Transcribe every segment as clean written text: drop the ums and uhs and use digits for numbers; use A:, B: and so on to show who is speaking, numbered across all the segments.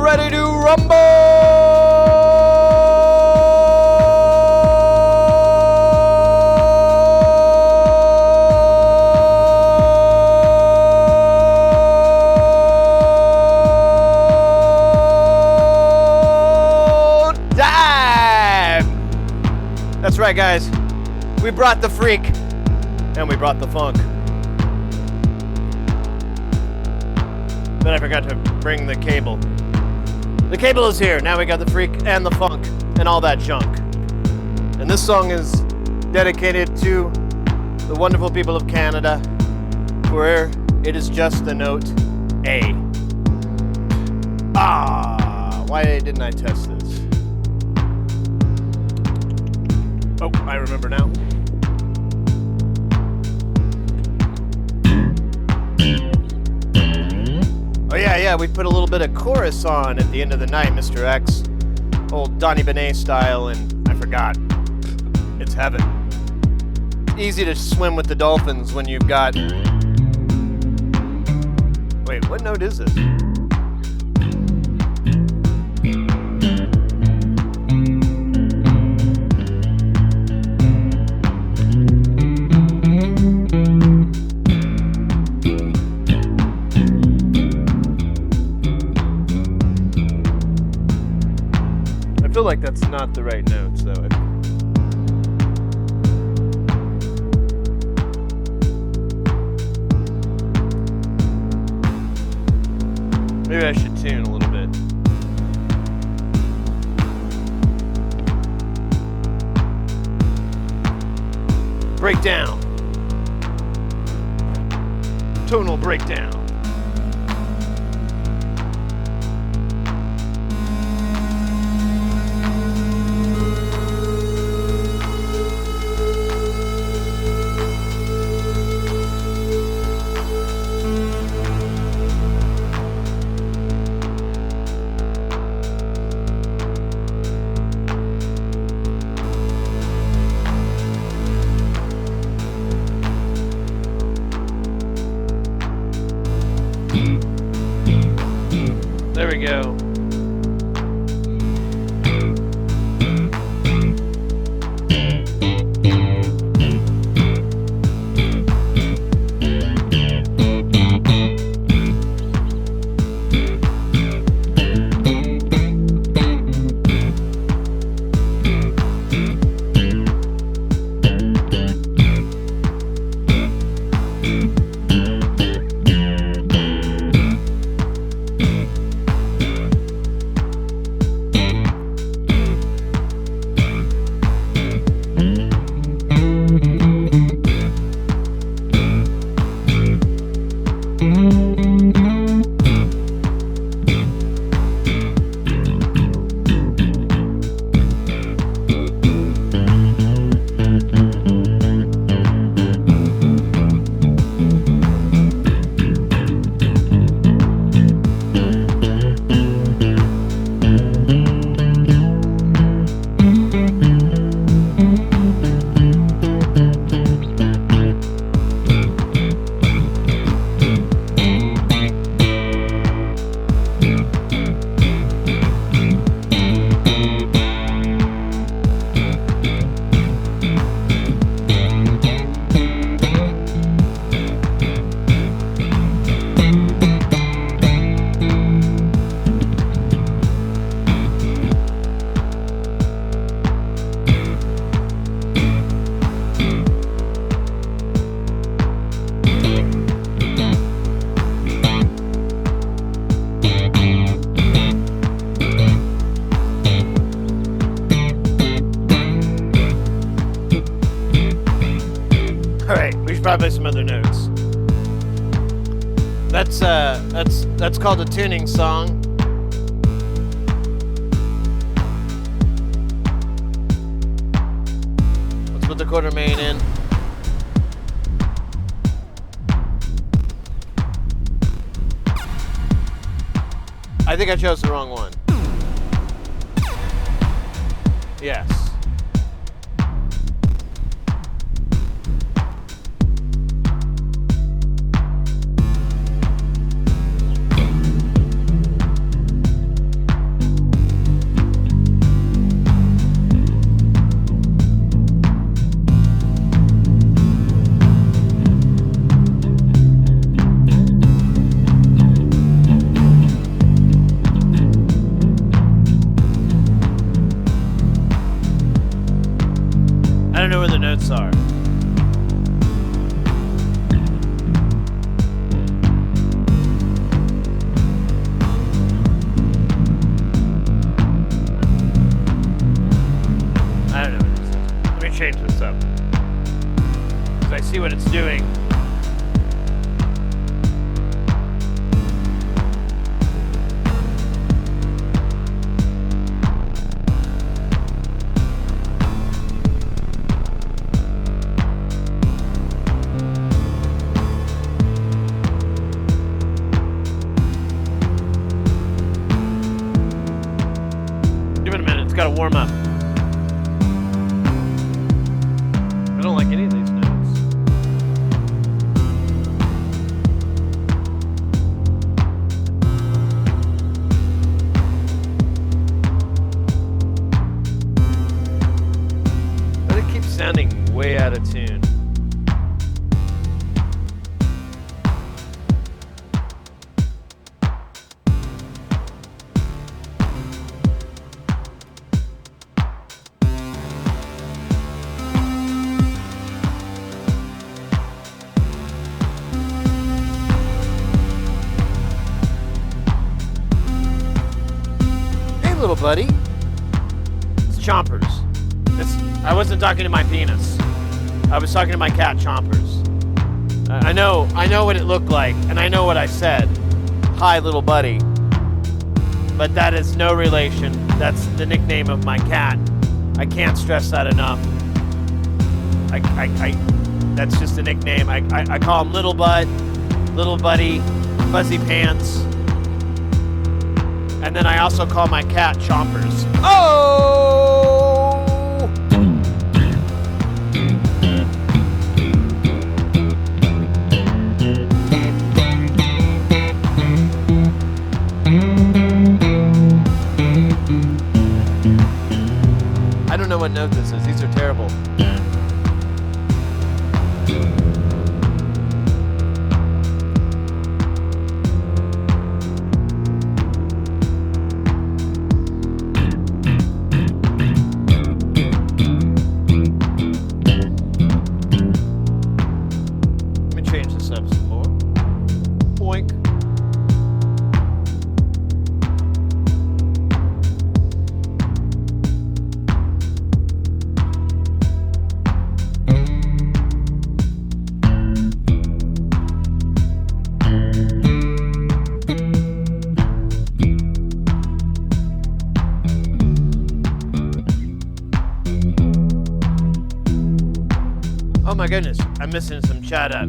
A: ready to rumble? Time! That's right, guys. We brought the freak, and we brought the funk. But I forgot to bring the cable. The cable is here. Now we got the freak and the funk and all that junk. And this song is dedicated to the wonderful people of Canada, where it is just the note A. Why didn't I test this? Oh, I remember now. Oh yeah, we put a little bit of chorus on at the end of the night, Mr. X. Old Donnie Benet style, and I forgot. It's heaven. Easy to swim with the dolphins when you've got... Wait, what note is this? I feel like that's not the right notes, though. Maybe I should tune a little bit. Breakdown. Tonal breakdown. There we go. Probably some other notes. That's called a tuning song. Let's put the quarter main in. I think I chose the wrong one. Yes. the notes are. I don't know what this is. Let me change this up. Because I see what it's doing. Give it a minute, it's gotta warm up. I don't like any of these notes. But it keeps sounding way out of tune. Little buddy, it's Chompers. I wasn't talking to my penis. I was talking to my cat Chompers. I know what it looked like, and I know what I said. Hi, little buddy. But that is no relation. That's the nickname of my cat. I can't stress that enough. That's just a nickname. I call him Little Butt, Little Buddy, Fuzzy Pants. And then I also call my cat Chompers. Oh! I don't know what note this is. These are terrible. Oh my goodness, I'm missing some chat up.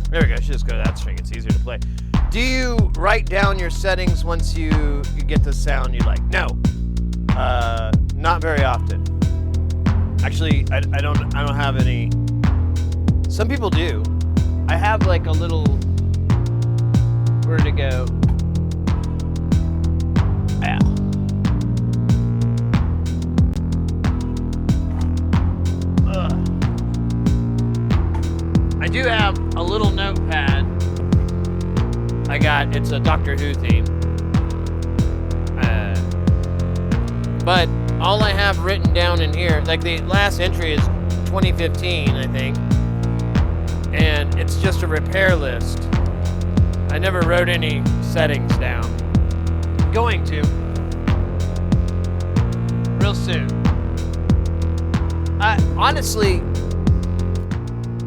A: There we go, I should just go to that string, it's easier to play. Do you write down your settings once you get the sound you like? No, not very often. Actually, I don't have any. Some people do. I have like a little, where'd it go? I do have a little notepad. It's a Doctor Who theme. But all I have written down in here, like the last entry is 2015, I think. And it's just a repair list. I never wrote any settings down. Going to. Real soon. Honestly,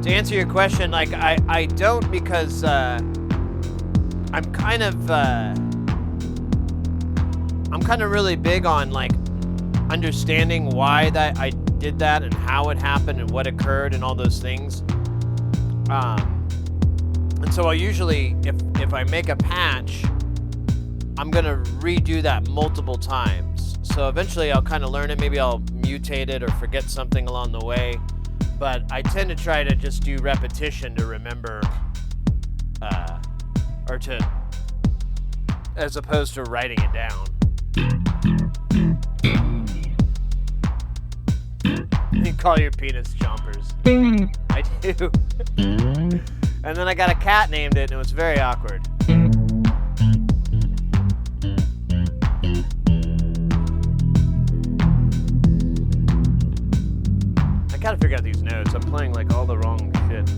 A: to answer your question, like I don't, because I'm kind of really big on like understanding why that I did that and how it happened and what occurred and all those things. And so I usually, if I make a patch, I'm gonna redo that multiple times. So eventually I'll kind of learn it. Maybe I'll mutate it or forget something along the way. But I tend to try to just do repetition to remember, or to, as opposed to writing it down. You call your penis Chompers. I do. And then I got a cat named it, and it was very awkward. playing like all the wrong shit.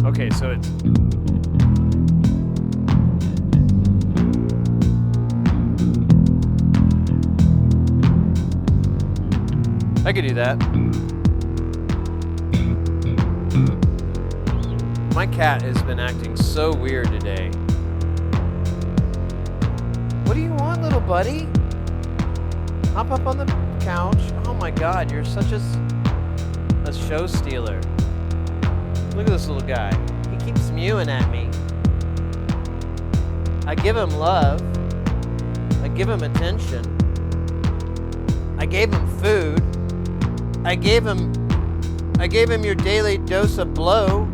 A: Okay, so it's... I could do that. My cat has been acting so weird today. What do you want, little buddy? Hop up on the couch. Oh my god, you're such a show stealer. Look at this little guy. He keeps mewing at me. I give him love. I give him attention. I gave him food. I gave him your daily dose of blow.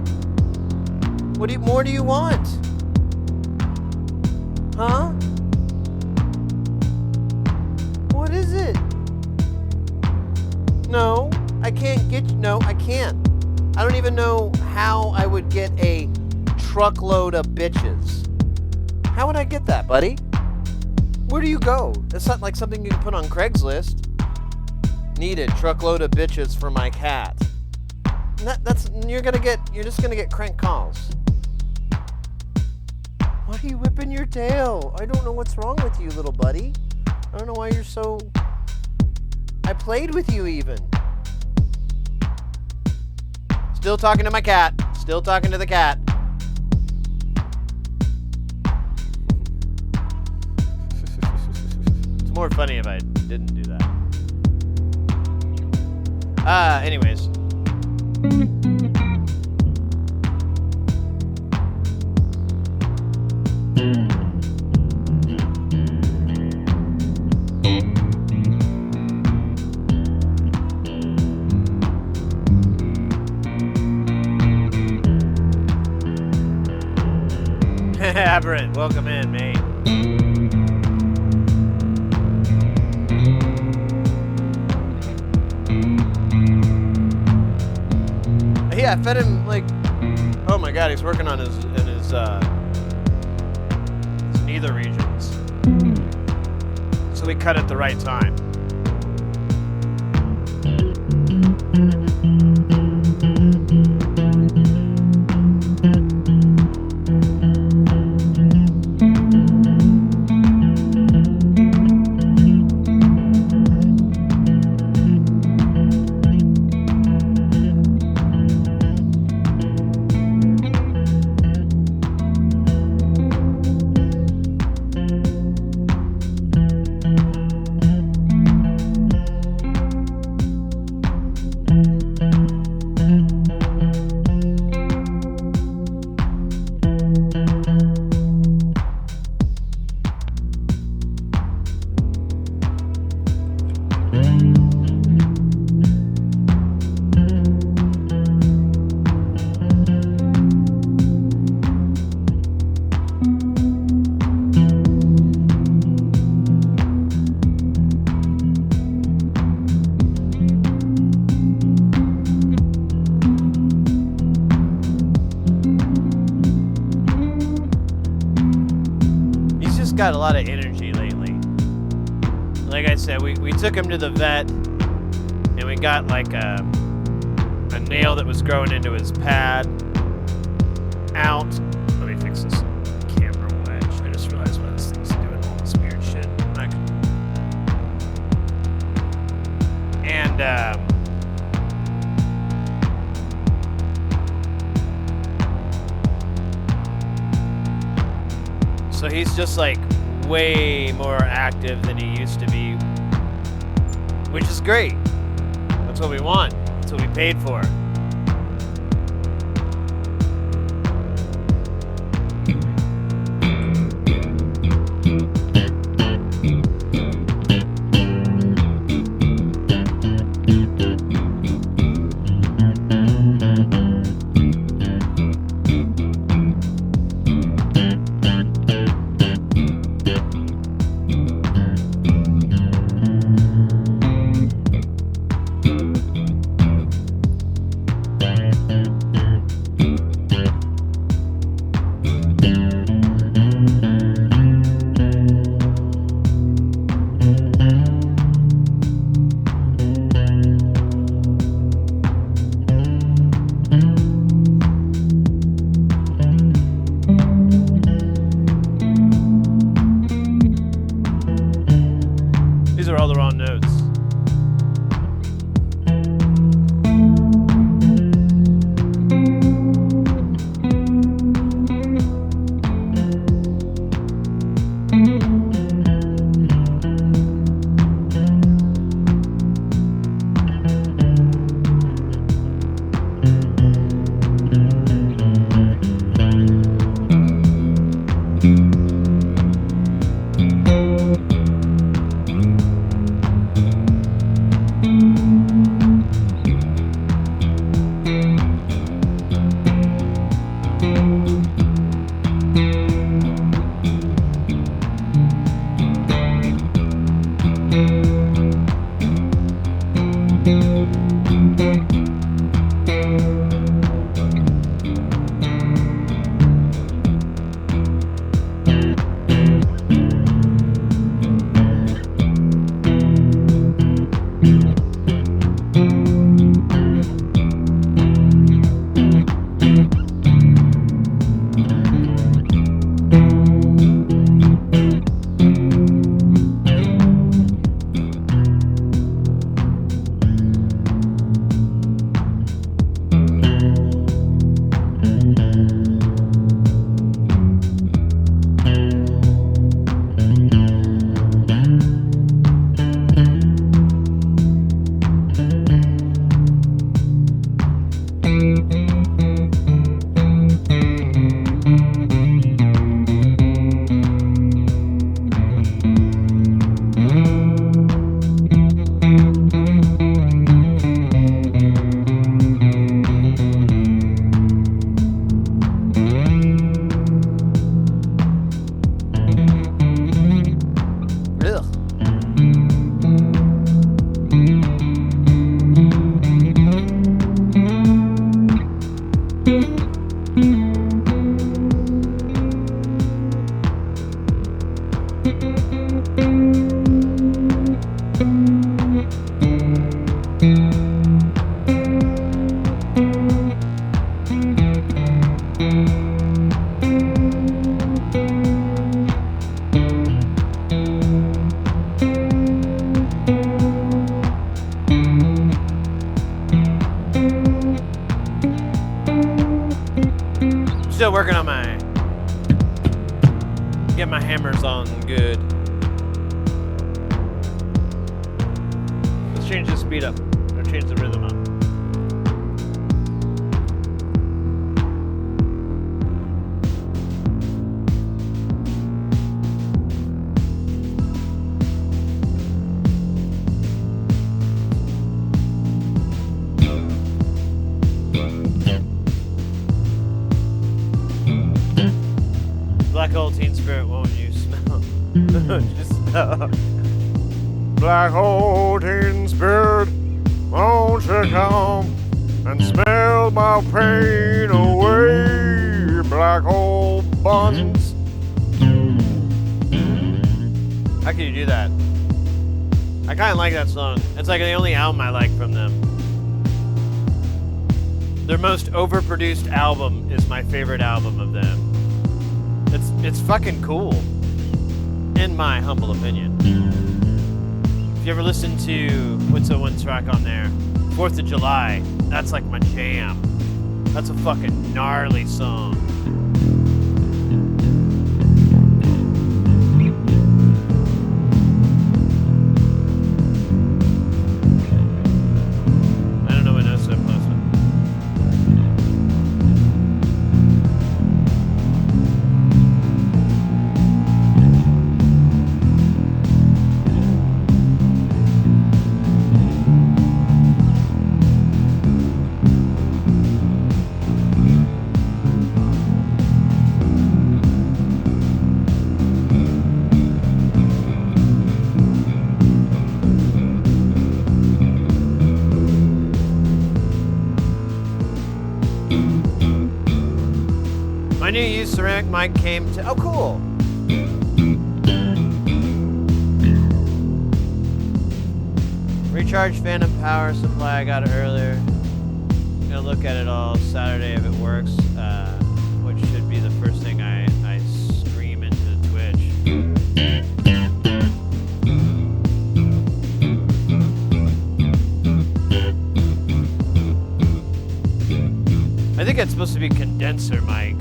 A: What more do you want? Huh? What is it? No, I can't get you. No, I can't. I don't even know how I would get a truckload of bitches. How would I get that, buddy? Where do you go? That's not like something you can put on Craigslist. Needed truckload of bitches for my cat. You're just gonna get crank calls. Why are you whipping your tail? I don't know what's wrong with you, little buddy. I don't know why you're so... I played with you even. Still talking to my cat. Still talking to the cat. It's more funny if I didn't do that. Anyways. Aberrant, welcome in, mate. Yeah, I fed him like, oh my god, he's working on his nether regions. So we cut at the right time. Got a lot of energy lately. Like I said, we took him to the vet and we got like a nail that was growing into his pad out. Let me fix this camera wedge. I just realized why this thing's doing all this weird shit. And so he's just like way more active than he used to be, which is great. That's what we want. That's what we paid for. Still working on my... Get my hammers on good. Let's change the speed up. Or change the rhythm up. Black hole teen spirit, won't you smell? Just smell. Black hole teen spirit, won't you come and smell my pain away? Black hole buns. How can you do that? I kind of like that song. It's like the only album I like from them. Their most overproduced album is my favorite album of them. It's fucking cool, in my humble opinion. If you ever listen to, what's the one track on there? 4th of July, that's like my jam. That's a fucking gnarly song. I don't know what else I'm posting. My new used ceramic mic came to... Oh, cool. Recharge phantom power supply. I got it earlier. Gonna look at it all Saturday if it works, which should be the first thing I stream into Twitch. I think it's supposed to be condenser mic.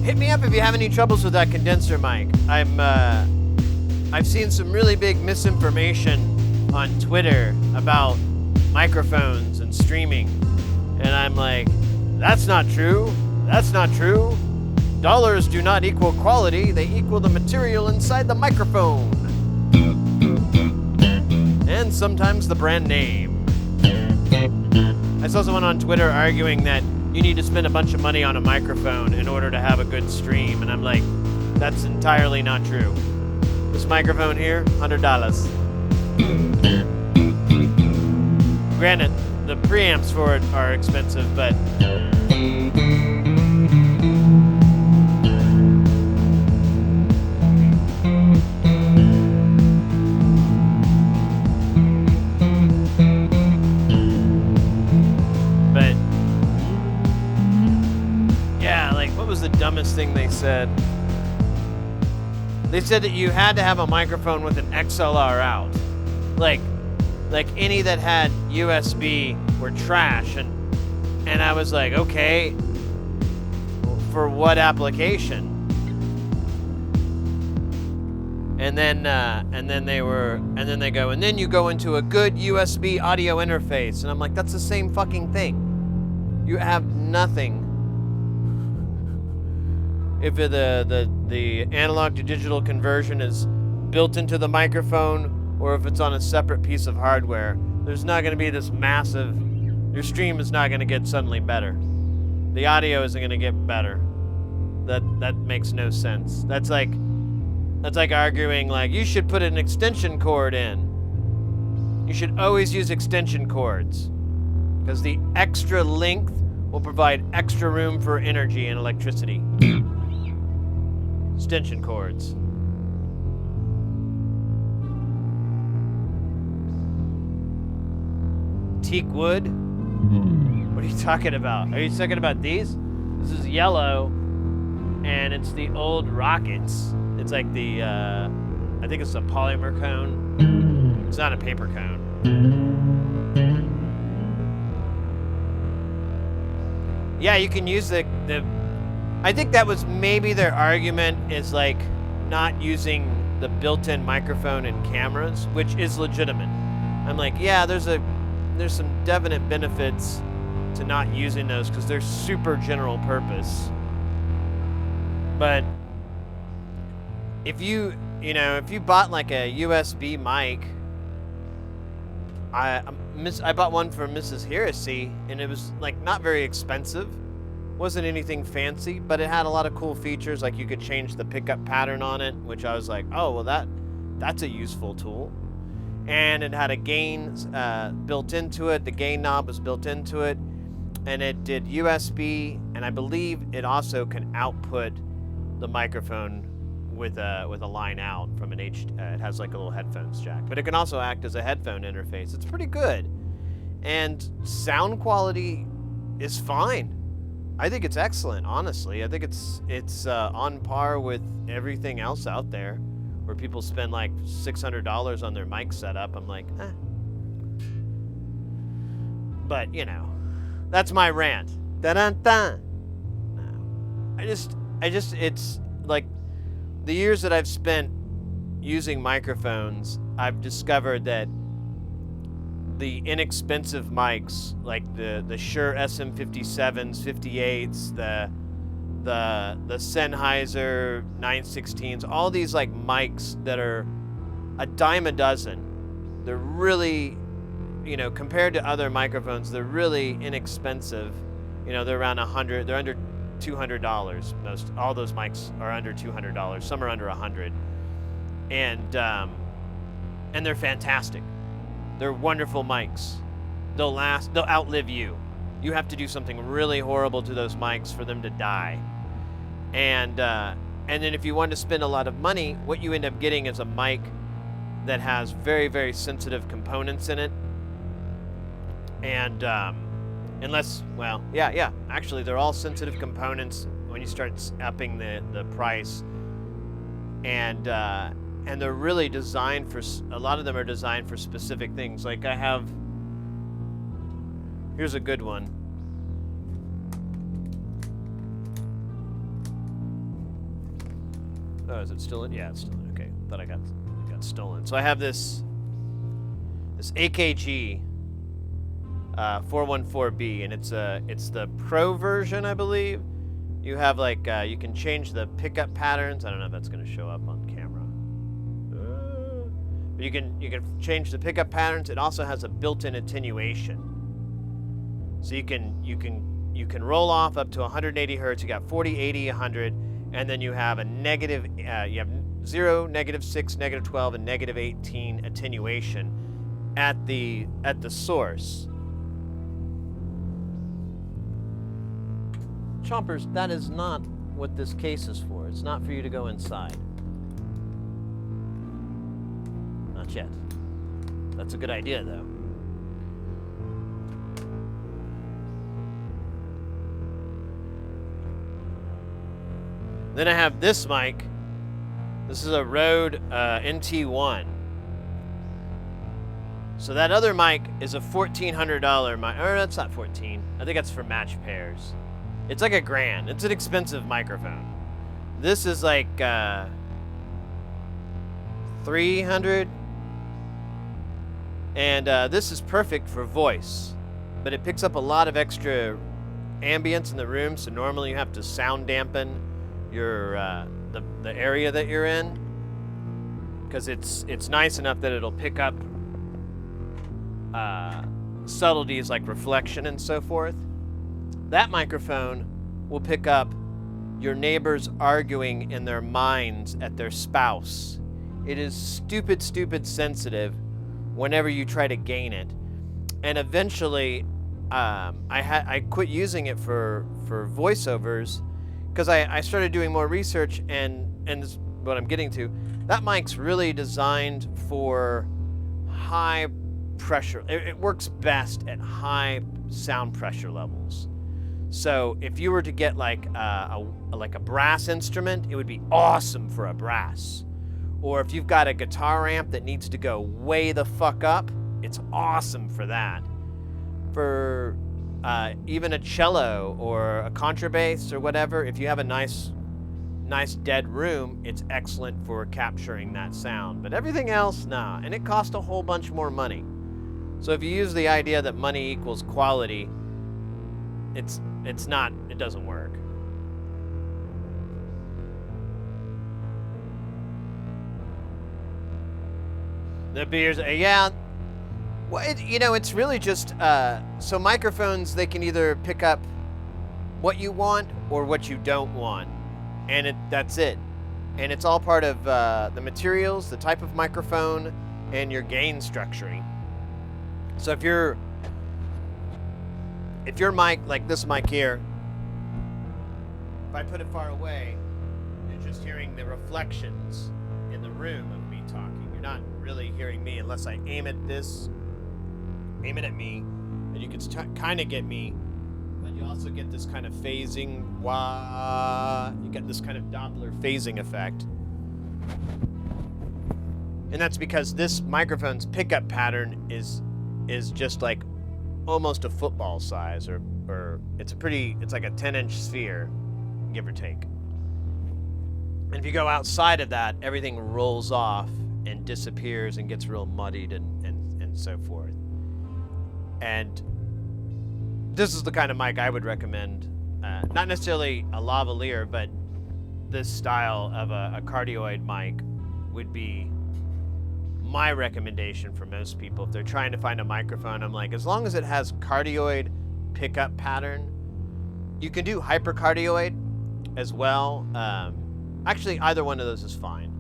A: Hit me up if you have any troubles with that condenser mic. I've seen some really big misinformation on Twitter about microphones and streaming, and I'm like, that's not true. That's not true. Dollars do not equal quality. They equal the material inside the microphone. And sometimes the brand name. I saw someone on Twitter arguing that you need to spend a bunch of money on a microphone in order to have a good stream, and I'm like, that's entirely not true. This microphone here, $100. Granted, the preamps for it are expensive, but the dumbest thing they said. They said that you had to have a microphone with an XLR out. Like any that had USB were trash, and I was like, okay, for what application? And then they go, and then you go into a good USB audio interface, and I'm like, that's the same fucking thing. You have nothing. If the analog to digital conversion is built into the microphone, or if it's on a separate piece of hardware, there's not going to be this massive. Your stream is not going to get suddenly better. The audio isn't going to get better. That makes no sense. That's like arguing like you should put an extension cord in. You should always use extension cords, because the extra length will provide extra room for energy and electricity. Extension cords. Teak wood? What are you talking about? Are you talking about these? This is yellow, and it's the old rockets. It's like the, I think it's a polymer cone. It's not a paper cone. Yeah, you can use the I think that was maybe their argument, is like not using the built-in microphone and cameras, which is legitimate. I'm like, yeah, there's some definite benefits to not using those because they're super general purpose. But if you bought like a USB mic, I bought one for Mrs. Heresy, and it was like not very expensive. Wasn't anything fancy, but it had a lot of cool features, like you could change the pickup pattern on it, which I was like, oh, well that's a useful tool. And it had a gain built into it. The gain knob was built into it, and it did USB, and I believe it also can output the microphone with a line out from an it has like a little headphones jack, but it can also act as a headphone interface. It's pretty good, and sound quality is fine. I think it's excellent, honestly. I think it's on par with everything else out there, where people spend like $600 on their mic setup. I'm like, eh. But that's my rant. Dun-dun-dun. No. I just, it's like the years that I've spent using microphones, I've discovered that the inexpensive mics, like the Shure SM57s, 58s, the Sennheiser 916s, all these like mics that are a dime a dozen, they're really, compared to other microphones, they're really inexpensive. They're around $100. They're under $200. All those mics are under $200. Some are under $100, and they're fantastic. They're wonderful mics. They'll outlive you. You have to do something really horrible to those mics for them to die. And then if you want to spend a lot of money, what you end up getting is a mic that has very, very sensitive components in it. And actually they're all sensitive components when you start upping the price. And they're really designed for, a lot of them are designed for specific things. Like here's a good one. Oh, is it still in? Yeah, it's still in. Okay, thought it got stolen. So I have this AKG 414B, and it's the Pro version, I believe. You have like you can change the pickup patterns. I don't know if that's going to show up on camera. But you can change the pickup patterns. It also has a built-in attenuation, so you can roll off up to 180 hertz. You got 40, 80, 100, and then you have a negative. You have 0, -6, -12, and -18 attenuation at the source. Chompers, that is not what this case is for. It's not for you to go inside. Not yet. That's a good idea, though. Then I have this mic. This is a Rode NT1. So that other mic is a $1,400 mic. Or that's not 14. I think that's for match pairs. It's like $1,000. It's an expensive microphone. This is like 300, and this is perfect for voice, but it picks up a lot of extra ambience in the room. So normally you have to sound dampen your the area that you're in, because it's nice enough that it'll pick up subtleties like reflection and so forth. That microphone will pick up your neighbors arguing in their minds at their spouse. It is stupid sensitive whenever you try to gain it. And eventually, I quit using it for voiceovers because I started doing more research, and this is what I'm getting to. That mic's really designed for high pressure. It works best at high sound pressure levels. So if you were to get like a brass instrument, it would be awesome for a brass. Or if you've got a guitar amp that needs to go way the fuck up, it's awesome for that. For even a cello or a contrabass or whatever, if you have a nice dead room, it's excellent for capturing that sound. But everything else, nah. And it costs a whole bunch more money. So if you use the idea that money equals quality, it doesn't work. The beers, yeah. Well, it's really just, so microphones, they can either pick up what you want or what you don't want. And that's it. And it's all part of the materials, the type of microphone, and your gain structuring. So if your mic, like this mic here, if I put it far away, you're just hearing the reflections in the room of me talking. You're not really hearing me unless I aim it at me, and you can kind of get me, but you also get this kind of phasing, you get this kind of Doppler phasing effect. And that's because this microphone's pickup pattern is just like almost a football size, or it's like a 10-inch sphere, give or take. And if you go outside of that, everything rolls off and disappears and gets real muddied and so forth. And this is the kind of mic I would recommend. Not necessarily a lavalier, but this style of a cardioid mic would be my recommendation for most people. If they're trying to find a microphone, I'm like, as long as it has cardioid pickup pattern, you can do hypercardioid as well. Actually, either one of those is fine.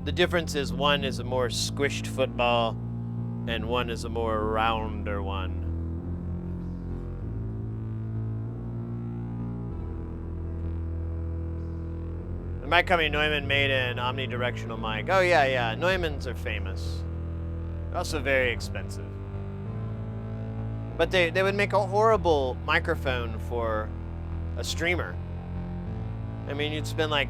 A: The difference is one is a more squished football and one is a more rounder one. The mic company Neumann made an omnidirectional mic. Oh yeah, Neumanns are famous. They're also very expensive. But they would make a horrible microphone for a streamer. I mean, you'd spend like,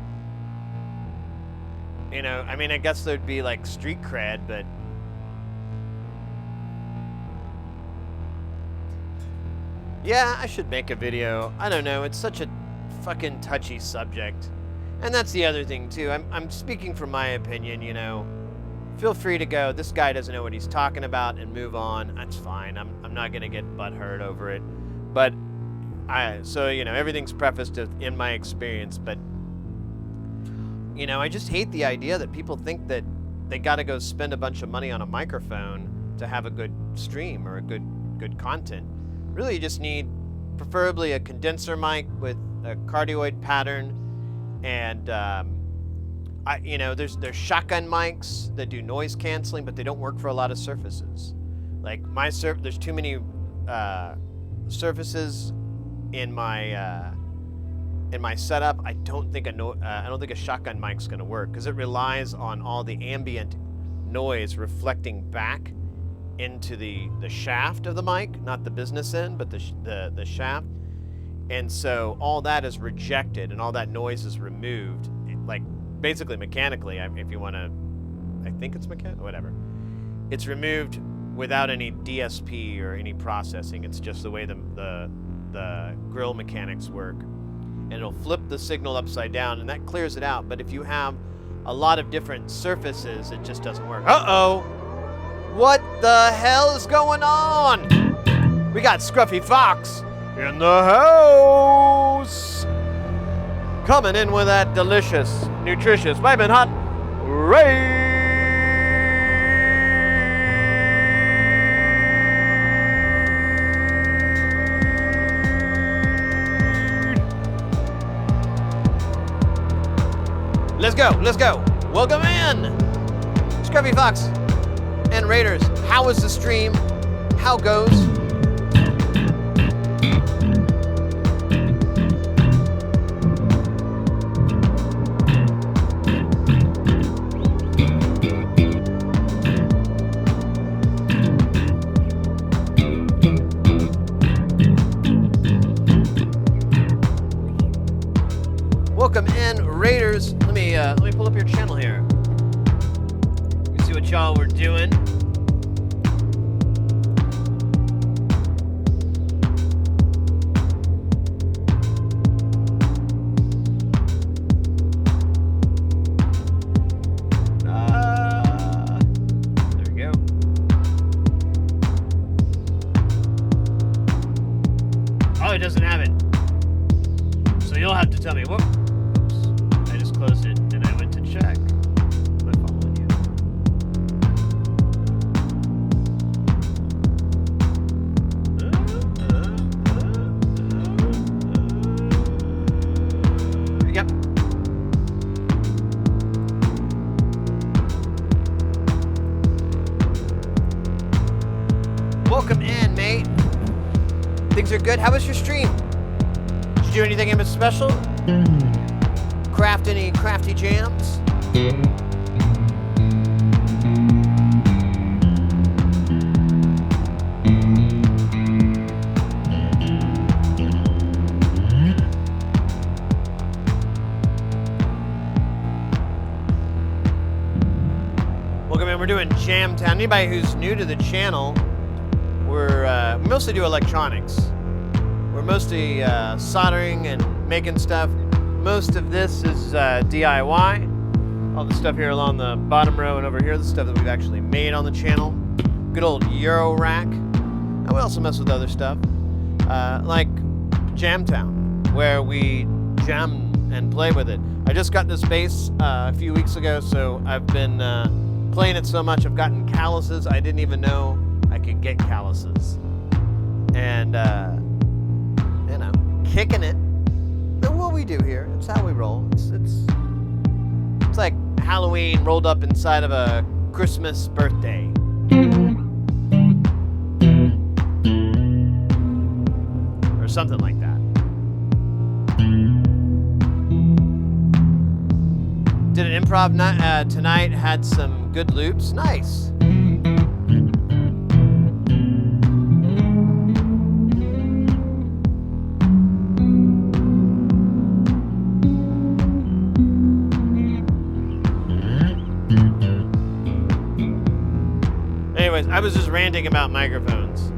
A: I guess there'd be like street cred, but yeah, I should make a video. I don't know, it's such a fucking touchy subject. And that's the other thing too. I'm speaking from my opinion, Feel free to go, this guy doesn't know what he's talking about, and move on. That's fine. I'm not gonna get butthurt over it. But everything's prefaced in my experience, but I just hate the idea that people think that they gotta go spend a bunch of money on a microphone to have a good stream or a good content. Really, you just need preferably a condenser mic with a cardioid pattern, and there's shotgun mics that do noise canceling, but they don't work for a lot of surfaces. Like there's too many surfaces in my setup. I don't think a shotgun mic's gonna work because it relies on all the ambient noise reflecting back into the shaft of the mic, not the business end, but the shaft. And so all that is rejected and all that noise is removed, like basically mechanically, if you want to, I think it's mechanical, whatever. It's removed without any DSP or any processing. It's just the way the grill mechanics work. And it'll flip the signal upside down, and that clears it out. But if you have a lot of different surfaces, it just doesn't work. Uh-oh! What the hell is going on? We got Scruffy Fox in the house! Coming in with that delicious, nutritious, piping hot raid! Let's go. Welcome in, Scruffy Fox and Raiders. How is the stream? How goes? Welcome in, Raiders. Let me pull up your channel here. Let me see what y'all were doing. it doesn't have it. So you'll have to tell me. Whoops. I just closed it and I went to check. Am I following you? Yep. Welcome in, mate. Things are good. How was your stream? Did you do anything special? Craft any crafty jams? Welcome in. We're doing Jamtown. Anybody who's new to the channel, we mostly do electronics. We're mostly soldering and making stuff. Most of this is DIY. All the stuff here along the bottom row and over here, the stuff that we've actually made on the channel. Good old Euro rack. And we also mess with other stuff, like Jamtown, where we jam and play with it. I just got this bass a few weeks ago, so I've been playing it so much I've gotten calluses. I didn't even know I could get calluses. And, you know, kicking it. But what we do here, it's how we roll. It's like Halloween rolled up inside of a Christmas birthday. Or something like that. Did an improv night tonight, had some good loops. Nice. Anyways, I was just ranting about microphones.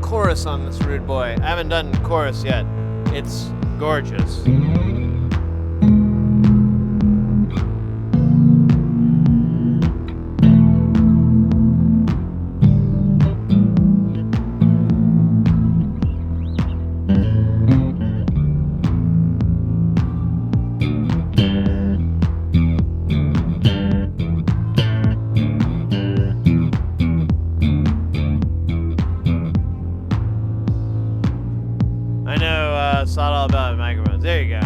A: Chorus on this rude boy. I haven't done chorus yet. It's gorgeous. It's not all about microphones. There you go.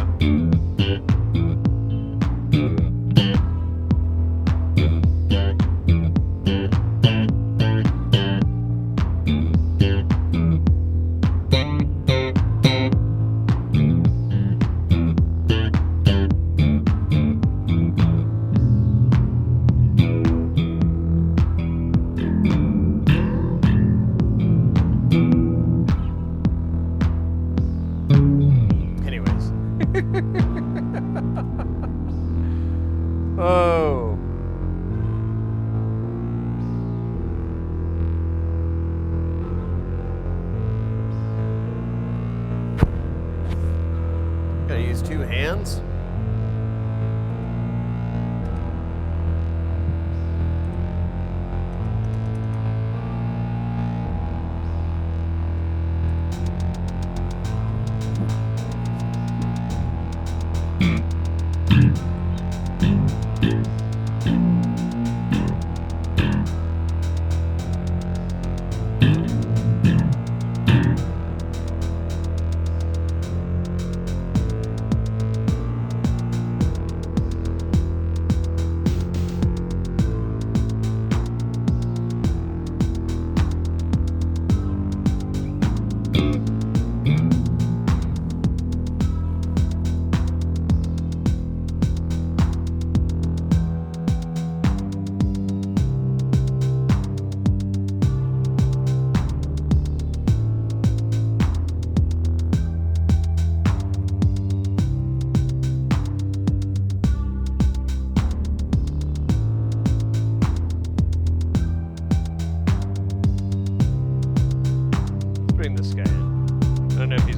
A: Oh. Gotta use two hands. bring this guy in. I don't know if he's...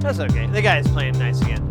A: That's okay. The guy's playing nice again.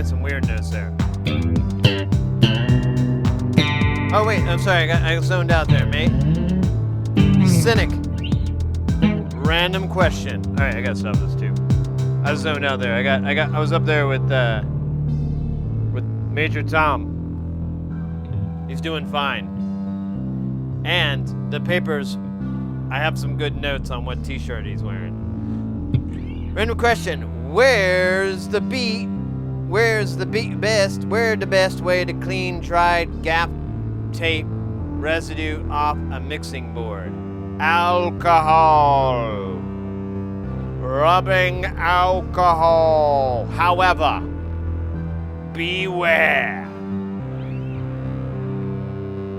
A: playing some weird notes there. Oh wait, I'm sorry, I zoned out there, mate. Cynic. Random question. All right, I gotta stop this too. I was zoned out there. I was up there with Major Tom. He's doing fine. And the papers, I have some good notes on what t-shirt he's wearing. Random question. Where's the best way to clean dried gaff tape residue off a mixing board? Alcohol. Rubbing alcohol. However, beware.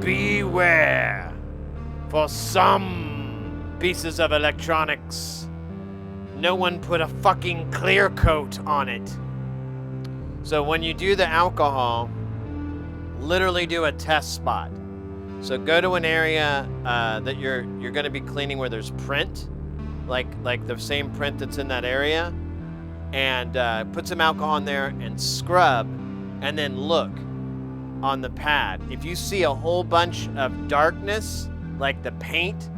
A: Beware. For some pieces of electronics, no one put a fucking clear coat on it. So when you do the alcohol, literally do a test spot. So go to an area that you're going to be cleaning where there's print, like the same print that's in that area, and put some alcohol in there and scrub, and then look on the pad. If you see a whole bunch of darkness, like the paint,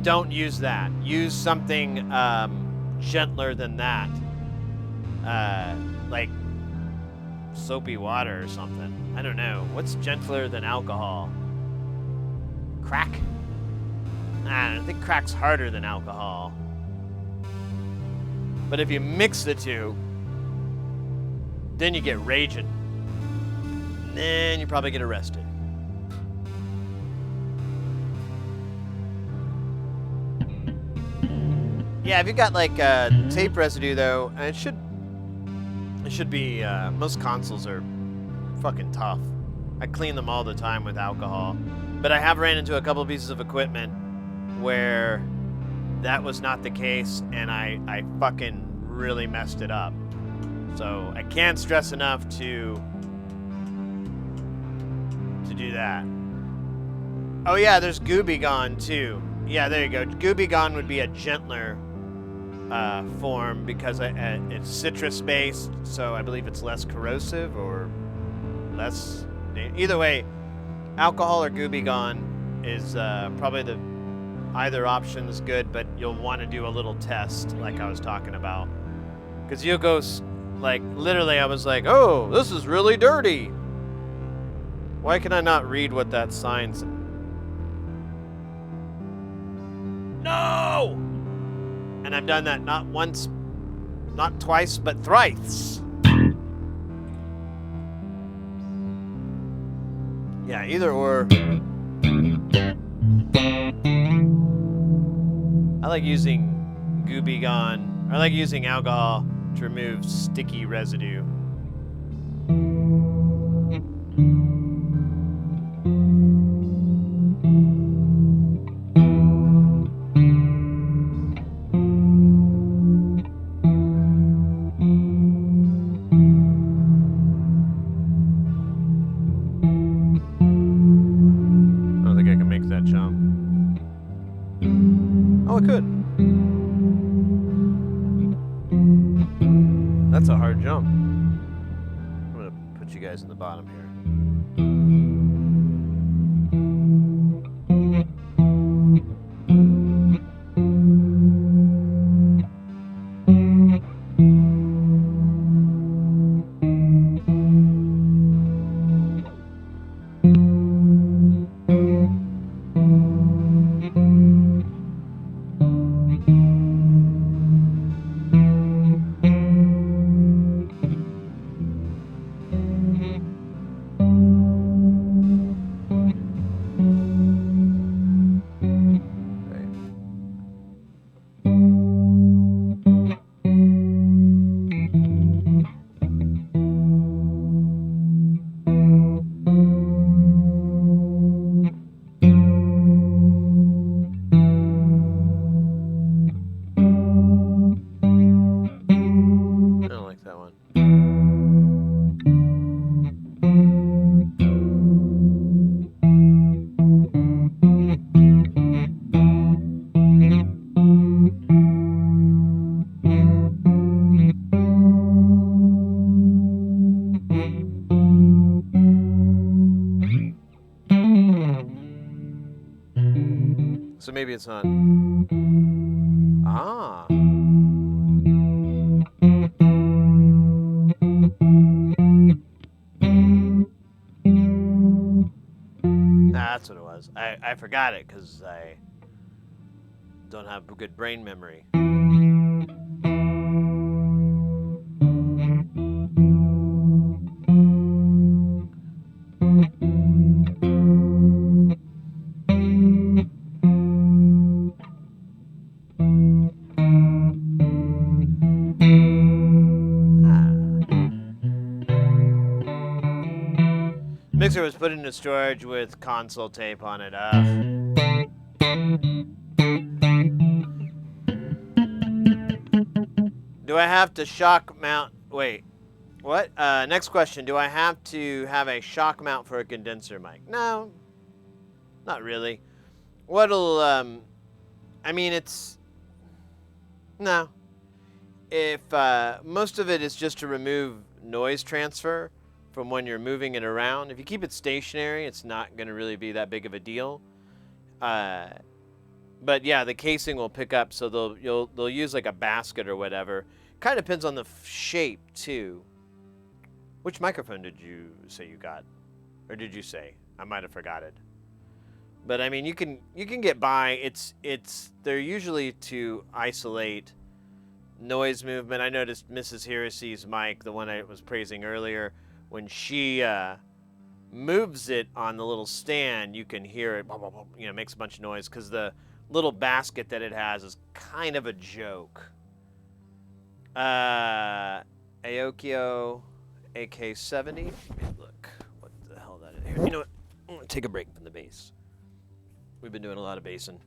A: don't use that. Use something gentler than that, like soapy water or something. I don't know. What's gentler than alcohol? Crack? I think crack's harder than alcohol. But if you mix the two, then you get raging. Then you probably get arrested. Yeah, if you got like tape residue though, it should be, most consoles are fucking tough. I clean them all the time with alcohol. But I have ran into a couple pieces of equipment where that was not the case, and I fucking really messed it up. So I can't stress enough to do that. Oh yeah, there's Gooby Gone too. Yeah, there you go. Gooby Gone would be a gentler form because it's citrus based, so I believe it's less corrosive or less. Either way, alcohol or Gooby Gone is probably either option is good, but you'll want to do a little test like I was talking about, because you'll go like literally. I was like, oh, this is really dirty. Why can I not read what that sign says? No! And I've done that not once, not twice, but thrice. Yeah, either or. I like using Gooby Gone. I like using alcohol to remove sticky residue. That's a hard jump. I'm gonna put you guys in the bottom here. is, huh? Ah. That's what it was. I forgot it because I don't have good brain memory. Mixer was put into storage with console tape on it. Do I have to shock mount? Wait, what? Next question. Do I have to have a shock mount for a condenser mic? No, not really. What'll, I mean, it's, no. If, most of it is just to remove noise transfer from when you're moving it around. If you keep it stationary, it's not going to really be that big of a deal. But yeah, the casing will pick up, so they'll use like a basket or whatever. Kind of depends on the shape too. Which microphone did you say you got, or did you say? I might have forgot it. But I mean, you can get by. They're usually to isolate noise movement. I noticed Mrs. Hiracy's mic, the one I was praising earlier, when she moves it on the little stand, you can hear it, you know, makes a bunch of noise because the little basket that it has is kind of a joke. Aokio AK70. Look, what the hell that is here. You know what? I'm gonna take a break from the bass. We've been doing a lot of bassing.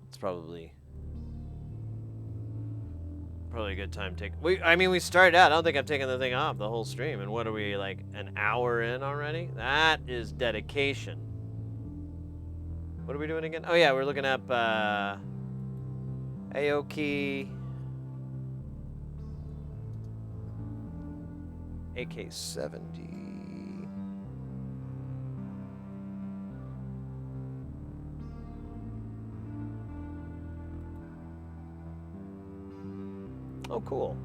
A: It's probably a good time to take. We started out. I don't think I've taken the thing off the whole stream. And what are we, like an hour in already? That is dedication. What are we doing again? Oh yeah, we're looking up Aoki AK70. Oh, cool.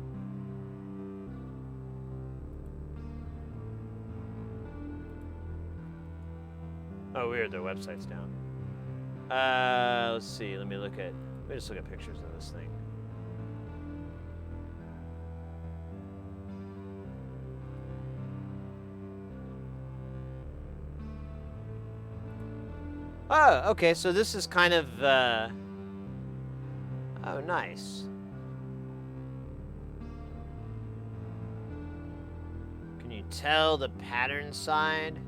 A: Oh, weird. Their website's down. Let's see. Let me just look at pictures of this thing. Oh, okay. So this is kind of, oh, nice. Can you tell the pattern side?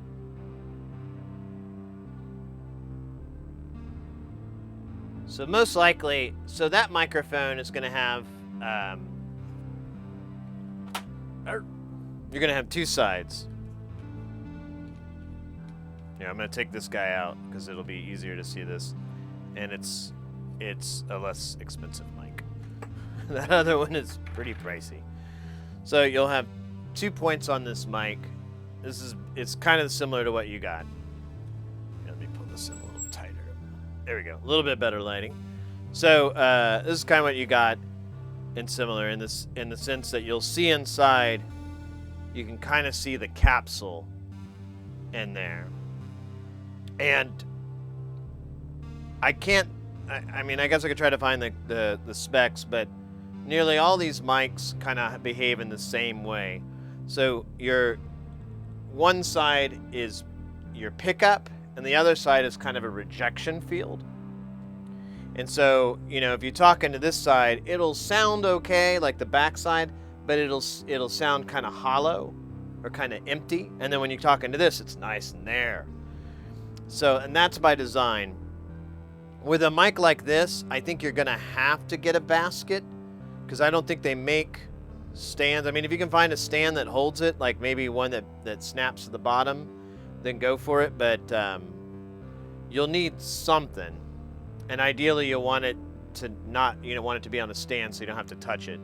A: So most likely, so that microphone is going to have, you're going to have two sides. Yeah, I'm going to take this guy out because it'll be easier to see this. And it's a less expensive mic. That other one is pretty pricey. So you'll have 2 points on this mic. It's kind of similar to what you got. Yeah, let me pull this in a little tighter. There we go. A little bit better lighting. So this is kind of what you got, and similar in the sense that you'll see inside. You can kind of see the capsule in there, and I can't. I mean, I guess I could try to find the specs, but nearly all these mics kind of behave in the same way. So your one side is your pickup, and the other side is kind of a rejection field. And so, you know, if you talk into this side, it'll sound okay, like the back side, but it'll sound kind of hollow or kind of empty. And then when you talk into this, it's nice and there. So, and that's by design. With a mic like this, I think you're gonna have to get a basket, because I don't think they make stands. I mean, if you can find a stand that holds it, like maybe one that snaps to the bottom, then go for it. But you'll need something, and ideally you'll want it to not, you don't want it to be on a stand so you don't have to touch it.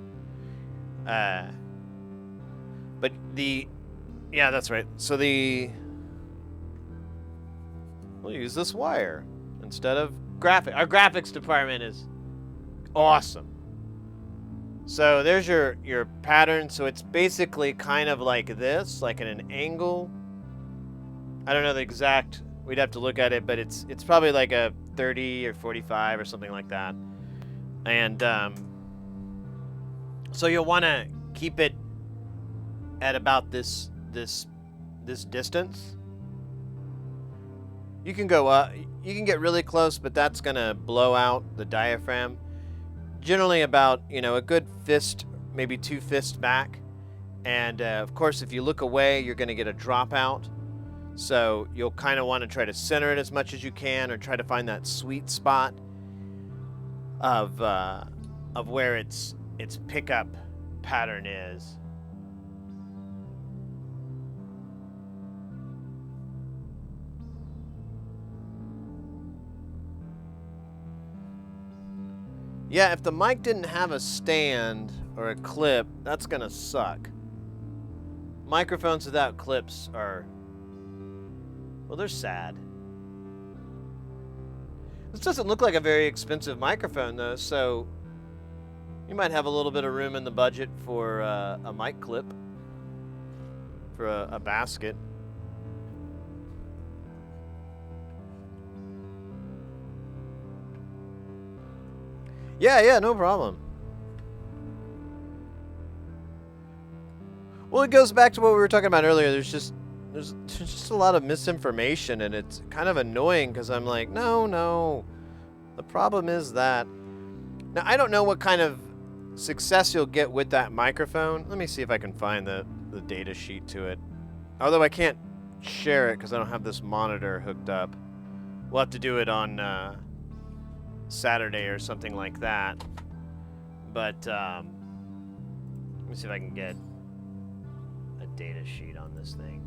A: But yeah, that's right. So we'll use this wire instead of Our graphics department is awesome. So there's your pattern. So it's basically kind of like this, like at an angle. I don't know the exact. We'd have to look at it, but it's probably like a 30 or 45 or something like that. And so you'll want to keep it at about this distance. You can go up. You can get really close, but that's gonna blow out the diaphragm. Generally about, a good fist, maybe 2 fists back. And of course, if you look away, you're gonna get a dropout. So you'll kind of want to try to center it as much as you can, or try to find that sweet spot of where its pickup pattern is. Yeah, if the mic didn't have a stand or a clip, that's gonna suck. Microphones without clips are, well, they're sad. This doesn't look like a very expensive microphone though, so you might have a little bit of room in the budget for a mic clip, for a basket. Yeah, no problem. Well, it goes back to what we were talking about earlier. There's just a lot of misinformation, and it's kind of annoying because I'm like, no. The problem is that. Now, I don't know what kind of success you'll get with that microphone. Let me see if I can find the data sheet to it. Although I can't share it because I don't have this monitor hooked up. We'll have to do it on Saturday or something like that. But let me see if I can get a data sheet on this thing.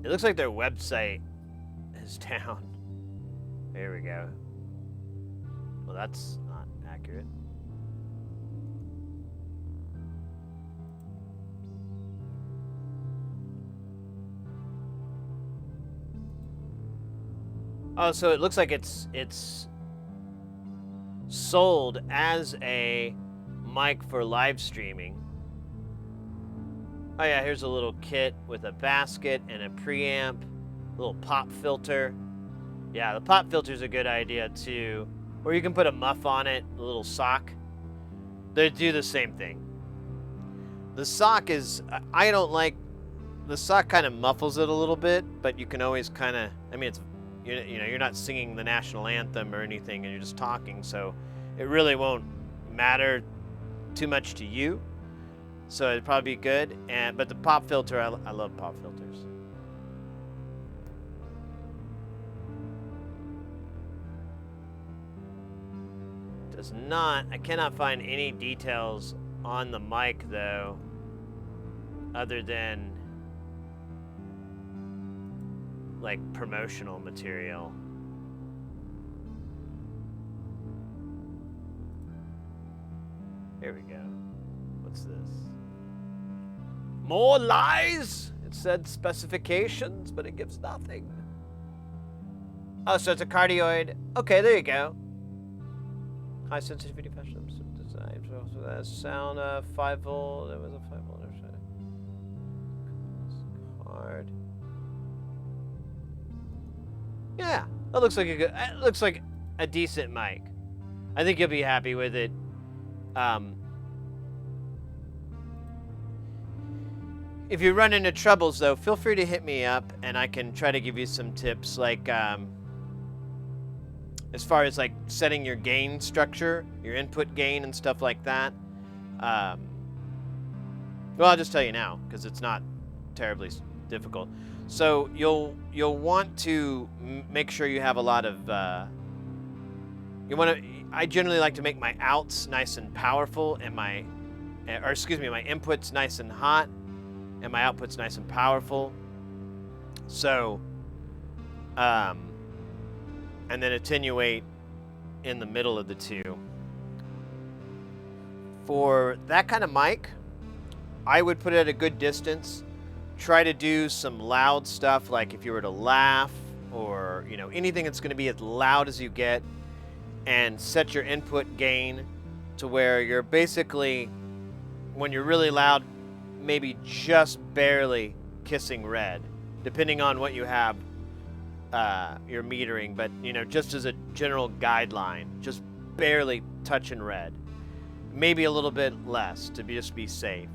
A: It looks like their website is down. There we go. Well, that's not accurate. Oh, so it looks like it's sold as a mic for live streaming. Oh yeah, here's a little kit with a basket and a preamp, little pop filter. Yeah, the pop filter's a good idea too. Or you can put a muff on it, a little sock. They do the same thing. The sock is, I don't like, the sock kind of muffles it a little bit, but you can always kind of, I mean, it's, you're not singing the national anthem or anything, and you're just talking, so it really won't matter too much to you. So it'd probably be good. But the pop filter, I love pop filters. Does not, I cannot find any details on the mic though, other than like promotional material. Here we go. What's this? More lies? It said specifications, but it gives nothing. Oh, so it's a cardioid. Okay, there you go. High sensitivity fashion design. Sound 5 volt. There was a 5 volt. Card. Yeah, that looks like a good. It looks like a decent mic. I think you'll be happy with it. If you run into troubles, though, feel free to hit me up, and I can try to give you some tips, like as far as like setting your gain structure, your input gain, and stuff like that. Well, I'll just tell you now because it's not terribly difficult. So you'll want to make sure you have a lot of. I generally like to make my outs nice and powerful, and my inputs nice and hot, and my output's nice and powerful. So, and then attenuate in the middle of the two. For that kind of mic, I would put it at a good distance. Try to do some loud stuff, like if you were to laugh or anything that's going to be as loud as you get, and set your input gain to where you're basically, when you're really loud, maybe just barely kissing red, depending on what you have you're metering, but just as a general guideline, just barely touching red, maybe a little bit less to just be safe.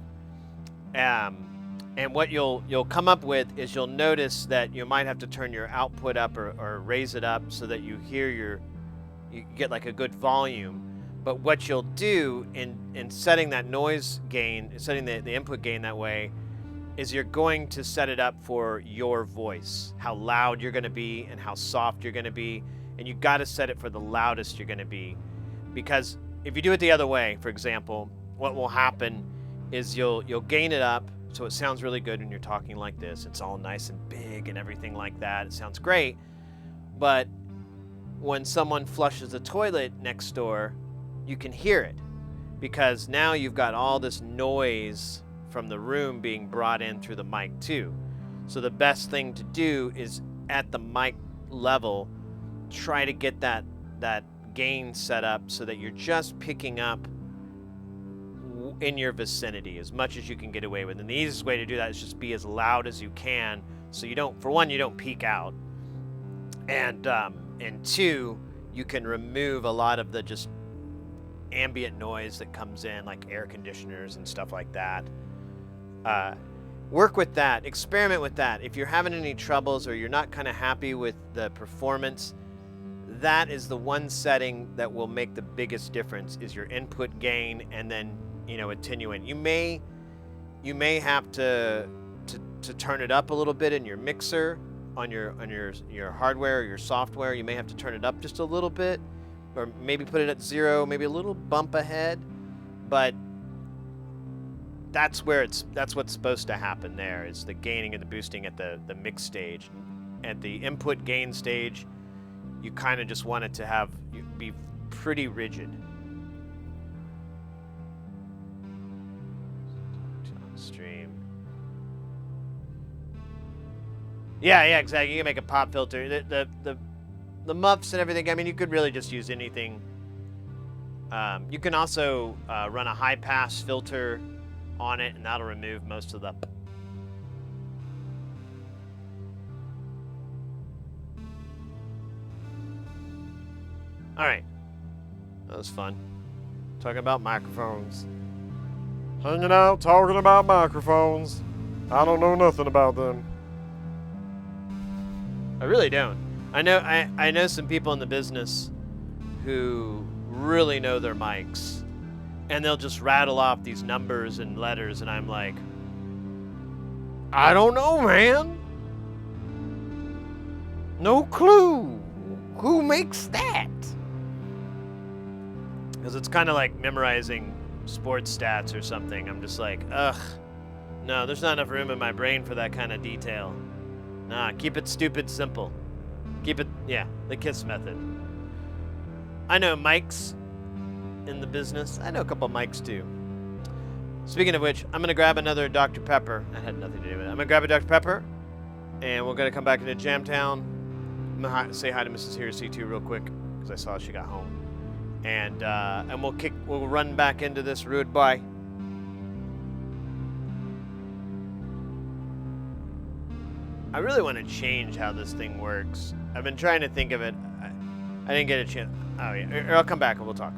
A: And what you'll come up with is you'll notice that you might have to turn your output up or raise it up so that you get like a good volume. But what you'll do in setting that noise gain, setting the input gain that way, is you're going to set it up for your voice, how loud you're going to be and how soft you're going to be. And you got to set it for the loudest you're going to be. Because if you do it the other way, for example, what will happen is you'll gain it up so it sounds really good when you're talking like this. It's all nice and big and everything like that. It sounds great. But when someone flushes the toilet next door, you can hear it, because now you've got all this noise from the room being brought in through the mic too. So the best thing to do is at the mic level, try to get that gain set up so that you're just picking up in your vicinity as much as you can get away with. And the easiest way to do that is just be as loud as you can, so you don't peak out, and two, you can remove a lot of the just ambient noise that comes in, like air conditioners and stuff like that. Work with that, experiment with that. If you're having any troubles or you're not kind of happy with the performance, that is the one setting that will make the biggest difference, is your input gain, and then attenuate. You may have to turn it up a little bit in your mixer on your hardware or your software. You may have to turn it up just a little bit, or maybe put it at 0, maybe a little bump ahead, but that's what's supposed to happen. There is the gaining and the boosting at the mix stage. At the input gain stage, you kind of just want it to be pretty rigid. Stream. Yeah, exactly. You can make a pop filter. The muffs and everything, I mean, you could really just use anything. You can also run a high pass filter on it, and that'll remove most of the. All right, that was fun. Talking about microphones.
B: Hanging out, talking about microphones. I don't know nothing about them.
A: I really don't. I know some people in the business who really know their mics, and they'll just rattle off these numbers and letters, and I'm like, I don't know, man. No clue. Who makes that? Because it's kind of like memorizing sports stats or something. I'm just like, ugh, no, there's not enough room in my brain for that kind of detail. Nah, keep it stupid simple. Keep it, the KISS method. I know mics in the business. I know a couple mics too. Speaking of which, I'm going to grab another Dr. Pepper. That had nothing to do with it. I'm going to grab a Dr. Pepper, and we're going to come back into Jamtown. I'm going to say hi to Mrs. Heresy too real quick, because I saw she got home. And we'll run back into this rude boy. I really want to change how this thing works. I've been trying to think of it. I didn't get a chance. Oh yeah, I'll come back and we'll talk.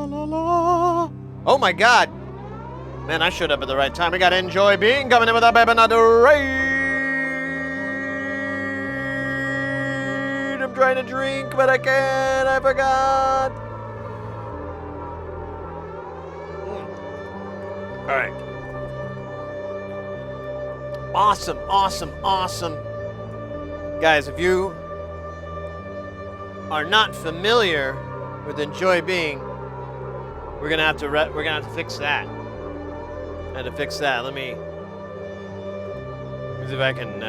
B: la la la.
A: Oh my God. Man, I showed up at the right time. We got Enjoy Being coming in with that baby not rain. I'm trying to drink, but I can't. I forgot. All right. Awesome, awesome, awesome. Guys, if you are not familiar with Enjoy Being, we're gonna have to fix that. I had to fix that. Let me see if I can.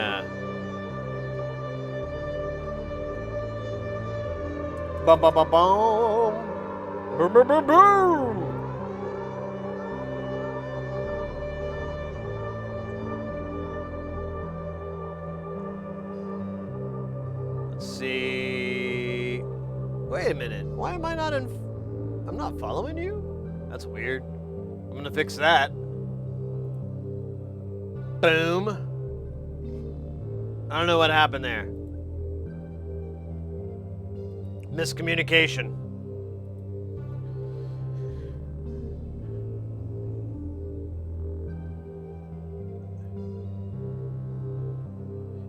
A: Bum bum bum bum. Boom boom boom boom. Let's see. Wait a minute. Why am I not in? I'm not following you? That's weird. I'm gonna fix that. Boom. I don't know what happened there. Miscommunication.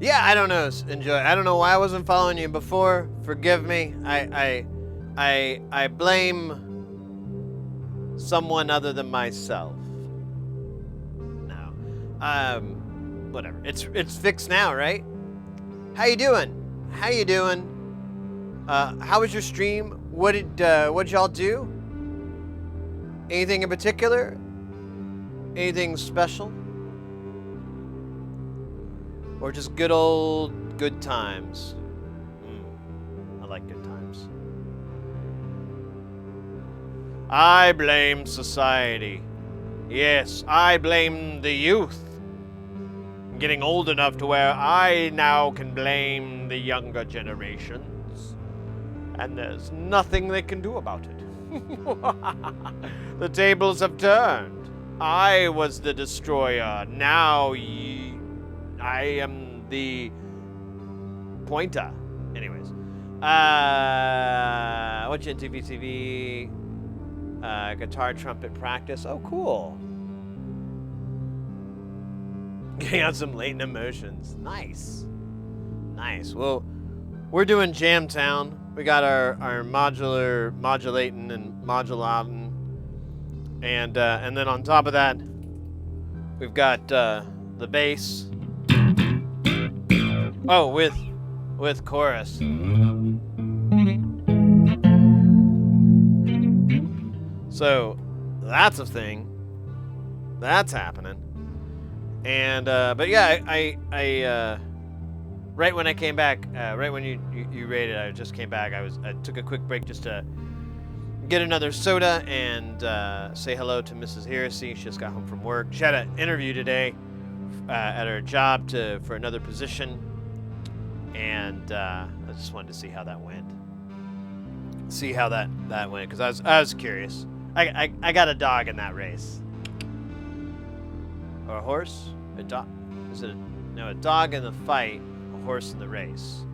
A: Yeah, I don't know. Enjoy. I don't know why I wasn't following you before. Forgive me. I blame someone other than myself. No. Whatever. It's fixed now, right? How you doing? How you doing? How was your stream? What'd y'all do? Anything in particular? Anything special? Or just good old good times? I like good times. I blame society. Yes, I blame the youth. I'm getting old enough to where I now can blame the younger generations. And there's nothing they can do about it. The tables have turned. I was the destroyer. Now I am the pointer. Anyways. What's your TVTV? Guitar trumpet practice. Oh, cool. Getting out some latent emotions. Nice. Nice. Well, we're doing Jamtown. We got our modulating and modulating. And then on top of that, we've got the bass. Oh, with chorus. So that's a thing. That's happening. And but yeah, I right when I came back, right when you raided, I just came back. I took a quick break just to get another soda and say hello to Mrs. Heresy. She just got home from work. She had an interview today at her job for another position, and I just wanted to see how that went. See how that went, because I was curious. I got a dog in that race. Or a horse? A dog? Is it a dog in the fight, a horse in the race.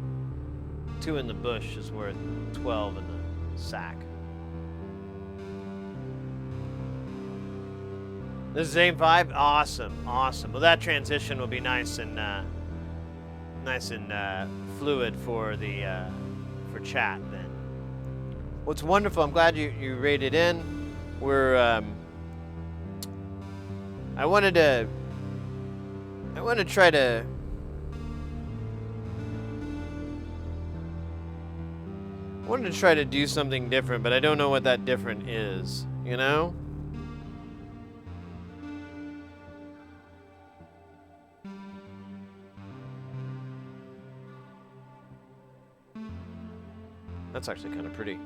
A: 2 in the bush is worth 12 in the sack. This is aim 5? Awesome, awesome. Well, that transition will be nice and fluid for the for chat then. Well, it's wonderful. I'm glad you rated in. We're I wanted to try to do something different, but I don't know what that different is, you know? That's actually kind of pretty.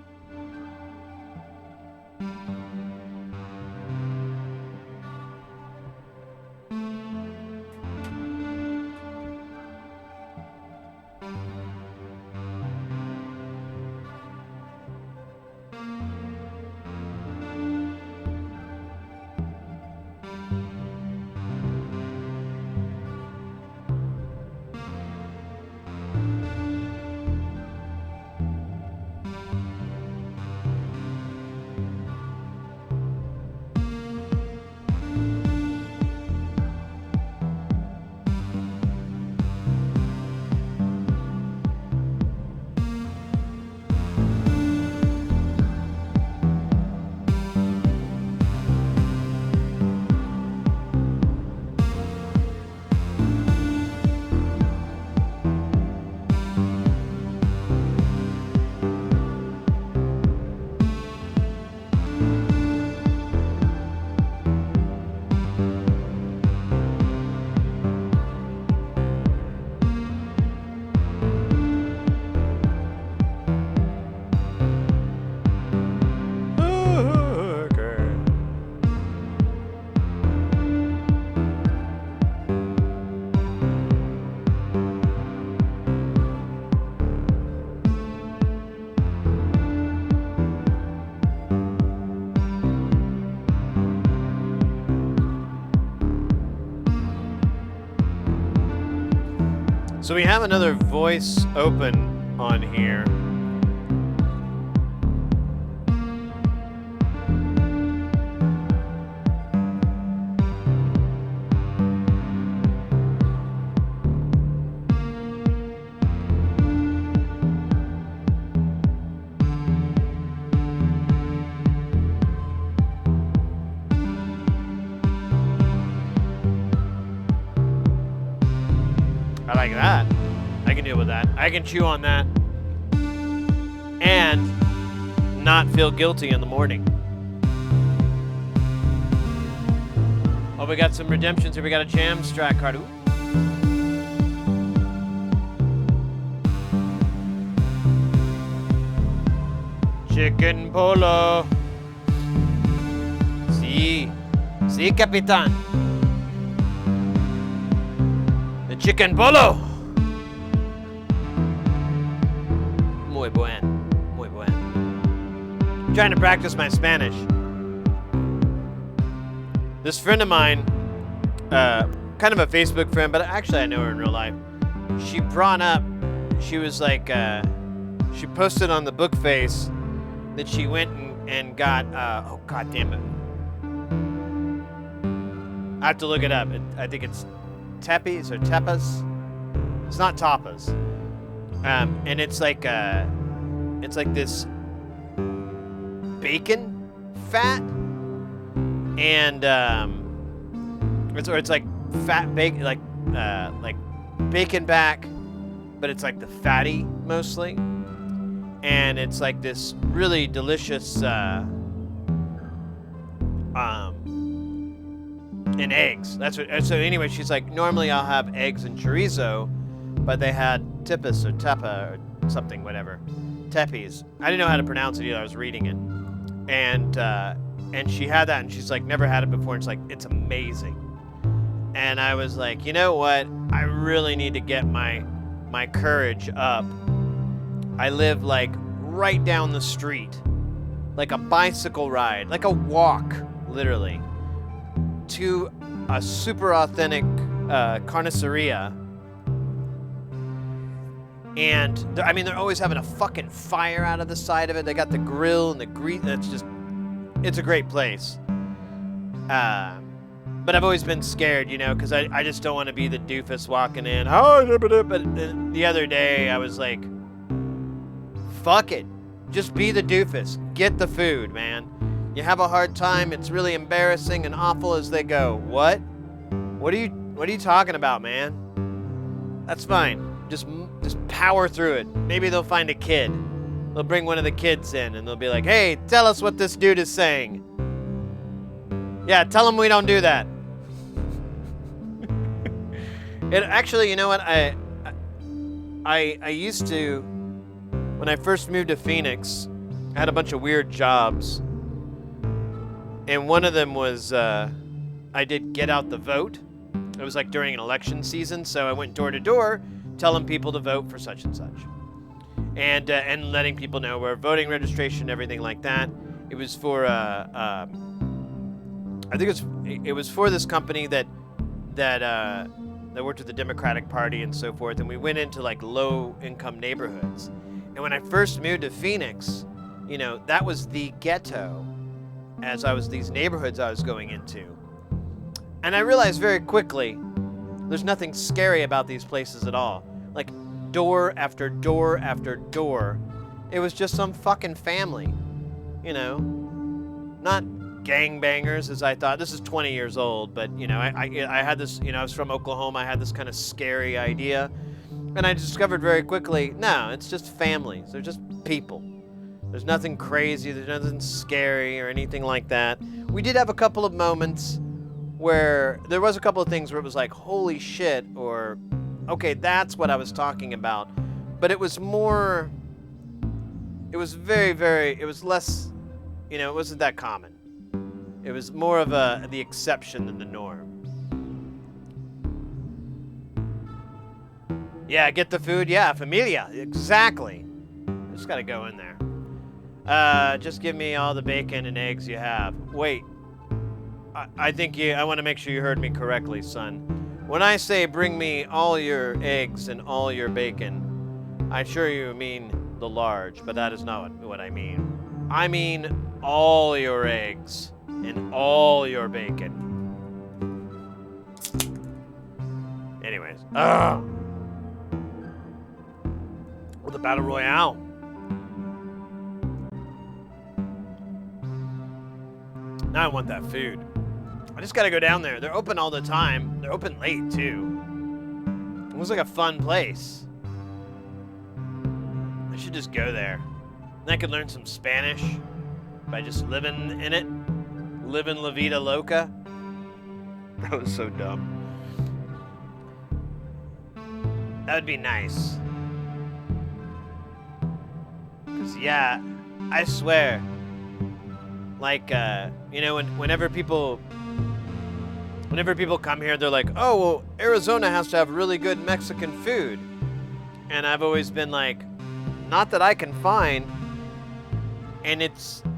A: So we have another voice open on here. I like that. I can deal with that. I can chew on that and not feel guilty in the morning. Oh, we got some redemptions here. We got a jam strat card. Ooh. Chicken polo. Sí. Sí, capitán. The chicken polo. Muy buen. Muy buen. I'm trying to practice my Spanish. This friend of mine, kind of a Facebook friend, but actually I know her in real life. She brought up, she was like, she posted on the book face that she went and got, oh god damn it. I have to look it up. I think it's Teppies or Teppas. It's not tapas. And it's like this bacon fat, and it's like fat bacon, like bacon back, but it's like the fatty mostly, and it's like this really delicious and eggs. That's what. So anyway, she's like, normally I'll have eggs and chorizo, but they had tippis or teppa or something, whatever, teppies. I didn't know how to pronounce it either. I was reading it, and she had that, and she's like, never had it before. And she's like, it's amazing. And I was like, you know what? I really need to get my courage up. I live like right down the street, like a bicycle ride, like a walk, literally, to a super authentic carniceria. And they're always having a fucking fire out of the side of it. They got the grill and the grease. It's a great place. But I've always been scared, because I just don't want to be the doofus walking in. But the other day I was like, fuck it. Just be the doofus. Get the food, man. You have a hard time. It's really embarrassing and awful as they go. What? What are you talking about, man? That's fine. Just power through it. Maybe they'll find a kid. They'll bring one of the kids in and they'll be like, hey, tell us what this dude is saying. Yeah, tell him we don't do that. It actually, you know what? I used to, when I first moved to Phoenix, I had a bunch of weird jobs. And one of them was I did get out the vote. It was like during an election season, so I went door to door telling people to vote for such and such. And letting people know where voting registration, everything like that. It was for I think it was for this company that worked with the Democratic Party and so forth, and we went into like low income neighborhoods. And when I first moved to Phoenix, that was the ghetto as these neighborhoods I was going into. And I realized very quickly there's nothing scary about these places at all. Like door after door after door, it was just some fucking family, not gangbangers as I thought. This is 20 years old, but I had this, I was from Oklahoma. I had this kind of scary idea, and I discovered very quickly, no, it's just families. They're just people. There's nothing crazy. There's nothing scary or anything like that. We did have a couple of moments where there was a couple of things where it was like, holy shit, or okay, that's what I was talking about. But it was more, it was very, it was less, it wasn't that common. It was more of the exception than the norm. Yeah, get the food. Yeah, familia. Exactly. Just gotta go in there. Just give me all the bacon and eggs you have. Wait. I think I want to make sure you heard me correctly, son. When I say bring me all your eggs and all your bacon, I assure you mean the large, but that is not what I mean. I mean all your eggs and all your bacon. Anyways, well, the Battle Royale. Now I want that food. I just gotta go down there. They're open all the time. They're open late, too. It looks like a fun place. I should just go there. Then I could learn some Spanish by just living in it. Living La Vida Loca. That was so dumb. That would be nice. Because, yeah, I swear. Like, you know, whenever people come here, they're like, oh, well, Arizona has to have really good Mexican food. And I've always been like, not that I can find. And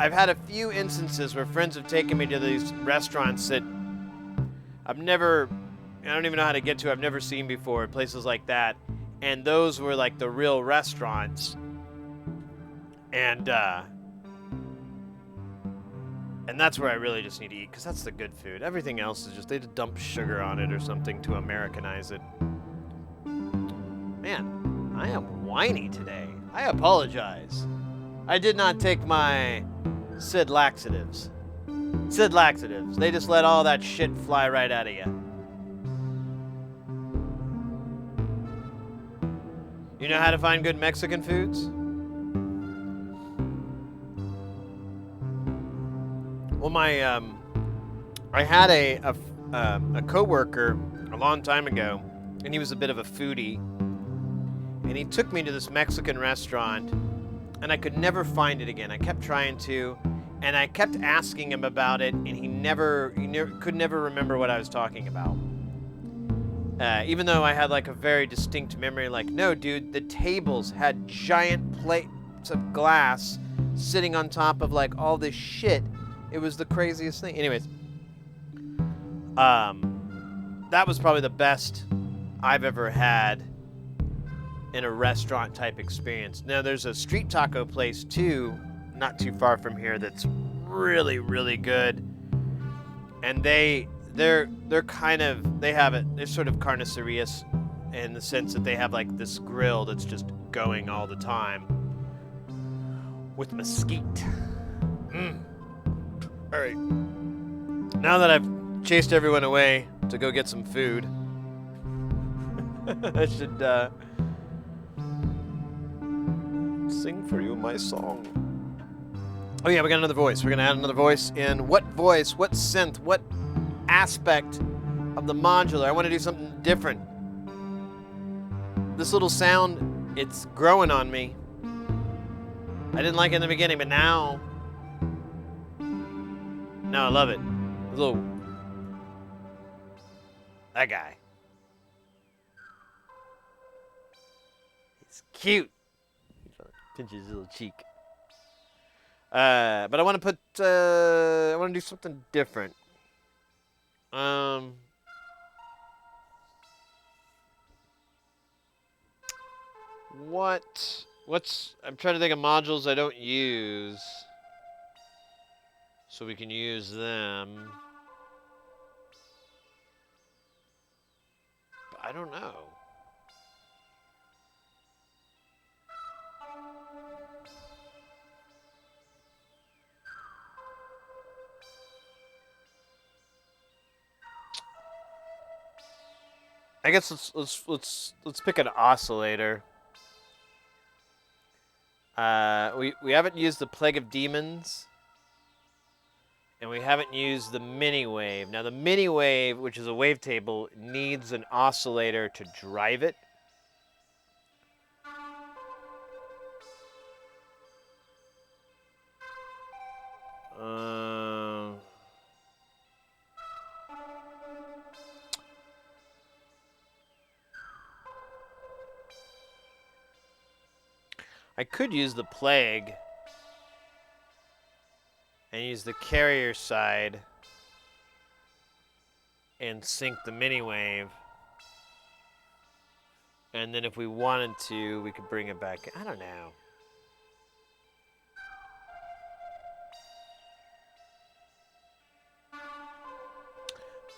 A: I've had a few instances where friends have taken me to these restaurants that I don't even know how to get to, I've never seen before, places like that. And those were like the real restaurants. And that's where I really just need to eat, because that's the good food. Everything else is just, they just dump sugar on it or something to Americanize it. Man, I am whiny today. I apologize. I did not take my Sid laxatives. Sid laxatives. They just let all that shit fly right out of you. You know how to find good Mexican foods? Well, I had a coworker a long time ago, and he was a bit of a foodie, and he took me to this Mexican restaurant, and I could never find it again. I kept trying to, and I kept asking him about it, and he could never remember what I was talking about. Even though I had like a very distinct memory, like, no, dude, the tables had giant plates of glass sitting on top of like all this shit. It was the craziest thing. Anyways, that was probably the best I've ever had in a restaurant type experience. Now there's a street taco place too, not too far from here, that's really, really good. And they're sort of carnicerias in the sense that they have like this grill that's just going all the time with mesquite. All right. Now that I've chased everyone away to go get some food, I should sing for you my song. Oh yeah, we got another voice. We're gonna add another voice in. What voice, what synth, what aspect of the modular? I want to do something different. This little sound, it's growing on me. I didn't like it in the beginning, but now I love it. That guy. He's cute. Pinch his little cheek. But I want to I want to do something different. I'm trying to think of modules I don't use, so we can use them. But I don't know. I guess let's pick an oscillator. We haven't used the Plague of Demons, and we haven't used the mini wave. Now the mini wave, which is a wavetable, needs an oscillator to drive it. I could use the Plague and use the carrier side and sync the mini wave. And then if we wanted to, we could bring it back. I don't know.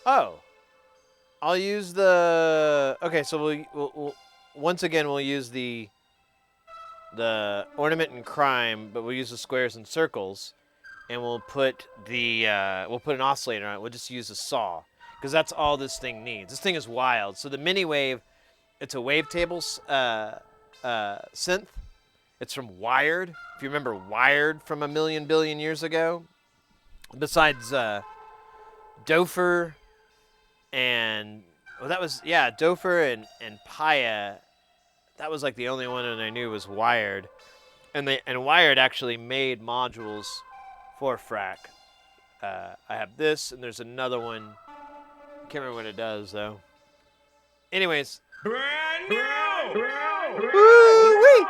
A: Oh. I'll use the... Okay, so we'll once again, we'll use the ornament and crime, but we'll use the squares and circles. And we'll put we'll put an oscillator on it. We'll just use a saw. Because that's all this thing needs. This thing is wild. So the mini wave, it's a wavetable synth. It's from Wired. If you remember Wired from a million billion years ago. Besides Dofer and Dofer and Paya. That was like the only one that I knew was Wired. And Wired actually made modules for FRAC. I have this, and there's another one. I can't remember what it does, though. Anyways.
C: Brand new!
A: Woo-wee!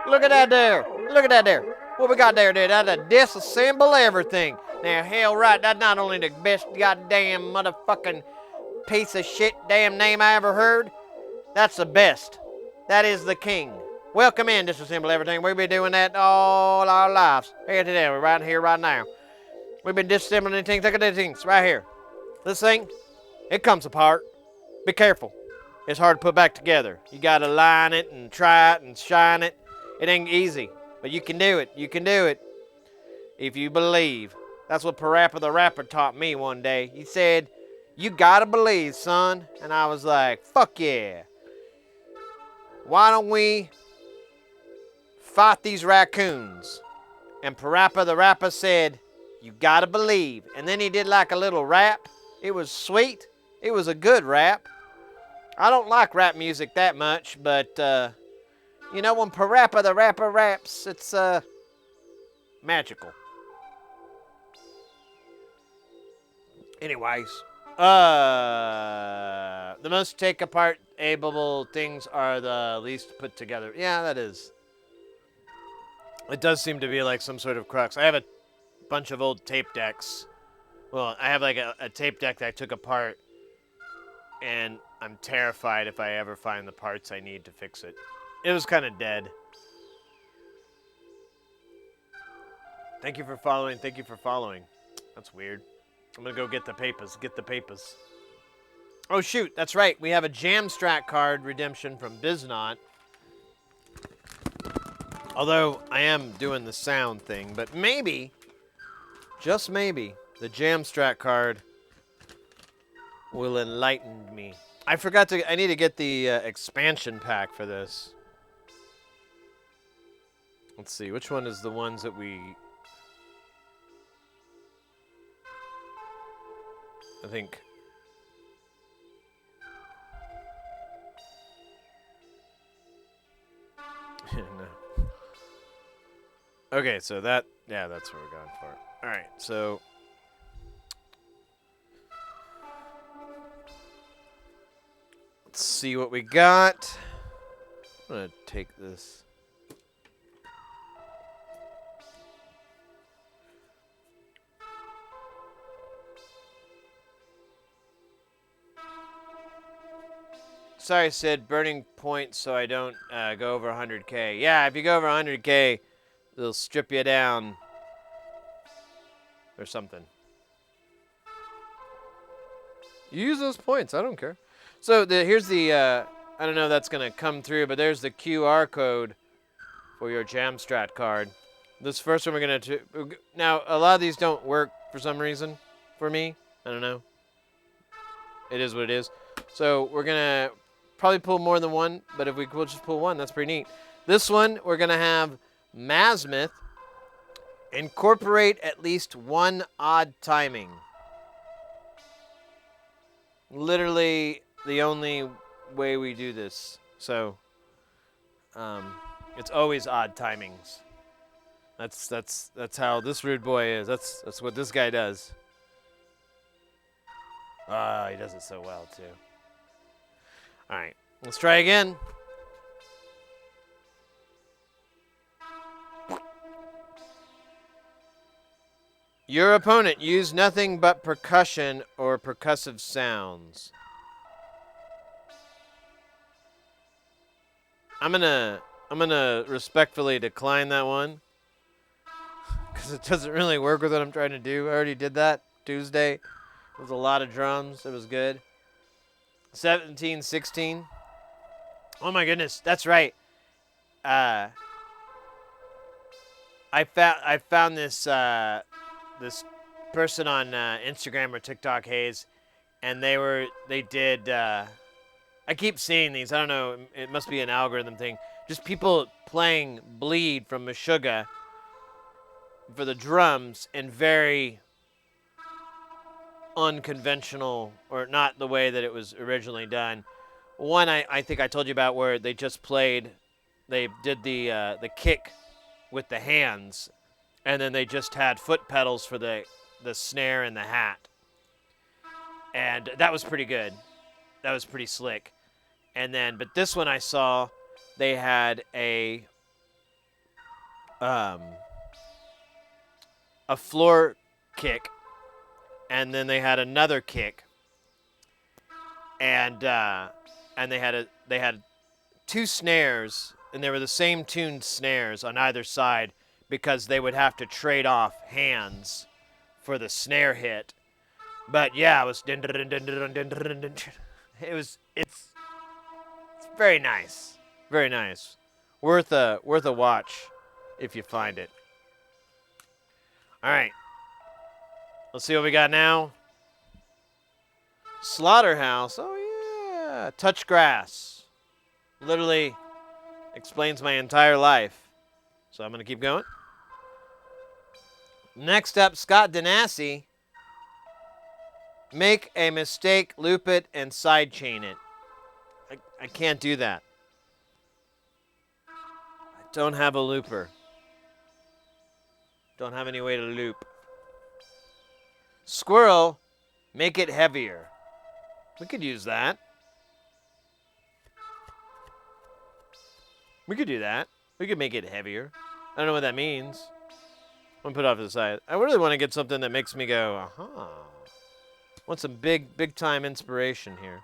A: Look at that there. Look at that there. What we got there, dude? That's a disassemble everything. Now, hell right, that's not only the best goddamn motherfucking piece of shit damn name I ever heard. That's the best. That is the king. Welcome in, disassemble everything. We've been doing that all our lives. Here today, we're right here, right now. We've been disassembling things. Look at these things right here. This thing, it comes apart. Be careful. It's hard to put back together. You gotta line it and try it and shine it. It ain't easy, but you can do it. You can do it if you believe. That's what Parappa the Rapper taught me one day. He said, "You gotta believe, son." And I was like, fuck yeah. Why don't we fight these raccoons? And Parappa the Rapper said, "You gotta believe." And then he did like a little rap. It was sweet. It was a good rap. I don't like rap music that much, but, you know, when Parappa the Rapper raps, it's, magical. Anyways, the most take-apart-able things are the least put together. Yeah, that is. It does seem to be like some sort of crux. I have a bunch of old tape decks. Well, I have like a tape deck that I took apart, and I'm terrified if I ever find the parts I need to fix it. It was kind of dead. Thank you for following. Thank you for following. That's weird. I'm going to go get the papers. Get the papers. Oh, shoot. That's right. We have a Jamstrat card redemption from Biznot. Although, I am doing the sound thing. But maybe, just maybe, the Jamstrat card will enlighten me. I forgot to... I need to get the expansion pack for this. Let's see. Which one is the ones that we... I think... No. Okay, so that... Yeah, that's what we're going for. Alright, so... Let's see what we got. I'm going to take this... Sorry, Sid. Burning points so I don't go over 100k. Yeah, if you go over 100k, they'll strip you down. Or something. You use those points. I don't care. So here's the... I don't know if that's going to come through, but there's the QR code for your Jamstrat card. This first one we're going to... Now, a lot of these don't work for some reason for me. I don't know. It is what it is. So we're going to... Probably pull more than one, but if we'll just pull one, that's pretty neat. This one, we're going to have Masmith incorporate at least one odd timing. Literally the only way we do this. So, it's always odd timings. That's how this rude boy is. That's what this guy does. Ah, he does it so well, too. All right, let's try again. Your opponent used nothing but percussion or percussive sounds. I'm gonna respectfully decline that one because it doesn't really work with what I'm trying to do. I already did that Tuesday. It was a lot of drums. It was good. 17, 16. Oh my goodness, that's right. I found this this person on Instagram or TikTok, Hayes, and they did. I keep seeing these. I don't know. It must be an algorithm thing. Just people playing "Bleed" from Meshuggah for the drums in very unconventional, or not the way that it was originally done. One I think I told you about where they just played. They did the kick with the hands, and then they just had foot pedals for the snare and the hat, and that was pretty good. That was pretty slick. And then, but this one I saw, they had a floor kick, and then they had another kick, and they had two snares, and they were the same tuned snares on either side because they would have to trade off hands for the snare hit. But yeah, it was it's very nice. Very nice. Worth a watch if you find it. All right. Let's see what we got now. Slaughterhouse. Oh yeah. Touch Grass. Literally explains my entire life. So I'm going to keep going. Next up, Scott Danassi. Make a mistake, loop it, and sidechain it. I can't do that. I don't have a looper. Don't have any way to loop. Squirrel, make it heavier. We could use that. We could do that. We could make it heavier. I don't know what that means. I'm going to put it off to the side. I really want to get something that makes me go, aha. Want some big time inspiration here.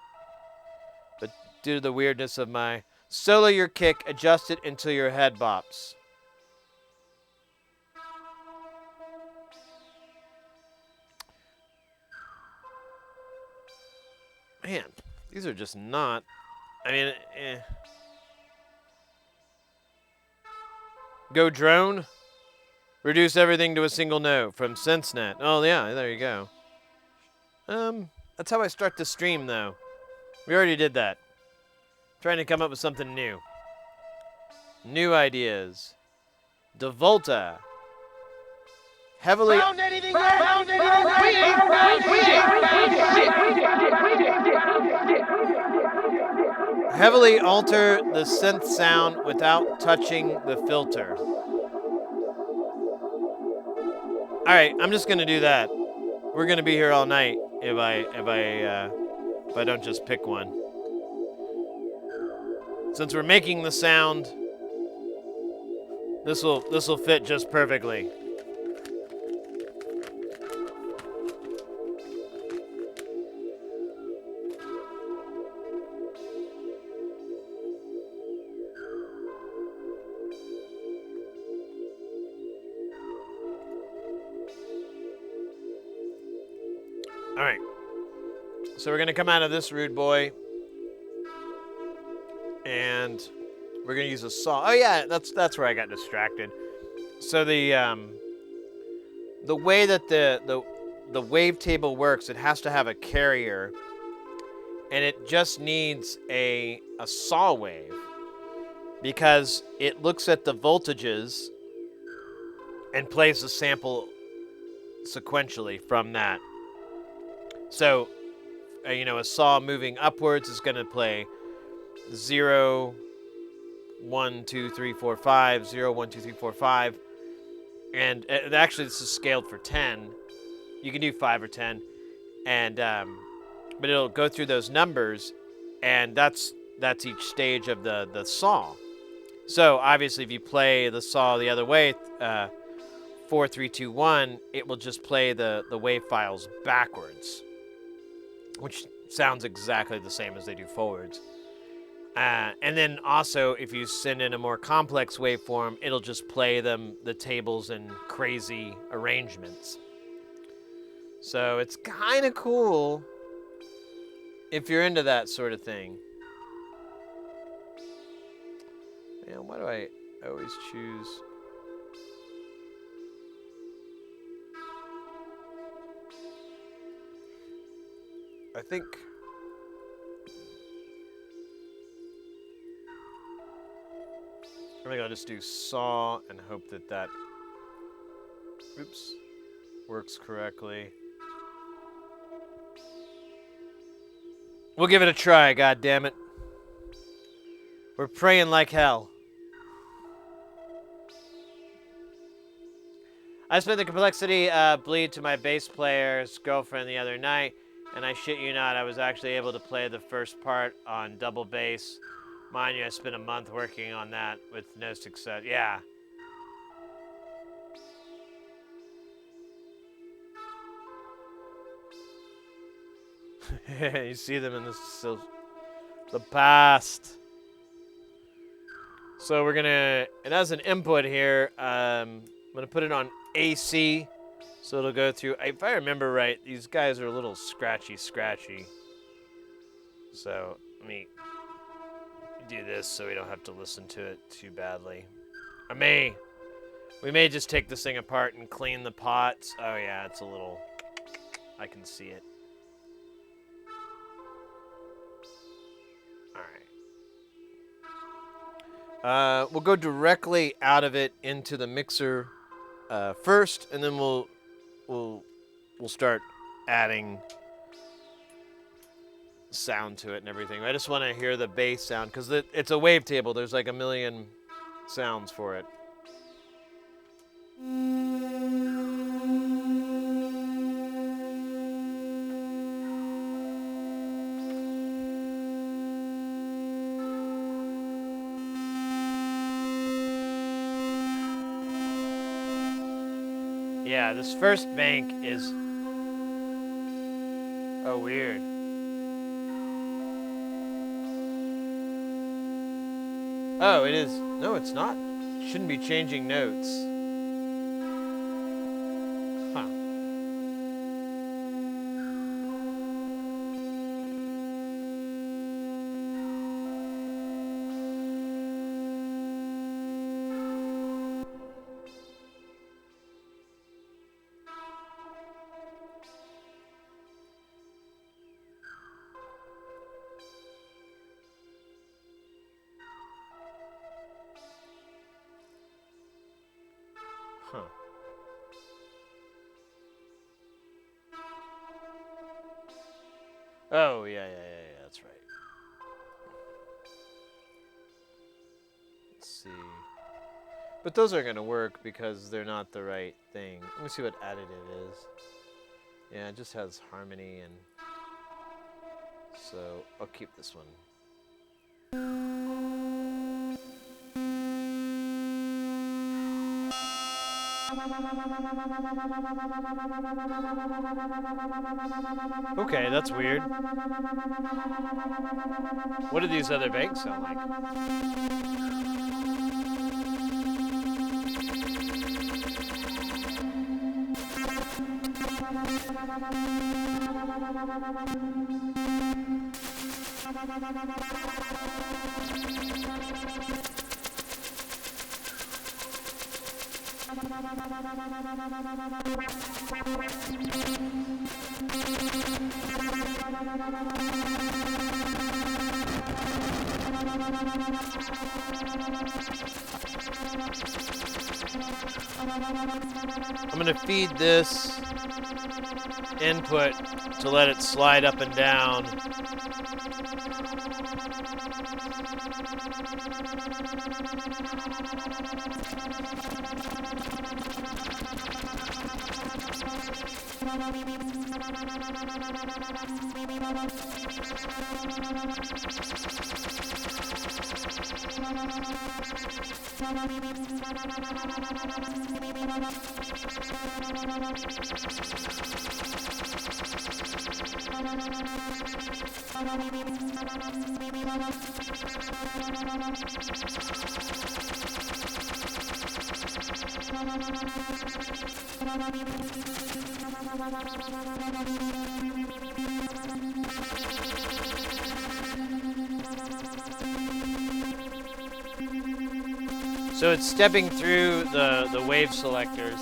A: But due to the weirdness of my solo your kick, adjust it until your head bops. Man, these are just not. I mean, Go drone. Reduce everything to a single note from SenseNet. Oh yeah, there you go. That's how I start the stream though. We already did that. Trying to come up with something new. New ideas. DeVolta. Heavily.
C: Found anything yet? Found anything yet? We ain't found shit.
A: Heavily alter the synth sound without touching the filter. All right, I'm just gonna do that. We're gonna be here all night if I don't just pick one. Since we're making the sound, this will fit just perfectly. All right. So we're going to come out of this rude boy. And we're going to use a saw. Oh yeah, that's where I got distracted. So the way that the wavetable works, it has to have a carrier, and it just needs a saw wave because it looks at the voltages and plays the sample sequentially from that. So, a saw moving upwards is going to play 0, 1, 2, 3, 4, 5, 0, 1, 2, 3, 4, 5. And actually, this is scaled for 10. You can do 5 or 10. And but it'll go through those numbers, and that's each stage of the saw. So obviously, if you play the saw the other way, 4, 3, 2, 1, it will just play the wave files backwards, which sounds exactly the same as they do forwards. And then also, if you send in a more complex waveform, it'll just play the tables in crazy arrangements. So it's kind of cool if you're into that sort of thing. Man, why do I always choose? I think I'll just do saw and hope that oops, works correctly. We'll give it a try, god damn it. We're praying like hell. I spent the complexity bleed to my bass player's girlfriend the other night, and I shit you not, I was actually able to play the first part on double bass. Mind you, I spent a month working on that with no success. Yeah. You see them in the past. So we're gonna, and as an input here, I'm gonna put it on AC, so it'll go through. If I remember right, these guys are a little scratchy. So let me do this so we don't have to listen to it too badly. We may just take this thing apart and clean the pots. Oh yeah, it's a little, I can see it. All right. We'll go directly out of it into the mixer first, and then we'll start adding sound to it and everything. I just want to hear the bass sound because it's a wavetable. There's like a million sounds for it. Yeah, this first bank is... Oh, weird. Oh, it is. No, it's not. Shouldn't be changing notes. Huh. Huh. Oh, yeah, that's right. Let's see. But those aren't going to work because they're not the right thing. Let me see what additive is. Yeah, it just has harmony, and so I'll keep this one. Okay, that's weird. What do these other banks sound like? I'm going to feed this input to let it slide up and down. So it's stepping through the wave selectors.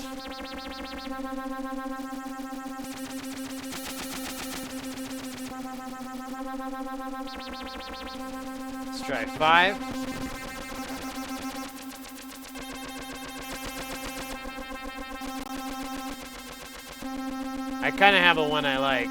A: Let's try 5. I kind of have a one I like.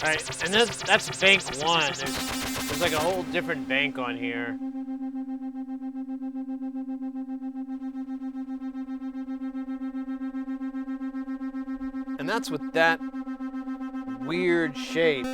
A: Alright, and that's bank 1. There's like a whole different bank on here. And that's with that weird shape.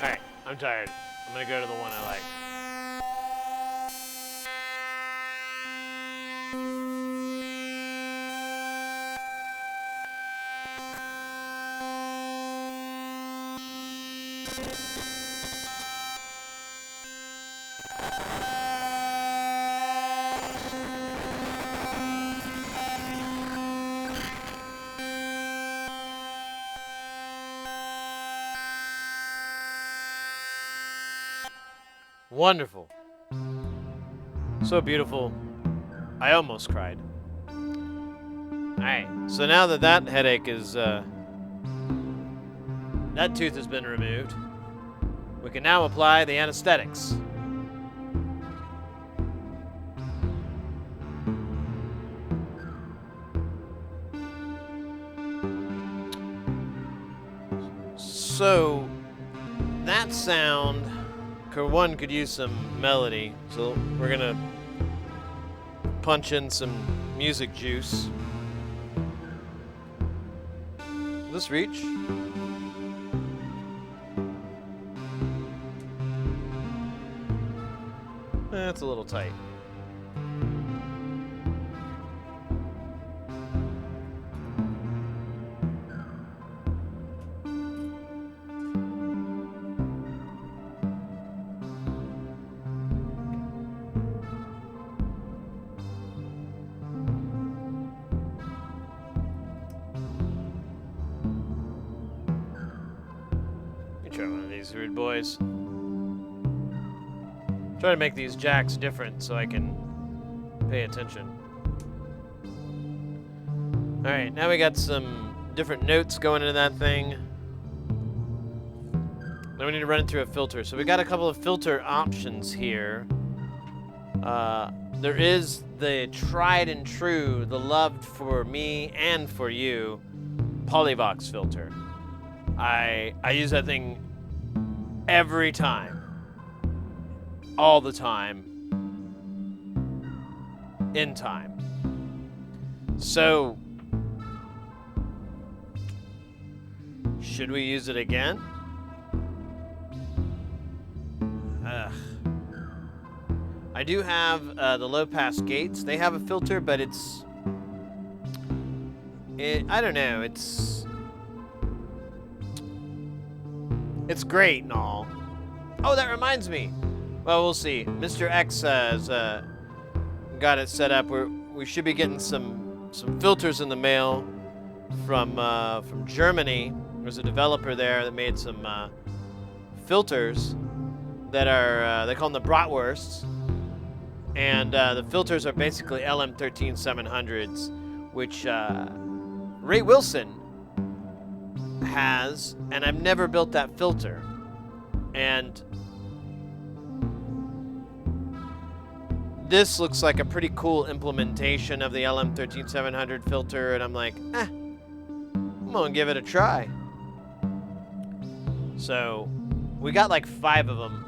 A: Alright, I'm tired. I'm gonna go to the one I like. Wonderful. So beautiful. I almost cried. Alright, so now that that headache is, that tooth has been removed, we can now apply the anesthetics. So, that's sound, one could use some melody, so we're gonna punch in some music juice. Will this reach? That's a little tight. Try one of these rude boys. Try to make these jacks different so I can pay attention. Alright, now we got some different notes going into that thing. Then we need to run it through a filter. So we got a couple of filter options here. There is the tried and true, the loved for me and for you, Polyvox filter. I use that thing every time. All the time. In time. So, should we use it again? I do have the low pass gates. They have a filter, but I don't know, it's great and all. Oh, that reminds me. Well, we'll see. Mr. X has got it set up. We should be getting some filters in the mail from Germany. There's a developer there that made some filters that are they call them the Bratwursts, and the filters are basically LM13700s, which Ray Wilson has, and I've never built that filter. And this looks like a pretty cool implementation of the LM13700 filter, and I'm like, I'm gonna give it a try. So we got like 5 of them.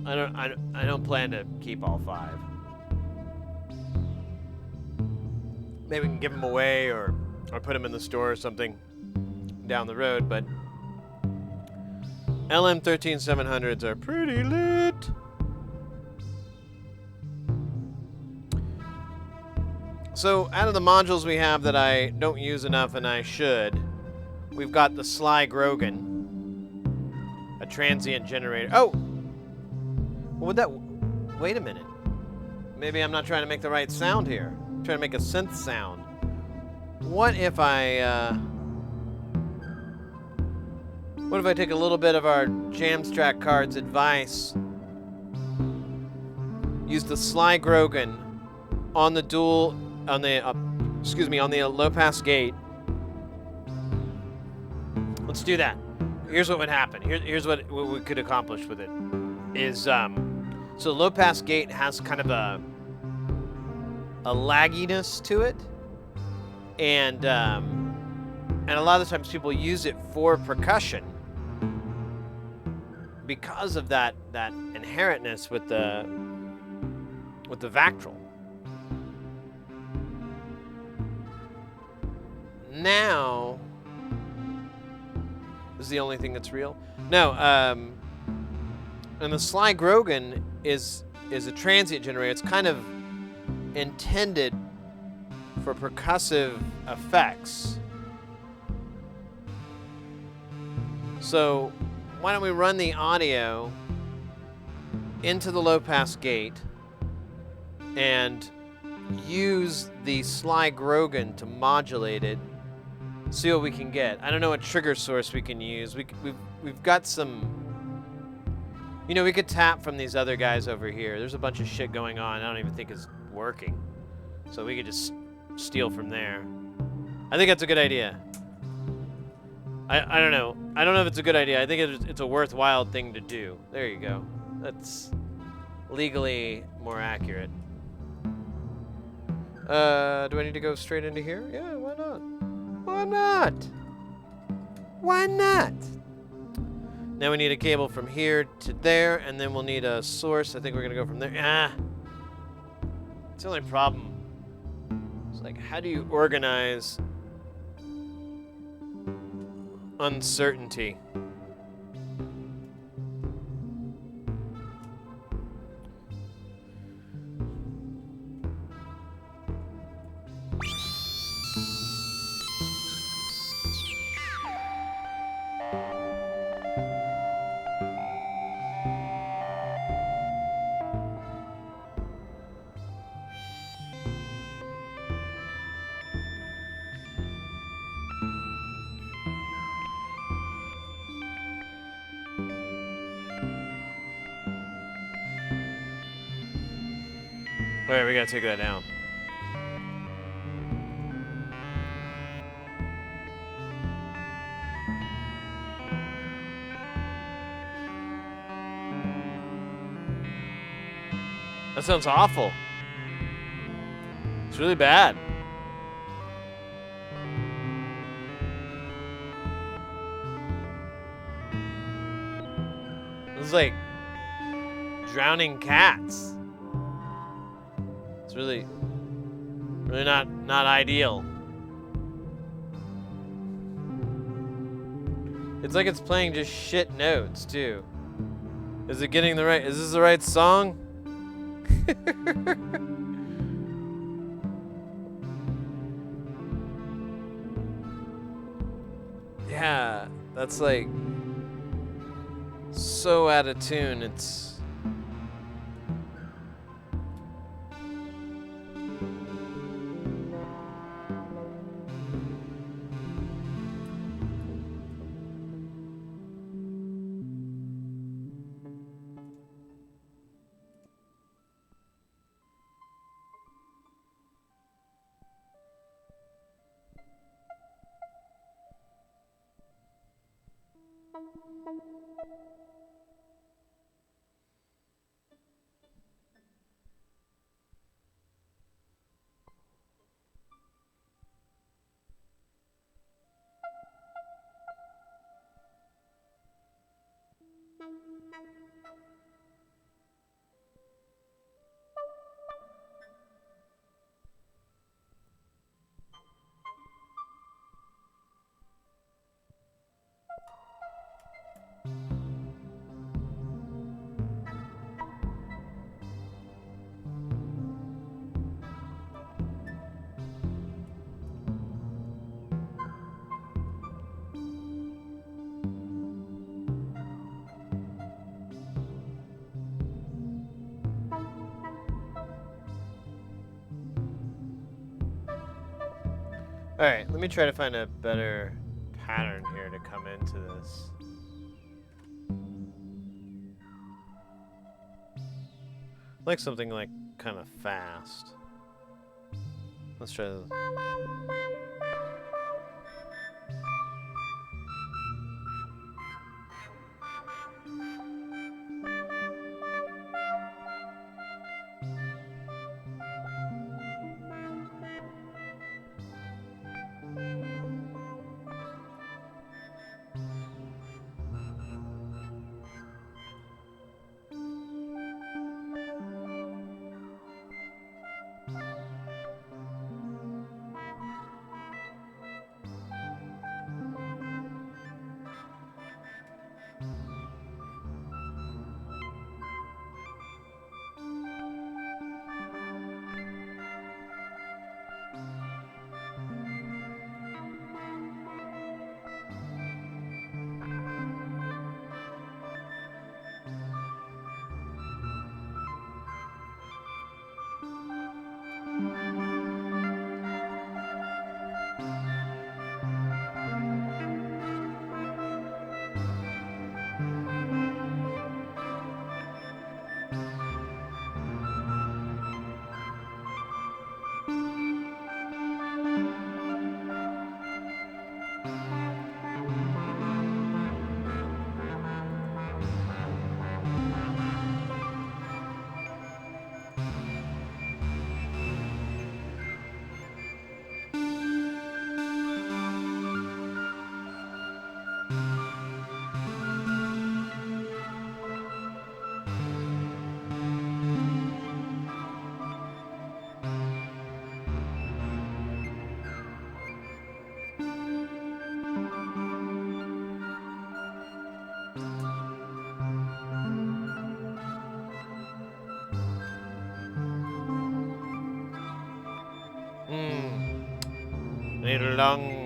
A: I don't plan to keep all 5. Maybe we can give them away or put them in the store or something down the road, but LM13700s are pretty lit. So out of the modules we have that I don't use enough and I should, we've got the Sly Grogan, a transient generator. Oh! What would that... Wait a minute. Maybe I'm not trying to make the right sound here. I'm trying to make a synth sound. What if I take a little bit of our Jamstrack cards advice, use the Sly Grogan on the on the low pass gate. Let's do that. Here's what would happen. Here's what we could accomplish with it. Is so low pass gate has kind of a lagginess to it, and a lot of times people use it for percussion because of that inherentness with the Vactral. Now, this is the only thing that's real. No, and the Sly Grogan is a transient generator. It's kind of intended for percussive effects. So why don't we run the audio into the low pass gate and use the Sly Grogan to modulate it. See what we can get. I don't know what trigger source we can use. We've got some. You know, we could tap from these other guys over here. There's a bunch of shit going on. I don't even think it's working. So we could just steal from there. I think that's a good idea. I don't know. I don't know if it's a good idea. I think it's a worthwhile thing to do. There you go. That's legally more accurate. Do I need to go straight into here? Yeah, why not? Why not? Why not? Now we need a cable from here to there, and then we'll need a source. I think we're gonna go from there. It's the only problem. It's like, how do you organize uncertainty? Alright, we gotta take that down. That sounds awful. It's really bad. It's like drowning cats. It's really not ideal. It's like it's playing just shit notes too. Is it getting the right? Is this the right song? Yeah, that's like so out of tune. It's Alright, let me try to find a better pattern here to come into this. Like something like kind of fast. Let's try this. need a lung.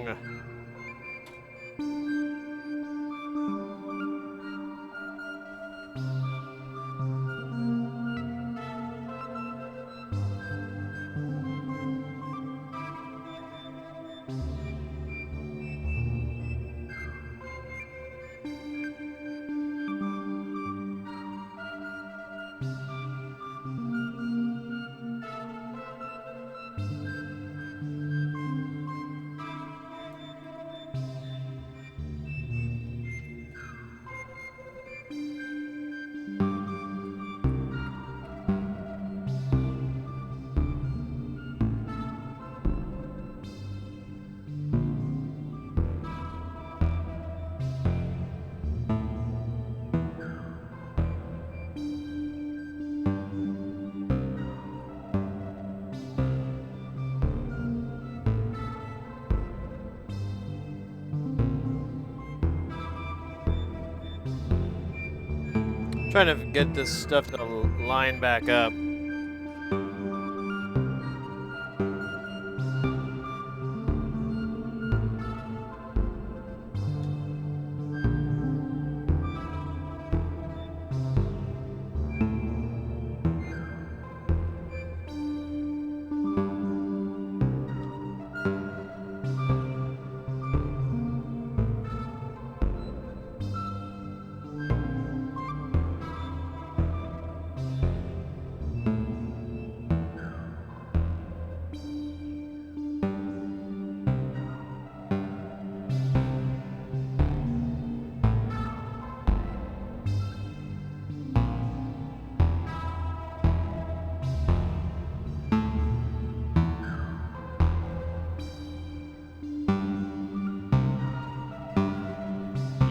A: Trying to get this stuff to line back up.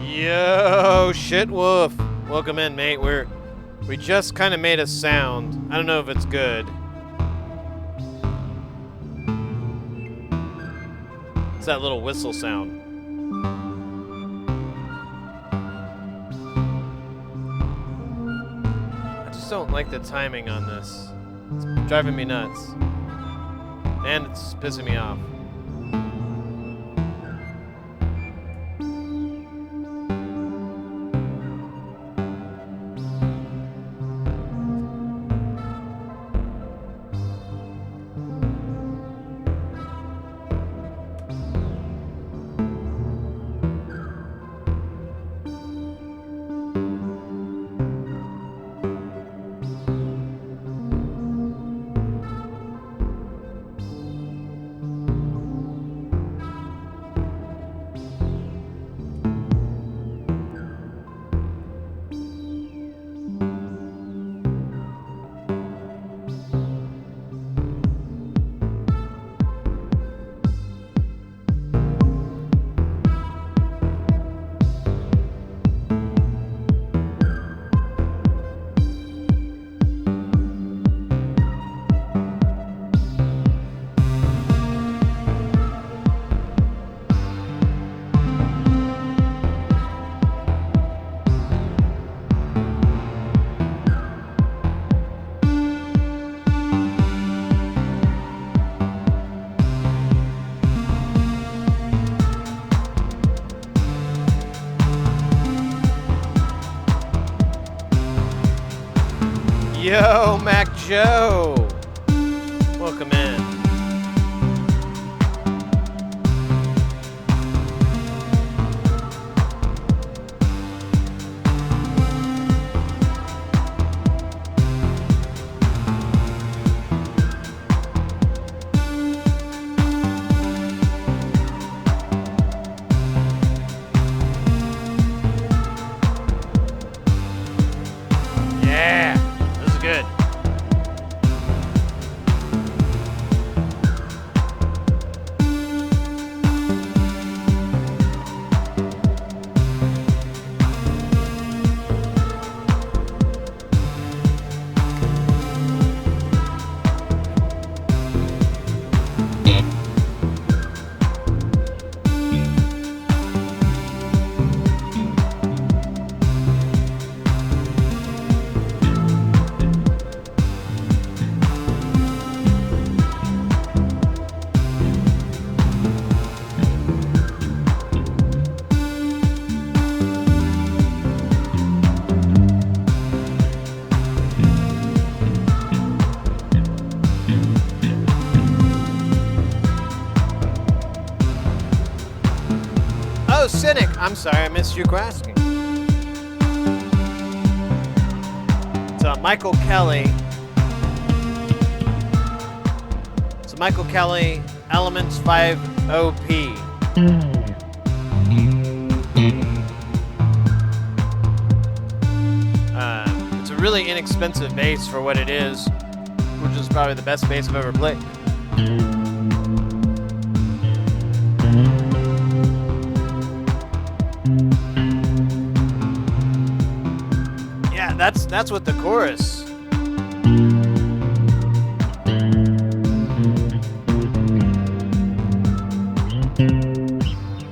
A: Yo, shit wolf. Welcome in, mate. We just kind of made a sound. I don't know if it's good. It's that little whistle sound. I just don't like the timing on this. It's driving me nuts. And it's pissing me off. Yo, Mac Joe! Welcome in. Yeah, this is good. Cynic. I'm sorry, I missed you asking. It's Michael Kelly. It's Michael Kelly Elements 5 OP. It's a really inexpensive bass for what it is, which is probably the best bass I've ever played. Yeah, that's what the chorus.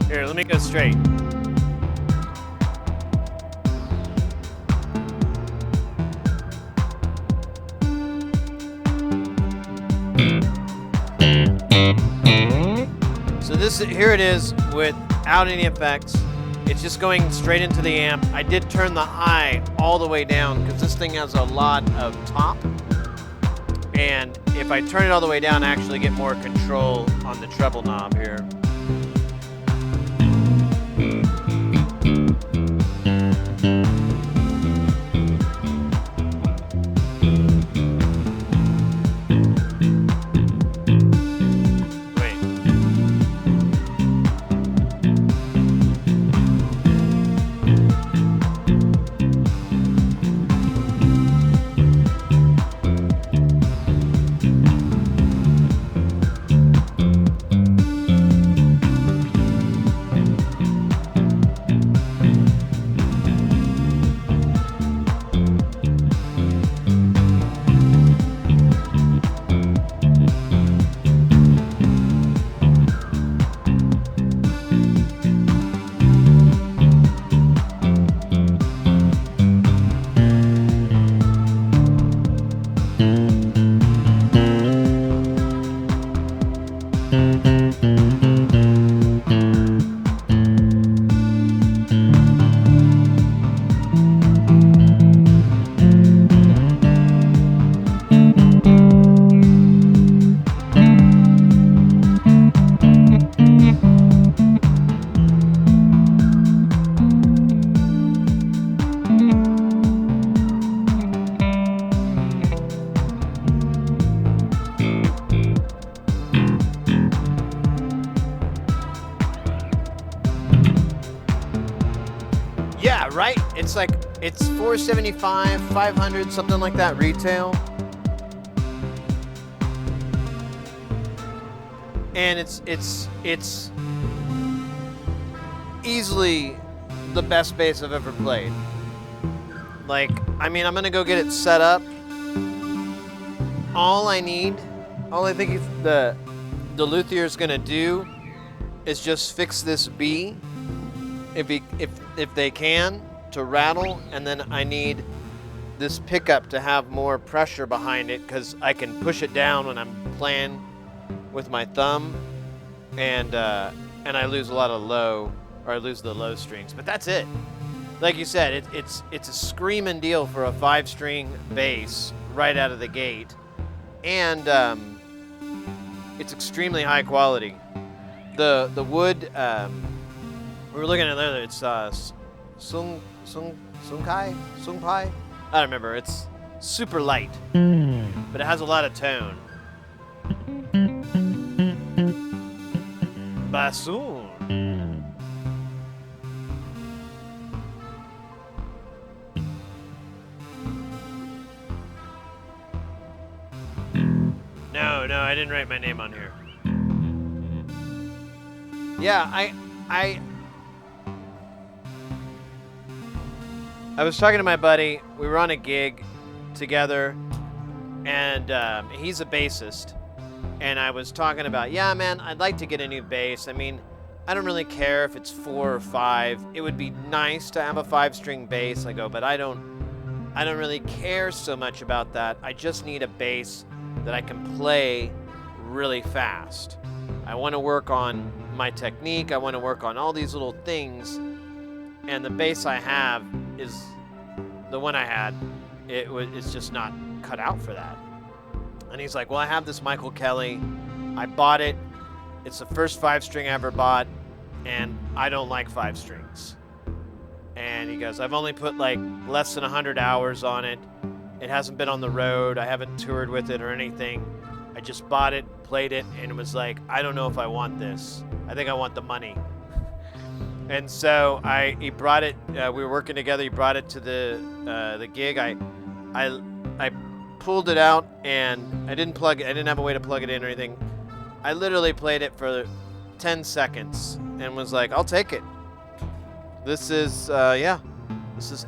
A: Here, let me go straight. So this here it is without any effects. It's just going straight into the amp. I did turn the high all the way down because this thing has a lot of top. And if I turn it all the way down, I actually get more control on the treble knob here. Yeah, right? It's like, it's $475, $500, something like that retail. And it's easily the best bass I've ever played. Like, I mean, I'm gonna go get it set up. All I think the luthier's gonna do is just fix this B, if they can, to rattle, and then I need this pickup to have more pressure behind it because I can push it down when I'm playing with my thumb, and I lose a lot of low, or I lose the low strings. But that's it. Like you said, it's a screaming deal for a 5-string bass right out of the gate, and it's extremely high quality. The wood. We were looking at it earlier. It's Sungpai. I don't remember. It's super light, but it has a lot of tone. Bassoon. No, I didn't write my name on here. Yeah, I was talking to my buddy. We were on a gig together, and he's a bassist. And I was talking about, yeah, man, I'd like to get a new bass. I mean, I don't really care if it's 4 or 5. It would be nice to have a 5-string bass. I go, but I don't really care so much about that. I just need a bass that I can play really fast. I want to work on my technique. I want to work on all these little things. And the bass I have is the one I had. It's just not cut out for that. And he's like, well, I have this Michael Kelly. I bought it. It's the first 5-string I ever bought. and I don't like 5 strings. And he goes, I've only put like less than 100 hours on it. It hasn't been on the road. I haven't toured with it or anything. I just bought it, played it, and it was like, I don't know if I want this. I think I want the money. And so he brought it. We were working together. He brought it to the gig. I pulled it out, and I didn't plug it. I didn't have a way to plug it in or anything. I literally played it for 10 seconds and was like, I'll take it. This is this is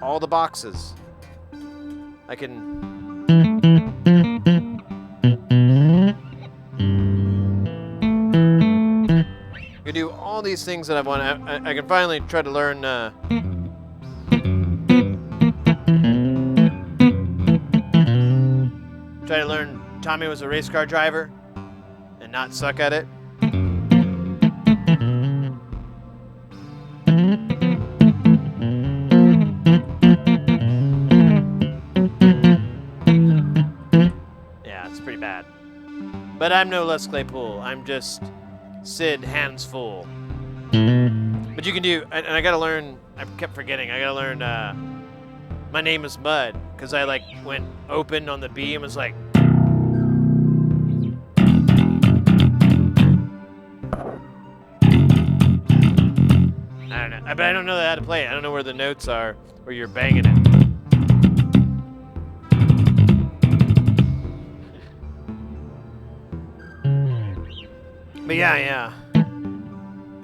A: all the boxes. I can. I can do all these things that I want. I can finally try to learn. Try to learn Tommy was a race car driver and not suck at it. Yeah, it's pretty bad. But I'm no Les Claypool. I'm just Sid, hands full. But you can do, and I gotta learn, I kept forgetting, I gotta learn, My Name is Mud, because I like went open on the B and was like, I don't know, but I don't know how to play it. I don't know where the notes are, where you're banging it. But yeah.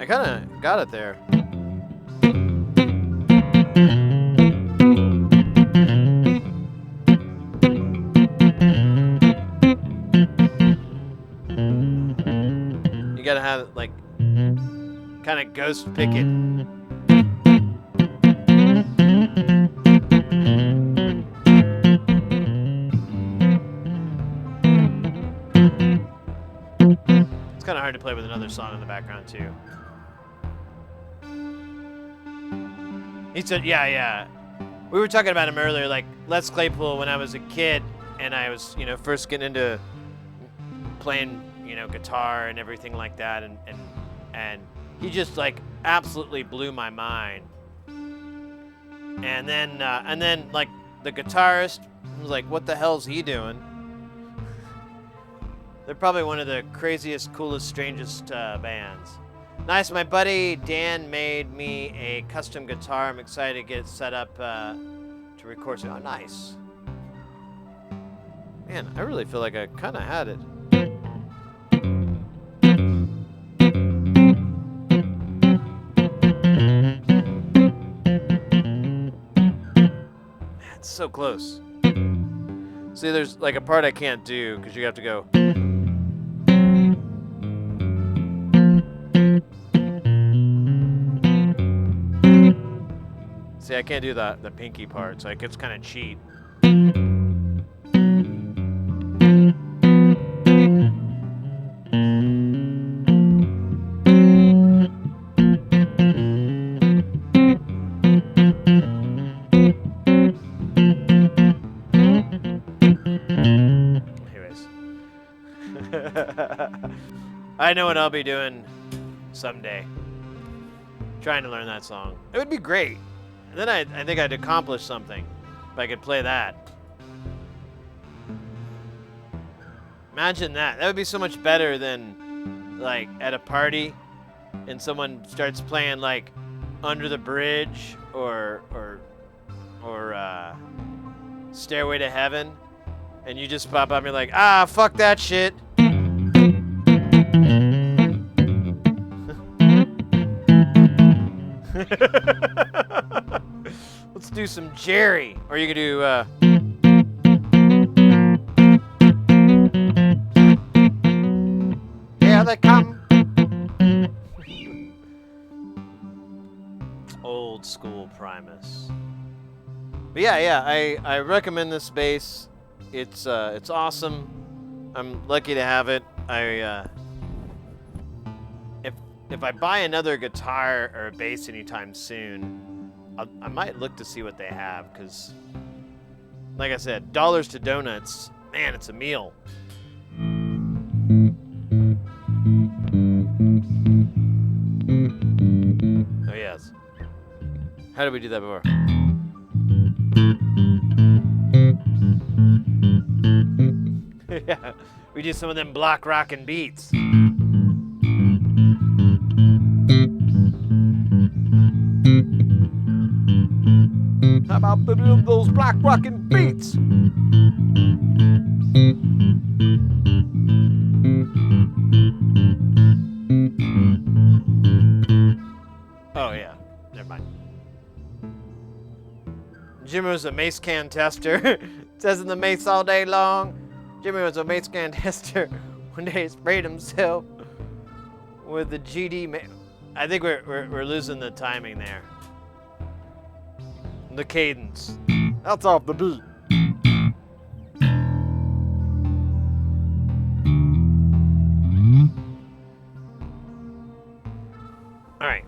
A: I kind of got it there. You gotta have it like kind of ghost pick it. It's kind of hard to play with another song in the background too. He said, yeah. We were talking about him earlier, like Les Claypool when I was a kid and I was, first getting into playing, guitar and everything like that, and he just like absolutely blew my mind. And then like the guitarist was like, what the hell's he doing? They're probably one of the craziest, coolest, strangest bands. Nice, my buddy Dan made me a custom guitar. I'm excited to get it set up to record. Oh, nice. Man, I really feel like I kind of had it. It's so close. See, there's like a part I can't do because you have to go. See, I can't do the pinky part, so it gets kind of cheat. Anyways. I know what I'll be doing someday. Trying to learn that song. It would be great. And then I think I'd accomplish something if I could play that. Imagine that. That would be so much better than like at a party and someone starts playing like Under the Bridge or Stairway to Heaven and you just pop up and you're like, fuck that shit. Let's do some Jerry. Or you could do, Here they come. Old school Primus. But yeah, I recommend this bass. It's awesome. I'm lucky to have it. If I buy another guitar or a bass anytime soon, I might look to see what they have, because, like I said, dollars to donuts, man, it's a meal. How did we do that before? Yeah, we do some of them block rockin' beats. How about those block rockin' beats? Oh yeah, never mind. Jimmy was a mace can tester. Says in the mace all day long. Jimmy was a mace can tester. One day he sprayed himself with the GD. I think we're losing the timing there. The cadence.
B: That's off the beat.
A: All right.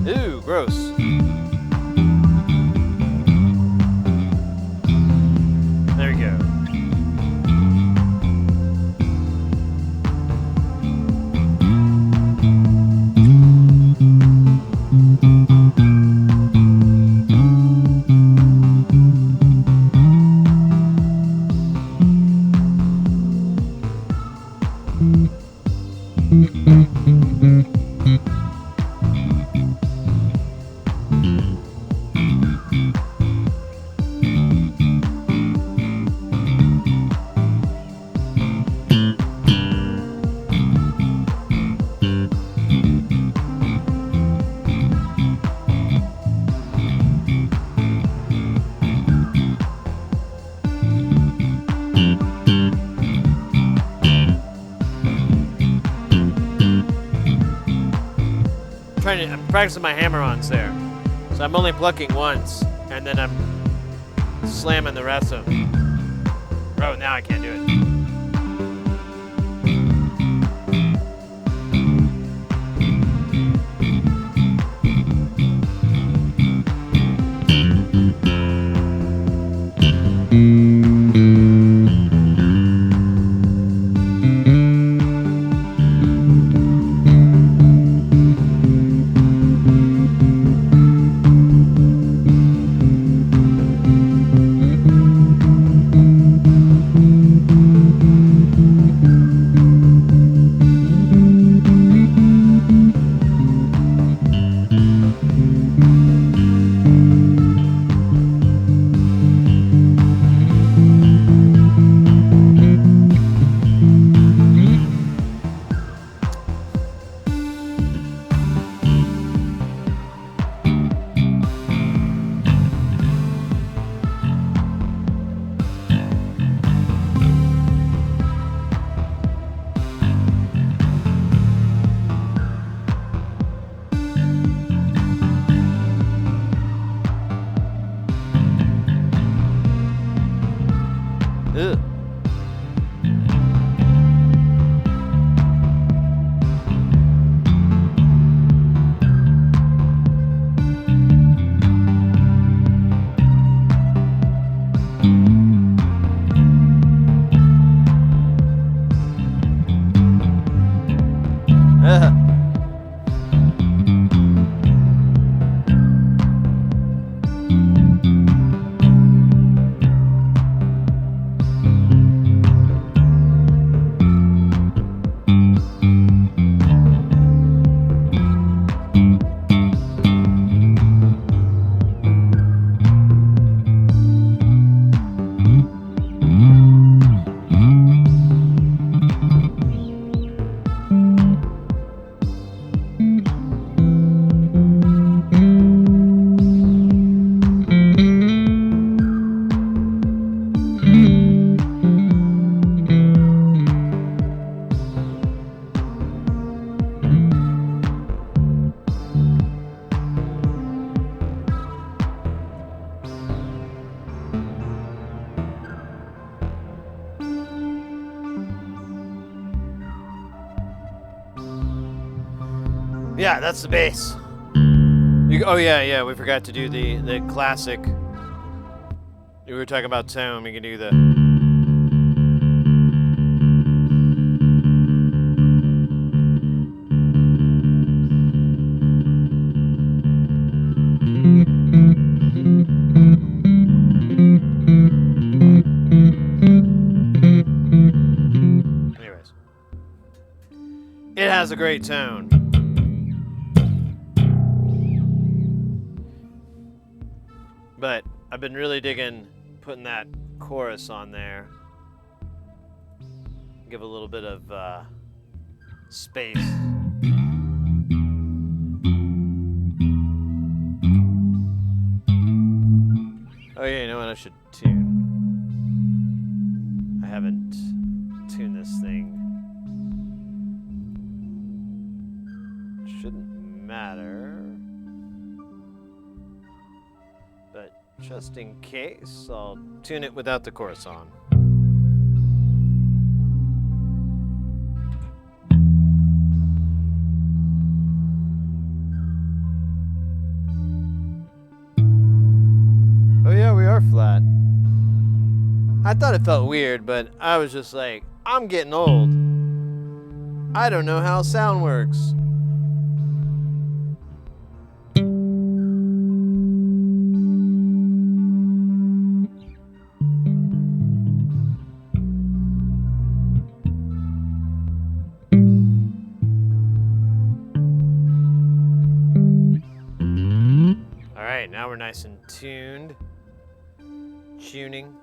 A: Ooh, gross. There we go. I'm practicing my hammer-ons there. So I'm only plucking once, and then I'm slamming the rest of them. Oh, now I can't do it. Ugh. Yeah, that's the bass. Oh yeah, we forgot to do the classic. We were talking about tone. We can do the. Anyways, it has a great tone. But I've been really digging putting that chorus on there. Give a little bit of space. Oh yeah, you know what I should tune? I haven't tuned this thing. Shouldn't matter. But just in case, I'll tune it without the chorus on. Oh yeah, we are flat. I thought it felt weird, but I was just like, I'm getting old. I don't know how sound works. Alright, now we're nice and tuned. Tuning.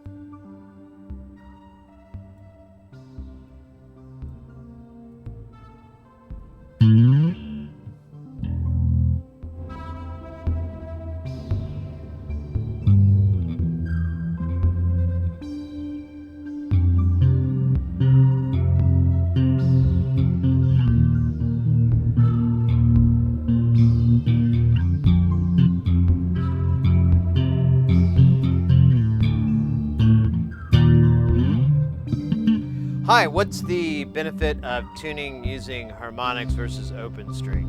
A: Hi, what's the benefit of tuning using harmonics versus open string?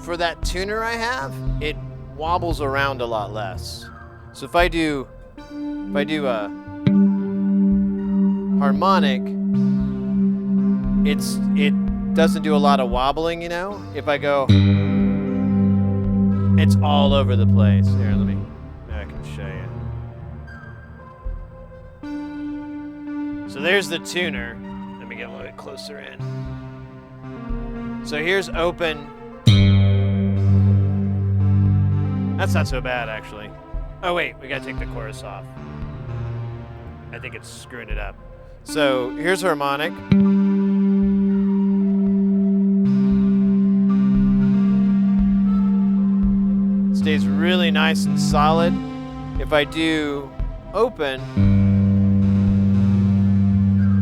A: For that tuner I have, it wobbles around a lot less. So if I do a harmonic, it doesn't do a lot of wobbling, you know? If I go, it's all over the place. Here, maybe I can show you. So there's the tuner. Let me get a little bit closer in. So here's open. That's not so bad, actually. Oh wait, we gotta take the chorus off. I think it's screwing it up. So here's harmonic. Stays really nice and solid. If I do open,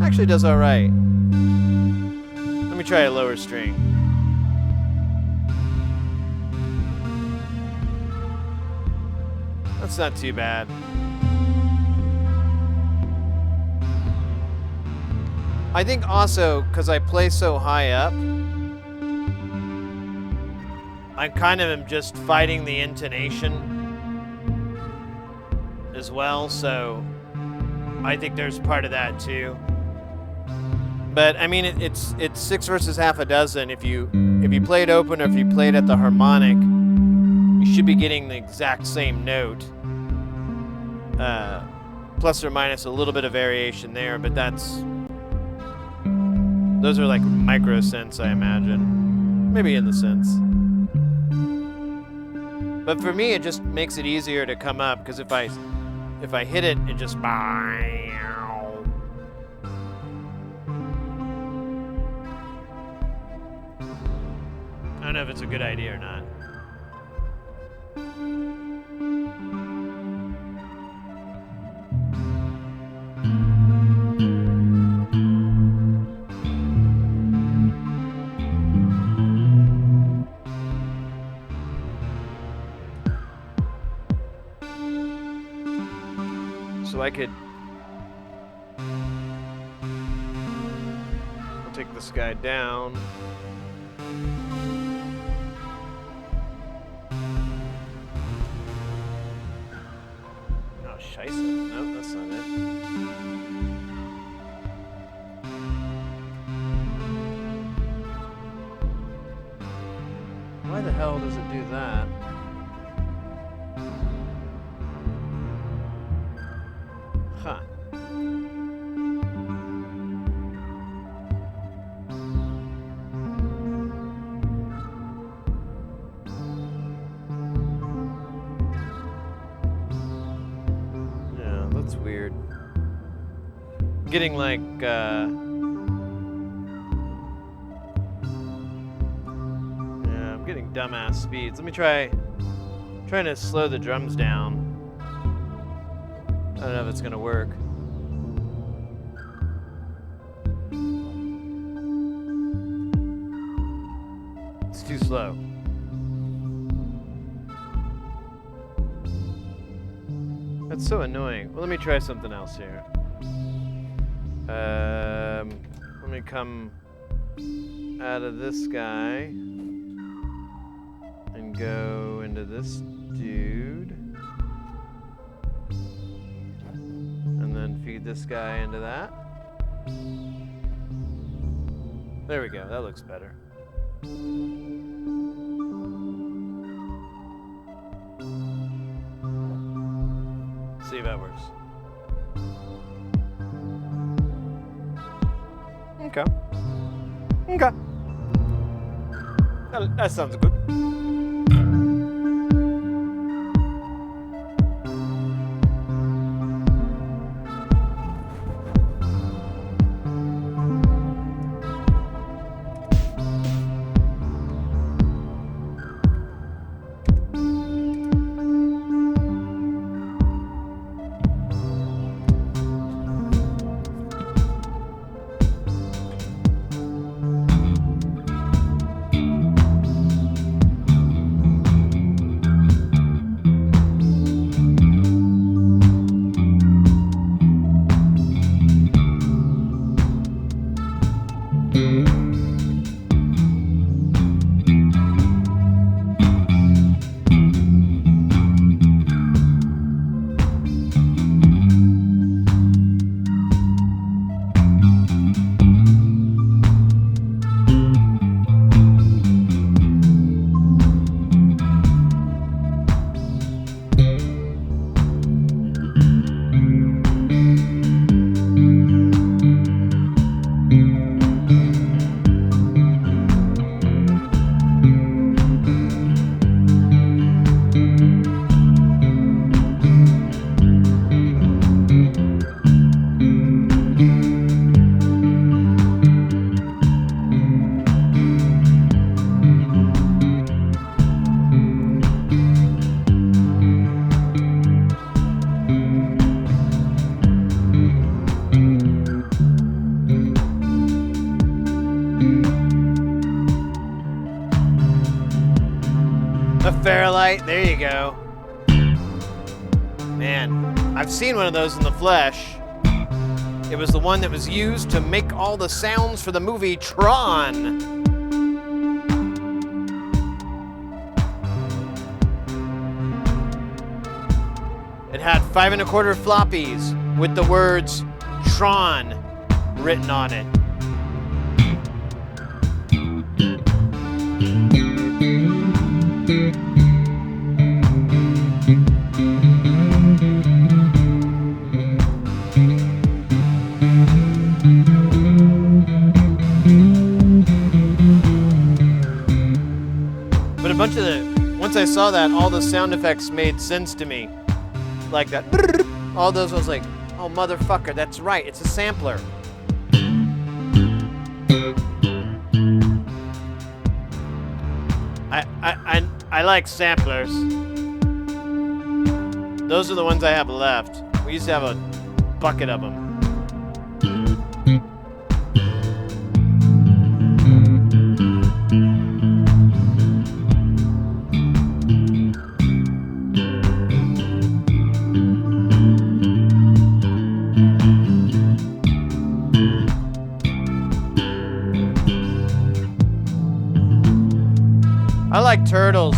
A: actually does all right. Let me try a lower string. That's not too bad. I think also, because I play so high up, I kind of am just fighting the intonation as well, so I think there's part of that too. But I mean, it's 6 versus half a dozen. If you play it open or if you play it at the harmonic, you should be getting the exact same note. Plus or minus a little bit of variation there, but those are like micro cents, I imagine. Maybe in the cents. But for me, it just makes it easier to come up, because if I hit it, it just... I don't know if it's a good idea or not. So I could this guy down. Oh, scheisse. No, that's not it. Why the hell does it do that? Huh. Yeah, that's weird. I'm getting like, yeah, I'm getting dumbass speeds. Let me trying to slow the drums down. I don't know if it's gonna work. It's too slow. That's so annoying. Well, let me try something else here. Let me come out of this guy and go into this dude. And then feed this guy into that. There we go, that looks better. See if that works. Okay. Okay. That sounds good. A Fairlight, there you go. Man, I've seen one of those in the flesh. It was the one that was used to make all the sounds for the movie Tron. It had 5 1/4 floppies with the words Tron written on it. But a bunch of once I saw that, all the sound effects made sense to me. Like that, all those, I was like, oh motherfucker, that's right, it's a sampler. I like samplers. Those are the ones I have left. We used to have a bucket of them. I like turtles.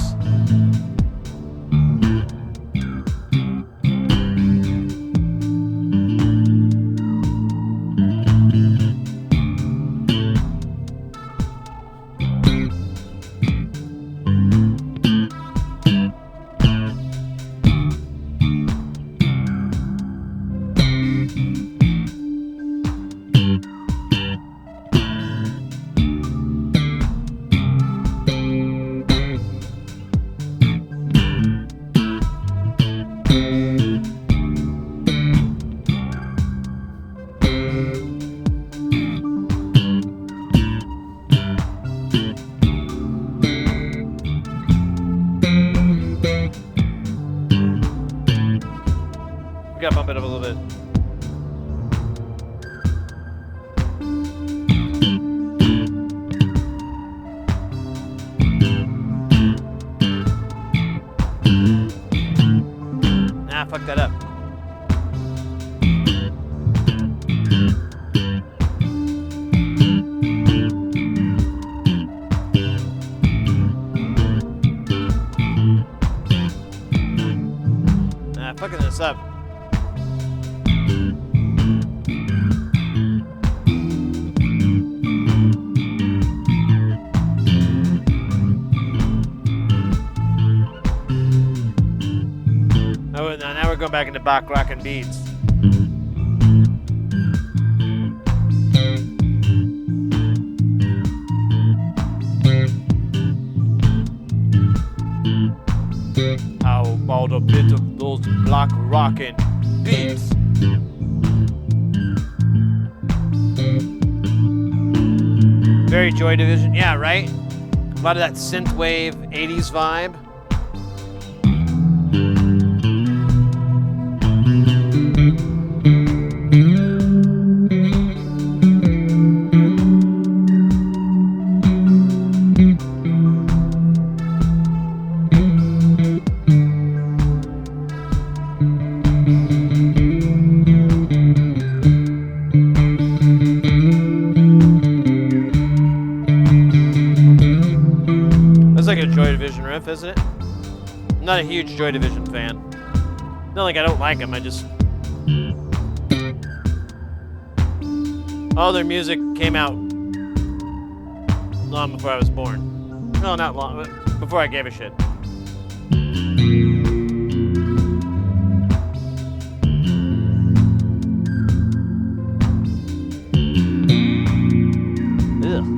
A: We gotta bump it up a little bit. Nah, fuck that up. Nah, fucking this up. Oh, now we're going back into Bach rock and beats. How about a bit of those black rockin' beats? Very Joy Division, yeah, right? A lot of that synthwave 80s vibe. Like a Joy Division riff, isn't it? I'm not a huge Joy Division fan. Not like I don't like them, I just... All their music came out long before I was born. No, not long, but before I gave a shit. Ugh.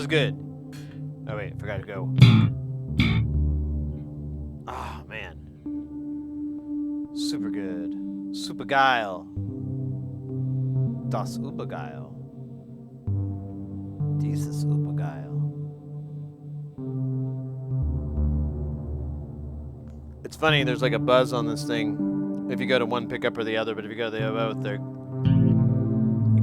A: was good. Oh wait, I forgot to go. Oh man. Super good. Super geil. Das Übergeil. Dieses Übergeil. It's funny, there's like a buzz on this thing if you go to one pickup or the other, but if you go to the both, it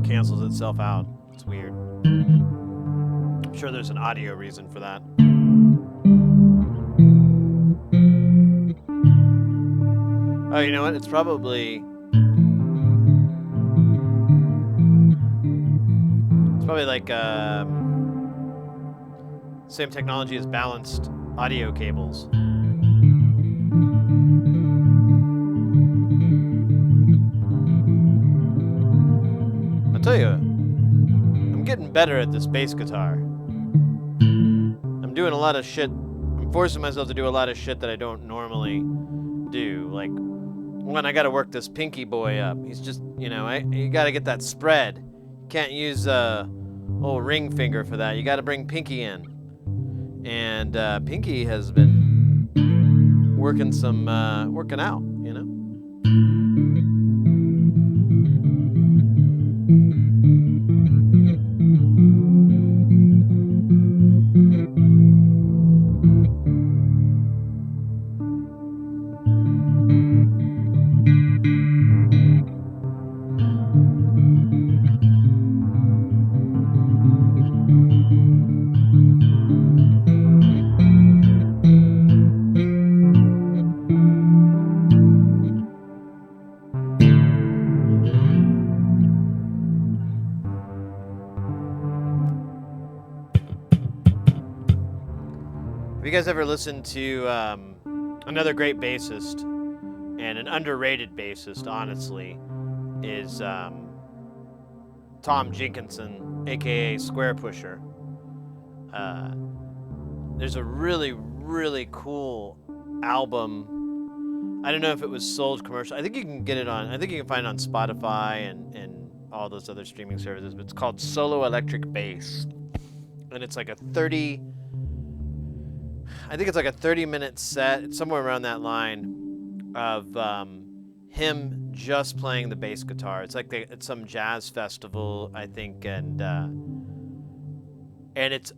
A: cancels itself out. It's weird. I'm sure there's an audio reason for that. Oh, you know what? It's probably like same technology as balanced audio cables. I'll tell you, I'm getting better at this bass guitar. I'm doing a lot of shit. I'm forcing myself to do a lot of shit that I don't normally do. Like, when I gotta work this pinky boy up. He's just, you know, you gotta get that spread. You can't use old ring finger for that. You gotta bring pinky in. And pinky has been working out, you know? Have you guys ever listened to another great bassist and an underrated bassist, honestly, is Tom Jenkinson, aka Square Pusher. There's a really, really cool album. I don't know if it was sold commercial. I think you can get it on, I think you can find it on Spotify and all those other streaming services, but it's called Solo Electric Bass. And it's like a 30-minute set. It's somewhere around that line of him just playing the bass guitar. It's like it's some jazz festival, I think, and it's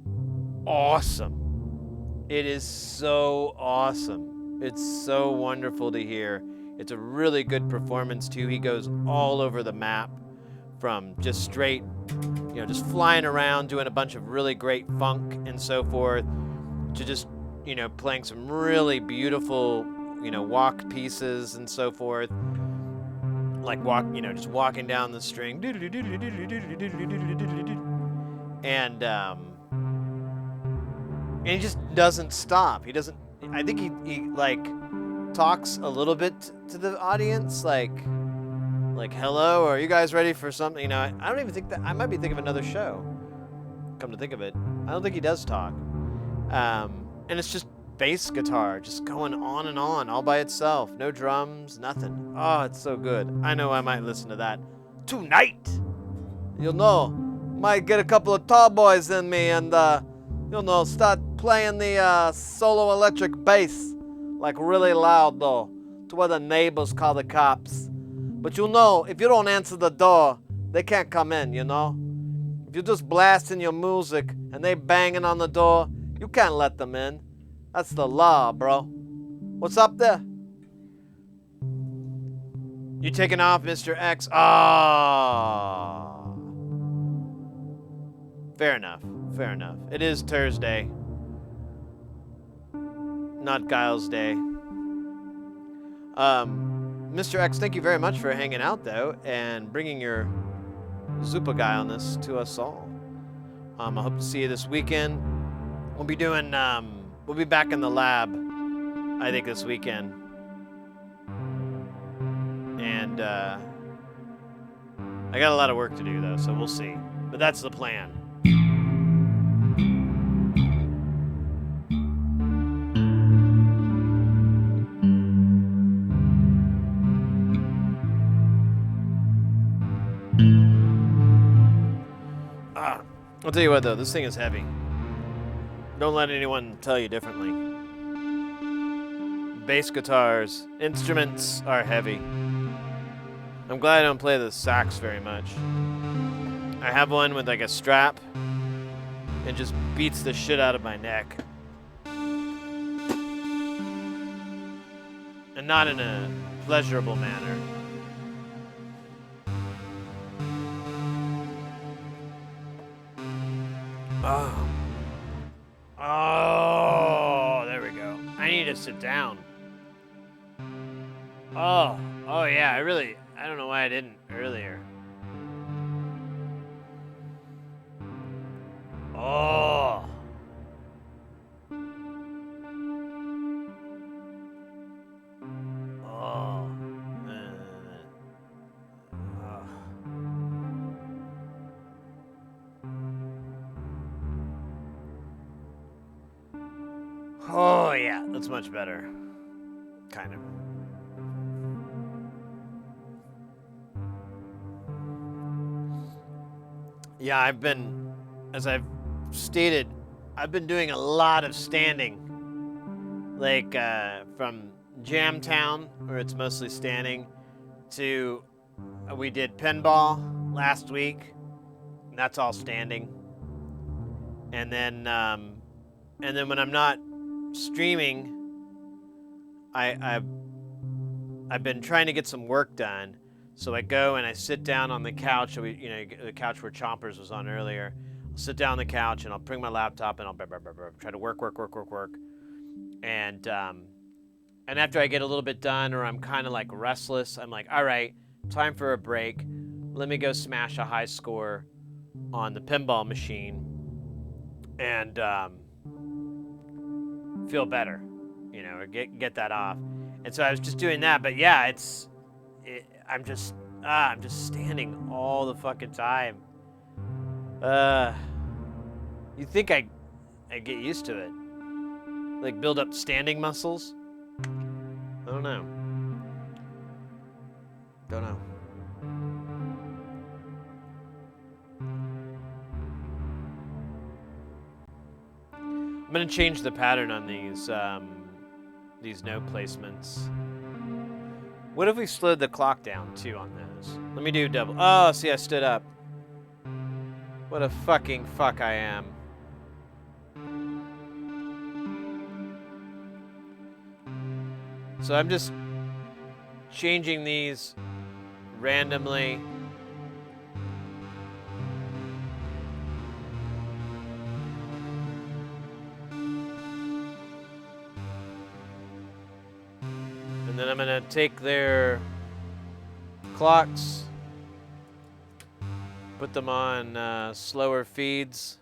A: awesome. It is so awesome. It's so wonderful to hear. It's a really good performance too. He goes all over the map, from just straight, you know, just flying around doing a bunch of really great funk and so forth, to just, you know, playing some really beautiful, you know, walk pieces and so forth. Like just walking down the string. And he just doesn't stop. He doesn't, I think he like talks a little bit to the audience, like, hello, are you guys ready for something? You know, I don't even think that, I might be thinking of another show, come to think of it. I don't think he does talk. And it's just bass guitar, just going on and on, all by itself. No drums, nothing. Oh, it's so good. I know I might listen to that tonight. You know, might get a couple of tall boys in me and, you know, start playing the solo electric bass, like really loud though, to where the neighbors call the cops. But you know, if you don't answer the door, they can't come in, you know? If you're just blasting your music and they banging on the door, you can't let them in. That's the law, bro. What's up there? You taking off, Mr. X? Ah. Fair enough. Fair enough. It is Thursday. Not Giles Day. Mr. X, thank you very much for hanging out, though, and bringing your Zupa guilness to us all. I hope to see you this weekend. We'll be doing, we'll be back in the lab, I think, this weekend. And, I got a lot of work to do, though, so we'll see. But that's the plan. I'll tell you what, though, this thing is heavy. Don't let anyone tell you differently. Bass guitars, instruments are heavy. I'm glad I don't play the sax very much. I have one with like a strap. It just beats the shit out of my neck. And not in a pleasurable manner. Oh. Oh, there we go. I need to sit down. Oh yeah, I don't know why I didn't earlier. Oh. Oh. Oh yeah, that's much better. Kind of. Yeah, as I've stated, I've been doing a lot of standing. Like from Jamtown, where it's mostly standing, to we did pinball last week, and that's all standing. And then when I'm not streaming, I've been trying to get some work done. So I go and I sit down on the couch. The couch where Chompers was on earlier. I'll sit down on the couch and I'll bring my laptop and I'll try to work. And after I get a little bit done or I'm kind of like restless, I'm like, all right, time for a break. Let me go smash a high score on the pinball machine and feel better, or get that off. And so I was just doing that, but yeah, I'm just standing all the fucking time. You think I get used to it, like build up standing muscles? I don't know. I'm gonna change the pattern on these note placements. What if we slowed the clock down too on those? Let me do double. Oh, see, I stood up. What a fucking fuck I am. So I'm just changing these randomly. And then I'm gonna take their clocks, put them on slower feeds.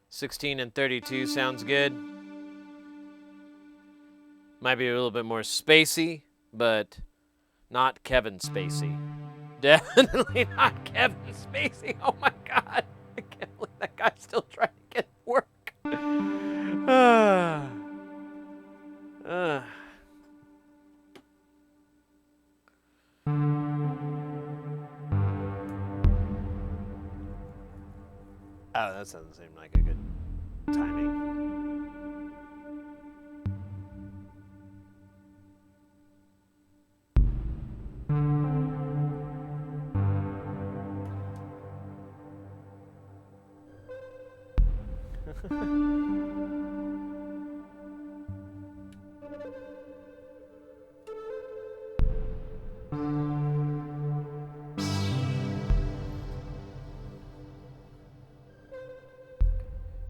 A: 16 and 32 sounds good. Might be a little bit more spacey, but not Kevin Spacey. Definitely not Kevin Spacey. Oh my God. I can't believe that guy's still trying to get work. Oh, that doesn't seem like a good timing.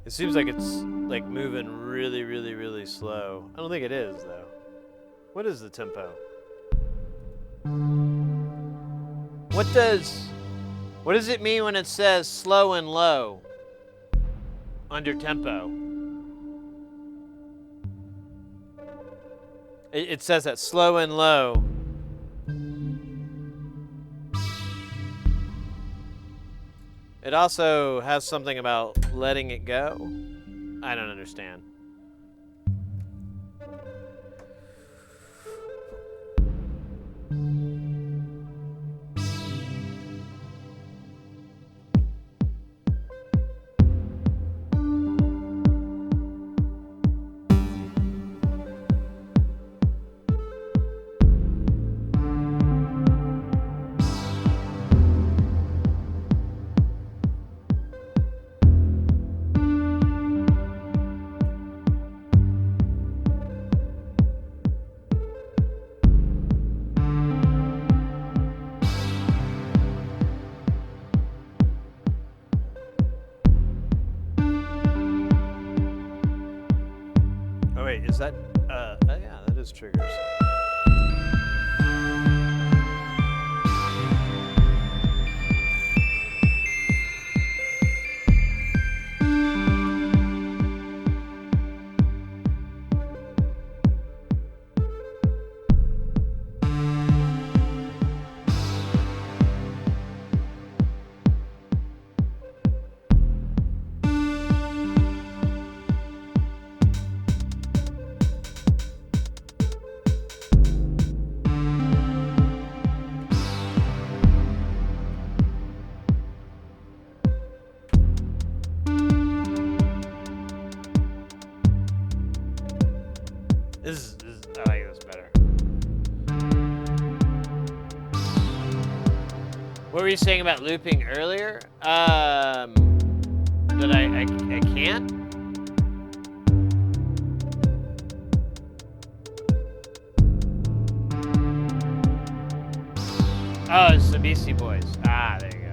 A: It seems like it's like moving really, really, really slow. I don't think it is though. What is the tempo? What does it mean when it says slow and low under tempo? It says that slow and low. It also has something about letting it go. I don't understand. is that, oh yeah, that is triggers. I like this better. What were you saying about looping earlier? That I can't? Oh, it's the Beastie Boys. Ah, there you go.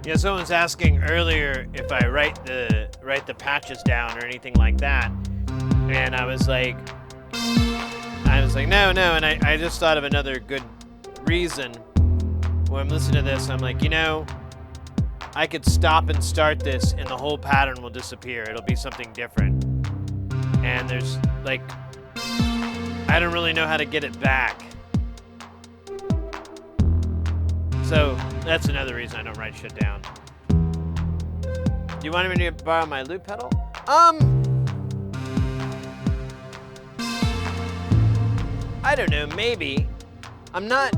A: Yeah, someone was asking earlier if I write the patches down or anything like that, and I was like, no, and I just thought of another good reason. When I'm listening to this, I'm like, I could stop and start this, and the whole pattern will disappear. It'll be something different, and there's like, I don't really know how to get it back. So that's another reason I don't write shit down. Do you want me to borrow my loop pedal? I don't know, maybe. I'm not...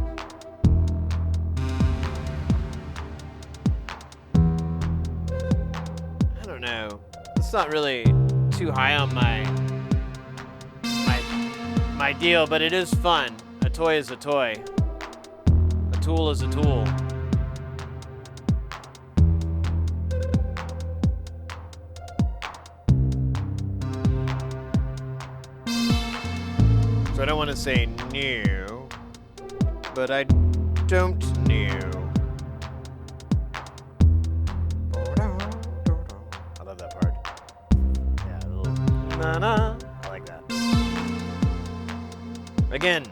A: I don't know. It's not really too high on my deal, but it is fun. A toy is a toy. A tool is a tool. So I don't want to say new, but I don't know. I love that part. Yeah, a little na-na. I like that. Again,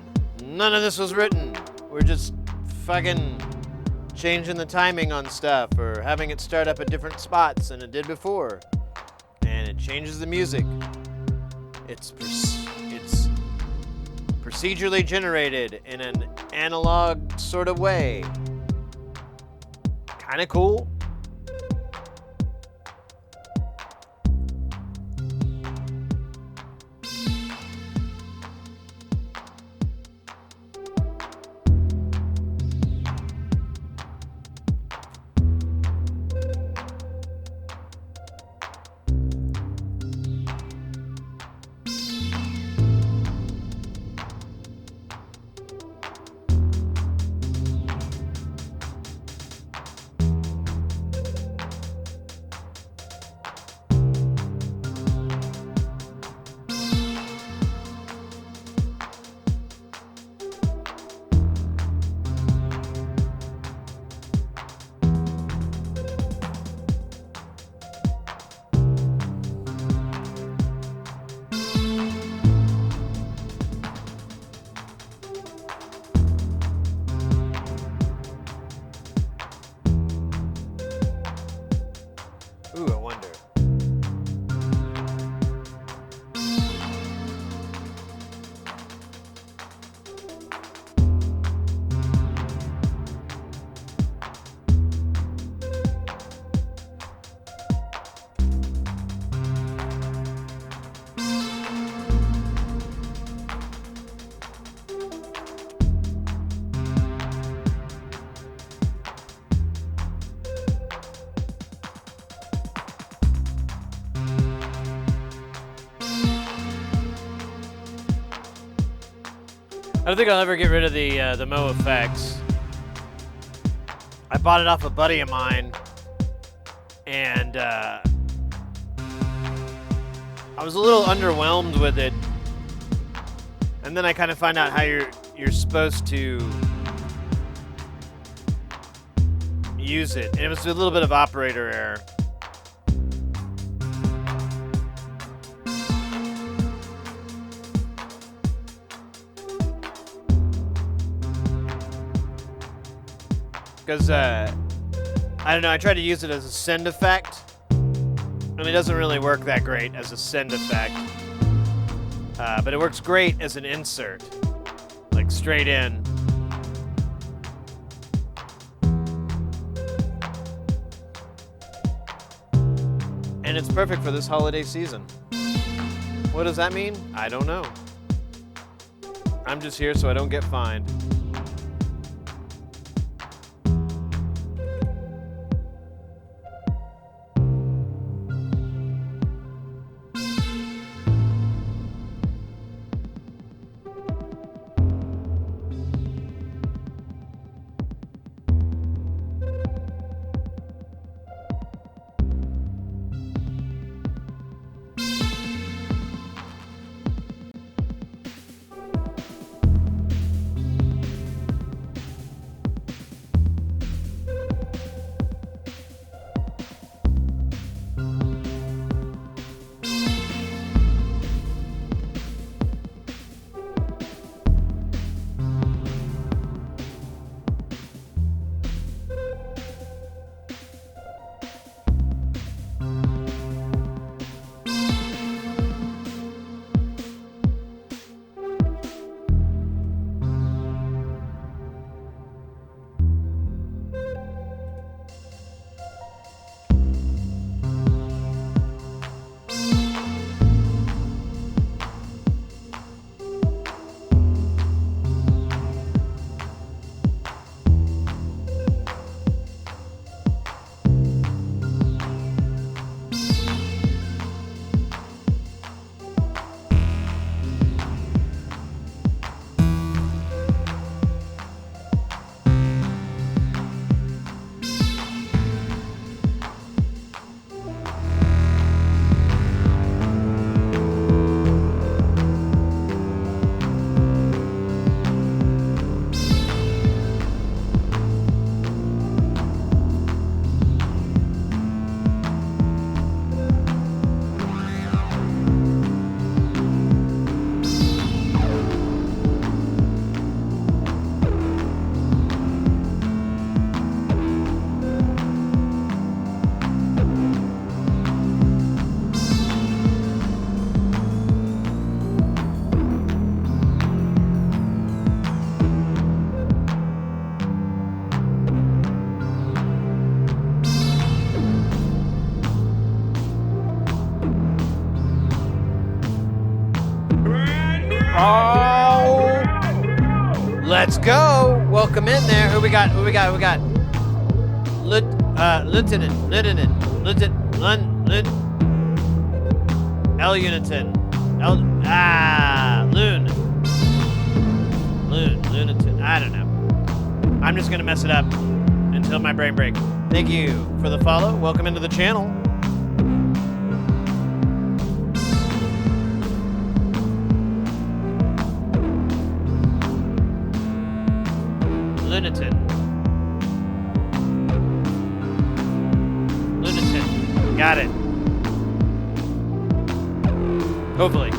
A: none of this was written. We're just fucking changing the timing on stuff or having it start up at different spots than it did before. And it changes the music. It's procedurally generated in an analog sort of way. Kind of cool. I don't think I'll ever get rid of the Mo effects. I bought it off a buddy of mine, and I was a little underwhelmed with it. And then I kind of find out how you're supposed to use it, and it was a little bit of operator error. Because, I don't know, I tried to use it as a send effect. I mean, it doesn't really work that great as a send effect. But it works great as an insert. Like, straight in. And it's perfect for this holiday season. What does that mean? I don't know. I'm just here so I don't get fined. Oh, let's go. Welcome in there. Who we got? Lieutenant. L Uniton. Lunaton. I don't know. I'm just gonna mess it up until my brain breaks. Thank you for the follow. Welcome into the channel. Lunaton. Got it. Hopefully.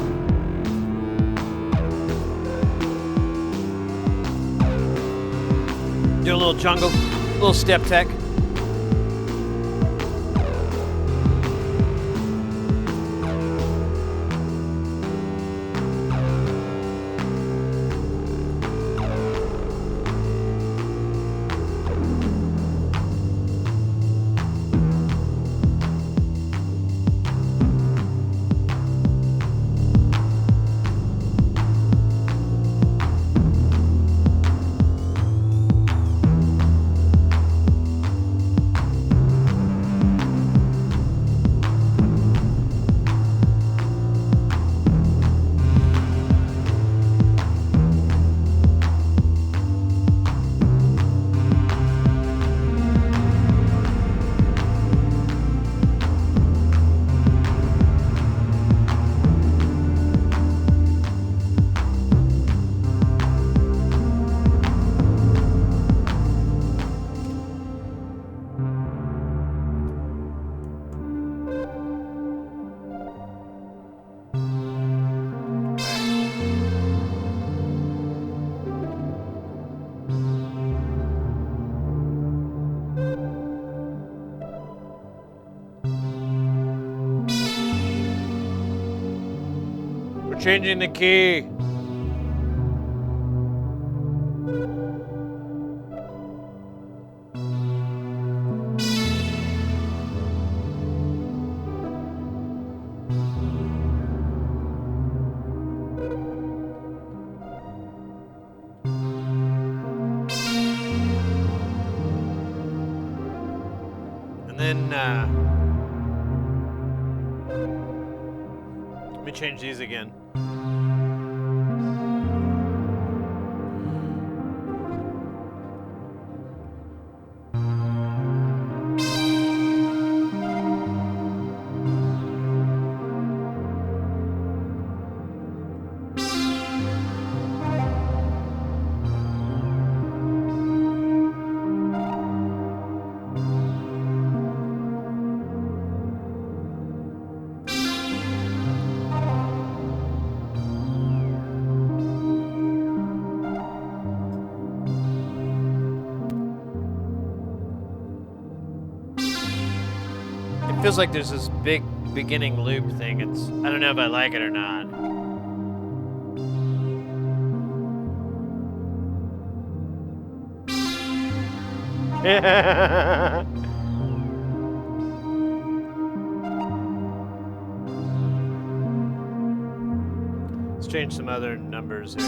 A: Do a little jungle, a little step tech. Changing the key. And then, let me change these again. It feels like there's this big beginning loop thing. I don't know if I like it or not. Let's change some other numbers here.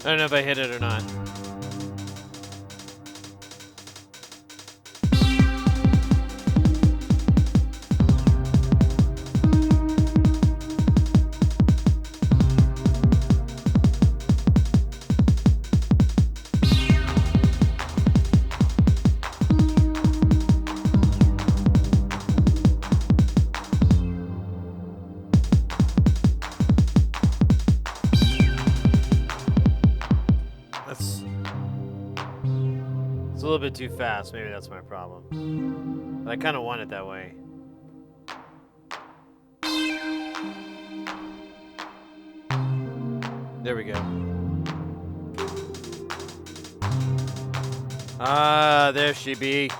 A: I don't know if I hit it or not. It's a little bit too fast. Maybe that's my problem. But I kind of want it that way. There we go. Ah, there she be.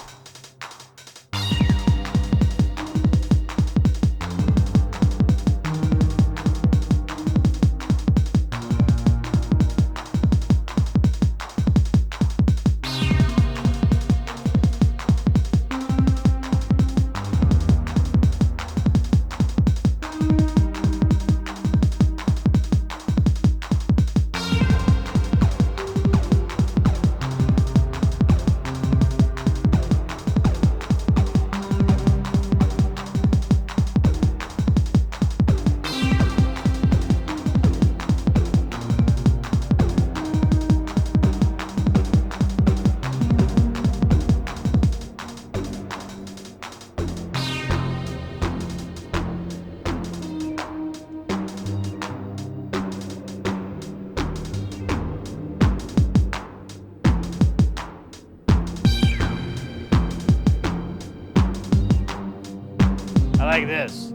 A: I like this.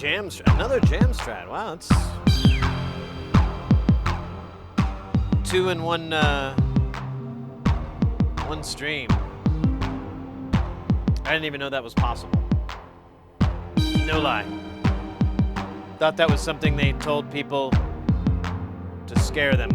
A: Another jam strat. Wow, that's 2 in one stream. I didn't even know that was possible. No lie. Thought that was something they told people to scare them.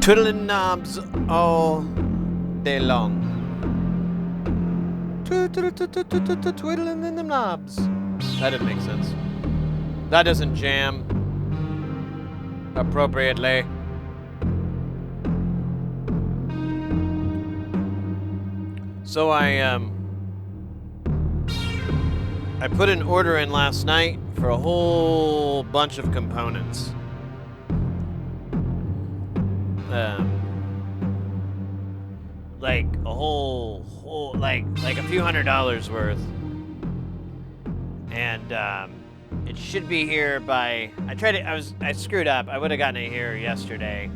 A: Twiddling knobs all day long. Twiddling in the knobs. That didn't make sense. That doesn't jam appropriately. So I put an order in last night for a whole bunch of components. Like a whole like a few $100s worth, and it should be here by. I screwed up. I would have gotten it here yesterday,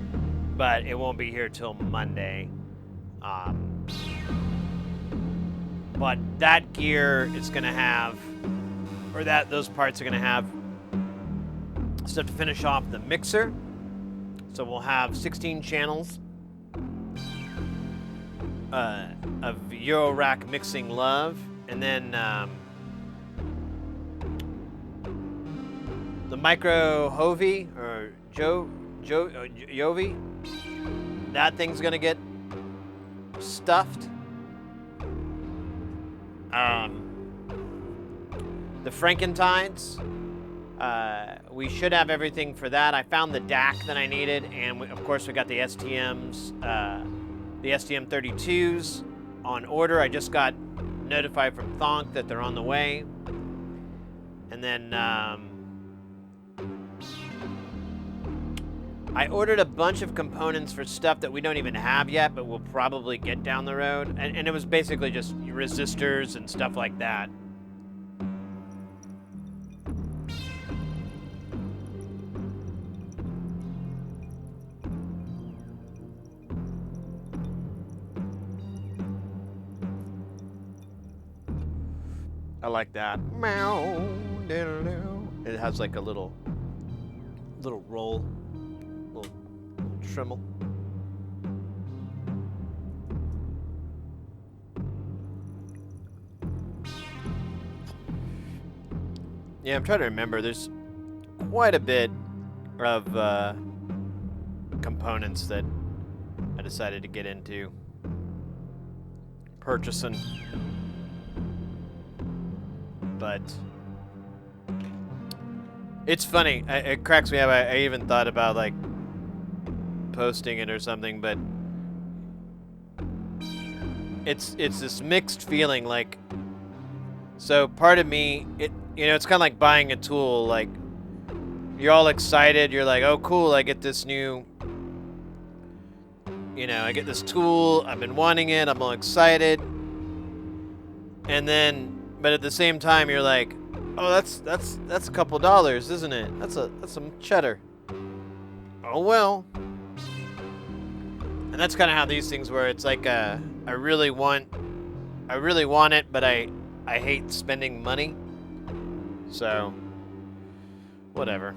A: but it won't be here till Monday. But that gear is gonna have, or those parts are gonna have stuff to finish off the mixer. So we'll have 16 channels of Eurorack mixing love, and then the micro Hovi or Jovi. That thing's gonna get stuffed. The Frankentides. We should have everything for that. I found the DAC that I needed, and of course we got the STMs, the STM32s on order. I just got notified from Thonk that they're on the way. And then I ordered a bunch of components for stuff that we don't even have yet, but we'll probably get down the road. And it was basically just resistors and stuff like that. I like that. Meow. It has like a little roll, little tremble. Yeah, I'm trying to remember. There's quite a bit of components that I decided to get into purchasing. But it's funny. It cracks me up. I even thought about like posting it or something, but it's this mixed feeling. Like, so part of me, it's kind of like buying a tool. Like, you're all excited. You're like, oh, cool! I get this new You know, I get this tool, I've been wanting it, I'm all excited. And then, but at the same time, you're like, oh, that's a couple dollars, isn't it? That's some cheddar. Oh well. And that's kind of how these things were. It's like I really want it, but I hate spending money. So, whatever.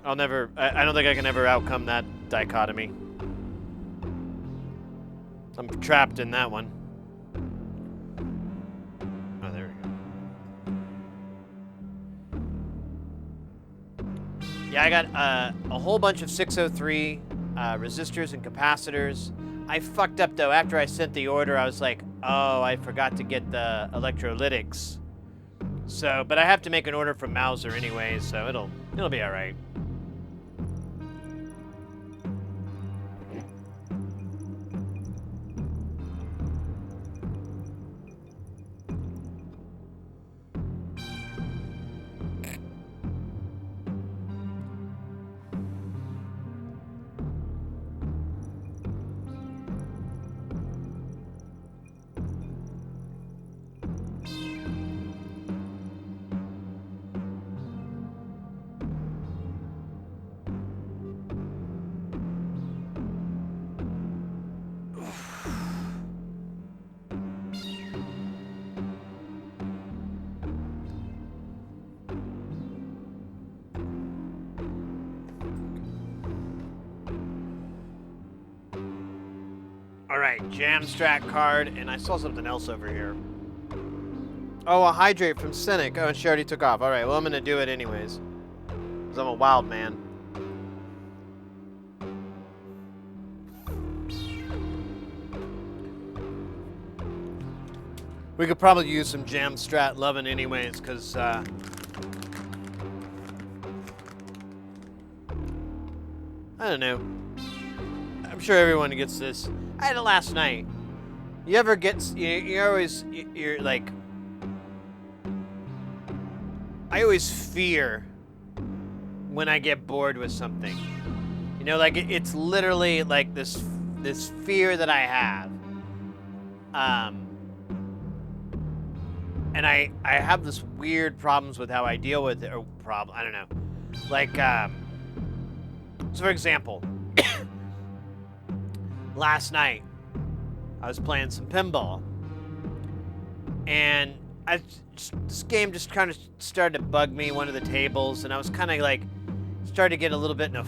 A: I don't think I can ever outcome that dichotomy. I'm trapped in that one. Oh, there we go. Yeah, I got a whole bunch of 603 resistors and capacitors. I fucked up though. After I sent the order, I was like, oh, I forgot to get the electrolytics. So, but I have to make an order from Mauser anyway, so it'll be all right. All right, Jamstrat card, and I saw something else over here. Oh, a hydrate from Cynic. Oh, and she already took off. All right, well, I'm going to do it anyways, because I'm a wild man. We could probably use some Jamstrat loving anyways, because I don't know. I'm sure everyone gets this. I had it last night. You ever get, you're like, I always fear when I get bored with something. You know, like it's literally like this fear that I have. And I have this weird problems with how I deal with it, or I don't know. Like, so for example, last night, I was playing some pinball, and this game just kind of started to bug me, one of the tables, and I was kind of like, started to get a little bit in a,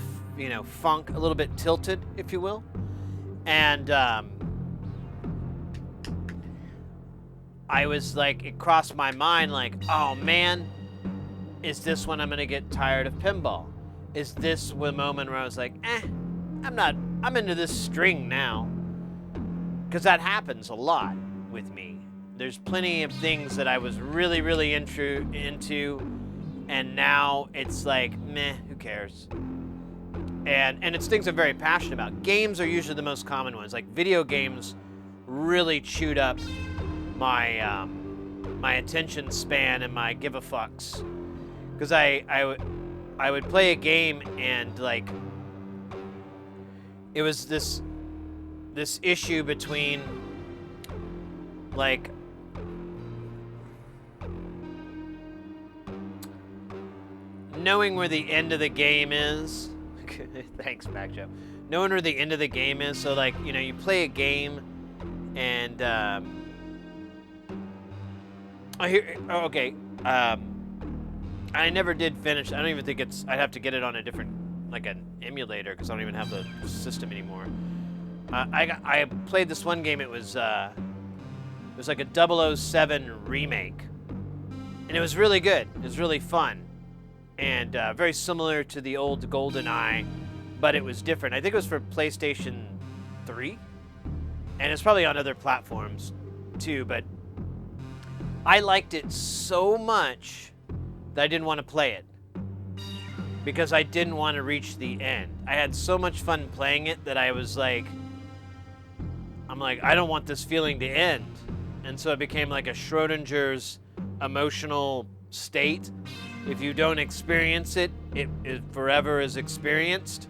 A: funk, a little bit tilted, if you will, and I was like, it crossed my mind like, oh man, is this when I'm gonna get tired of pinball? Is this the moment where I was like, I'm into this string now. Because that happens a lot with me. There's plenty of things that I was really, really into, and now it's like, meh, who cares? And it's things I'm very passionate about. Games are usually the most common ones. Like video games really chewed up my my attention span and my give a fucks. Because I would play a game and like, it was this issue between like knowing where the end of the game is. Thanks, Back Joe. Knowing where the end of the game is. So like, you play a game and okay. I never did finish. I don't even think I'd have to get it on a different, like an emulator, because I don't even have the system anymore. I played this one game. It was like a 007 remake, and it was really good. It was really fun, and very similar to the old GoldenEye, but it was different. I think it was for PlayStation 3, and it's probably on other platforms too. But I liked it so much that I didn't want to play it, because I didn't want to reach the end. I had so much fun playing it that I was like, I'm like, I don't want this feeling to end. And so it became like a Schrodinger's emotional state. If you don't experience it, it forever is experienced.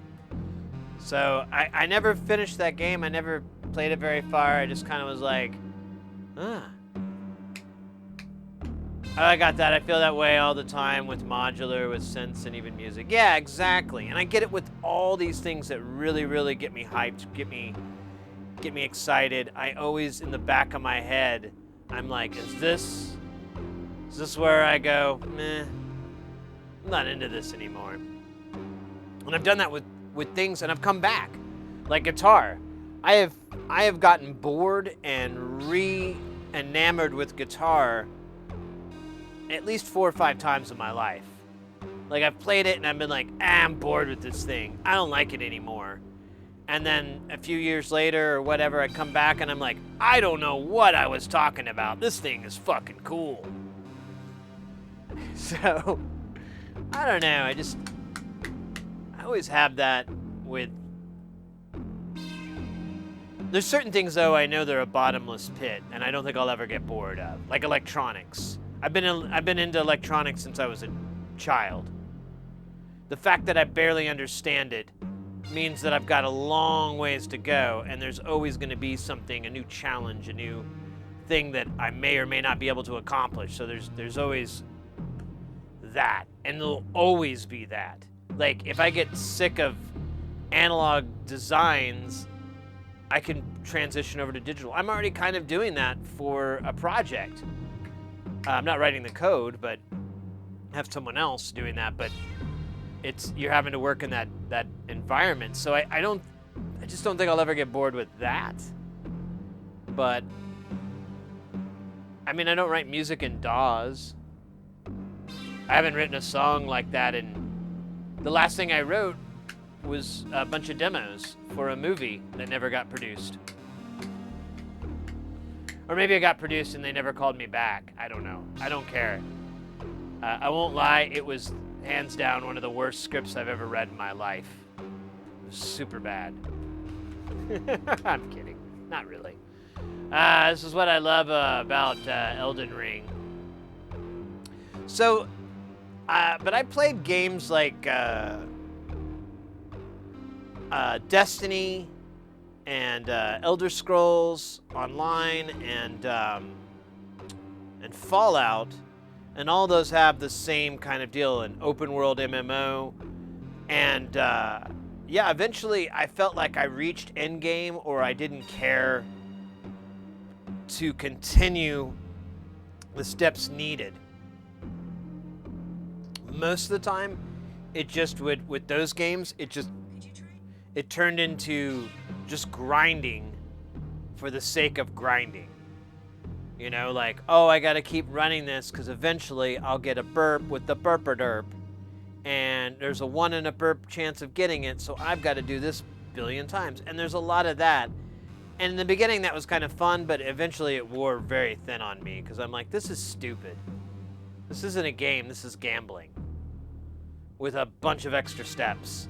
A: So I never finished that game. I never played it very far. I just kind of was like, I got that. I feel that way all the time with modular, with synths, and even music. Yeah, exactly. And I get it with all these things that really, really get me hyped, get me excited. I always, in the back of my head, I'm like, is this where I go, meh, I'm not into this anymore. And I've done that with things, and I've come back, like guitar. I have gotten bored and re-enamored with guitar at least 4 or 5 times in my life. Like, I've played it and I've been like, I'm bored with this thing. I don't like it anymore. And then a few years later or whatever, I come back and I'm like, I don't know what I was talking about. This thing is fucking cool. So, I don't know. I always have that with... There's certain things, though, I know they're a bottomless pit, and I don't think I'll ever get bored of. Like electronics. I've been into electronics since I was a child. The fact that I barely understand it means that I've got a long ways to go, and there's always going to be something, a new challenge, a new thing that I may or may not be able to accomplish. So there's always that, and there'll always be that. Like, if I get sick of analog designs, I can transition over to digital. I'm already kind of doing that for a project. I'm not writing the code, but I have someone else doing that. But you're having to work in that environment. So I just don't think I'll ever get bored with that. But I mean, I don't write music in DAWs. I haven't written a song like that the last thing I wrote was a bunch of demos for a movie that never got produced. Or maybe it got produced and they never called me back. I don't know. I don't care. I won't lie, it was hands down one of the worst scripts I've ever read in my life. It was super bad. I'm kidding. Not really. This is what I love about Elden Ring. So, but I played games like Destiny and Elder Scrolls Online and Fallout, and all those have the same kind of deal, an open world MMO. And yeah, eventually I felt like I reached endgame, or I didn't care to continue the steps needed. Most of the time, it just would, with those games, it turned into just grinding for the sake of grinding. You know, like, oh, I gotta keep running this because eventually I'll get a burp with the burper derp. And there's a 1 in a burp chance of getting it, so I've got to do this a billion times. And there's a lot of that. And in the beginning that was kind of fun, but eventually it wore very thin on me because I'm like, this is stupid. This isn't a game, this is gambling. With a bunch of extra steps.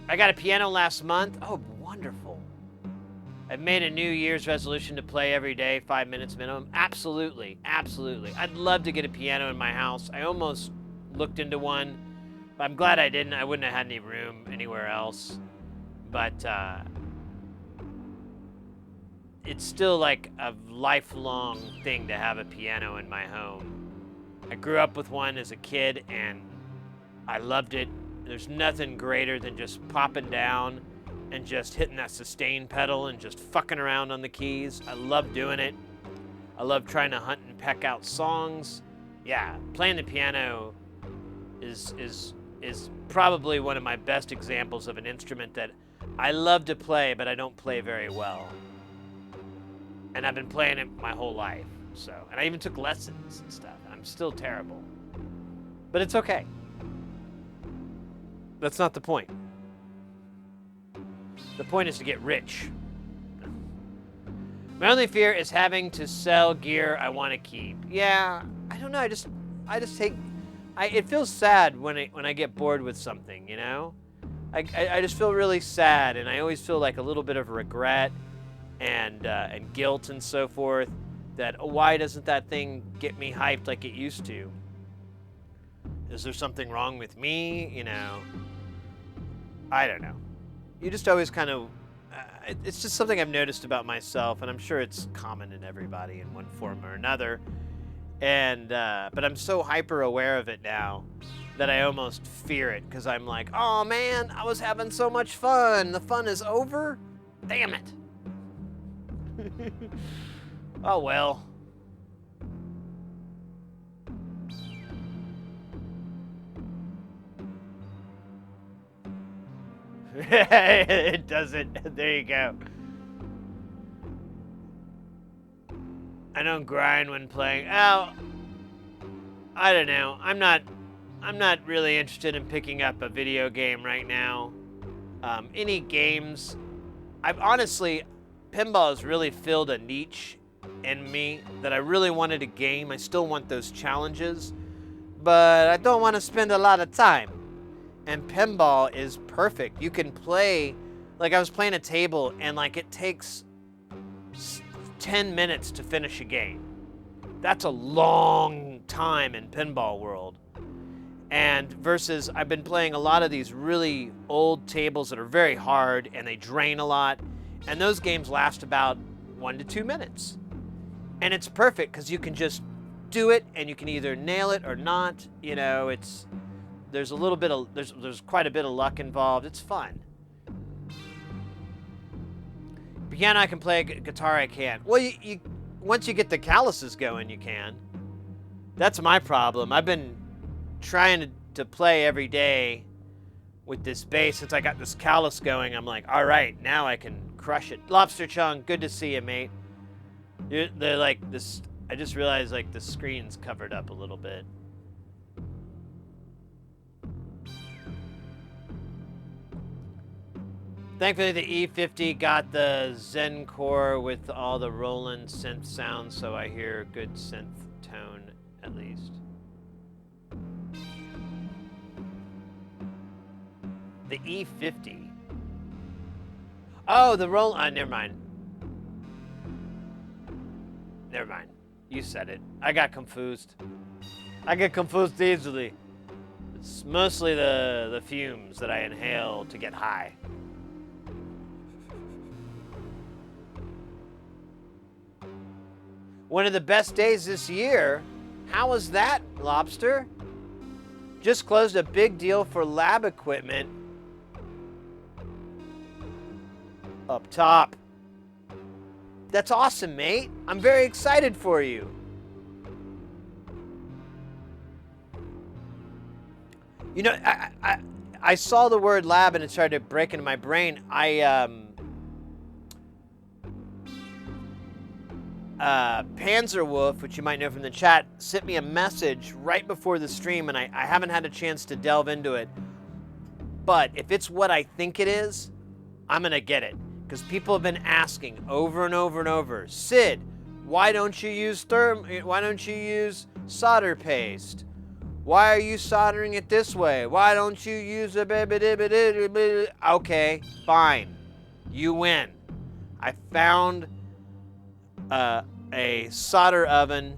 A: I got a piano last month. Oh, wonderful. I've made a New Year's resolution to play every day, 5 minutes minimum. Absolutely, absolutely. I'd love to get a piano in my house. I almost looked into one, but I'm glad I didn't. I wouldn't have had any room anywhere else. But it's still like a lifelong thing to have a piano in my home. I grew up with one as a kid, and I loved it. There's nothing greater than just popping down and just hitting that sustain pedal and just fucking around on the keys. I love doing it. I love trying to hunt and peck out songs. Yeah, playing the piano is probably one of my best examples of an instrument that I love to play, but I don't play very well. And I've been playing it my whole life. So, and I even took lessons and stuff. I'm still terrible. But it's okay. That's not the point. The point is to get rich. My only fear is having to sell gear I want to keep. Yeah, I don't know. I just take. It feels sad when I get bored with something. You know, I just feel really sad, and I always feel like a little bit of regret and guilt and so forth. That, oh, why doesn't that thing get me hyped like it used to? Is there something wrong with me? You know, I don't know. You just always kind of, it's just something I've noticed about myself, and I'm sure it's common in everybody in one form or another. And, but I'm so hyper aware of it now that I almost fear it, because I'm like, oh man, I was having so much fun. The fun is over? Damn it. Oh well. It doesn't. There you go. I don't grind when playing. Oh, I don't know. I'm not really interested in picking up a video game right now. Any games. I've honestly, pinball has really filled a niche in me that I really wanted a game. I still want those challenges, but I don't want to spend a lot of time. And pinball is perfect. You can play, like I was playing a table and like it takes 10 minutes to finish a game. That's a long time in pinball world. And versus I've been playing a lot of these really old tables that are very hard and they drain a lot. And those games last about 1 to 2 minutes. And it's perfect because you can just do it and you can either nail it or not. You know, there's a little bit of, there's quite a bit of luck involved. It's fun. Piano I can play, guitar I can't. Well, you once you get the calluses going, you can. That's my problem. I've been trying to play every day with this bass since I got this callus going. I'm like, all right, now I can crush it. Lobster Chung, good to see you, mate. They're like this. I just realized like the screen's covered up a little bit. Thankfully, the E50 got the Zen core with all the Roland synth sounds, so I hear good synth tone at least. The E50. Oh, the Roland. Never mind. Never mind. You said it. I got confused. I get confused easily. It's mostly the fumes that I inhale to get high. One of the best days this year. How was that, Lobster? Just closed a big deal for lab equipment. Up top. That's awesome, mate. I'm very excited for you. You know, I saw the word lab and it started to break into my brain. Panzerwolf, which you might know from the chat, sent me a message right before the stream, and I haven't had a chance to delve into it. But if it's what I think it is, I'm gonna get it. Because people have been asking over and over and over, Sid, why don't you use solder paste? Why are you soldering it this way? Why don't you use a Okay, fine. You win. I found a solder oven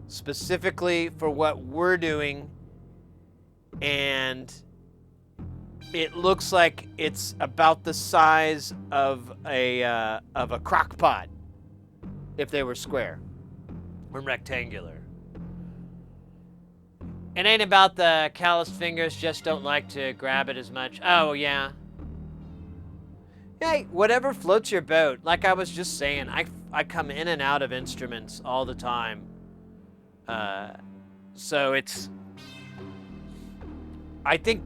A: specifically for what we're doing, and it looks like it's about the size of a crock pot if they were square or rectangular. It ain't about the calloused fingers, just don't like to grab it as much. Oh, yeah. Hey, whatever floats your boat. Like I was just saying, I come in and out of instruments all the time. So it's... I think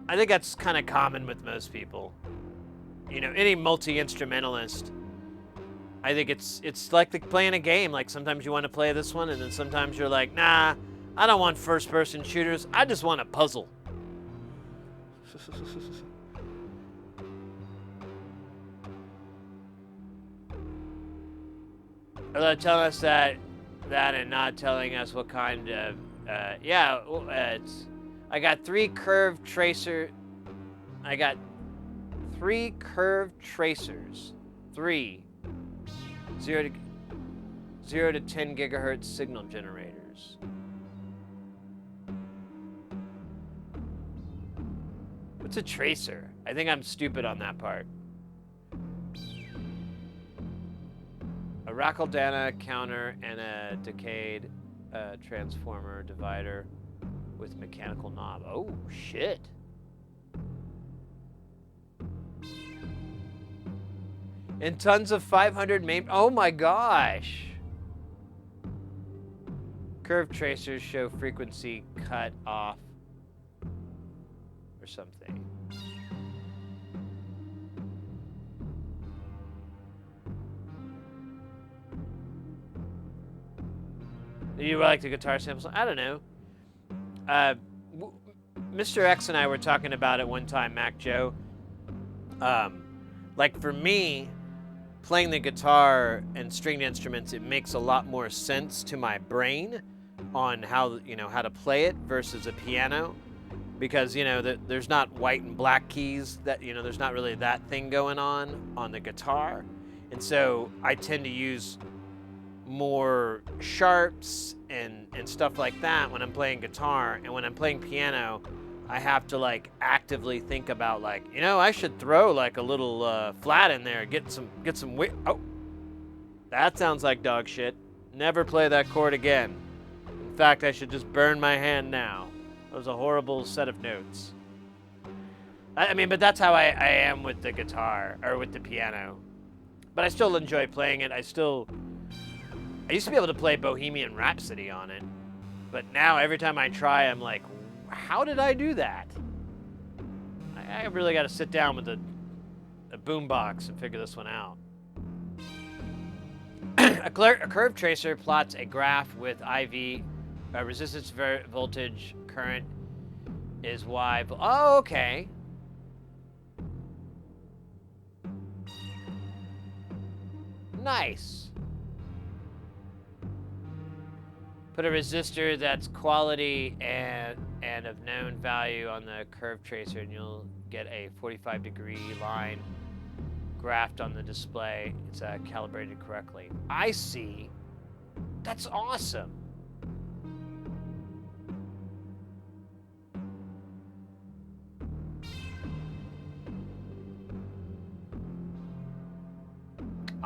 A: that's kind of common with most people. You know, any multi-instrumentalist. I think it's like playing a game. Like sometimes you want to play this one, and then sometimes you're like, nah, I don't want first-person shooters. I just want a puzzle. Although telling us that and not telling us what kind of, I got 3 curved tracer. I got 3 curved tracers. 3. 0 to 10 gigahertz signal generators. What's a tracer? I think I'm stupid on that part. A Rakaldana counter and a decayed transformer divider with mechanical knob. Oh, shit. And tons of 500 main... Oh my gosh. Curve tracers show frequency cut off or something. Do you like the guitar samples? I don't know. Mr. X and I were talking about it one time, Mac Joe. Like for me, playing the guitar and stringed instruments, it makes a lot more sense to my brain on how to play it versus a piano, because there's not white and black keys, that there's not really that thing going on the guitar, and so I tend to use more sharps and stuff like that when I'm playing guitar. And when I'm playing piano, I have to like actively think about like, I should throw like a little flat in there, get some oh, that sounds like dog shit. Never play that chord again. In fact, I should just burn my hand now. That was a horrible set of notes. I mean, but that's how I am with the guitar or with the piano. But I still enjoy playing it. I used to be able to play Bohemian Rhapsody on it, but now every time I try, I'm like, how did I do that? I really got to sit down with a boombox and figure this one out. A curve tracer plots a graph with IV resistance, voltage, current is Y. Oh, okay. Nice. Put a resistor that's quality and of known value on the curve tracer, and you'll get a 45-degree line graphed on the display. It's calibrated correctly. I see. That's awesome.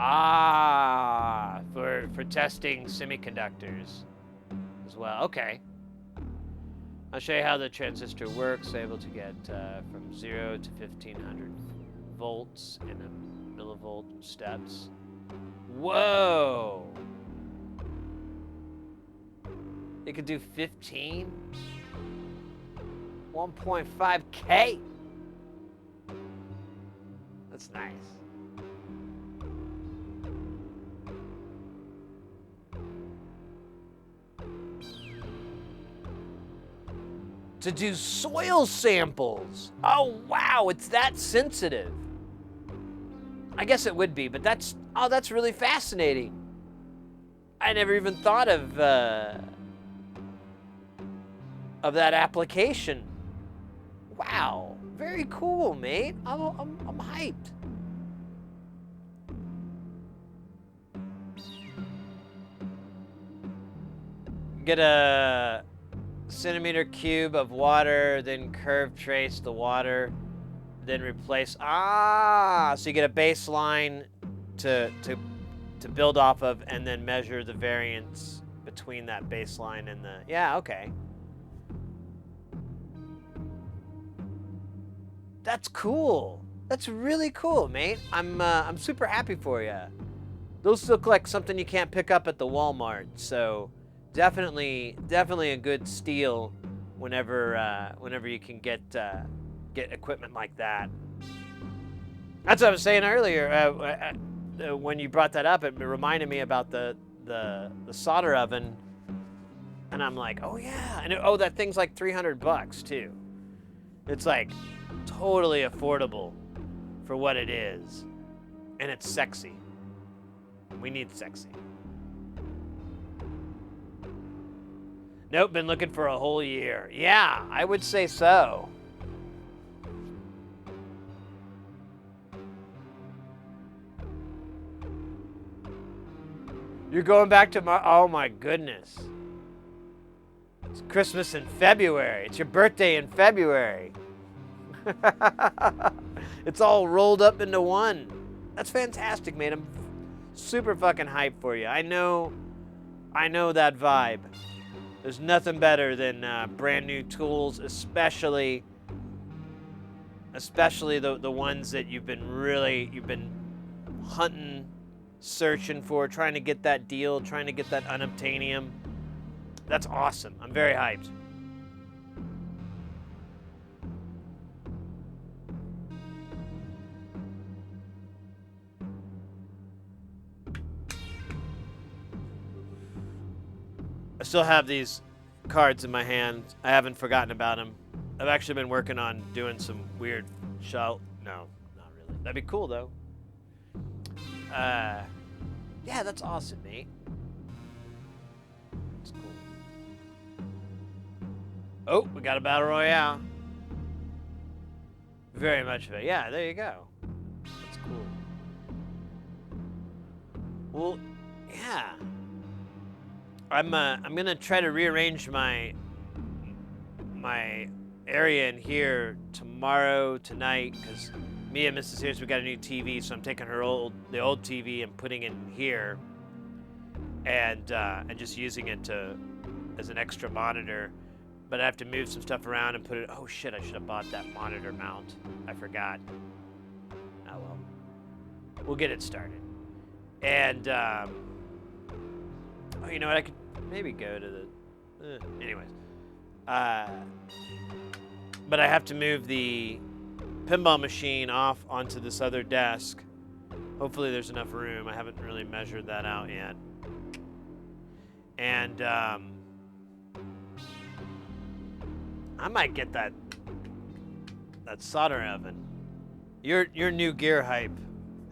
A: Ah, for testing semiconductors as well. Okay. I'll show you how the transistor works. Able to get from 0 to 1500 volts in a millivolt steps. Whoa! It could do 15? 1.5K? That's nice. To do soil samples. Oh, wow, it's that sensitive. I guess it would be, but that's really fascinating. I never even thought of that application. Wow, very cool, mate. I'm hyped. Get a centimeter cube of water, then curve trace the water, then replace. So you get a baseline to build off of, and then measure the variance between that baseline and the. Yeah, okay. That's cool. That's really cool, mate. I'm super happy for you. Those look like something you can't pick up at the Walmart, so. Definitely a good steal whenever you can get equipment like that. That's what I was saying earlier. When you brought that up, it reminded me about the solder oven, and I'm like, oh yeah, and that thing's like $300 too. It's like totally affordable for what it is, and it's sexy. We need sexy. Nope, been looking for a whole year. Yeah, I would say so. You're going back to oh my goodness. It's Christmas in February. It's your birthday in February. It's all rolled up into one. That's fantastic, man. I'm super fucking hyped for you. I know that vibe. There's nothing better than brand new tools, especially the ones that you've been hunting, searching for, trying to get that deal, trying to get that unobtainium. That's awesome. I'm very hyped. I still have these cards in my hand. I haven't forgotten about them. I've actually been working on doing some weird No, not really. That'd be cool, though. Yeah, that's awesome, mate. That's cool. Oh, we got a battle royale. Very much of it. Yeah, there you go. That's cool. Well, yeah. I'm gonna try to rearrange my area in here tomorrow, tonight, because me and Mrs. Harris, we got a new TV, so I'm taking the old TV and putting it in here, and just using it as an extra monitor. But I have to move some stuff around and put it. Oh shit! I should have bought that monitor mount. I forgot. Oh well. We'll get it started. And oh, you know what? I could maybe go to the. Anyways. But I have to move the pinball machine off onto this other desk. Hopefully there's enough room. I haven't really measured that out yet. And I might get that solder oven. Your new gear hype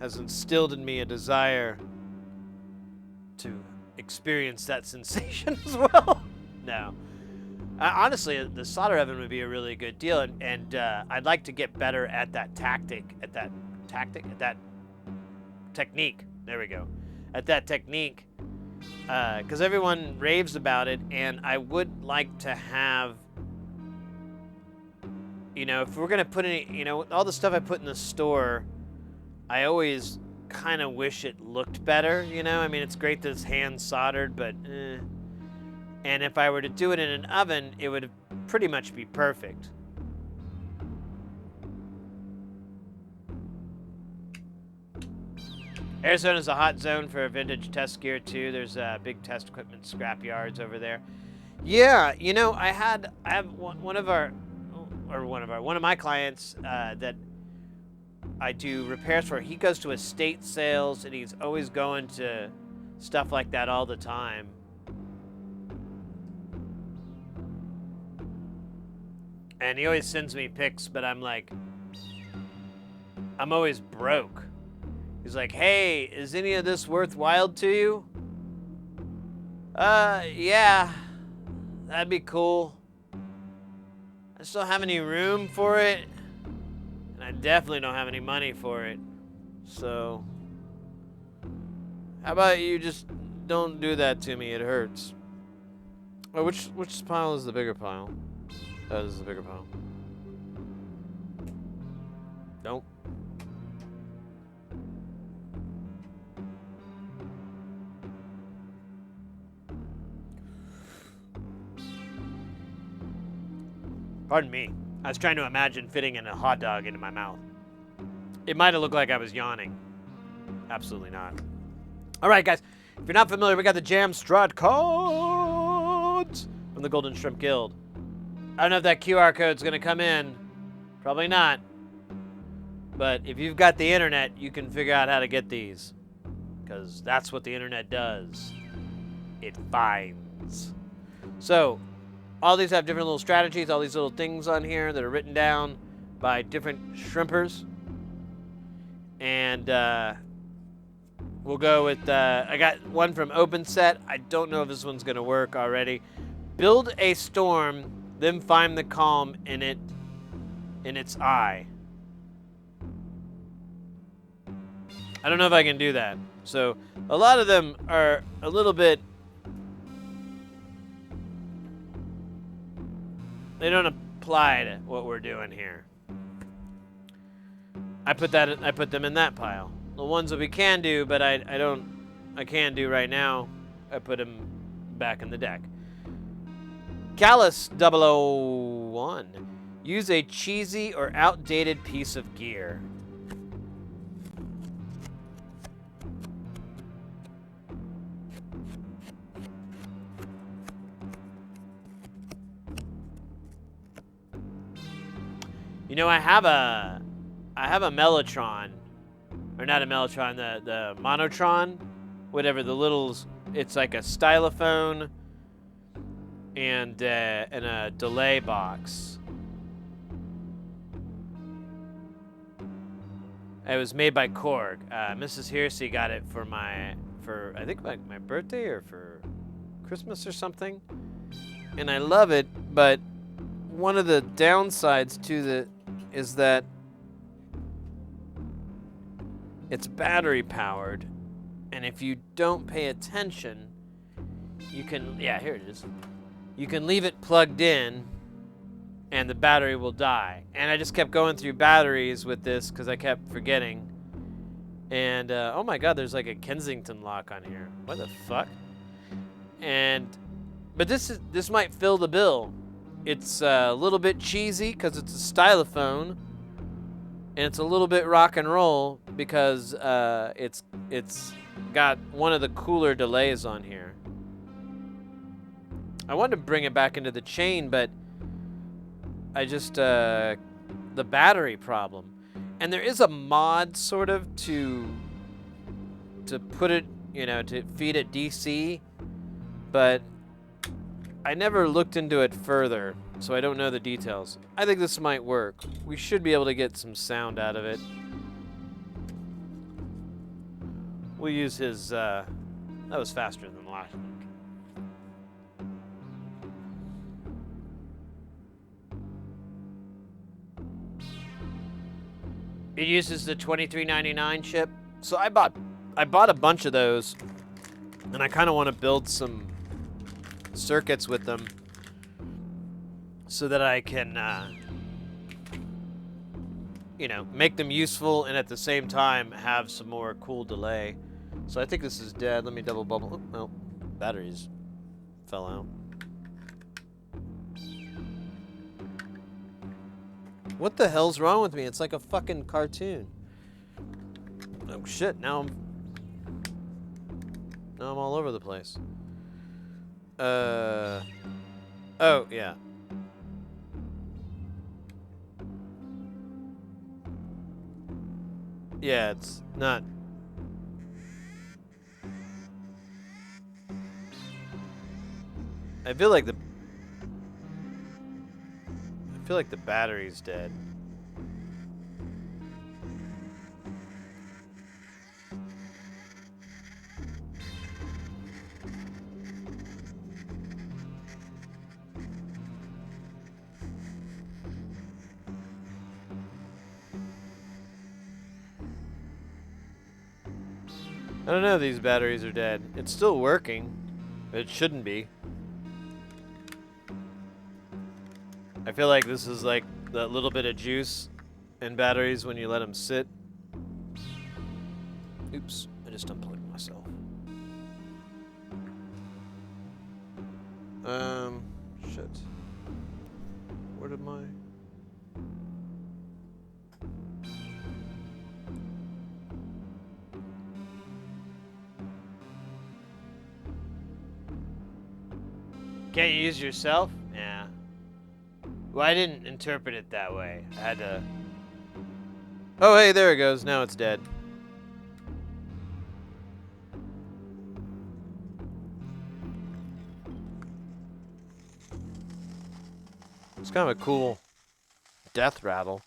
A: has instilled in me a desire to experience that sensation as well. No. Honestly, the solder oven would be a really good deal, and I'd like to get better at that technique. There we go. At that technique, because everyone raves about it, and I would like to have, if we're gonna put any, all the stuff I put in the store, I always kind of wish it looked better. I mean, it's great that it's hand soldered, but. And if I were to do it in an oven, it would pretty much be perfect. Arizona's a hot zone for vintage test gear too. There's big test equipment scrap yards over there. Yeah, I have one of my clients that I do repairs for. He goes to estate sales, and he's always going to stuff like that all the time. And he always sends me pics, but I'm like, I'm always broke. He's like, hey, is any of this worthwhile to you? Yeah, that'd be cool. I just don't have any room for it, and I definitely don't have any money for it. So, how about you just don't do that to me? It hurts. Oh, which pile is the bigger pile? Oh, this is a bigger pile. Nope. Pardon me. I was trying to imagine fitting in a hot dog into my mouth. It might have looked like I was yawning. Absolutely not. All right, guys. If you're not familiar, we got the Jam Strat cards from the Golden Shrimp Guild. I don't know if that QR code's going to come in. Probably not. But if you've got the internet, you can figure out how to get these. Because that's what the internet does. It finds. So, all these have different little strategies, all these little things on here that are written down by different shrimpers. And we'll go with, I got one from OpenSet. I don't know if this one's going to work already. Build a storm, then find the calm in its eye. I don't know if I can do that. So a lot of them are a little bit, they don't apply to what we're doing here. I put them in that pile. The ones that we can do, but I can do right now, I put them back in the deck. Callus 001. Use a cheesy or outdated piece of gear. You know, I have a Mellotron, or not a Mellotron, the Monotron, whatever the littles. It's like a stylophone and a delay box. It was made by Korg. Mrs. Hearsey got it for I think my birthday or for Christmas or something, and I love it. But one of the downsides to is that it's battery powered, and if you don't pay attention, you can, yeah, here it is. You can leave it plugged in and the battery will die. And I just kept going through batteries with this because I kept forgetting. And oh my God, there's like a Kensington lock on here. What the fuck? But this might fill the bill. It's a little bit cheesy because it's a stylophone, and it's a little bit rock and roll because it's got one of the cooler delays on here. I wanted to bring it back into the chain, but I just the battery problem. And there is a mod sort of to put it, you know, to feed it DC, but I never looked into it further, so I don't know the details. I think this might work. We should be able to get some sound out of it. We'll use his, that was faster than the last one. It uses the 2399 chip. So I bought a bunch of those, and I kind of want to build some circuits with them so that I can, you know, make them useful and at the same time have some more cool delay. So I think this is dead. Let me double bubble. Oh, no, batteries fell out. What the hell's wrong with me? It's like a fucking cartoon. Oh shit, now I'm all over the place. Oh, yeah. Yeah, it's not. I feel like the battery's dead. I don't know, these batteries are dead. It's still working, but it shouldn't be. I feel like this is like that little bit of juice in batteries when you let them sit. Oops, I just unplugged myself. Shit. Where did my... Can't you use yourself? Yeah. Well, I didn't interpret it that way. I had to... Oh, hey, there it goes. Now it's dead. It's kind of a cool death rattle.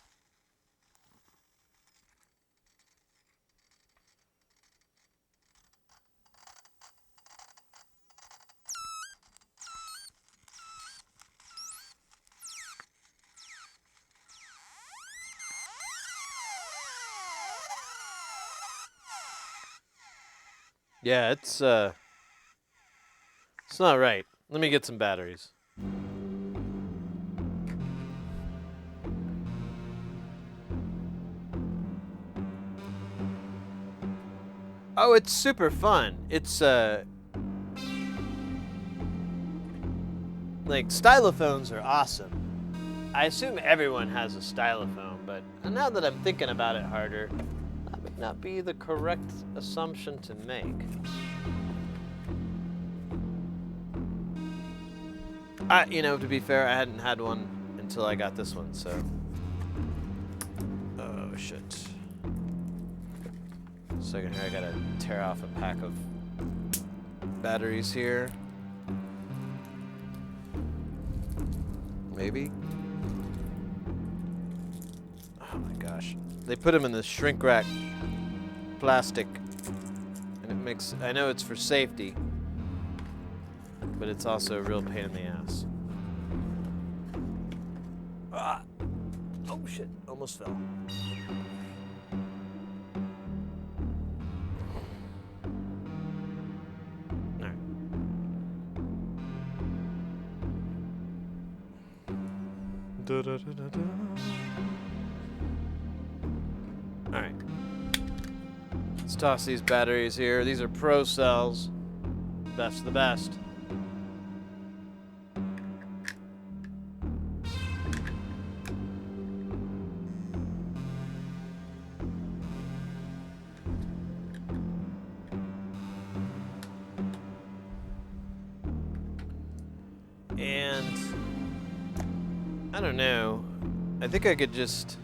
A: Yeah, it's not right. Let me get some batteries. Oh, it's super fun. It's like stylophones are awesome. I assume everyone has a stylophone, but now that I'm thinking about it harder, that would not be the correct assumption to make. You know, to be fair, I hadn't had one until I got this one, so. Oh, shit. Second here, I gotta tear off a pack of batteries here. Maybe? Oh my gosh. They put them in this shrink wrap plastic, and it makes, I know it's for safety, but it's also a real pain in the ass. Ah. Oh shit, almost fell. Alright. Alright. Let's toss these batteries here. These are Pro cells. Best of the best. And I don't know. I think I could just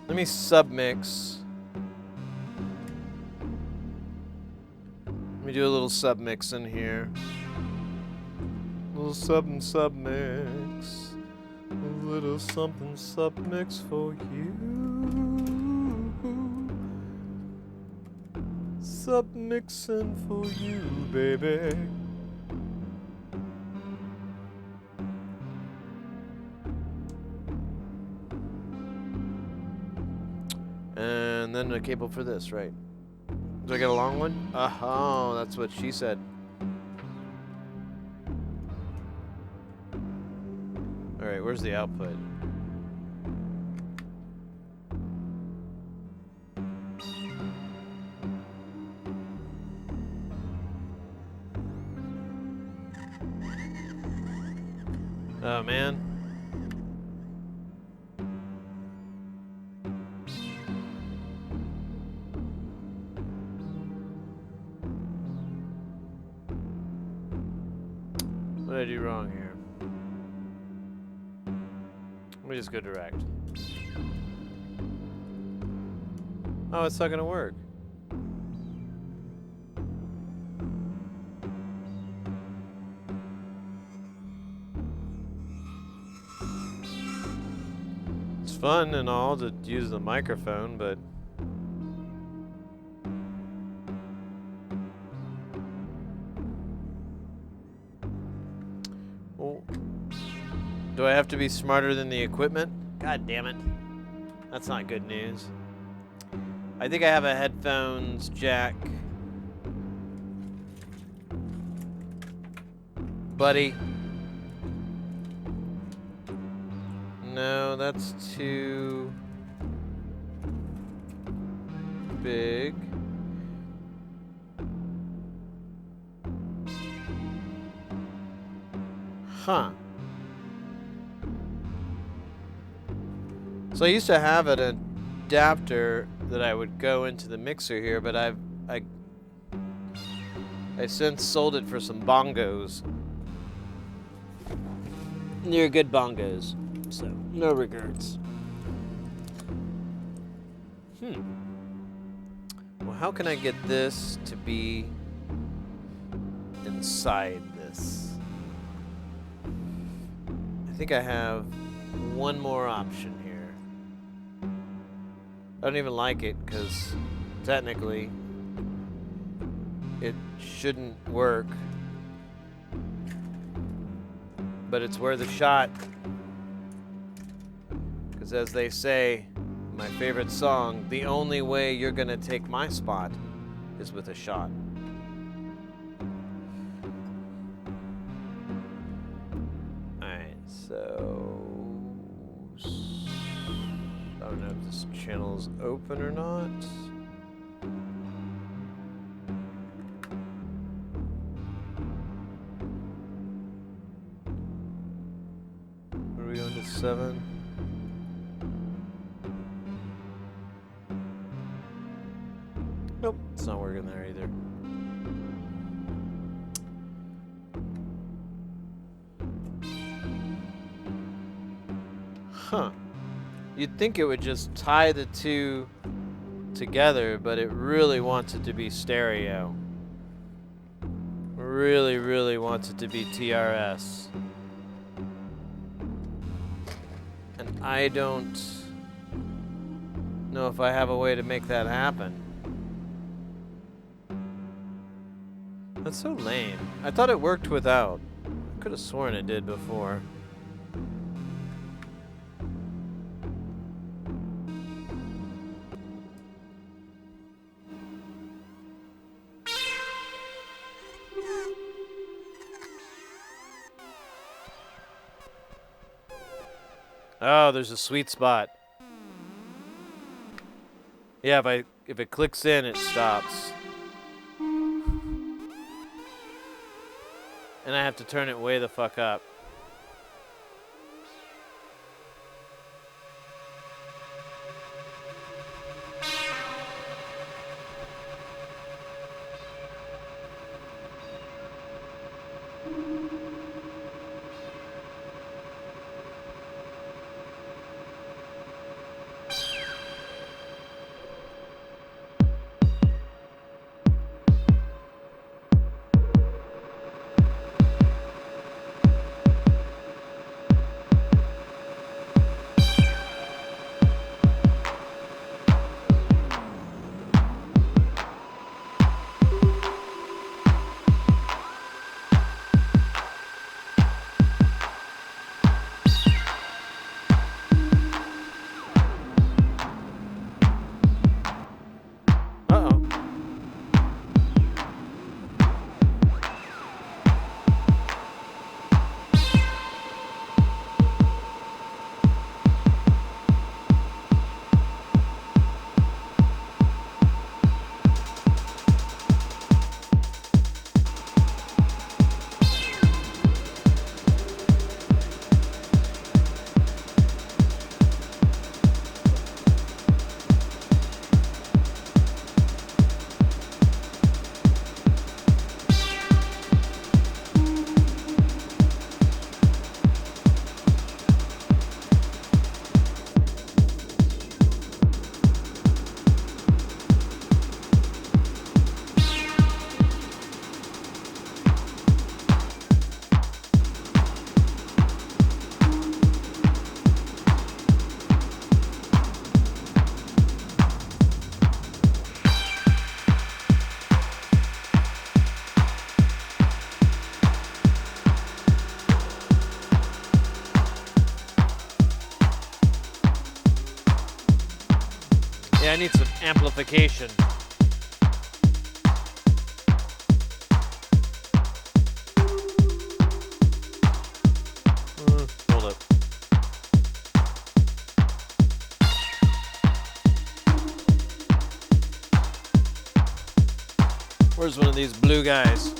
A: let me submix. Let me do a little submix in here. A little submix. A little something submix for you. Submixing for you, baby. And then a cable for this, right? Do I get a long one? Oh, that's what she said. Alright, where's the output? Oh, man. What did I do wrong here? Let me just go direct. Oh, it's not gonna work. It's fun and all to use the microphone, but well, do I have to be smarter than the equipment? God damn it. That's not good news. I think I have a headphones jack. Buddy. No, that's too big. Huh. So I used to have an adapter that I would go into the mixer here, but I since sold it for some bongos. They're good bongos, so no regrets. Well, how can I get this to be inside this? I think I have one more option here. I don't even like it because technically it shouldn't work, but it's worth a shot because, as they say, my favorite song, the only way you're gonna take my spot is with a shot. Alright, so I don't know if this channel's open or not. 7. Nope, it's not working there either. Huh. You'd think it would just tie the two together, but it really wants it to be stereo. Really, really wants it to be TRS. And I don't know if I have a way to make that happen. That's so lame. I thought it worked without. I could have sworn it did before. Oh, there's a sweet spot. Yeah, if it clicks in, it stops. And I have to turn it way the fuck up. Yeah, I need some amplification. Hold up. Where's one of these blue guys?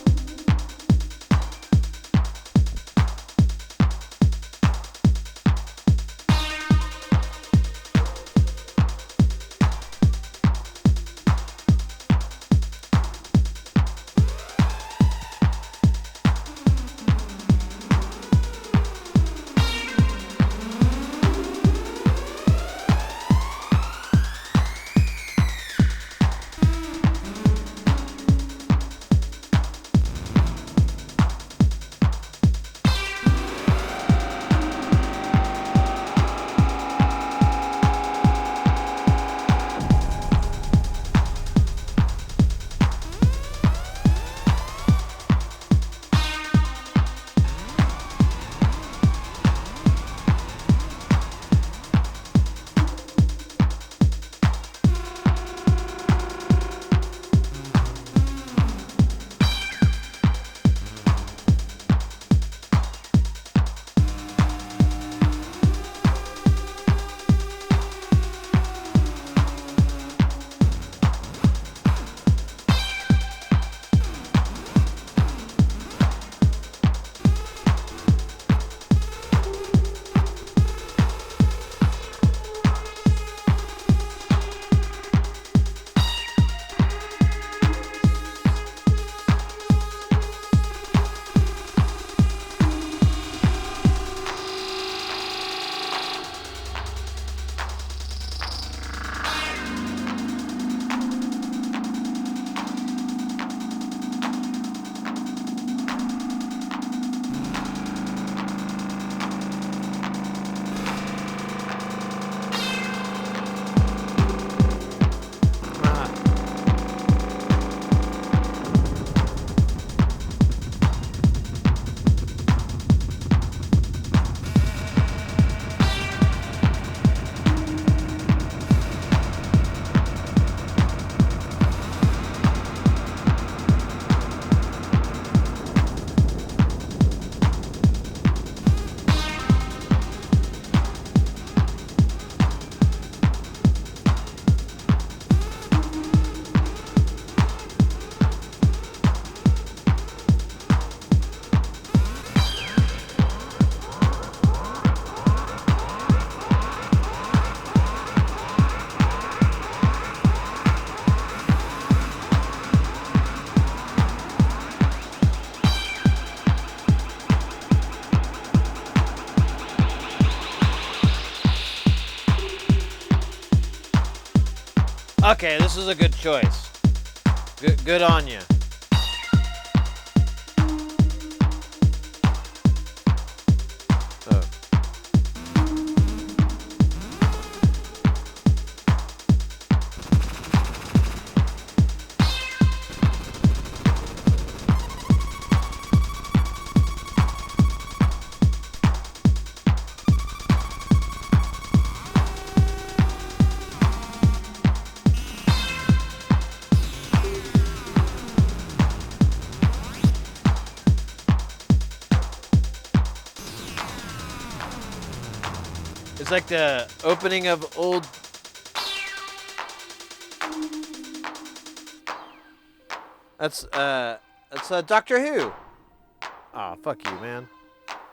A: Okay, this is a good choice. Good on you. Oh. It's like the opening of old. That's Doctor Who. Aw, fuck you, man.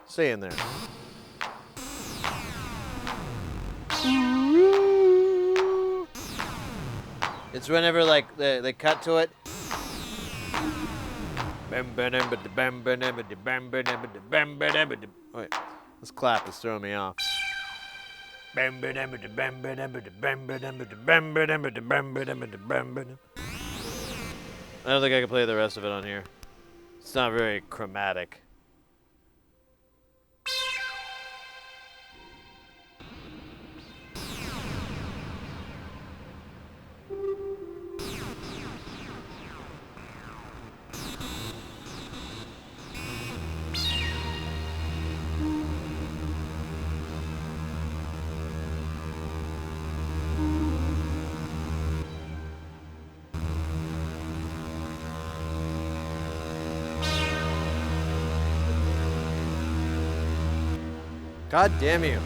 A: Stay in there. It's whenever like they cut to it. Wait, this clap is throwing me off. I don't think I can play the rest of it on here. It's not very chromatic. God damn you.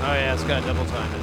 A: Oh yeah, it's got double timing.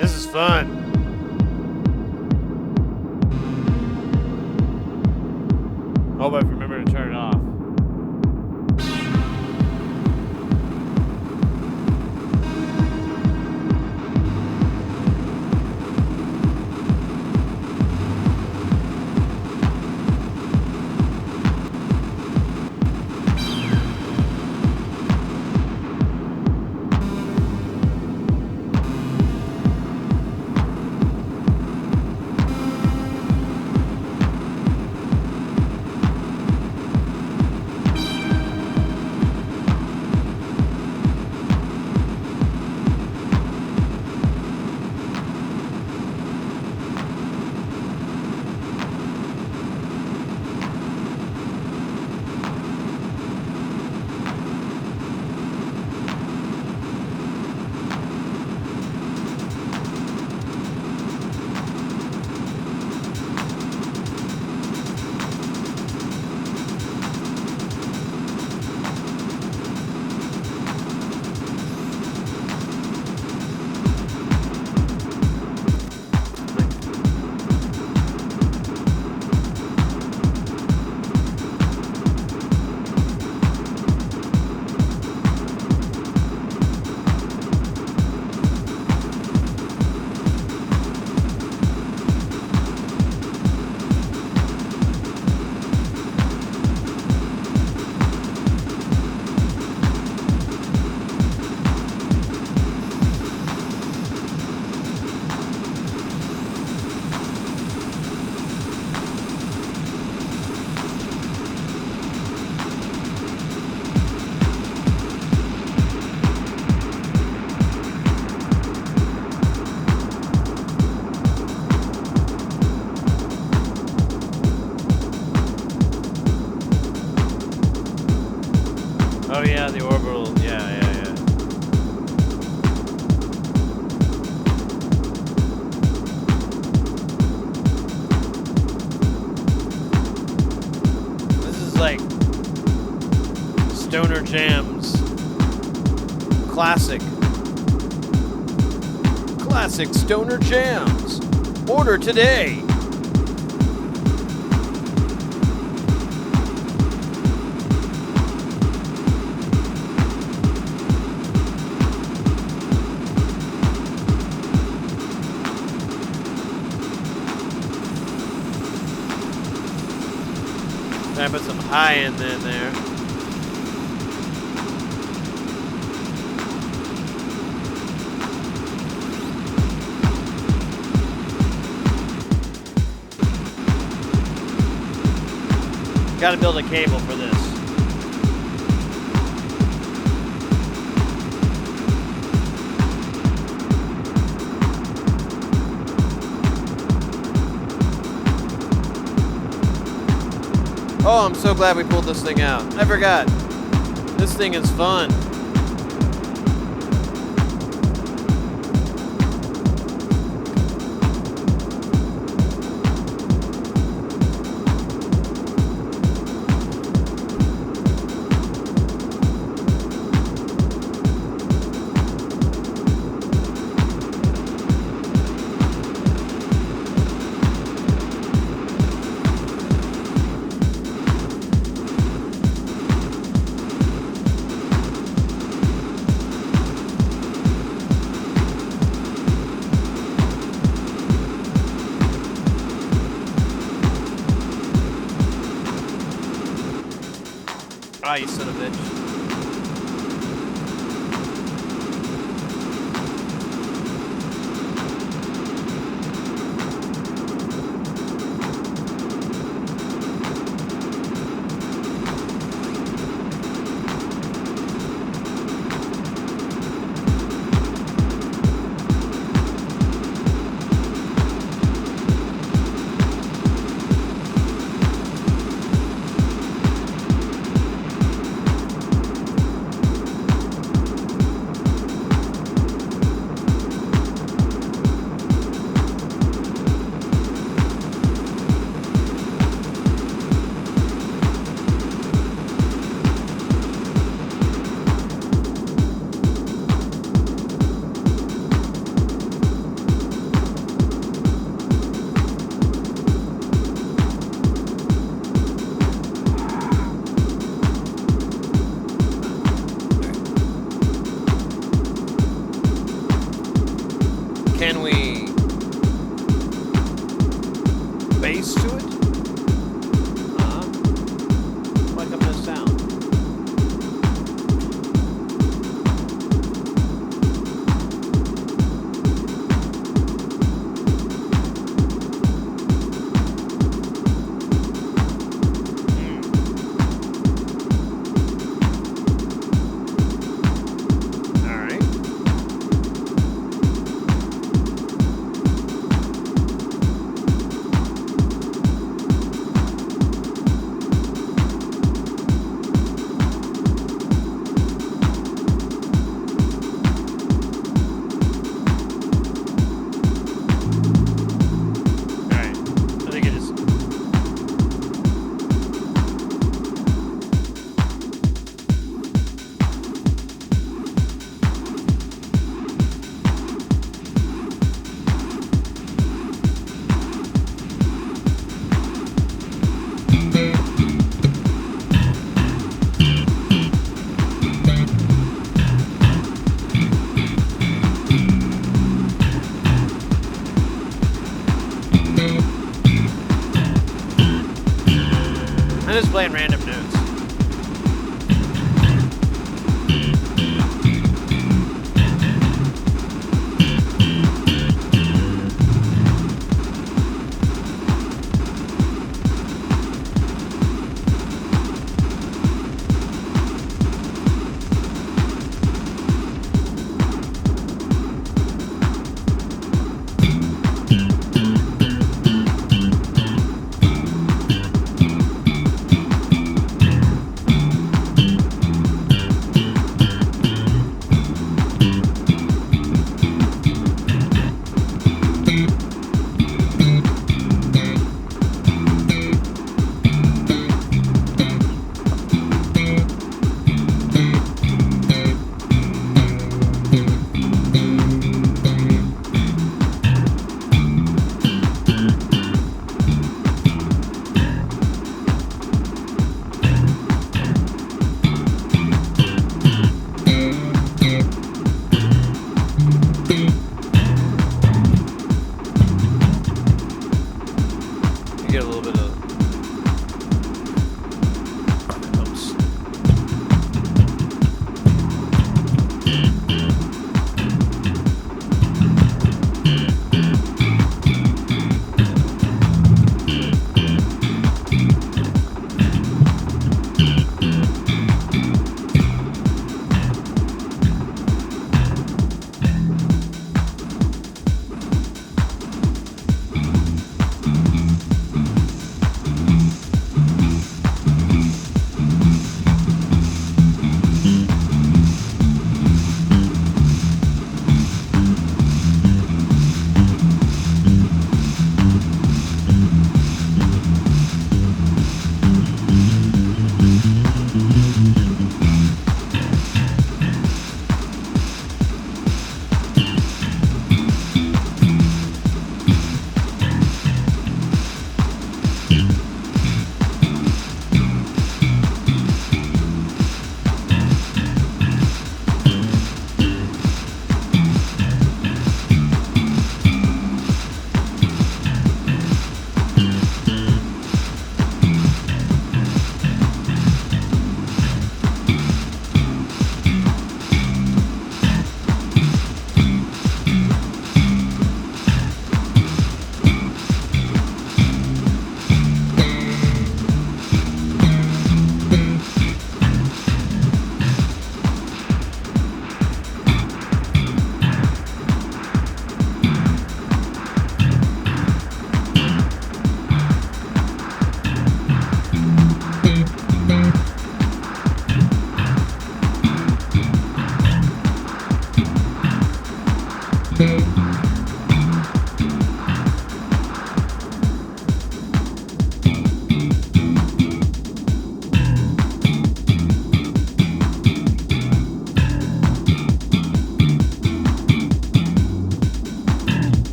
A: This is fun. Hope I remember to turn it off. yeah, the orbital. Yeah, yeah, yeah. This is like Stoner Jams. Classic Stoner Jams. Order today. I put some high end in there. Got to build a cable for this. Oh, I'm so glad we pulled this thing out. I forgot. This thing is fun. Ah, you son of a bitch. Can we bass to it? Like up this sound. I'm just playing random notes. get a little bit of oops.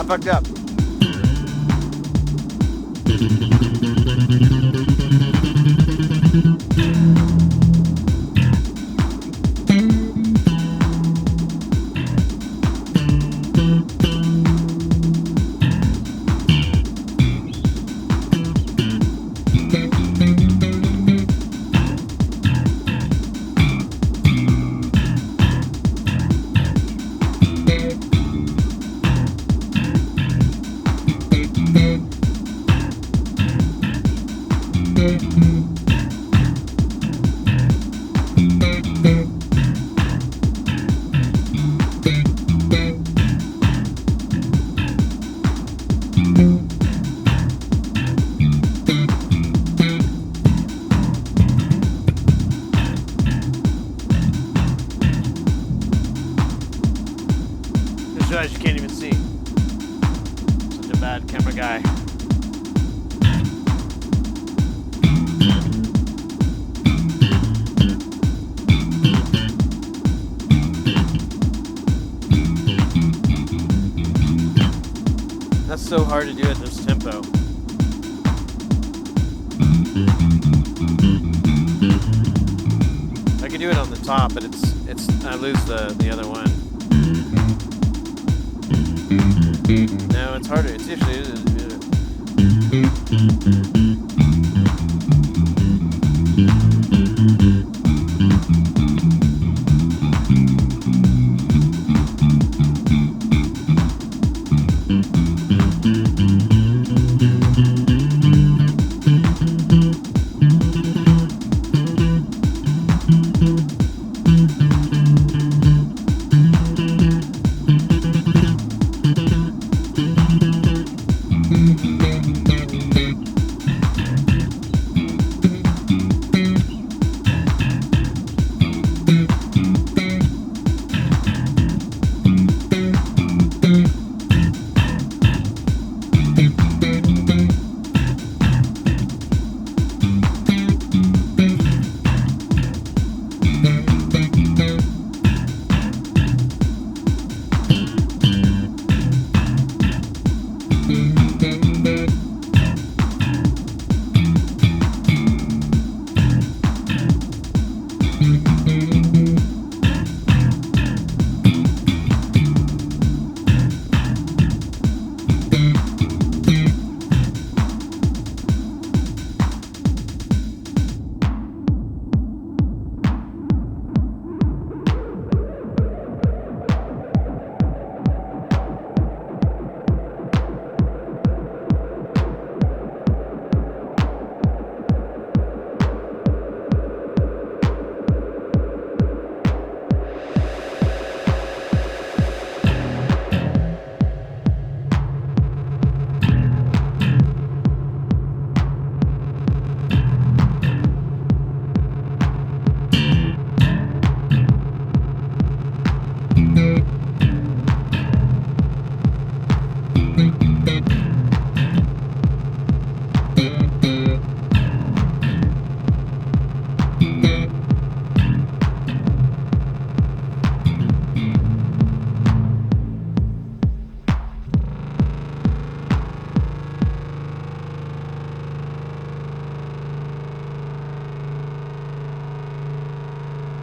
A: Fucked up. You can't even see. Such a bad camera guy. That's so hard to do at this tempo. I can do it on the top, but I lose the other one. No, it's harder. It's usually.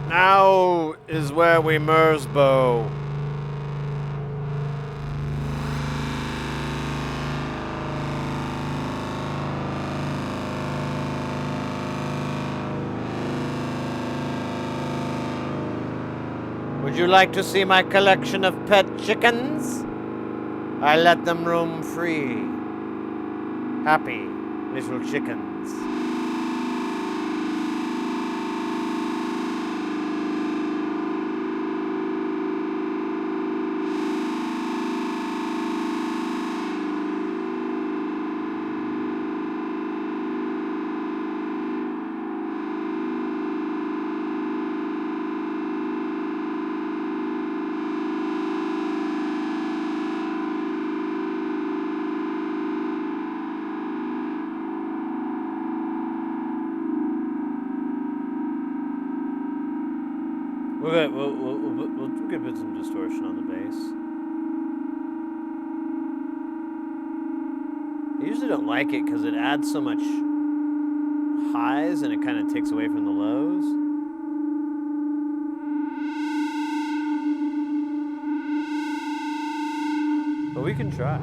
A: Now is where we Mersbow. Would you like to see my collection of pet chickens? I let them roam free. Happy little chickens. We'll give it some distortion on the bass. I usually don't like it because it adds so much highs and it kind of takes away from the lows. But we can try.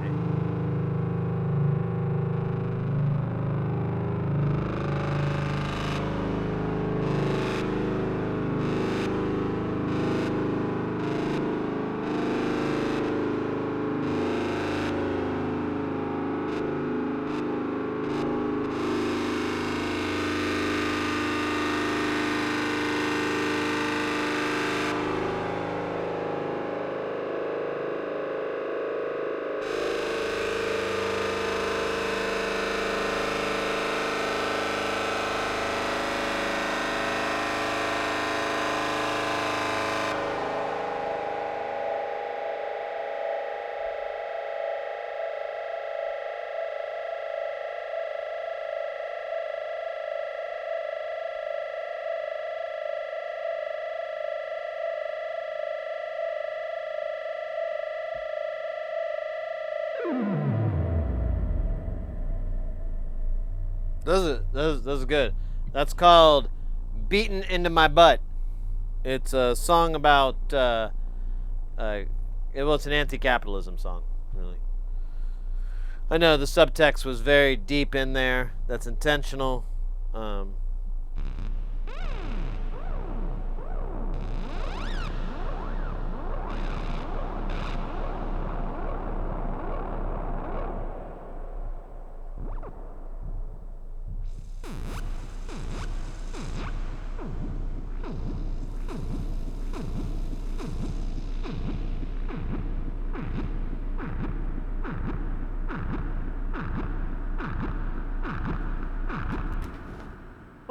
A: Those are good. That's called "Beaten Into My Butt." It's a song about well, it's an anti-capitalism song, really. I know the subtext was very deep in there. That's intentional.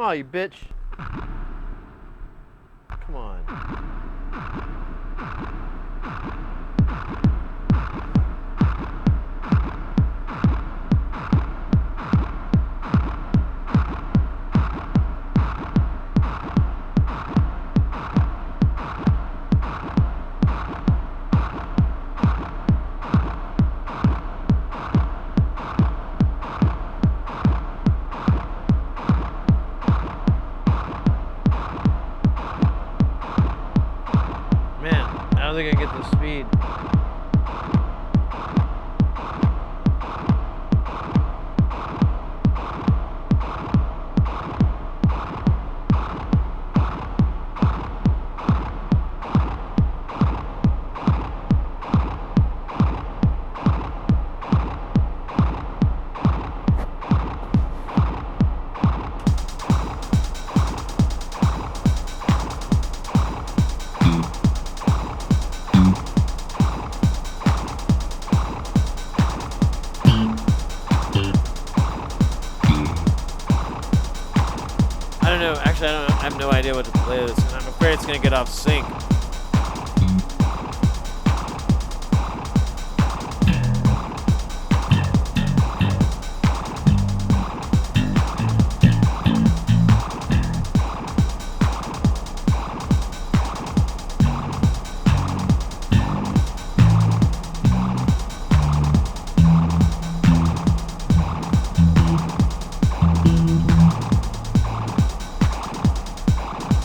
A: Oh, you bitch. Come on. I don't think I get the speed. I have no idea what to play this, and I'm afraid it's going to get off sync.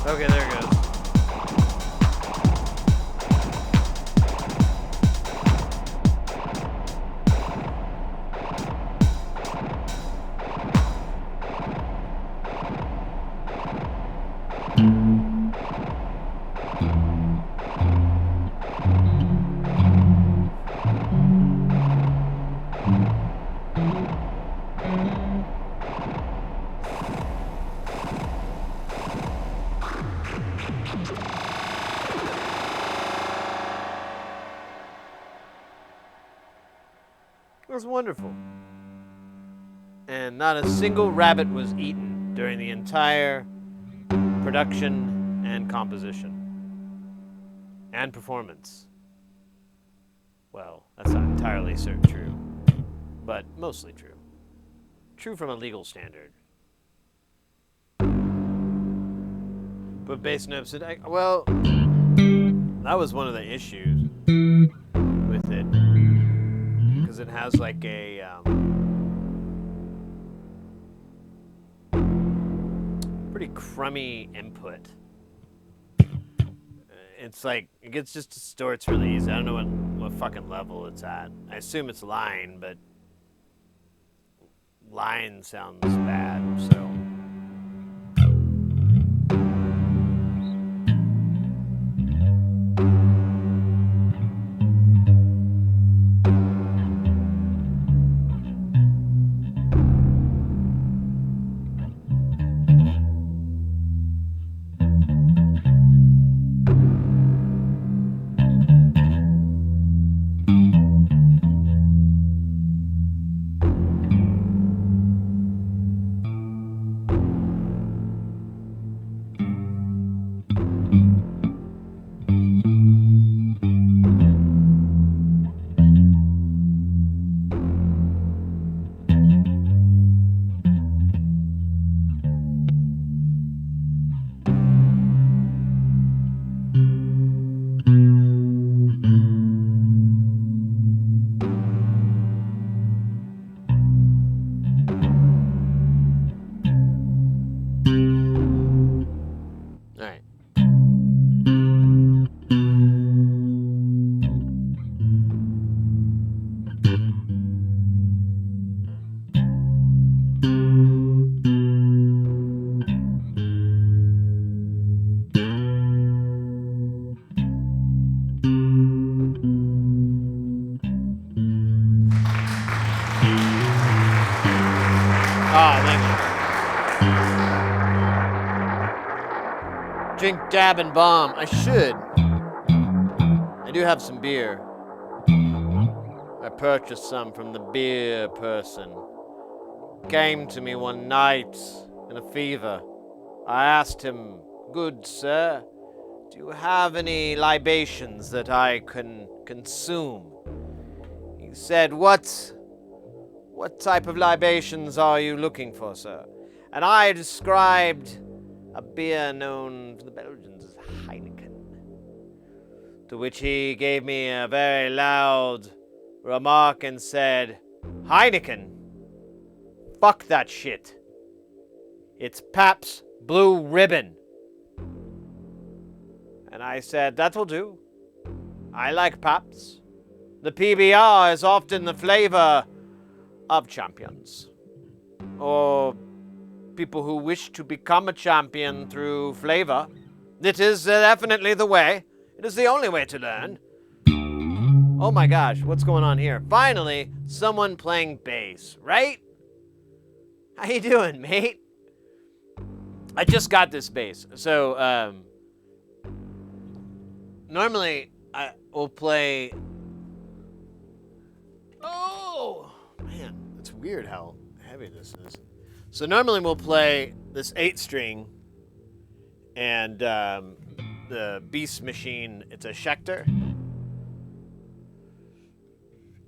A: Okay, there it goes. It was wonderful. And not a single rabbit was eaten during the entire production and composition and performance. Well, that's not entirely true, but mostly true. True from a legal standard. But bass notes, well, that was one of the issues with it. Because it has like a pretty crummy input. It's like, it gets just distorts really easy. I don't know what fucking level it's at. I assume it's line, but line sounds bad, so. Drink, dab, and bomb. I should. I do have some beer. I purchased some from the beer person. Came to me one night in a fever. I asked him, "Good sir, do you have any libations that I can consume?" He said, What type of libations are you looking for, sir?" And I described a beer known to the Belgians as Heineken, to which he gave me a very loud remark and said, "Heineken? Fuck that shit. It's Pabst Blue Ribbon." And I said, "That will do. I like Pabst. The PBR is often the flavor of champions, or people who wish to become a champion through flavor. It is definitely the way. It is the only way to learn." Oh my gosh, what's going on here? Finally, someone playing bass, right? How you doing, mate? I just got this bass. So, normally I will play... Oh, man, it's weird how heavy this is. So normally we'll play this 8-string and the Beast Machine, it's a Schecter.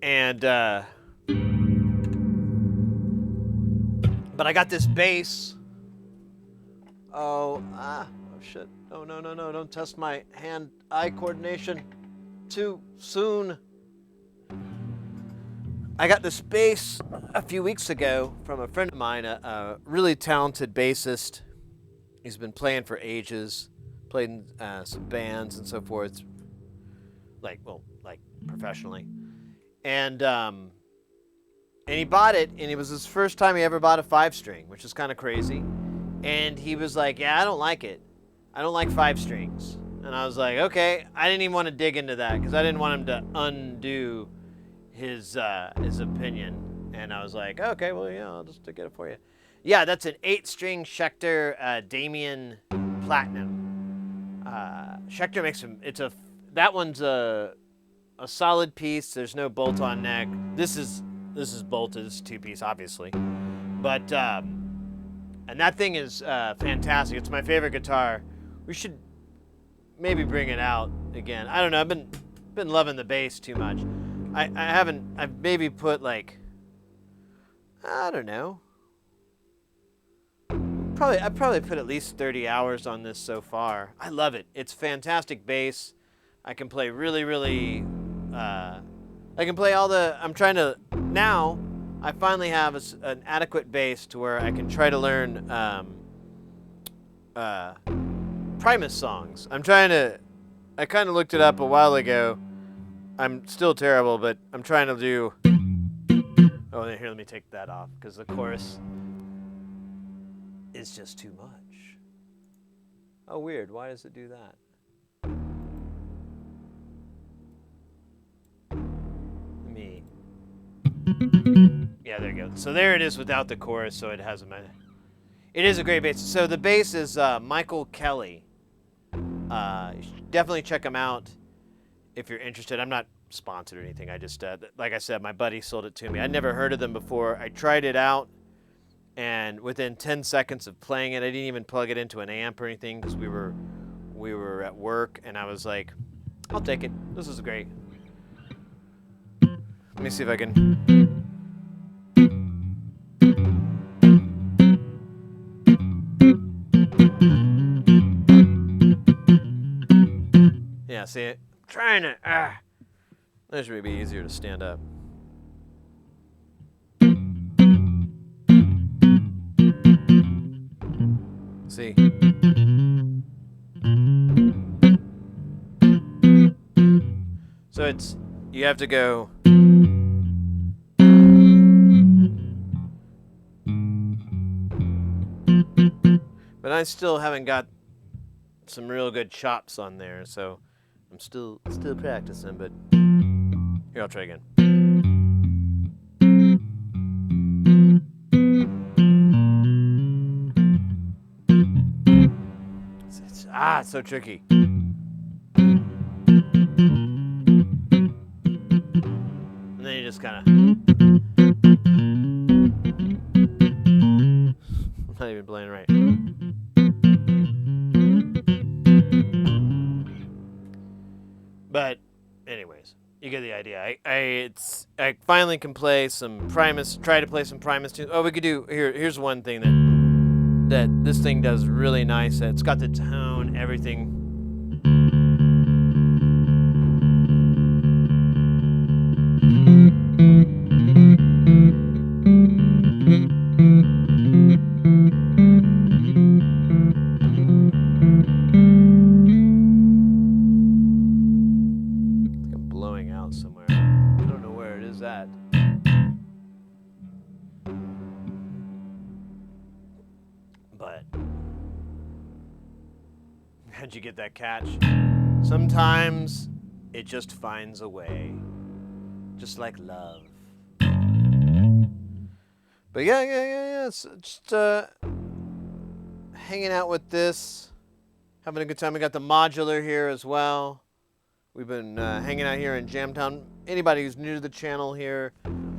A: And, but I got this bass. Oh shit. No, don't test my hand-eye coordination too soon. I got this bass a few weeks ago from a friend of mine, a really talented bassist. He's been playing for ages, played in some bands and so forth, like professionally. And he bought it, and it was his first time he ever bought a 5-string, which is kind of crazy. And he was like, "Yeah, I don't like it. I don't like 5 strings." And I was like, okay. I didn't even want to dig into that because I didn't want him to undo his opinion. And I was like, okay, well, yeah, I'll just get it for you. Yeah, that's an 8-string Schecter Damien Platinum. Schecter makes them. That one's a solid piece. There's no bolt-on neck. This is bolted. This is 2-piece, obviously. But and that thing is fantastic. It's my favorite guitar. We should maybe bring it out again. I don't know. I've been loving the bass too much. I've maybe put like, I don't know. I probably put at least 30 hours on this so far. I love it. It's fantastic bass. I can play really, really. I can play all the. I'm trying to now. I finally have an adequate bass to where I can try to learn Primus songs. I'm trying to. I kind of looked it up a while ago. I'm still terrible, but I'm trying to do. Oh, here, let me take that off because the chorus is just too much. Oh, weird. Why does it do that? Let me. Yeah, there you go. So there it is without the chorus, so it has a. It is a great bass. So the bass is Michael Kelly. You should definitely check him out if you're interested. I'm not sponsored or anything. I just, like I said, my buddy sold it to me. I'd never heard of them before. I tried it out, and within 10 seconds of playing it, I didn't even plug it into an amp or anything because we were at work, and I was like, I'll take it. This is great. Let me see if I can. Yeah, see it? Trying to. That should be easier to stand up. See? So you have to go. But I still haven't got some real good chops on there, so I'm still practicing, but here, I'll try again. It's so tricky. And then you just kind of. I'm not even playing right. But, anyways, you get the idea. I finally can play some Primus. Try to play some Primus tunes. Oh, we could do here. Here's one thing that this thing does really nice. It's got the tone, everything. But how'd you get that catch? Sometimes it just finds a way, just like love. But yeah. It's just hanging out with this, having a good time. We got the modular here as well. We've been hanging out here in Jamtown. Anybody who's new to the channel here,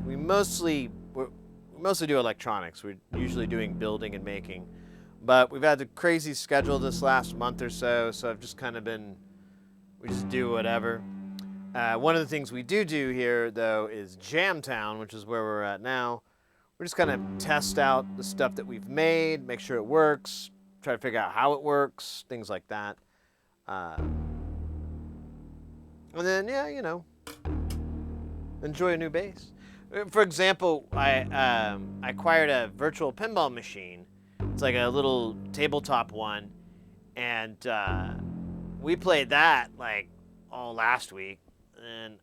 A: we mostly do electronics. We're usually doing building and making. But we've had a crazy schedule this last month or so I've just kind of we just do whatever. One of the things we do here, though, is Jamtown, which is where we're at now. We're just kind of test out the stuff that we've made, make sure it works, try to figure out how it works, things like that. And then, enjoy a new bass. For example, I acquired a virtual pinball machine. It's like a little tabletop one, and we played that like all last week, and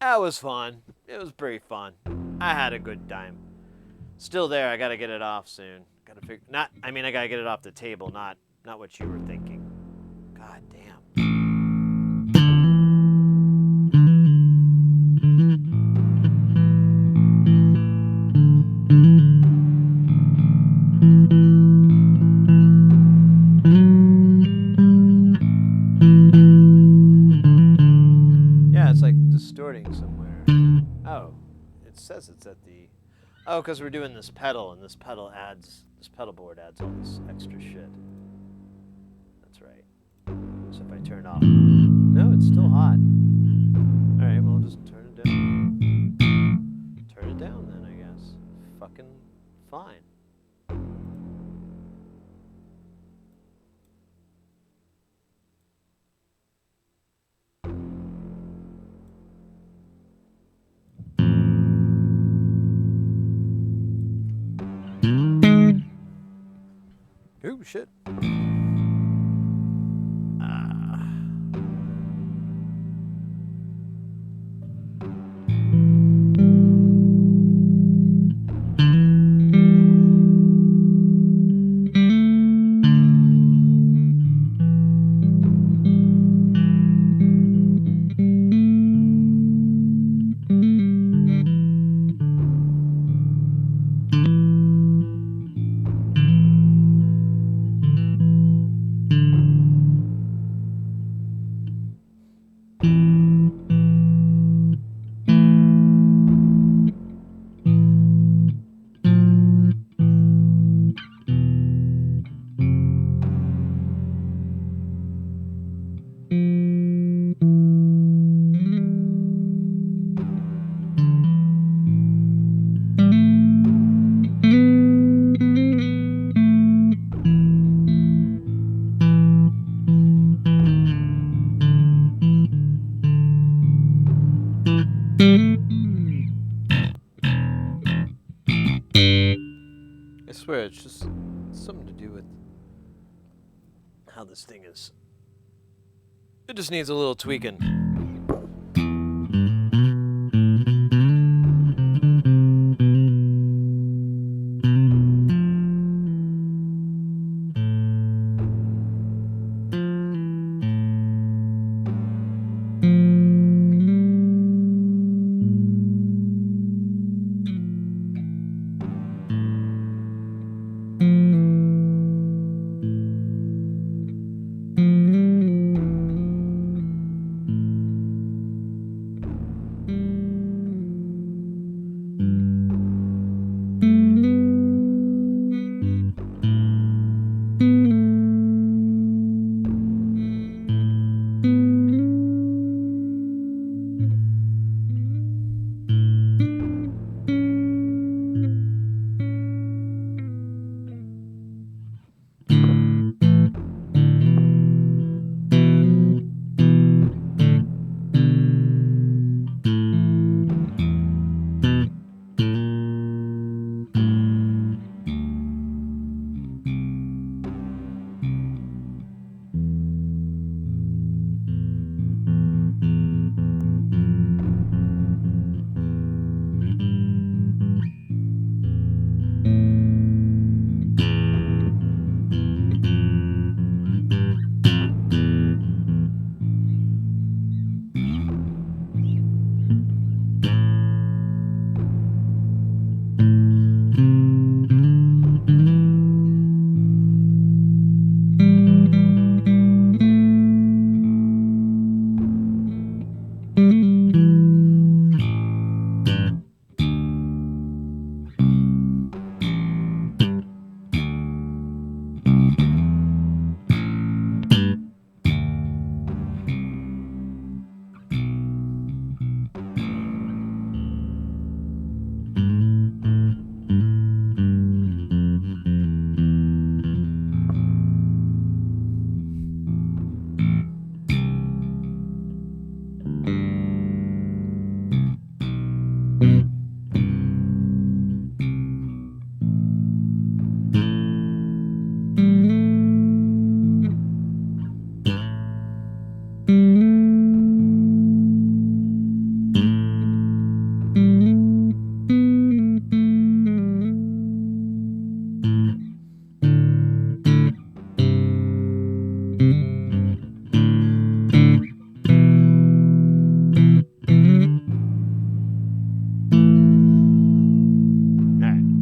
A: that was fun. It was pretty fun. I had a good time. Still there. I gotta get it off soon. I gotta get it off the table, not what you were thinking. God damn. It says it's at the... Oh, because we're doing this pedal, and this pedal board adds all this extra shit. That's right. So if I turn off... No, it's still hot. Alright, well, just turn it down. Turn it down then, I guess. Fucking fine. Ooh, shit. I swear, it's just something to do with how this thing is. It just needs a little tweaking.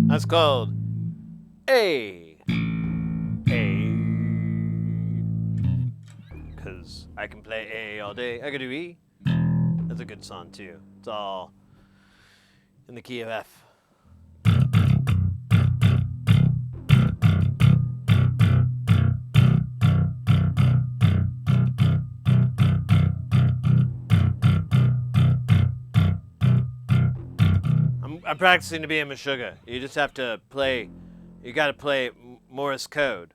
A: That's called A. Because I can play A all day. I can do E. That's a good song too. It's all in the key of F. I'm practicing to be a Meshuggah. You just have to play, you gotta play Morse code.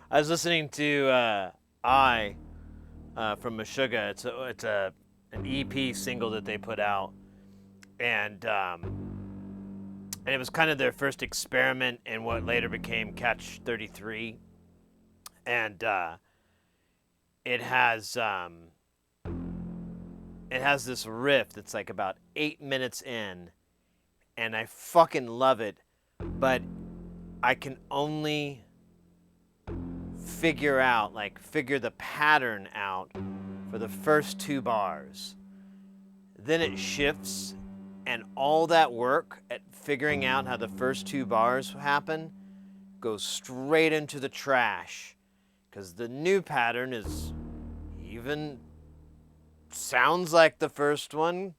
A: I was listening to from Meshuggah. It's an EP single that they put out, and it was kind of their first experiment in what later became Catch 33, and it has this riff that's like about 8 minutes in, and I fucking love it, but I can only figure the pattern out for the first 2 bars. Then it shifts, and all that work at figuring out how the first 2 bars happen goes straight into the trash, because the new pattern is even sounds like the first one,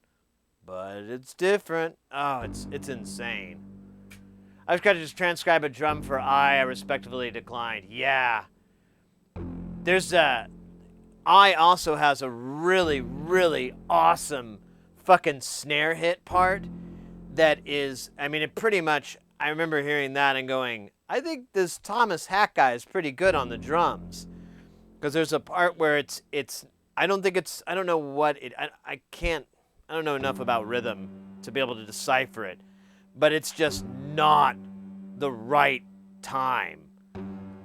A: but it's different. Oh, it's insane. I've got to just transcribe a drum for I respectively declined. Yeah. There's I also has a really, really awesome fucking snare hit part that is, I mean, it pretty much, I remember hearing that and going, I think this Thomas Hack guy is pretty good on the drums. Because there's a part where I don't know enough about rhythm to be able to decipher it, but it's just not the right time.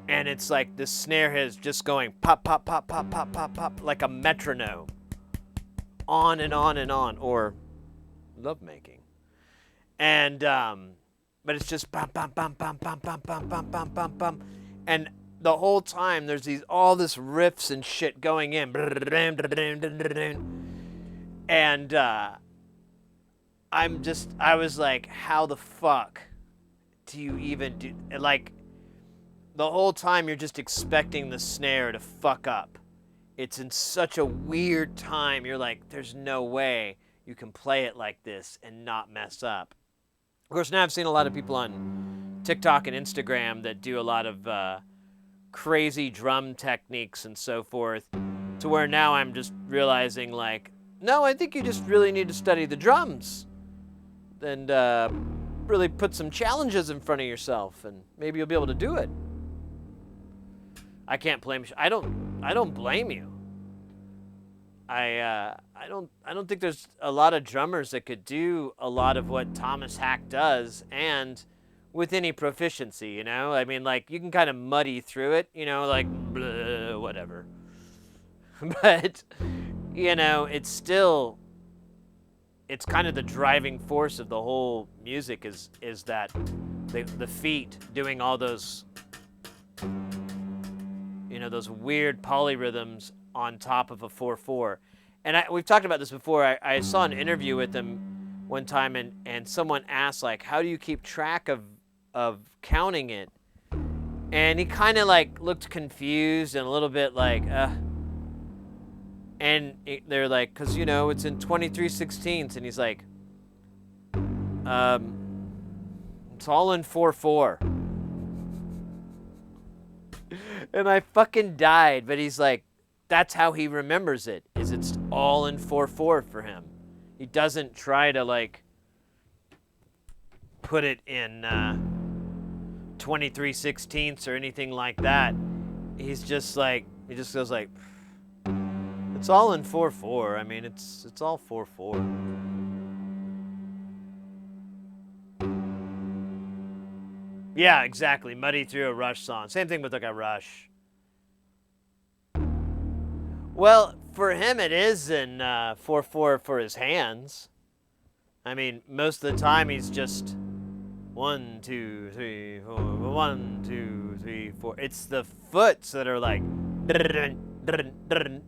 A: And it's like the snare is just going pop, pop, pop, pop, pop, pop, pop, like a metronome. On and on and on, or lovemaking. And, but it's just bum, bum, bum, bum, bum, bum, bum, bum, bum, bum, bum. And the whole time there's all this riffs and shit going in. And, I was like, how the fuck do you even do, like, the whole time you're just expecting the snare to fuck up. It's in such a weird time. You're like, there's no way you can play it like this and not mess up. Of course, now I've seen a lot of people on TikTok and Instagram that do a lot of crazy drum techniques and so forth, to where now I'm just realizing, like, no, I think you just really need to study the drums and really put some challenges in front of yourself, and maybe you'll be able to do it. I can't blame you. I don't blame you. I don't think there's a lot of drummers that could do a lot of what Thomas Hack does, and with any proficiency, you know? I mean, like, you can kind of muddy through it, you know, like, blah, whatever. But, you know, it's kind of the driving force of the whole music is that the feet doing all those, you know, those weird polyrhythms on top of a 4/4. And we've talked about this before. I saw an interview with him one time, and someone asked, like, how do you keep track of counting it? And he kind of, like, looked confused and a little bit like, and they're like, because, you know, it's in 23/16. And he's like, it's all in 4/4. And I fucking died, but he's like, that's how he remembers it, is it's all in 4/4 for him. He doesn't try to, like, put it in 23/16 or anything like that. He's just like, he just goes like, it's all in 4/4. I mean, it's all 4/4. Yeah, exactly. Muddy through a Rush song. Same thing with, like, a Rush. Well, for him it is in 4/4 for his hands. I mean, most of the time he's just 1, 2, 3, 4, 1, 2, 3, 4. It's the foots that are like, And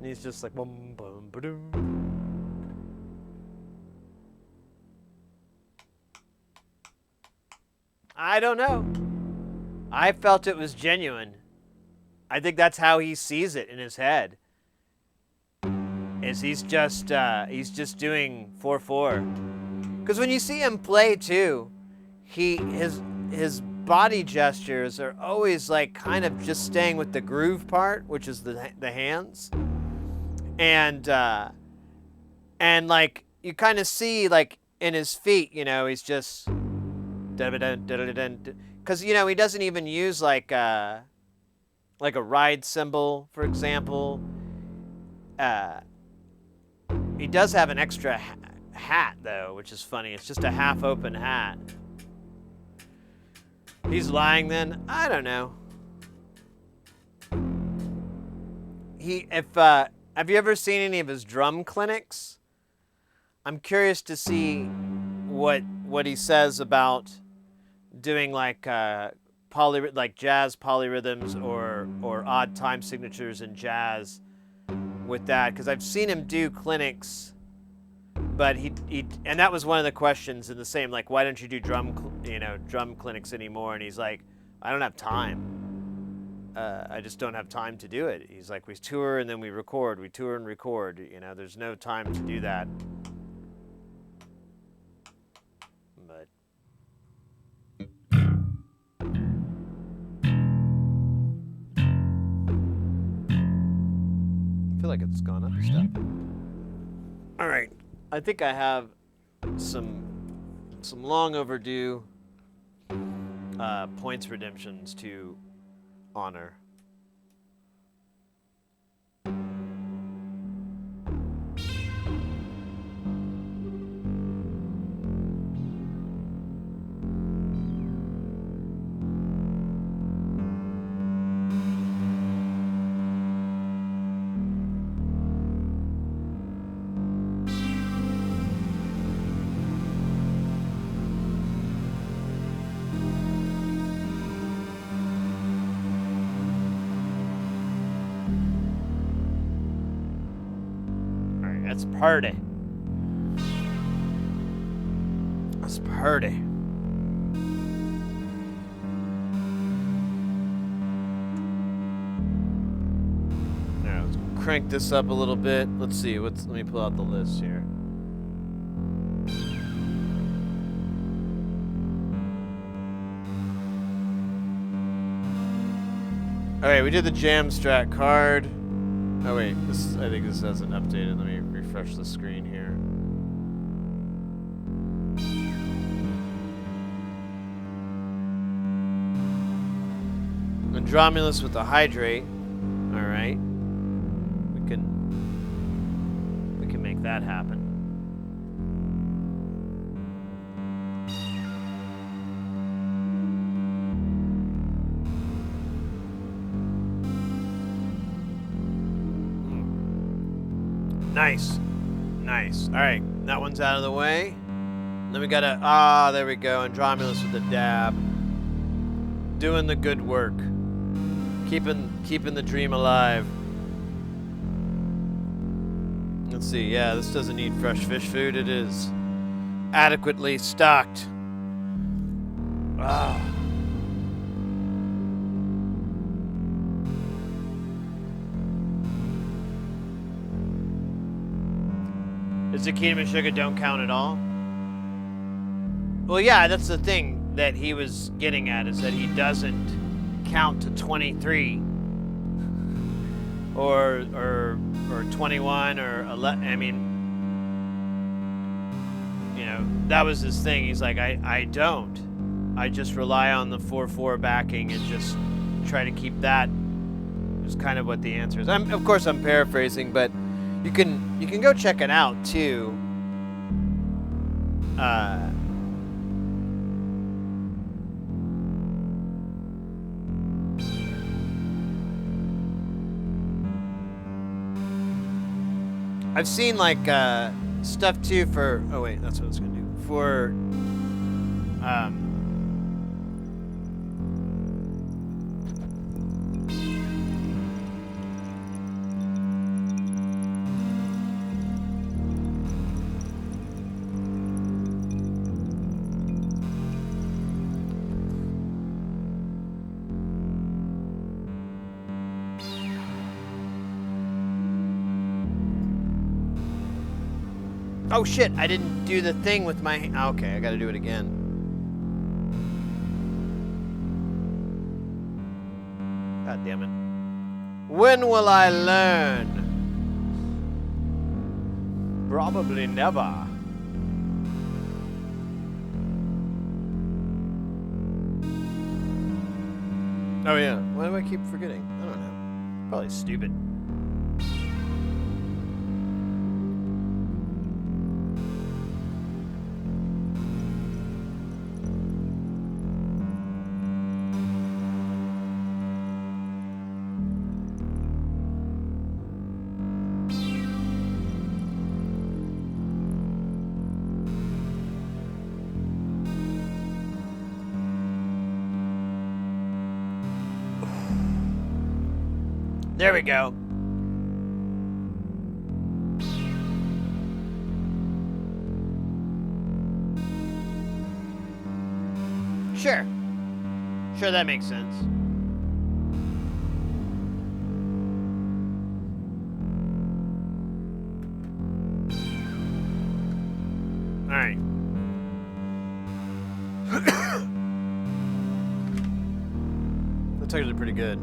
A: he's just like, bum, bum, ba-dum. I don't know. I felt it was genuine. I think that's how he sees it in his head. Is he's just doing 4/4. Because when you see him play too, his body gestures are always like kind of just staying with the groove part, which is the hands, and like you kind of see like in his feet, you know, he's just because you know he doesn't even use like a ride cymbal, for example. He does have an extra hat though, which is funny. It's just a half open hat. He's lying then? I don't know. Have you ever seen any of his drum clinics? I'm curious to see what he says about doing like jazz polyrhythms or odd time signatures in jazz with that, because I've seen him do clinics, but he and that was one of the questions in the same, like, why don't you do drum clinics anymore? And he's like, I don't have time. I just don't have time to do it. He's like, we tour and then we record. We tour and record. You know, there's no time to do that. But I feel like it's gone up a step. All right, I think I have some long overdue points redemptions to honor. That's party. That's party. Now let's crank this up a little bit. Let's see. Let me pull out the list here. All right, we did the jam strat card. Oh wait, I think this hasn't updated. Let me refresh the screen here. Andromulus with the hydrate. All right, we can make that happen. Nice. Nice. All right, that one's out of the way. Then we gotta, there we go. Andromulus with the dab. Doing the good work. Keeping the dream alive. Let's see, yeah, this doesn't need fresh fish food. It is adequately stocked. Ah. Zucchini and sugar don't count at all? Well, yeah, that's the thing that he was getting at, is that he doesn't count to 23 or 21 or 11. I mean, you know, that was his thing. He's like, I don't. I just rely on the 4/4 backing and just try to keep that. Is kind of what the answer is. Of course, I'm paraphrasing, but you can go check it out too. I've seen like stuff too for. Oh wait, that's what it's gonna do for. Oh shit, I didn't do the thing with my... Okay, I gotta do it again. God damn it. When will I learn? Probably never. Oh yeah, why do I keep forgetting? I don't know. Probably stupid. There we go. Sure. Sure, that makes sense. Alright. That's actually pretty good.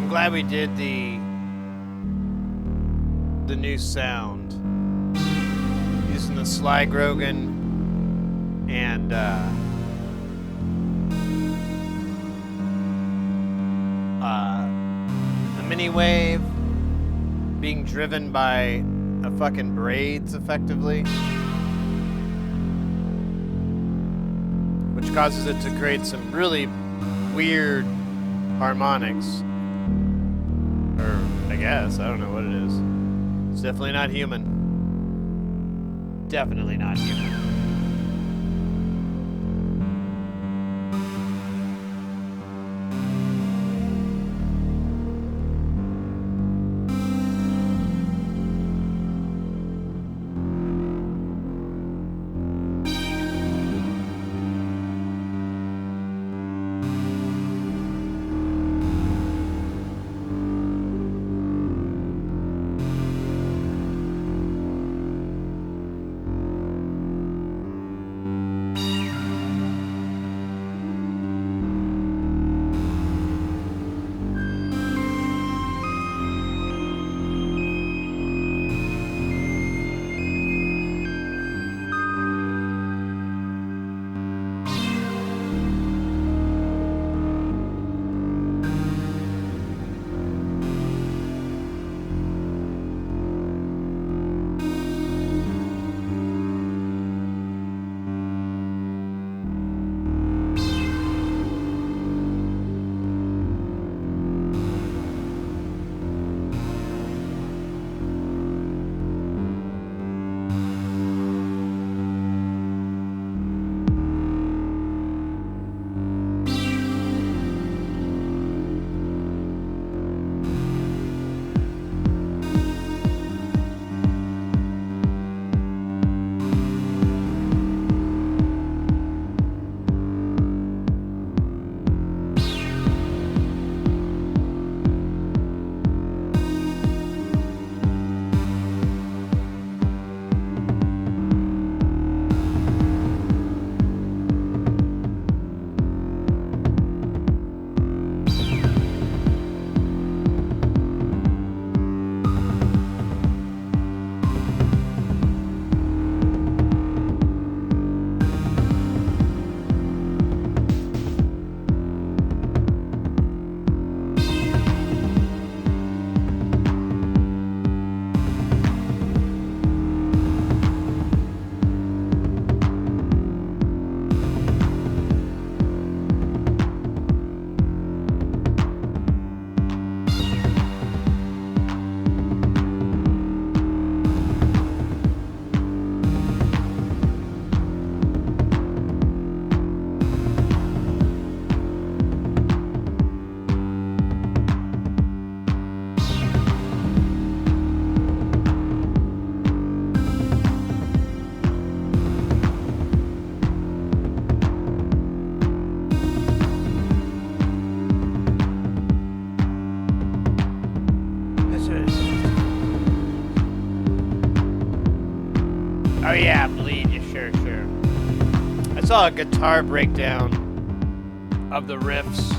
A: Glad we did the new sound using the Sly Grogan and the mini wave being driven by a fucking braids effectively, which causes it to create some really weird harmonics. Or, I guess. I don't know what it is. It's definitely not human. Definitely not human. Yeah, bleed. Yeah, sure. I saw a guitar breakdown of the riffs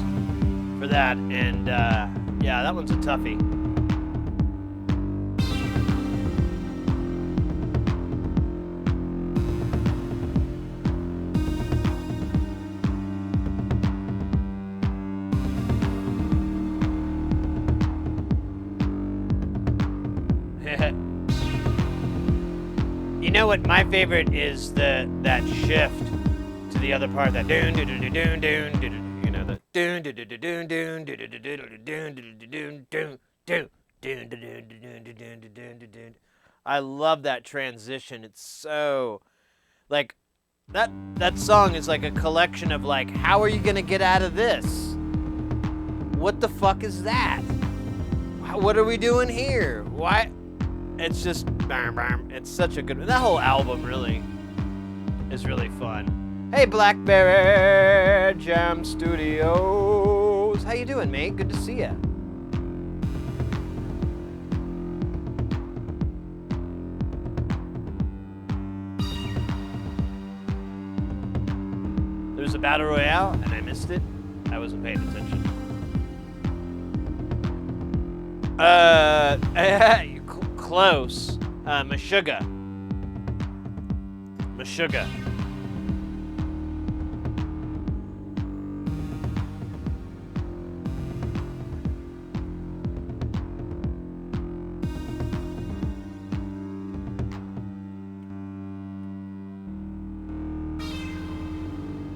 A: for that, and yeah, that one's a toughie. You know what my favorite is that shift to the other part, that doon doon doon doon doon doon, you know, the doon doon doon doon doon doon doon doon doon doon. I love that transition. It's so like that song is like a collection of like, how are you gonna get out of this? What the fuck is that? What are we doing here? Why? It's just, it's such a good, that whole album really is really fun. Hey, Blackberry Jam Studios. How you doing, mate? Good to see ya. There's a battle royale, and I missed it. I wasn't paying attention. Close. Meshuggah.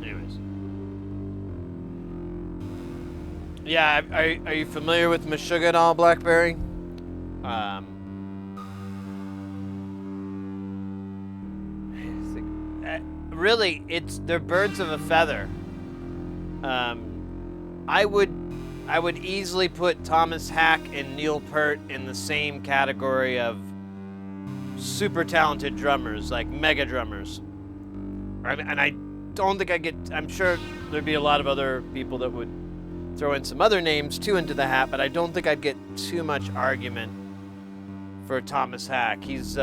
A: Anyways. Yeah, are you familiar with Meshuggah at all, Blackberry? Really, they're birds of a feather. I would easily put Thomas Hack and Neil Peart in the same category of super talented drummers, like mega drummers. And I don't think I'm sure there'd be a lot of other people that would throw in some other names too into the hat, but I don't think I'd get too much argument for Thomas Hack. He's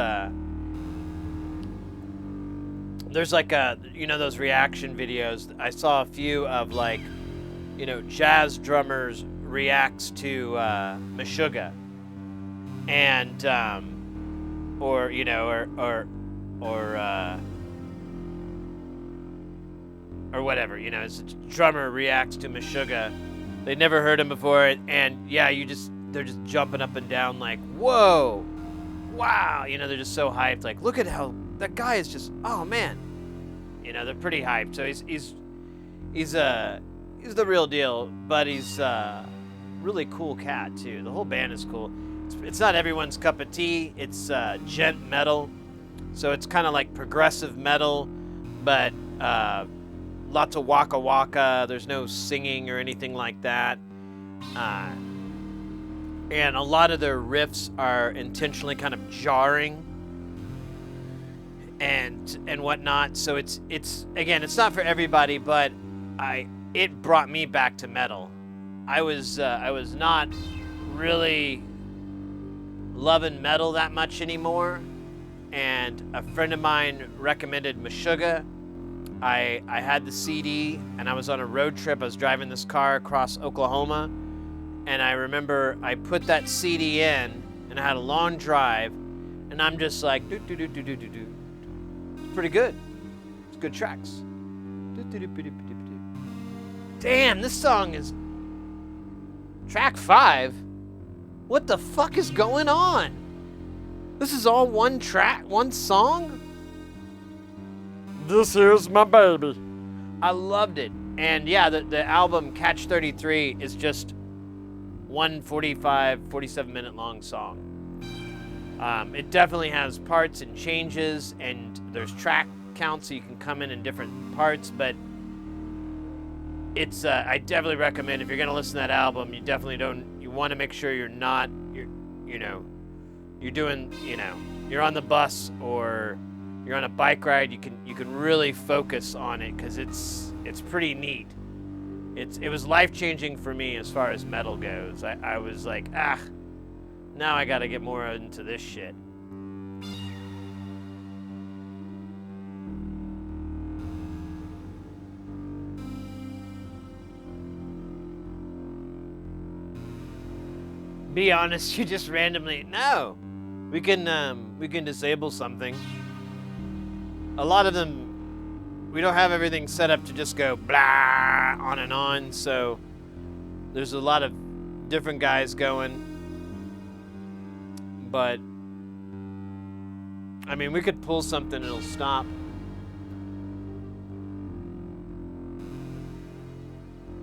A: there's like those reaction videos. I saw a few of like, jazz drummers reacts to Meshuggah, and or whatever. As a drummer reacts to Meshuggah, they never heard him before, and yeah, they're just jumping up and down like, whoa, wow, they're just so hyped. Like, look at how that guy is just, oh man, they're pretty hyped. So he's the real deal, but he's really cool cat too. The whole band is cool. It's not everyone's cup of tea. It's gent metal, so it's kind of like progressive metal, but lots of waka waka. There's no singing or anything like that. And a lot of their riffs are intentionally kind of jarring and whatnot. So it's again, it's not for everybody, but it brought me back to metal. I was not really loving metal that much anymore, and a friend of mine recommended Meshuggah. I had the CD, and I was on a road trip. I was driving this car across Oklahoma, and I remember I put that CD in, and I had a long drive, and I'm just like, do do do do do do do. It's pretty good. It's good tracks. Damn, this song is track 5. What the fuck is going on? This is all one track, one song?
B: This here's my baby.
A: I loved it. And yeah, the album Catch 33 is just one 47 minute long song. It definitely has parts and changes, and there's track counts so you can come in different parts, but it's I definitely recommend, if you're going to listen to that album, you want to make sure you're doing, you're on the bus or you're on a bike ride, you can really focus on it, because it's pretty neat. It was life-changing for me as far as metal goes. I was like, now I gotta get more into this shit. Be honest, you just randomly... No! We can disable something. A lot of them, we don't have everything set up to just go blah on and on, so there's a lot of different guys going. But, I mean, we could pull something and it'll stop.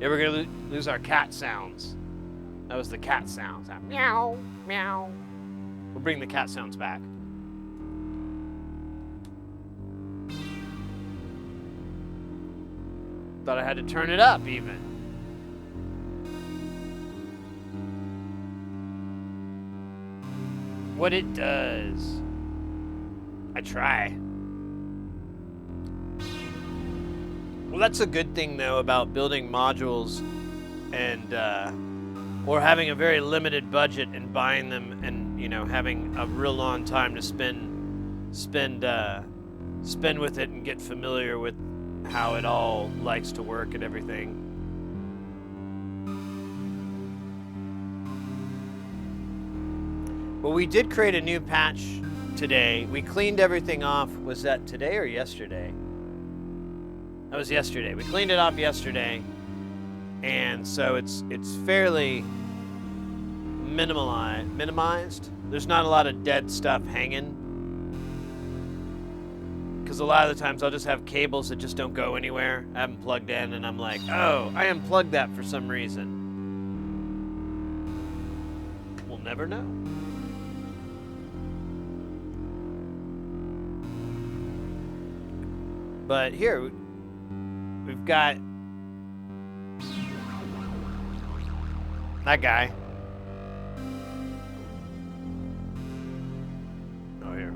A: Yeah, we're gonna lose our cat sounds. That was the cat sounds. Meow, meow. We'll bring the cat sounds back. Thought I had to turn it up even. What it does. I try. Well, that's a good thing though about building modules and or having a very limited budget and buying them and, you know, having a real long time to spend with it and get familiar with how it all likes to work and everything. Well, we did create a new patch today. We cleaned everything off. Was that today or yesterday? That was yesterday. We cleaned it off yesterday. And so it's fairly minimized. There's not a lot of dead stuff hanging. Because a lot of the times I'll just have cables that just don't go anywhere. I haven't plugged in and I'm like, oh, I unplugged that for some reason. We'll never know. But here, we've got that guy. Oh, here.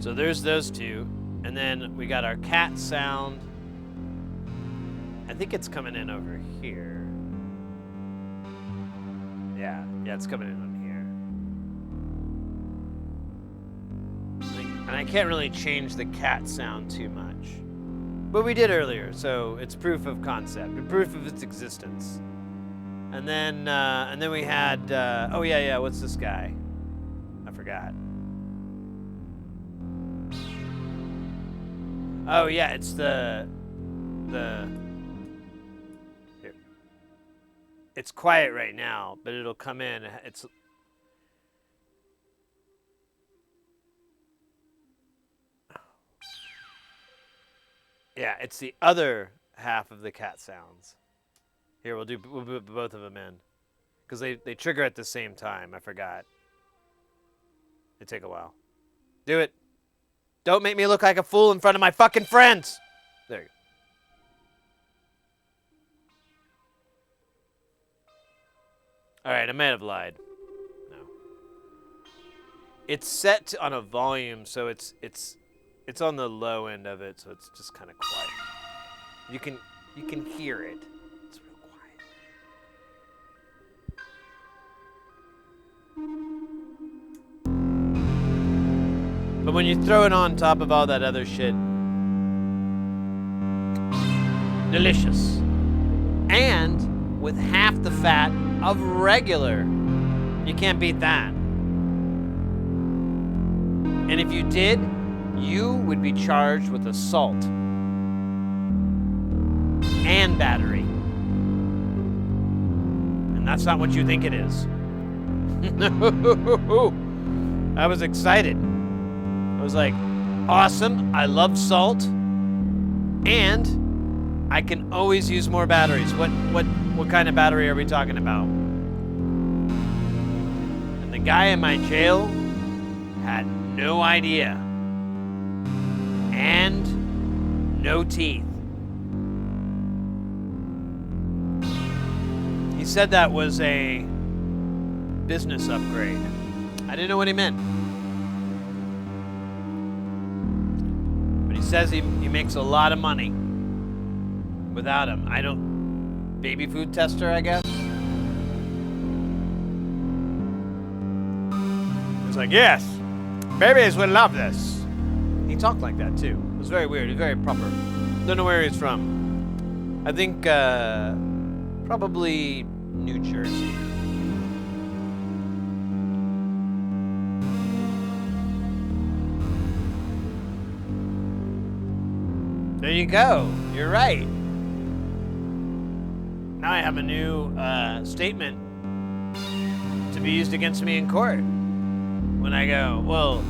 A: So there's those two. And then we got our cat sound. I think it's coming in over here. Yeah, it's coming in on here. And I can't really change the cat sound too much. But we did earlier, so it's proof of concept, proof of its existence. And then we had, oh yeah, what's this guy? I forgot. Oh yeah, it's the here. It's quiet right now, but it'll come in. It's yeah, it's the other half of the cat sounds. Here, we'll put both of them in because they trigger at the same time. I forgot. They take a while. Do it. Don't make me look like a fool in front of my fucking friends. There you go. All right, I may have lied. No. It's set on a volume, so it's on the low end of it, so it's just kind of quiet. You can hear it. It's real quiet. But when you throw it on top of all that other shit, delicious. And with half the fat of regular. You can't beat that. And if you did, you would be charged with assault and battery. And that's not what you think it is. I was excited. I was like, awesome, I love salt, and I can always use more batteries. What kind of battery are we talking about? And the guy in my jail had no idea. And no teeth. He said that was a business upgrade. I didn't know what he meant. But he says he makes a lot of money without him. I don't... Baby food tester, I guess? He's like, yes, babies will love this. He talked like that, too. was very weird. He's very proper. Don't know where he's from. I think probably New Jersey. There you go. You're right. Now I have a new statement to be used against me in court. When I go, well,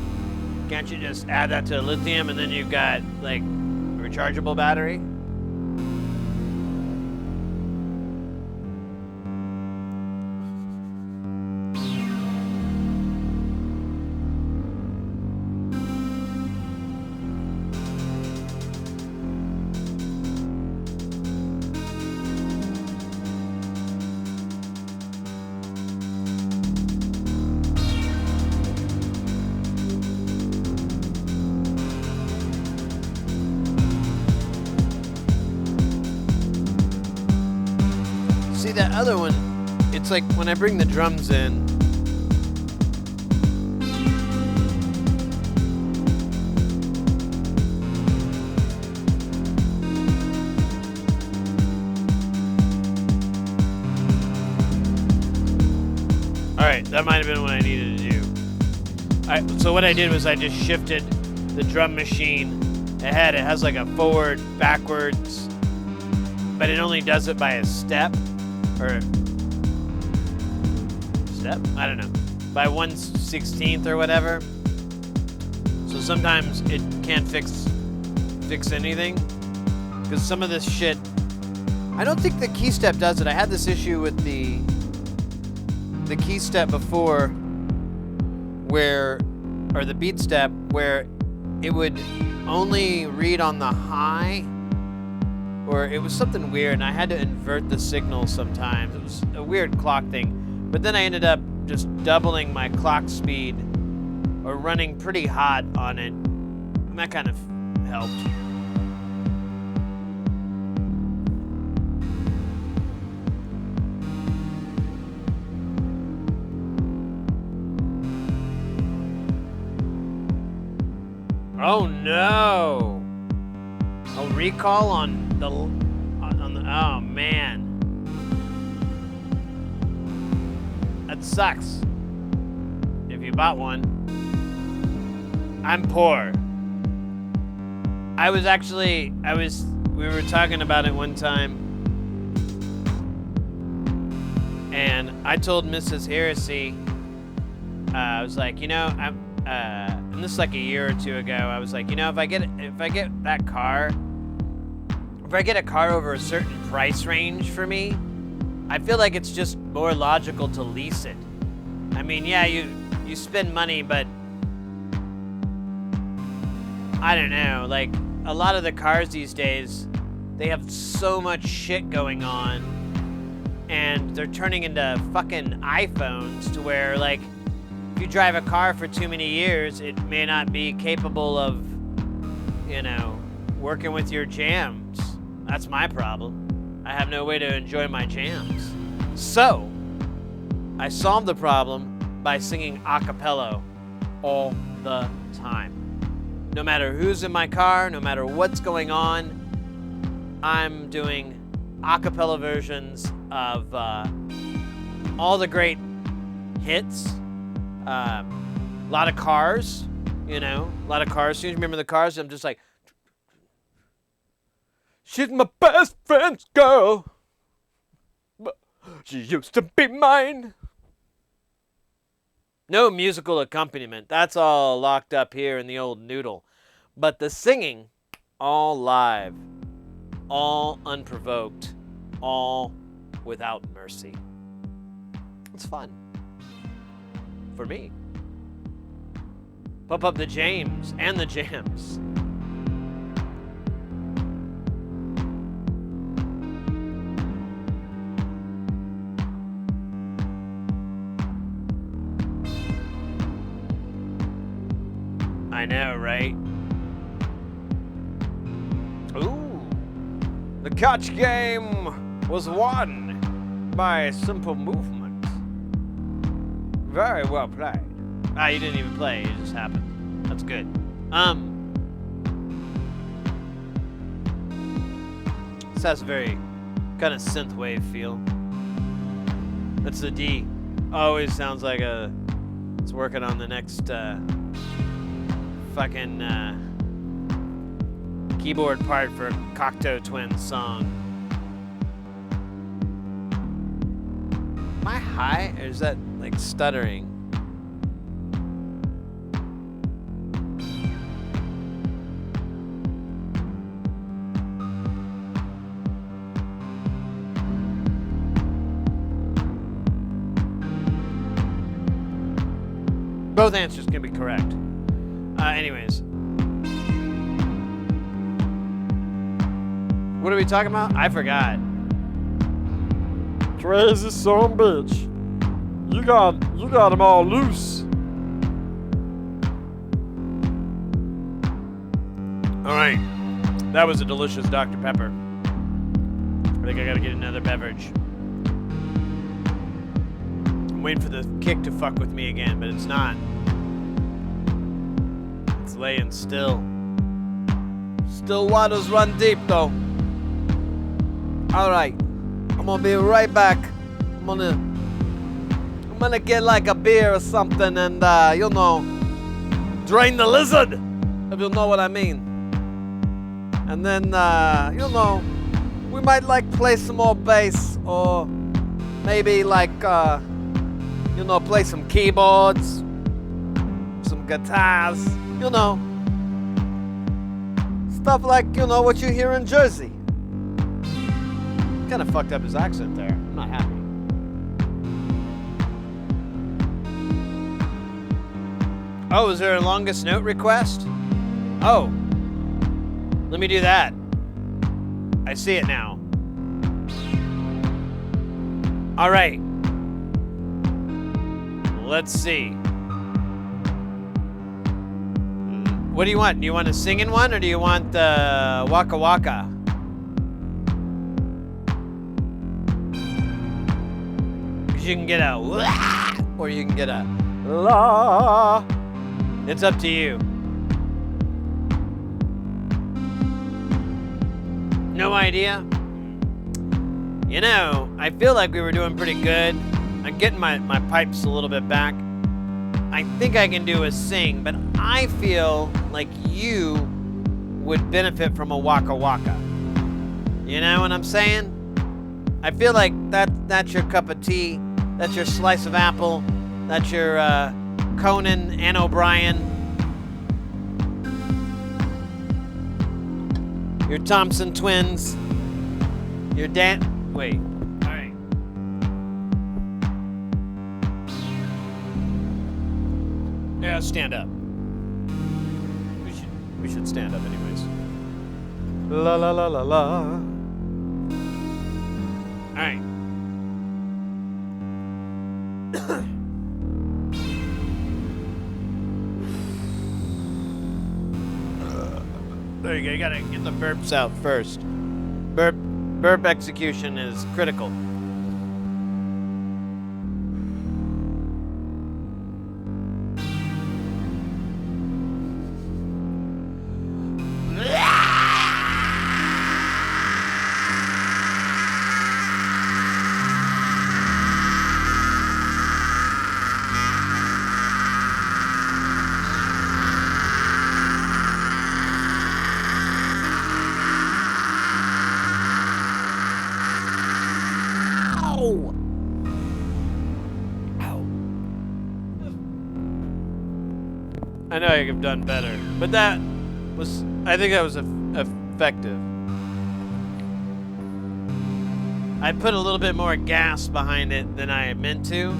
A: can't you just add that to lithium and then you've got, like, a rechargeable battery? See, that other one, it's like when I bring the drums in, alright, that might have been what I needed to do. So what I did was I just shifted the drum machine ahead. It has like a forward, backwards, but it only does it by a step. Or step? I don't know. By 1/16th or whatever. So sometimes it can't fix anything. Because some of this shit, I don't think the key step does it. I had this issue with the key step before where, or the beat step, where it would only read on the high. Or it was something weird, and I had to invert the signal sometimes. It was a weird clock thing. But then I ended up just doubling my clock speed, or running pretty hot on it. And that kind of helped. Oh no! A recall on the oh man, that sucks. If you bought one, I'm poor. We were talking about it one time, and I told Mrs. Heresy, I was like, you know, and this is like a year or two ago, I was like, you know, if I get that car, if I get a car over a certain price range for me, I feel like it's just more logical to lease it. I mean, yeah, you spend money, but I don't know, like a lot of the cars these days, they have so much shit going on, and they're turning into fucking iPhones to where, like, if you drive a car for too many years, it may not be capable of, you know, working with your jams. That's my problem. I have no way to enjoy my jams. So, I solved the problem by singing a cappella all the time. No matter who's in my car, no matter what's going on, I'm doing a cappella versions of all the great hits. A lot of Cars, you know, a lot of Cars. You remember the Cars? I'm just like, she's my best friend's girl, but she used to be mine. No musical accompaniment. That's all locked up here in the old noodle. But the singing, all live, all unprovoked, all without mercy. It's fun. For me. Pump up the James and the jams. I know, right? Ooh. The catch game was won by a simple movement. Very well played. Ah, you didn't even play, it just happened. That's good. This has a very kind of synthwave feel. That's the D. Always sounds like it's working on the next fucking keyboard part for a Cocteau Twins song. Am I high, or is that like stuttering? Both answers can be correct. Anyways. What are we talking about? I forgot.
B: Crazy son bitch. You got them all loose.
A: All right. That was a delicious Dr. Pepper. I think I gotta get another beverage. I'm waiting for the kick to fuck with me again, but it's not. It's laying still. Still waters run deep, though. All right, I'm gonna be right back. I'm gonna get like a beer or something, and drain the lizard, if you'll know what I mean. And then we might like play some more bass, or maybe like play some keyboards, some guitars, stuff like what you hear in Jersey. Kind of fucked up his accent there. I'm not happy. Oh, is there a longest note request? Oh. Let me do that. I see it now. All right. Let's see. What do you want? Do you want a singing one, or do you want the Waka Waka? You can get a wah, or you can get a la. It's up to you. No idea? I feel like we were doing pretty good. I'm getting my pipes a little bit back. I think I can do a sing, but I feel like you would benefit from a Waka Waka. You know what I'm saying? I feel like that's your cup of tea. That's your slice of apple. That's your Conan and O'Brien. Your Thompson twins. Your wait. All right. Yeah, stand up. We should stand up anyways.
B: La la la la la.
A: All right. There you go. You gotta get the burps out first. Burp execution is critical. I know I could have done better, but I think that was effective. I put a little bit more gas behind it than I meant to,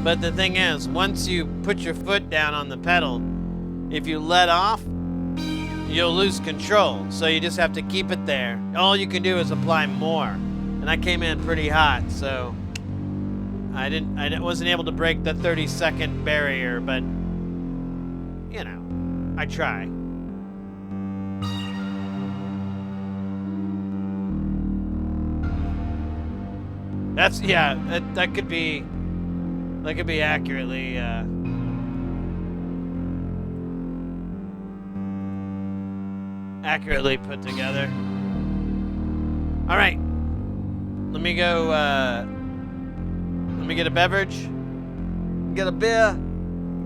A: but the thing is, once you put your foot down on the pedal, if you let off, you'll lose control, so you just have to keep it there. All you can do is apply more, and I came in pretty hot, so I wasn't able to break the 30-second barrier, but I try. That could be accurately accurately put together. All right. Let me go. Let me get a beverage.
D: Get a beer,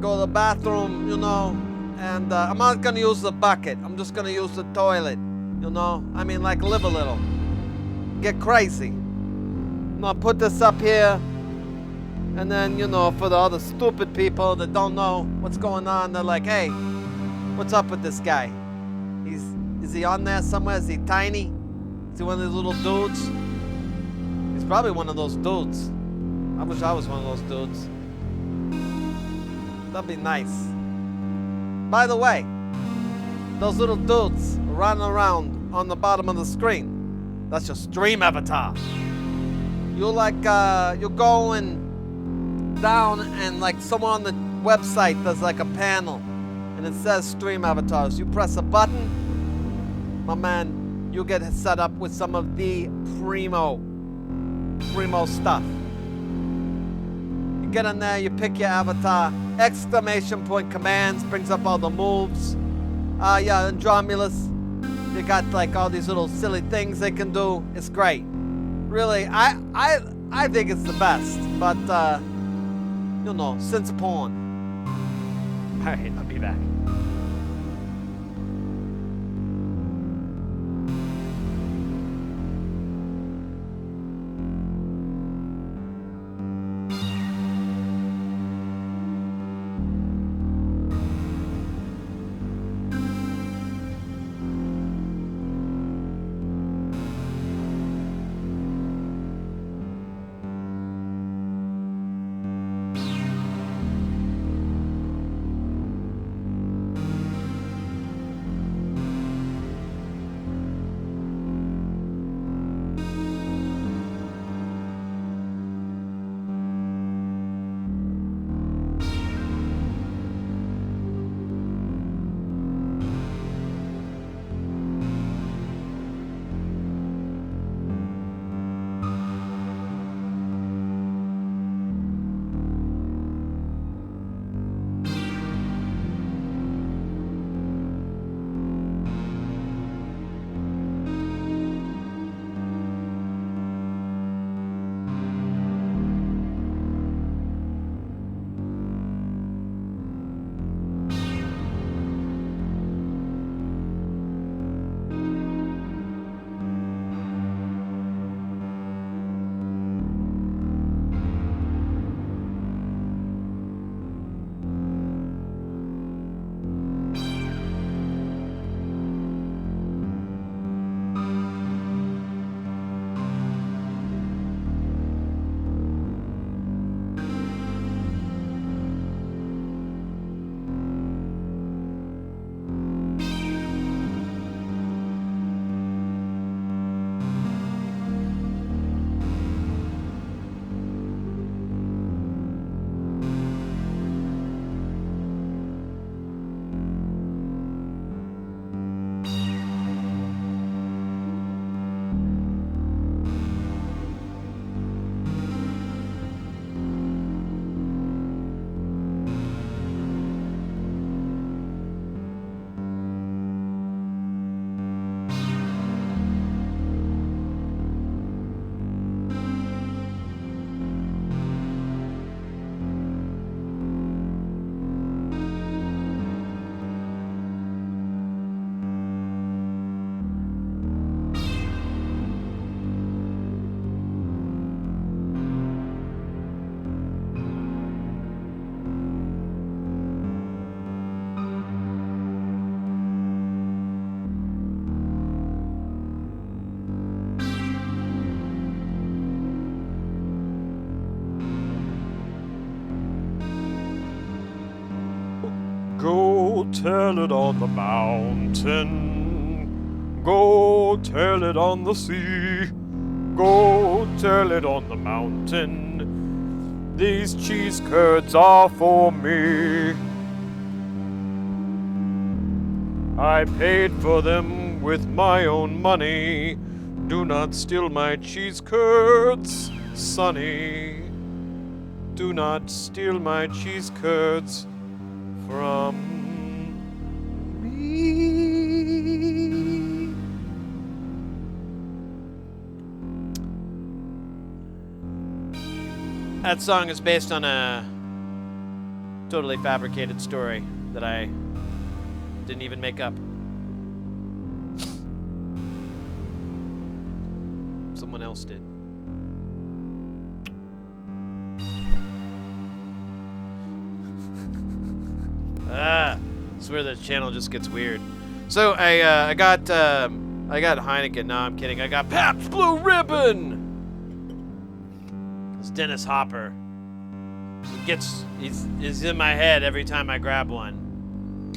D: go to the bathroom, you know, and I'm not gonna use the bucket. I'm just gonna use the toilet, you know. I mean, like, live a little. Get crazy. I'm gonna put this up here, and then, you know, for the other stupid people that don't know what's going on, they're like, hey, what's up with this guy? Is he on there somewhere? Is he tiny? Is he one of these little dudes? He's probably one of those dudes. I wish I was one of those dudes. That'd be nice. By the way, those little dudes running around on the bottom of the screen, that's your stream avatar. You're going down and like someone on the website does like a panel and it says stream avatars. You press a button, my man, you get set up with some of the primo stuff. Get in there, you pick your avatar, exclamation point commands, brings up all the moves. Yeah, and Andromulus, you got like all these little silly things they can do. It's great. Really, I think it's the best, but you know, since porn.
A: All right, I'll be back.
B: Go tell it on the mountain. Go tell it on the sea. Go tell it on the mountain. These cheese curds are for me. I paid for them with my own money. Do not steal my cheese curds, Sonny. Do not steal my cheese curds from me.
A: That song is based on a totally fabricated story that I didn't even make up. Someone else did. I swear the channel just gets weird. So I got Heineken. No, I'm kidding. I got Pabst Blue Ribbon. It's Dennis Hopper. He's in my head every time I grab one.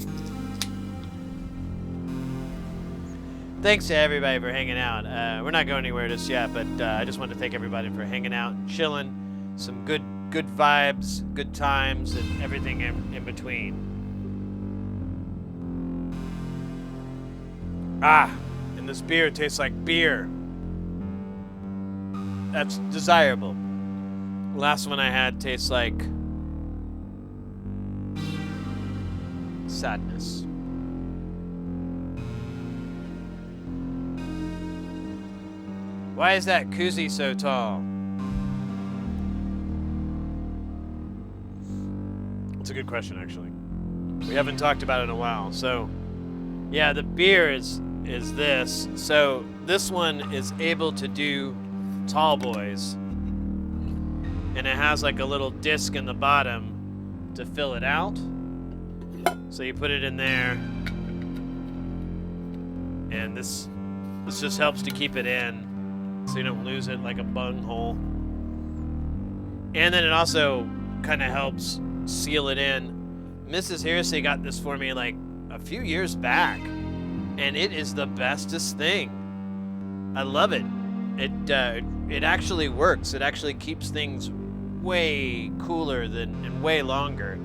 A: Thanks to everybody for hanging out. We're not going anywhere just yet, but I just wanted to thank everybody for hanging out and chilling. Some good vibes, good times, and everything in between. And this beer tastes like beer. That's desirable. Last one I had tastes like sadness. Why is that koozie so tall? That's a good question, actually. We haven't talked about it in a while. So, yeah, the beer is this. So this one is able to do tall boys. And it has like a little disc in the bottom to fill it out. So you put it in there. And this just helps to keep it in so you don't lose it like a bunghole. And then it also kind of helps seal it in. Mrs. Hearsay got this for me like a few years back. And it is the bestest thing. I love it. It actually works. It actually keeps things way cooler and way longer.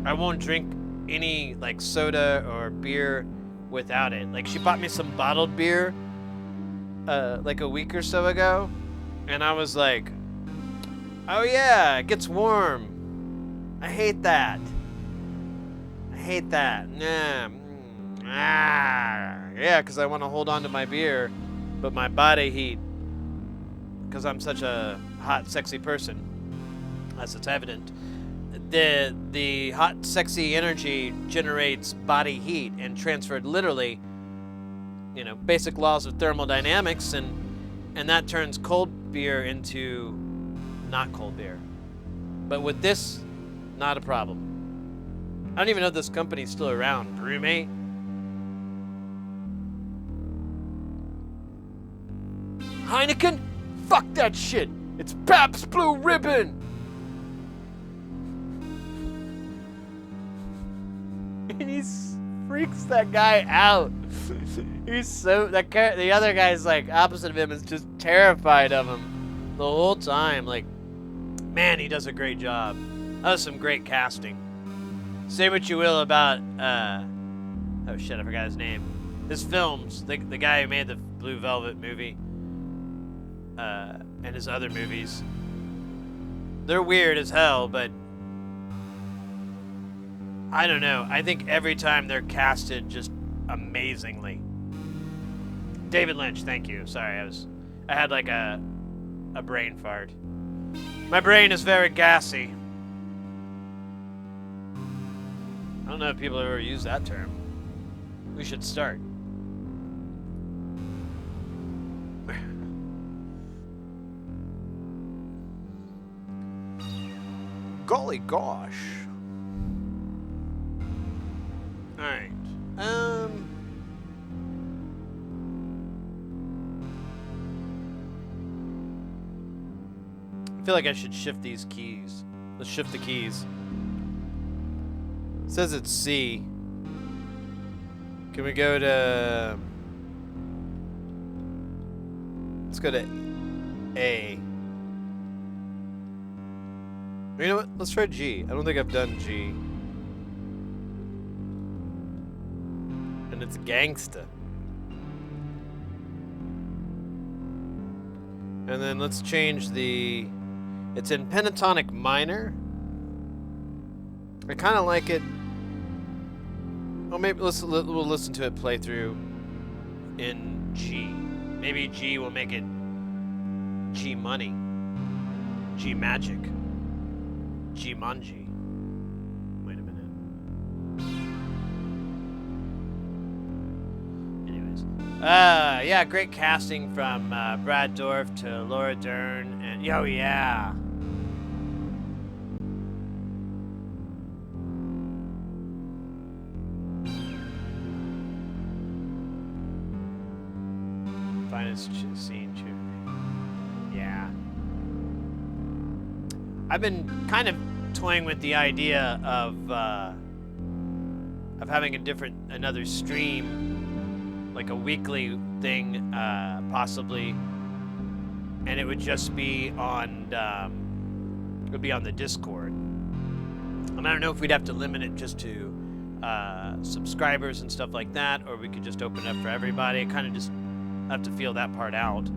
A: I won't drink any like soda or beer without it. Like she bought me some bottled beer like a week or so ago, and I was like, oh yeah, it gets warm. I hate that. Nah. Yeah, because I want to hold on to my beer, but my body heat, because I'm such a hot, sexy person, as it's evident, the hot, sexy energy generates body heat and transferred literally, basic laws of thermodynamics, and that turns cold beer into not cold beer. But with this, not a problem. I don't even know if this company's still around. Brewmate? Heineken? Fuck that shit. It's Pabst Blue Ribbon. And he freaks that guy out. He's so the other guy's like opposite of him is just terrified of him the whole time. Like, man, he does a great job. That was some great casting. Say what you will about oh shit, I forgot his name. His films, the guy who made the Blue Velvet movie, and his other movies. They're weird as hell, but I don't know. I think every time they're casted just amazingly. David Lynch, thank you. Sorry, I had like a brain fart. My brain is very gassy. I don't know if people have ever used that term. We should start. Golly gosh. Alright. I feel like I should shift these keys. Let's shift the keys. It says it's C. Can we go to... Let's go to A. You know what? Let's try G. I don't think I've done G. And it's gangsta. And then let's change the... It's in pentatonic minor. I kind of like it. Well, maybe we'll listen to it play through in G. Maybe G will make it G money. G magic. Jumanji. Wait a minute. Anyways. Yeah, great casting from Brad Dourif to Laura Dern. And, oh, yeah. Finest scene, too. Yeah. I've been kind of toying with the idea of having another stream, like a weekly thing, possibly, and it would just be on the Discord. And I don't know if we'd have to limit it just to subscribers and stuff like that, or we could just open it up for everybody. I kind of just have to feel that part out.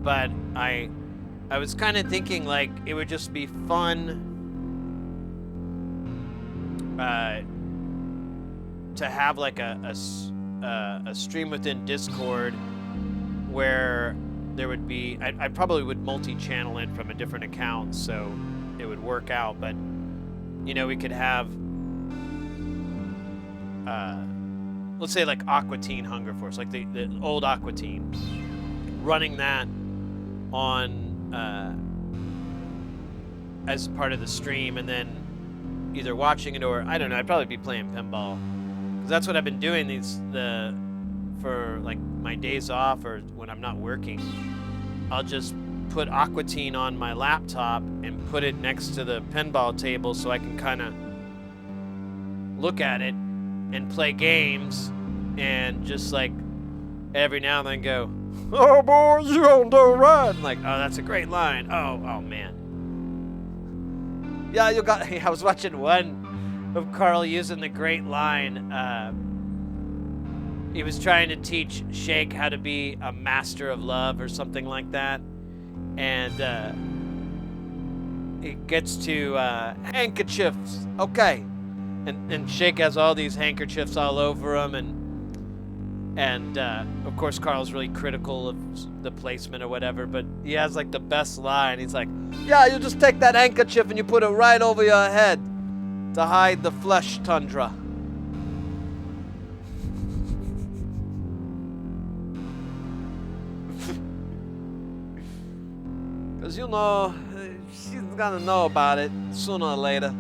A: But I was kind of thinking like it would just be fun to have like a stream within Discord where there would be I probably would multi-channel it from a different account so it would work out, but you know, we could have let's say like Aqua Teen Hunger Force, like the old Aqua Teen, running that on as part of the stream, and then either watching it or I don't know, I'd probably be playing pinball, because that's what I've been doing for like my days off or when I'm not working. I'll just put Aqua Teen on my laptop and put it next to the pinball table so I can kind of look at it and play games, and just like every now and then go, "Oh boy, you on the run!" Like, oh, that's a great line. Oh man. Yeah, I was watching one of Carl using the great line. He was trying to teach Shake how to be a master of love or something like that, and it gets to handkerchiefs. Okay. And Shake has all these handkerchiefs all over him, and of course Carl's really critical of the placement or whatever, but he has like the best line. He's like, "Yeah, you just take that handkerchief and you put it right over your head to hide the flesh tundra." Because, you know, she's gonna know about it sooner or later.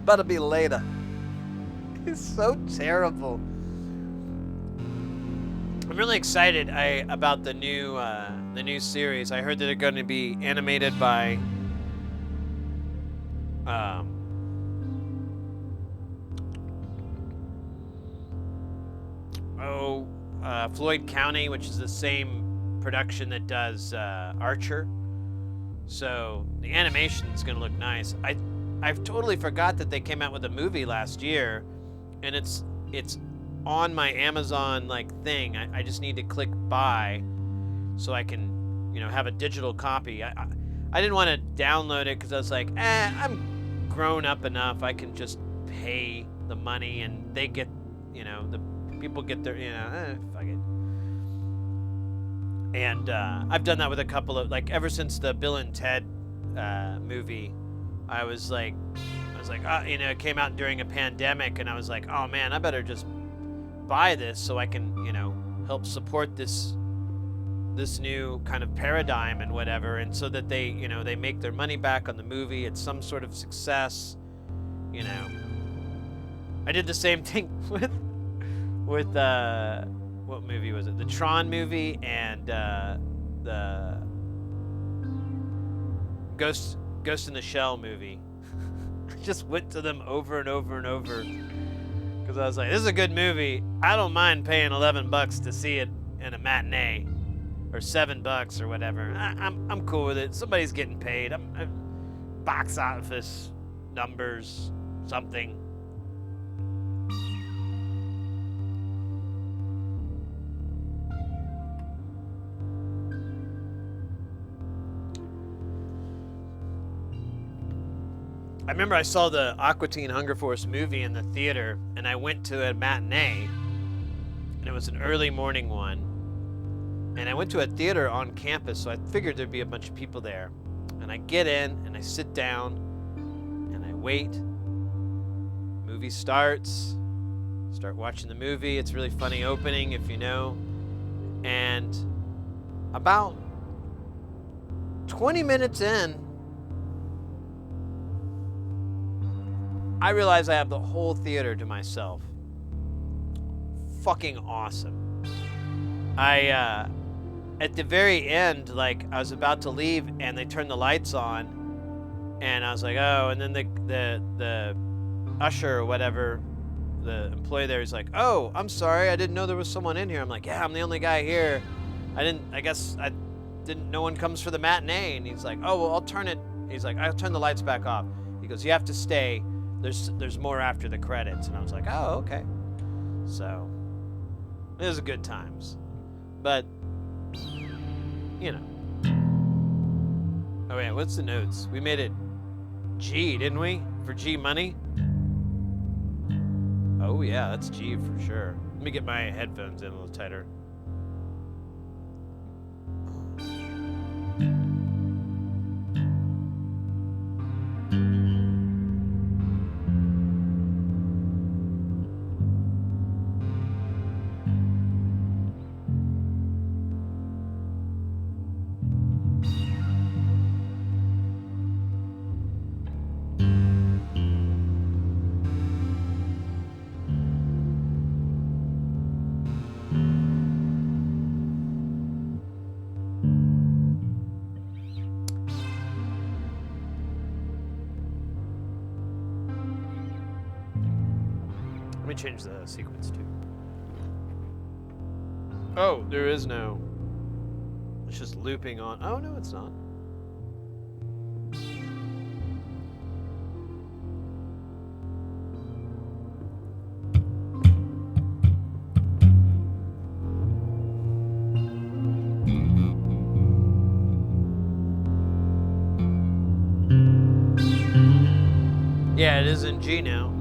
A: Better be later. It's so terrible. I'm really excited about the new series. I heard that they're going to be animated by Floyd County, which is the same production that does Archer. So the animation is going to look nice. I've totally forgot that they came out with a movie last year, and it's on my Amazon like thing. I just need to click buy so I can, you know, have a digital copy. I didn't want to download it because I was like, I'm grown up enough. I can just pay the money and they get, you know, the people get their, you know, fuck it. And I've done that with a couple of, like, ever since the Bill and Ted movie. I was like, you know, it came out during a pandemic, and I was like, oh man, I better just buy this so I can, you know, help support this new kind of paradigm and whatever, and so that they, you know, they make their money back on the movie. It's some sort of success, you know. I did the same thing with what movie was it? The Tron movie and the Ghost in the Shell movie. I just went to them over and over and over because I was like, this is a good movie. I don't mind paying $11 to see it in a matinee, or $7 or whatever. I'm cool with it. Somebody's getting paid. I'm box office numbers, something. I remember I saw the Aqua Teen Hunger Force movie in the theater, and I went to a matinee, and it was an early morning one. And I went to a theater on campus, so I figured there'd be a bunch of people there. And I get in and I sit down and I wait. Movie starts. Start watching the movie. It's really funny opening, if you know. And about 20 minutes in, I realize I have the whole theater to myself. Fucking awesome. At the very end, like, I was about to leave and they turned the lights on, and I was like, oh, and then the usher or whatever, the employee there is like, oh, I'm sorry, I didn't know there was someone in here. I'm like, yeah, I'm the only guy here. No one comes for the matinee. And he's like, oh, well, I'll turn the lights back off. He goes, you have to stay. There's more after the credits. And I was like, oh, okay. So it was good times. But, you know. Oh, yeah, what's the notes? We made it G, didn't we? For G money? Oh, yeah, that's G for sure. Let me get my headphones in a little tighter. Let me change the sequence too. Oh, there is no. It's just looping on. Oh, no, it's not. Yeah, it is in G now.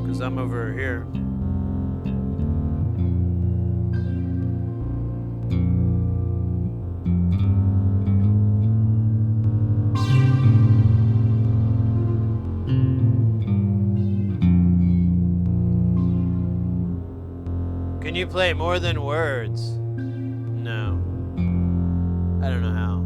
A: Because I'm over here. Can you play more than words? No. I don't know how.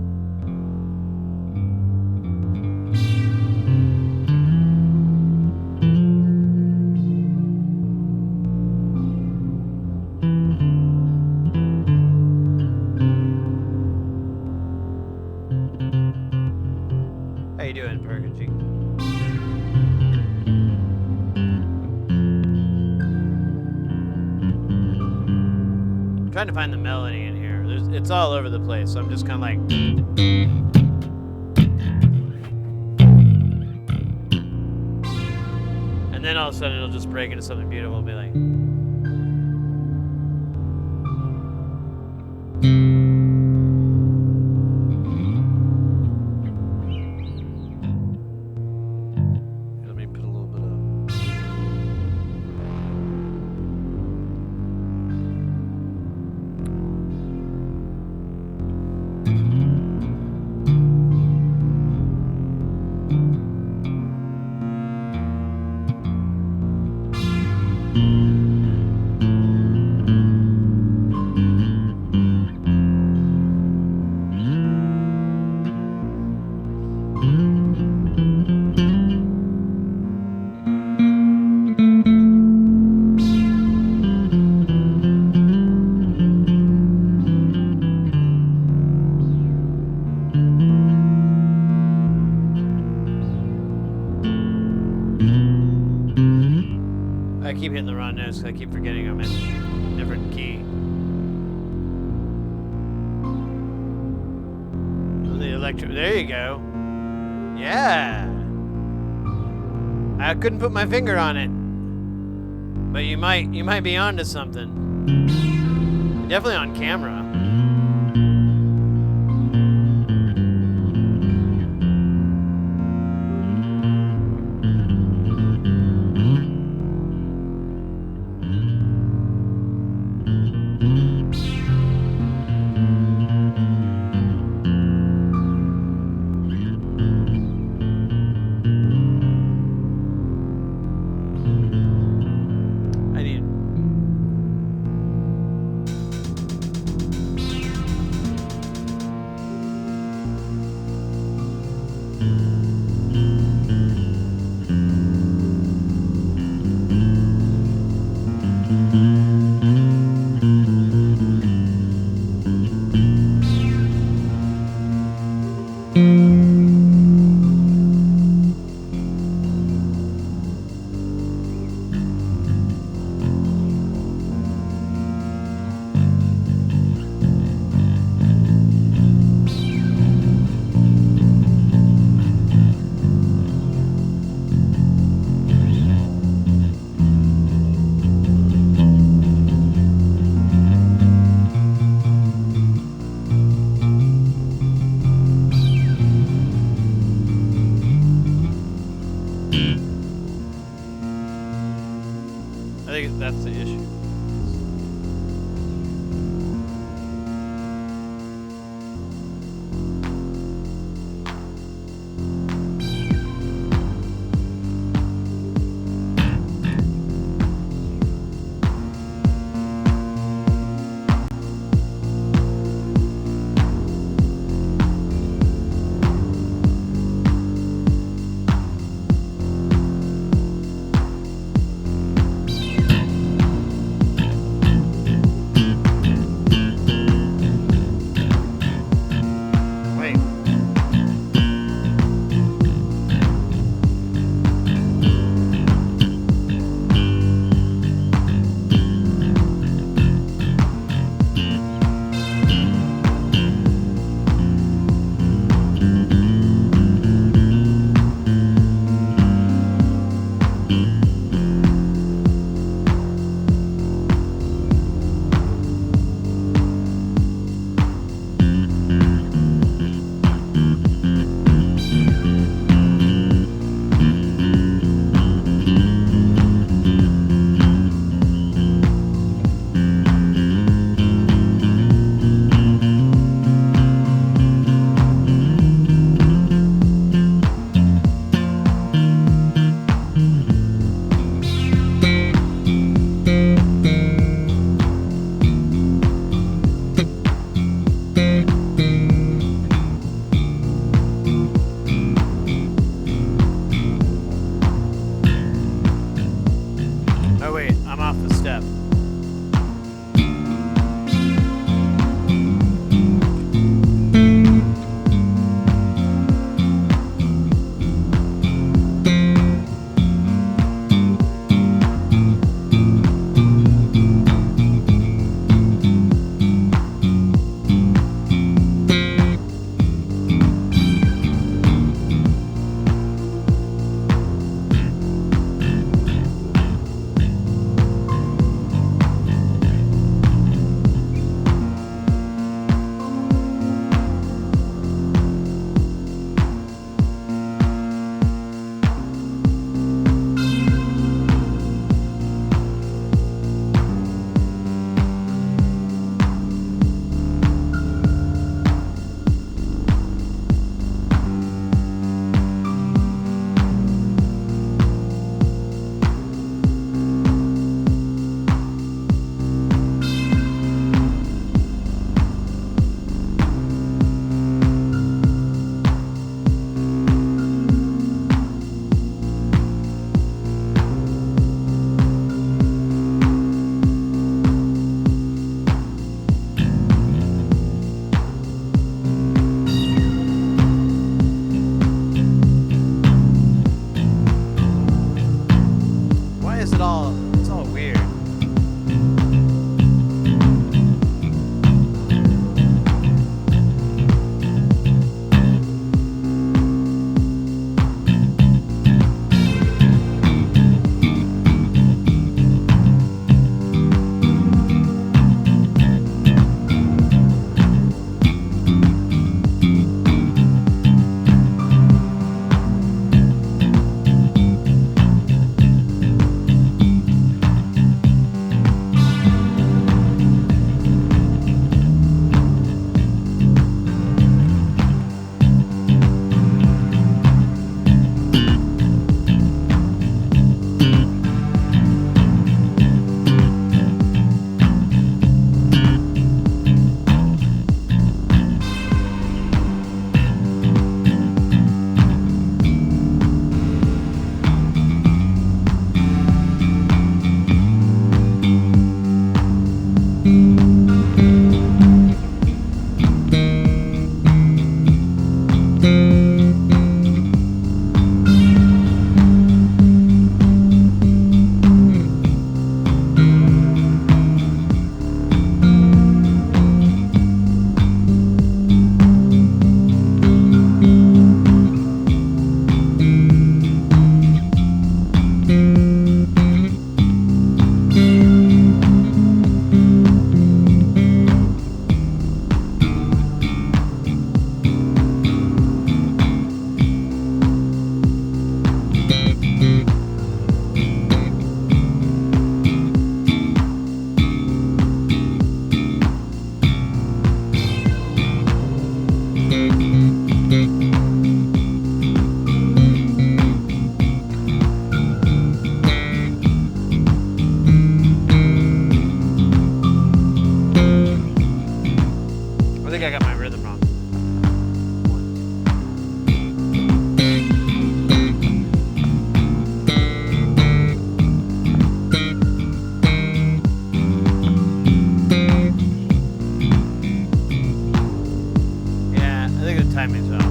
A: How you doing, Perkins? I'm trying to find the melody in here. It's all over the place, so I'm just kind of like. And then all of a sudden it'll just break into something beautiful and be like. Let me put a little bit of. I keep hitting the wrong notes because I keep forgetting I'm in a different key. The electric. There you go. Yeah. I couldn't put my finger on it, but you might be onto something. You're definitely on camera. my rhythm wrong. Yeah, I think the timing's off.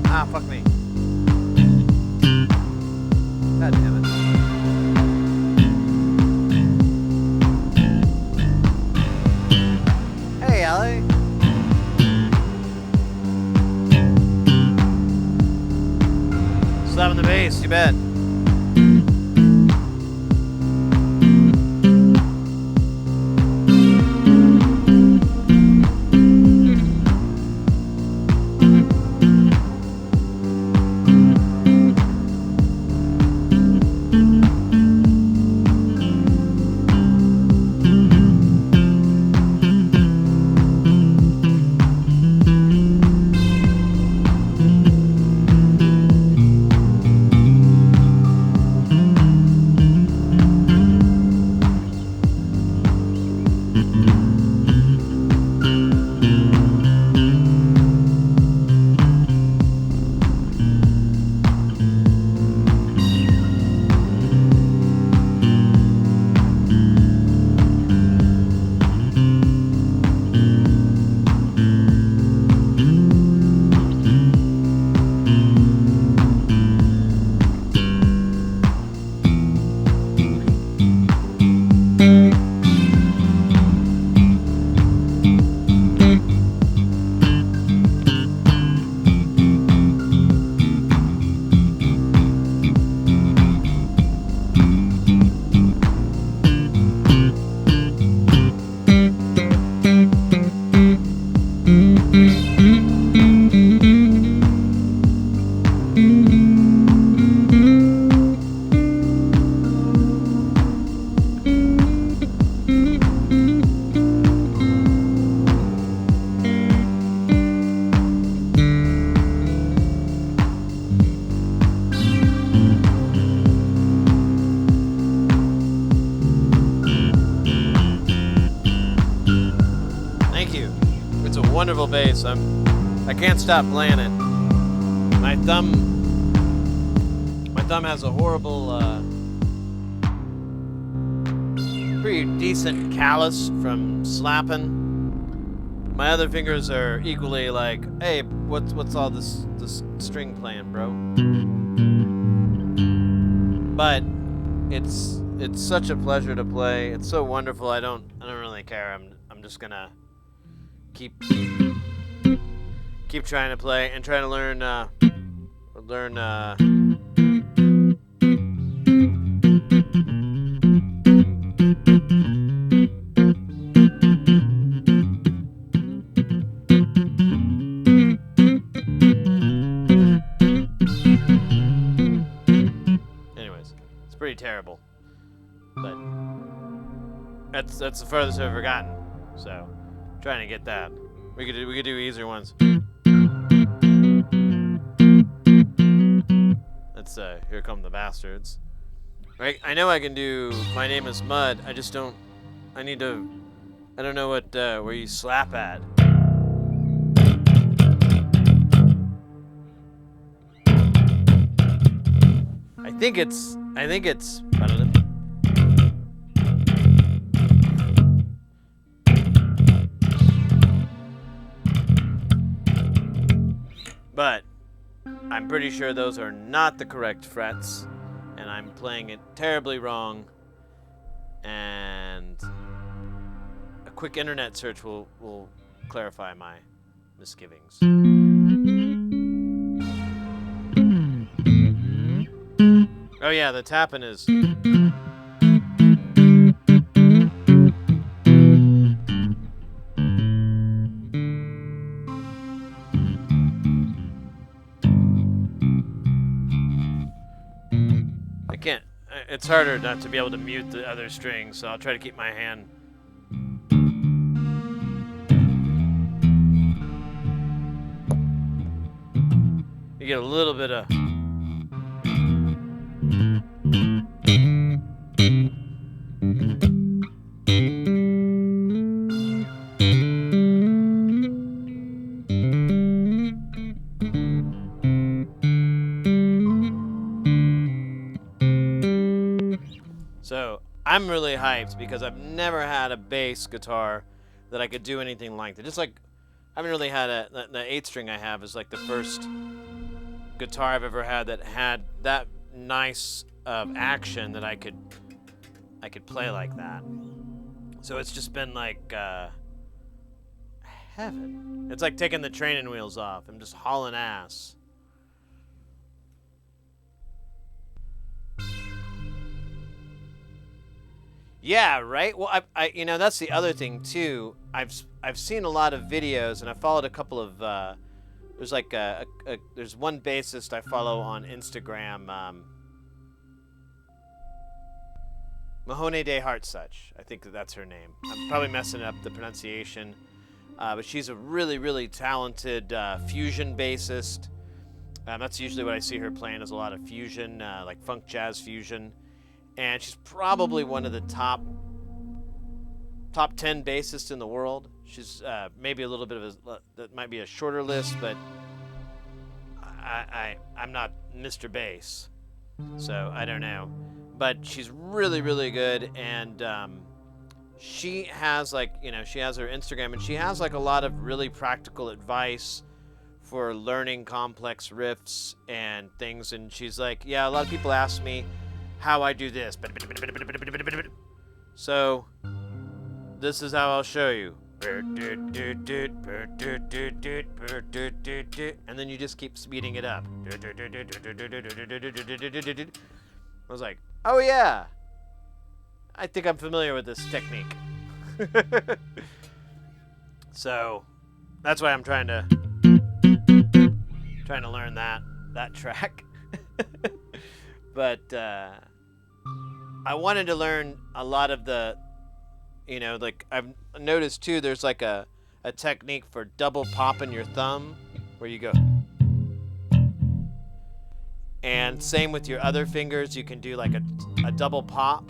A: Ah, fuck me. God damn it. Hey, Allie. Slapping the bass, you bet. Wonderful bass. I can't stop playing it. My thumb has a horrible, pretty decent callus from slapping. My other fingers are equally like, hey, what's all this string playing, bro? But it's such a pleasure to play. It's so wonderful. I don't really care. I'm just gonna keep trying to play and try to learn anyways, it's pretty terrible, but that's the furthest I've ever gotten, so trying to get that. We could do easier ones. Let's Here Come the Bastards. I know I can do My Name is Mud. I just don't. I don't know what where you slap at. I think it's. I don't know. But I'm pretty sure those are not the correct frets, and I'm playing it terribly wrong. And a quick internet search will clarify my misgivings. Oh yeah, the tapping is. I can't. It's harder not to be able to mute the other strings, so I'll try to keep my hand. You get a little bit of. So I'm really hyped because I've never had a bass guitar that I could do anything like that. Just like I haven't really had the 8-string I have is like the first guitar I've ever had that had that nice of action that I could play like that. So it's just been like heaven. It's like taking the training wheels off. I'm just hauling ass. Yeah, right. Well, I you know that's the other thing too. I've seen a lot of videos and I followed a couple of. There's like there's one bassist I follow on Instagram. Mahone de Heartsuch. I think that's her name. I'm probably messing up the pronunciation, but she's a really talented fusion bassist. That's usually what I see her playing is a lot of fusion, like funk jazz fusion. And she's probably one of the top 10 bassists in the world. She's maybe a little bit of that might be a shorter list, but I'm not Mr. Bass, so I don't know. But she's really good, and she has she has her Instagram, and she has like a lot of really practical advice for learning complex riffs and things. And she's like, yeah, a lot of people ask me how I do this. So this is how I'll show you. And then you just keep speeding it up. I was like, oh yeah, I think I'm familiar with this technique. So that's why I'm trying to learn that track. But I wanted to learn a lot of the, like I've noticed too, there's like a technique for double popping your thumb where you go. And same with your other fingers, you can do like a double pop.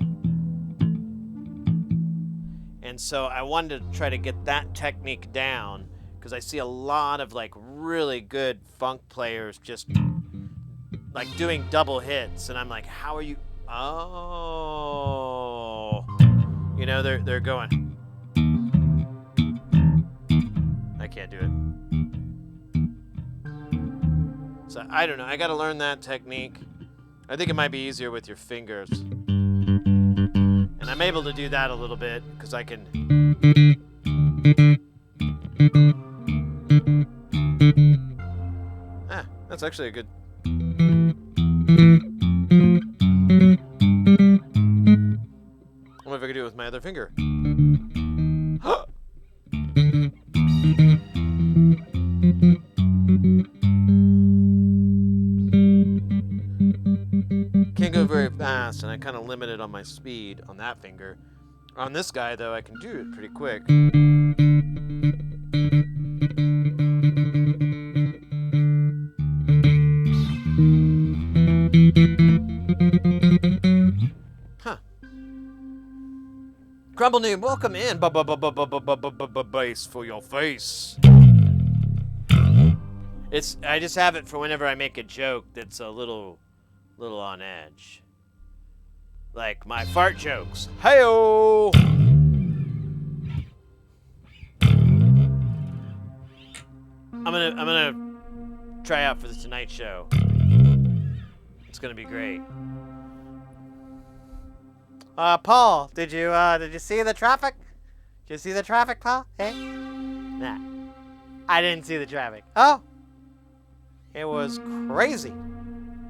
A: And so I wanted to try to get that technique down because I see a lot of like really good funk players just like doing double hits, and I'm like, how are you? Oh, they're going. I can't do it. So I don't know. I got to learn that technique. I think it might be easier with your fingers, and I'm able to do that a little bit because I can. That's actually a good. I wonder if I could do it with my other finger. Can't go very fast, and I kind of limited on my speed on that finger. On this guy, though, I can do it pretty quick. Crumble Noob, welcome in. Bass for your face. I just have it for whenever I make a joke that's a little on edge. Like my fart jokes. Hey-o! I'm gonna try out for the Tonight Show. It's gonna be great. Paul, did you see the traffic? Did you see the traffic, Paul? Hey? Nah. I didn't see the traffic. Oh! It was crazy.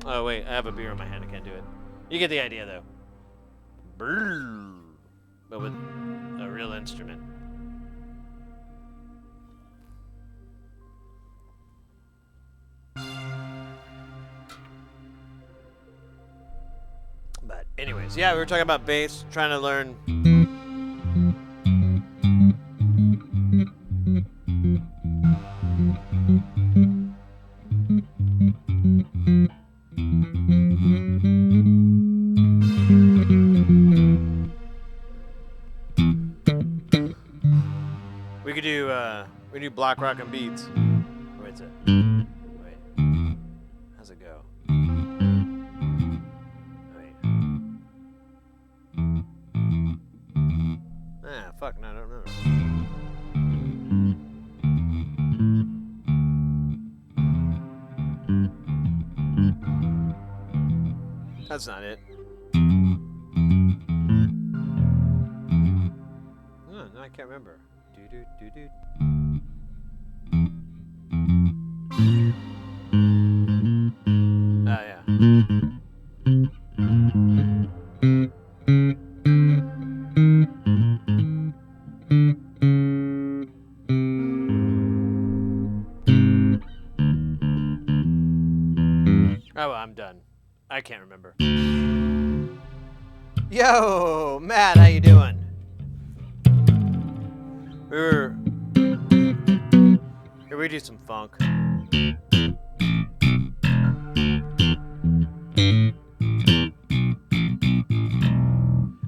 A: Oh, wait, I have a beer in my hand. I can't do it. You get the idea, though. Brrr. But with a real instrument. But anyways, yeah, we were talking about bass, trying to learn. We do block rock and beats. Where's it? Wait. How's it go? Wait. Ah, fuck, no, I don't know. That's not it. No, I can't remember. Do. Ah, yeah. Oh, well, I'm done. I can't remember. Yo, Matt, how you doing? Here we do some funk.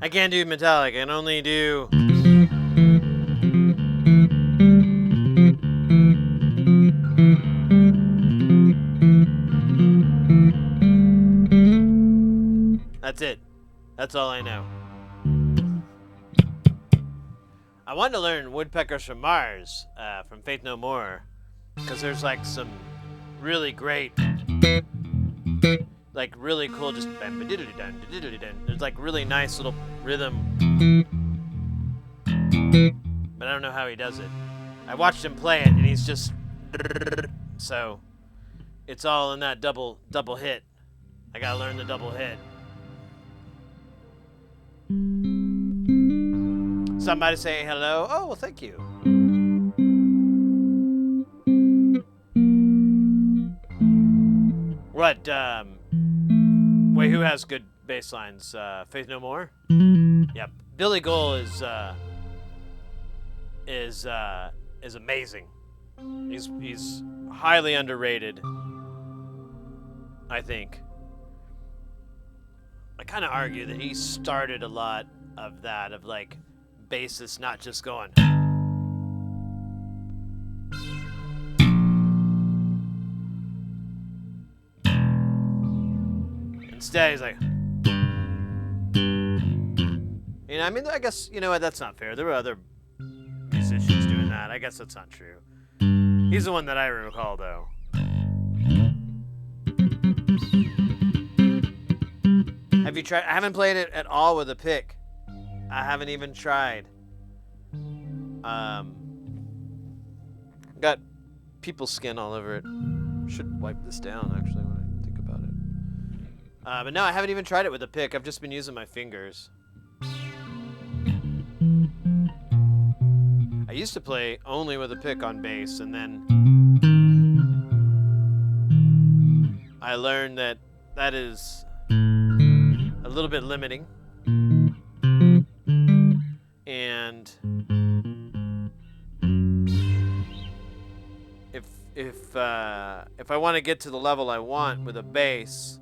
A: I can't do metallic. I can only do. That's it. That's all I know. I wanted to learn Woodpeckers from Mars from Faith No More, because there's like some really great, like really cool, just there's like really nice little rhythm, but I don't know how he does it. I watched him play it, and he's just so it's all in that double hit. I gotta learn the double hit. Somebody saying hello. Oh, well, thank you. What, wait, who has good bass lines? Faith No More? Yep. Billy Goal is amazing. He's highly underrated, I think. I kind of argue that he started a lot of that, of like bassists not just going. Instead, he's like, you know, I mean, I guess, you know what, that's not fair. There were other musicians doing that. I guess that's not true. He's the one that I recall, though. Have you tried? I haven't played it at all with a pick. I haven't even tried. Got people's skin all over it. Should wipe this down, actually, when I think about it. But no, I haven't even tried it with a pick. I've just been using my fingers. I used to play only with a pick on bass, and then I learned that that is a little bit limiting. And if I want to get to the level I want with a bass,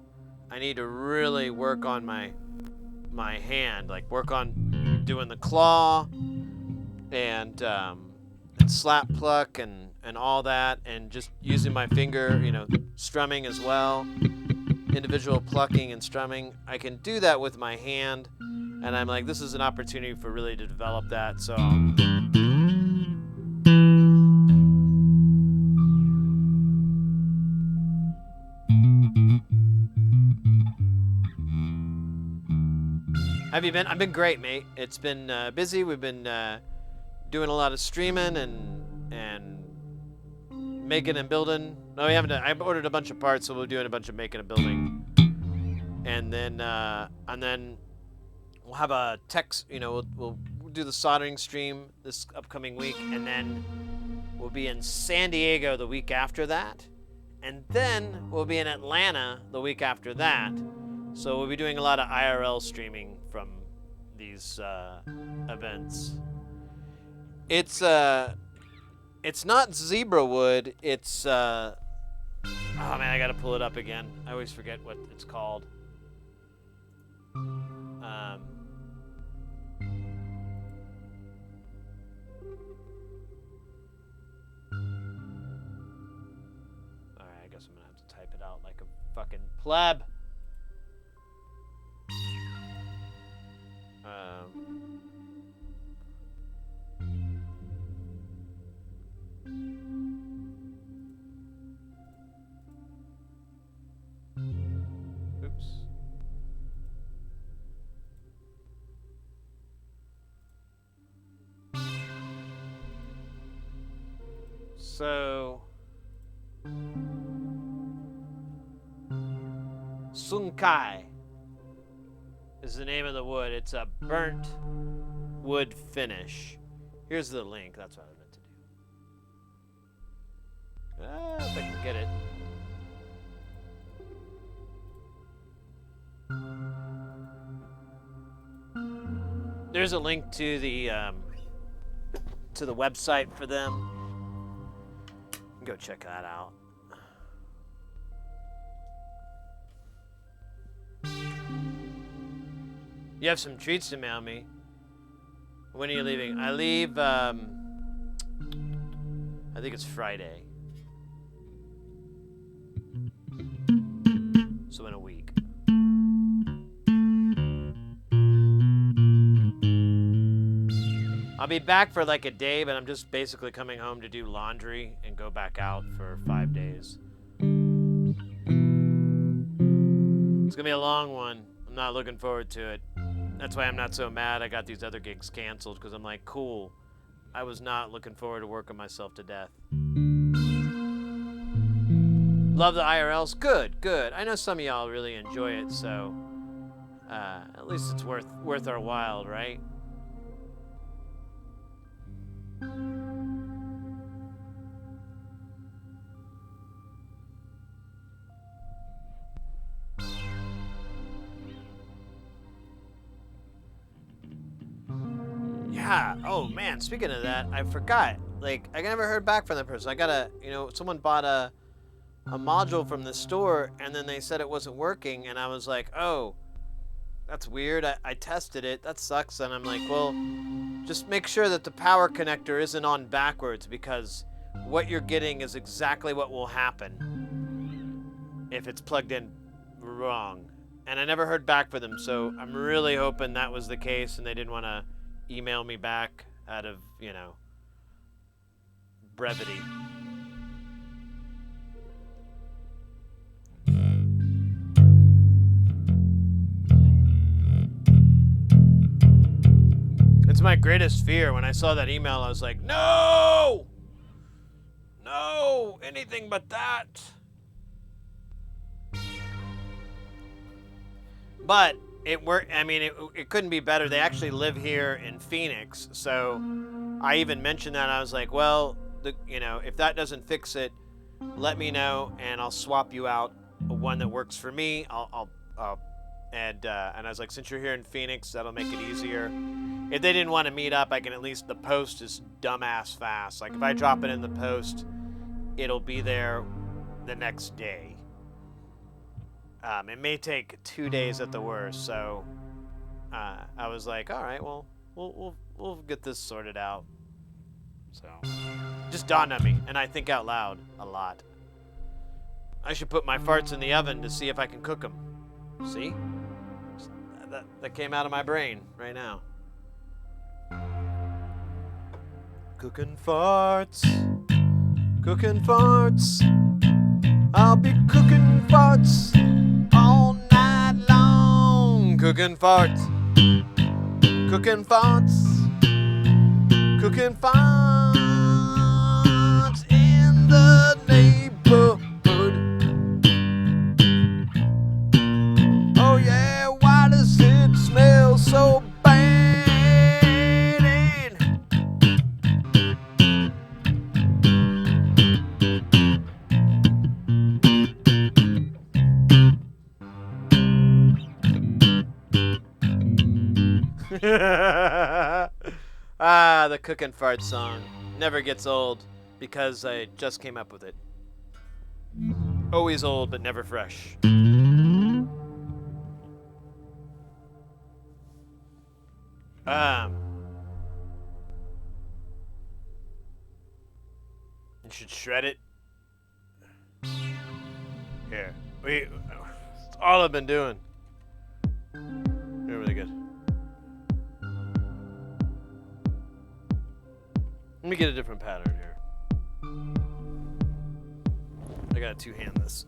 A: I need to really work on my hand, like work on doing the claw and slap pluck and all that, and just using my finger, strumming as well, individual plucking and strumming. I can do that with my hand, and I'm like, this is an opportunity for really to develop that. So have you been? I've been great, mate. It's been busy. We've been doing a lot of streaming and making and building. No, we haven't. I ordered a bunch of parts, so we're doing a bunch of making and building. And then we'll have a text. We'll do the soldering stream this upcoming week, and then we'll be in San Diego the week after that, and then we'll be in Atlanta the week after that. So we'll be doing a lot of IRL streaming from these events. It's not zebra wood. It's oh man, I gotta pull it up again. I always forget what it's called. Alright, I guess I'm gonna have to type it out like a fucking pleb. Oops. So Sunkai is the name of the wood. It's a burnt wood finish. Here's the link. That's what I meant to do. If I can get it. There's a link to the website for them. Go check that out. You have some treats to mail me. When are you leaving? I leave, I think it's Friday. So in a week. I'll be back for like a day, but I'm just basically coming home to do laundry and go back out for 5 days. It's gonna be a long one. I'm not looking forward to it. That's why I'm not so mad I got these other gigs canceled, because I'm like, cool. I was not looking forward to working myself to death. Love the IRLs? Good, good. I know some of y'all really enjoy it, so at least it's worth our while, right? Yeah. Oh man, speaking of that, I forgot. Like, I never heard back from that person. I gotta, someone bought a module from the store, and then they said it wasn't working, and I was like, oh, that's weird. I tested it. That sucks. And I'm like, well, just make sure that the power connector isn't on backwards, because what you're getting is exactly what will happen if it's plugged in wrong. And I never heard back from them, so I'm really hoping that was the case and they didn't want to email me back out of, brevity. It's my greatest fear. When I saw that email, I was like, no! No! Anything but that! But it worked. I mean, it couldn't be better. They actually live here in Phoenix, so I even mentioned that. I was like, well, if that doesn't fix it, let me know, and I'll swap you out one that works for me. And I was like, since you're here in Phoenix, that'll make it easier. If they didn't want to meet up, I can at least, the post is dumbass fast. Like, if I drop it in the post, it'll be there the next day. It may take 2 days at the worst, so I was like, all right, well, we'll get this sorted out. So, just dawned on me, and I think out loud a lot. I should put my farts in the oven to see if I can cook them. See? That came out of my brain right now. Cooking farts. Cooking farts. I'll be cooking farts all night long. Cooking farts. Cooking farts. Cooking farts in the neighborhood. Oh yeah, why does it smell so bad? The cookin' fart song never gets old because I just came up with it. Always old but never fresh. You should shred it. Here. It's all I've been doing. They're really good. Let me get a different pattern here. I gotta two-hand this.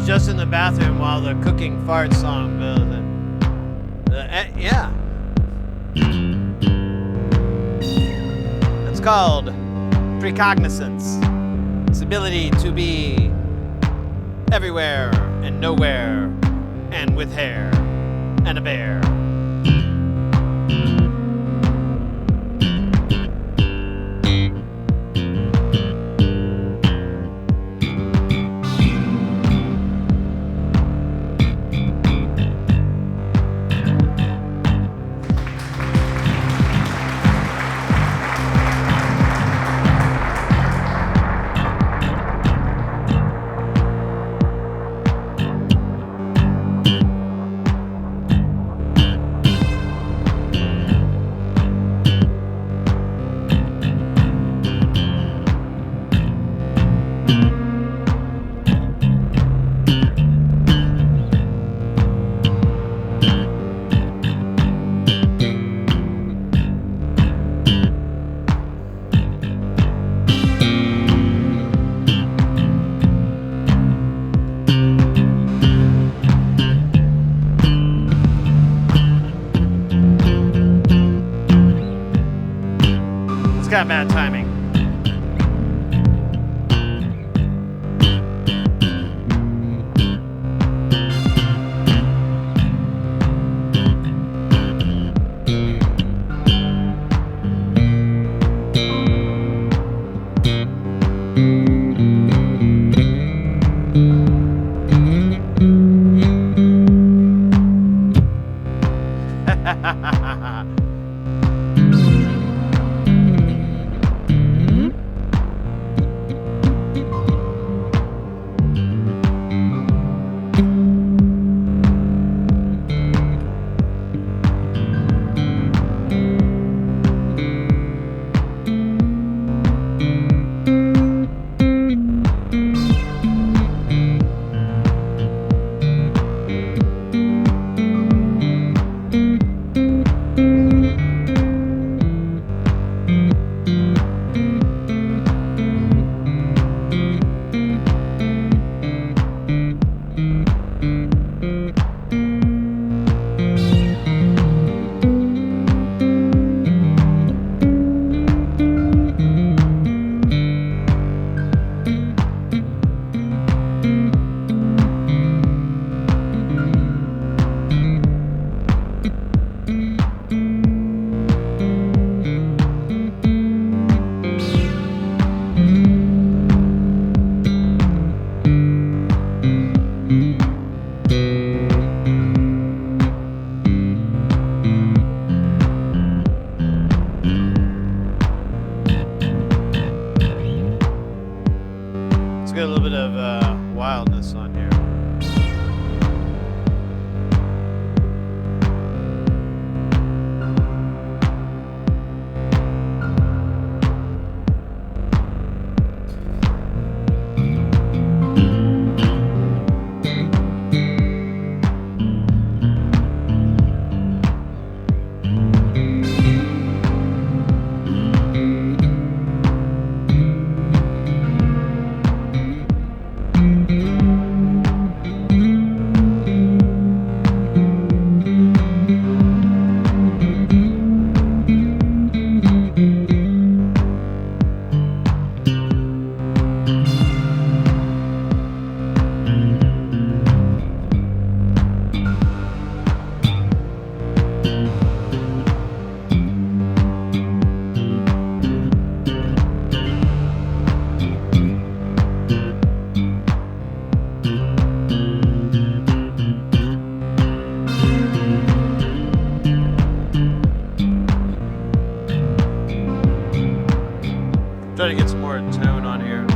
A: Just in the bathroom while the cooking fart song builds. Yeah. It's called precognizance. It's the ability to be everywhere and nowhere and with hair and a bear. Got bad timing. little bit of wildness on here. Try to get some more tone on here.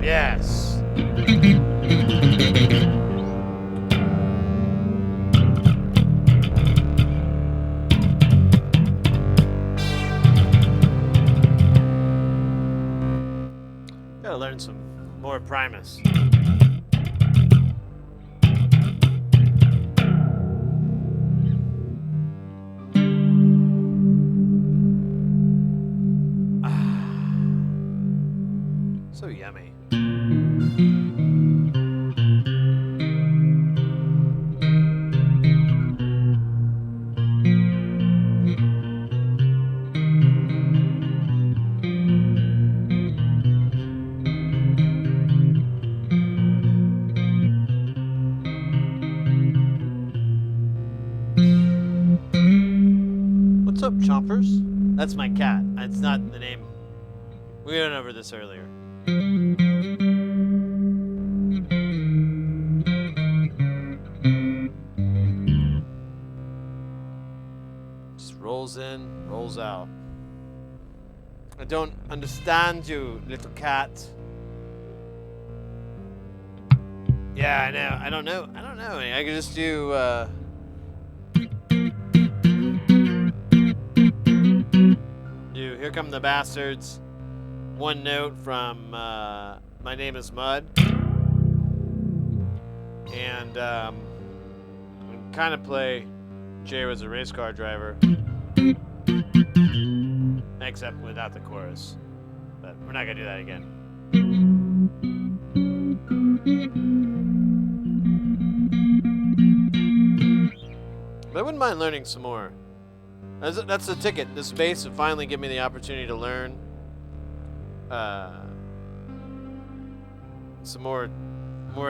A: Yes. Gotta learn some more Primus. So yummy. What's up, Chompers? That's my cat. That's not the name. We went over this earlier. Just rolls in, rolls out. I don't understand you, little cat. Yeah, I know. I don't know. I could just do, Here Come the Bastards. One note from My Name is Mud. And kind of play Jay was a race car driver. Except without the chorus. But we're not going to do that again. But I wouldn't mind learning some more. That's the ticket. This bass would finally give me the opportunity to learn some more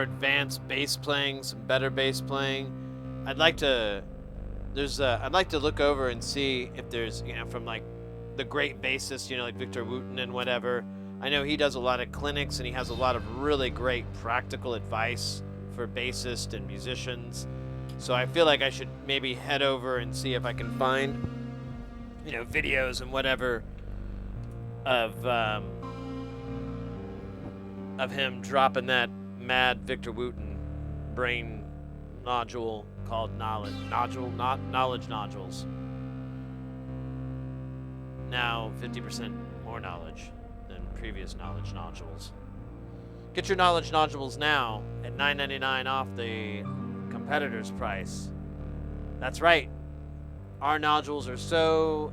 A: advanced bass playing, some better bass playing. I'd like to look over and see if there's, from like the great bassists, like Victor Wooten and whatever. I know he does a lot of clinics and he has a lot of really great practical advice for bassists and musicians. So I feel like I should maybe head over and see if I can find, videos and whatever of him dropping that mad Victor Wooten brain nodule called knowledge nodules. Now 50% more knowledge than previous knowledge nodules. Get your knowledge nodules now at $9.99 off the competitor's price. That's right. Our nodules are so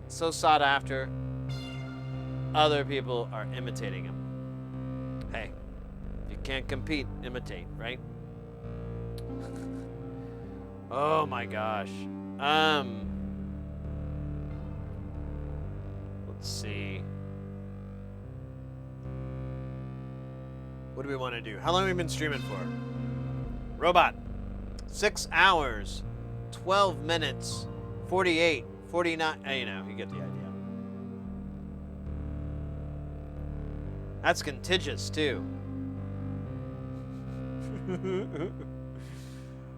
A: sought after. Other people are imitating them. Hey, if you can't compete, imitate, right? Oh my gosh. Let's see. What do we want to do? How long have we been streaming for? Robot. 6 hours, 12 minutes, 48, 49. You get the idea. That's contiguous too.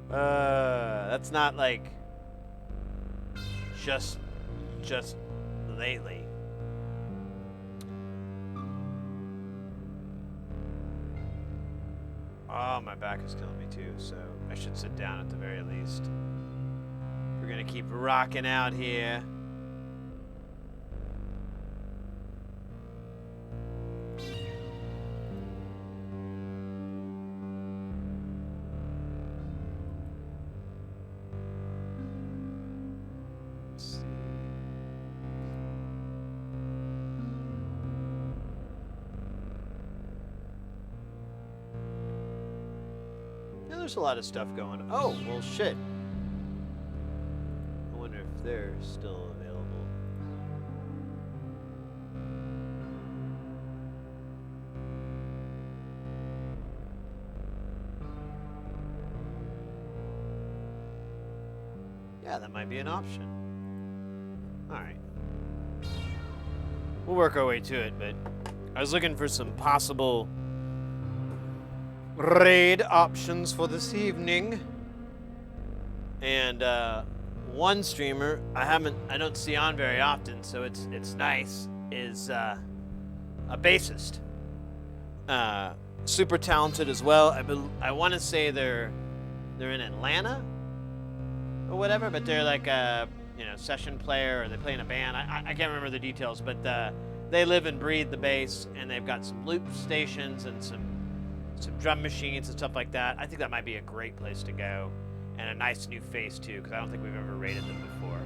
A: That's not like just lately. Oh, my back is killing me too, so I should sit down at the very least. We're gonna keep rocking out here. There's a lot of stuff going. Oh, well, shit. I wonder if they're still available. Yeah, that might be an option. Alright. We'll work our way to it, but I was looking for some possible raid options for this evening, and one streamer I don't see on very often, so it's nice, is a bassist, super talented as well. I want to say they're in Atlanta or whatever, but they're like a session player, or they play in a band. I can't remember the details, but they live and breathe the bass, and they've got some loop stations and some drum machines and stuff like that. I think that might be a great place to go, and a nice new face too, because I don't think we've ever raided them before.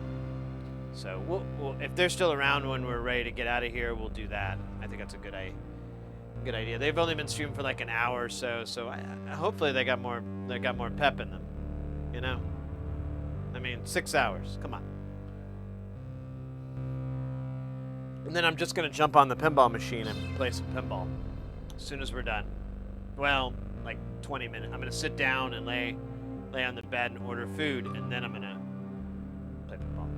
A: So we'll if they're still around when we're ready to get out of here, we'll do that. I think that's a good idea. They've only been streaming for like an hour or so, hopefully they got more pep in them. I mean, 6 hours. Come on. And then I'm just gonna jump on the pinball machine and play some pinball as soon as we're done. Well, like 20 minutes. I'm gonna sit down and lay on the bed and order food, and then I'm gonna play pinball.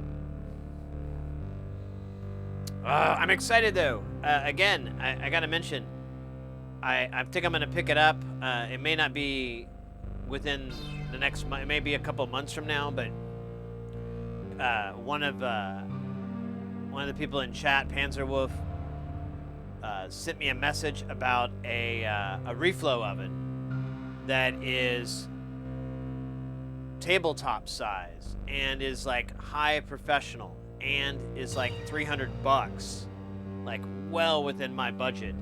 A: I'm excited though. Again, I gotta mention, I think I'm gonna pick it up. It may not be within the next month. It may be a couple months from now, but one of the people in chat, Panzerwolf, sent me a message about a reflow oven that is tabletop size and is like high professional and is like $300, like well within my budget.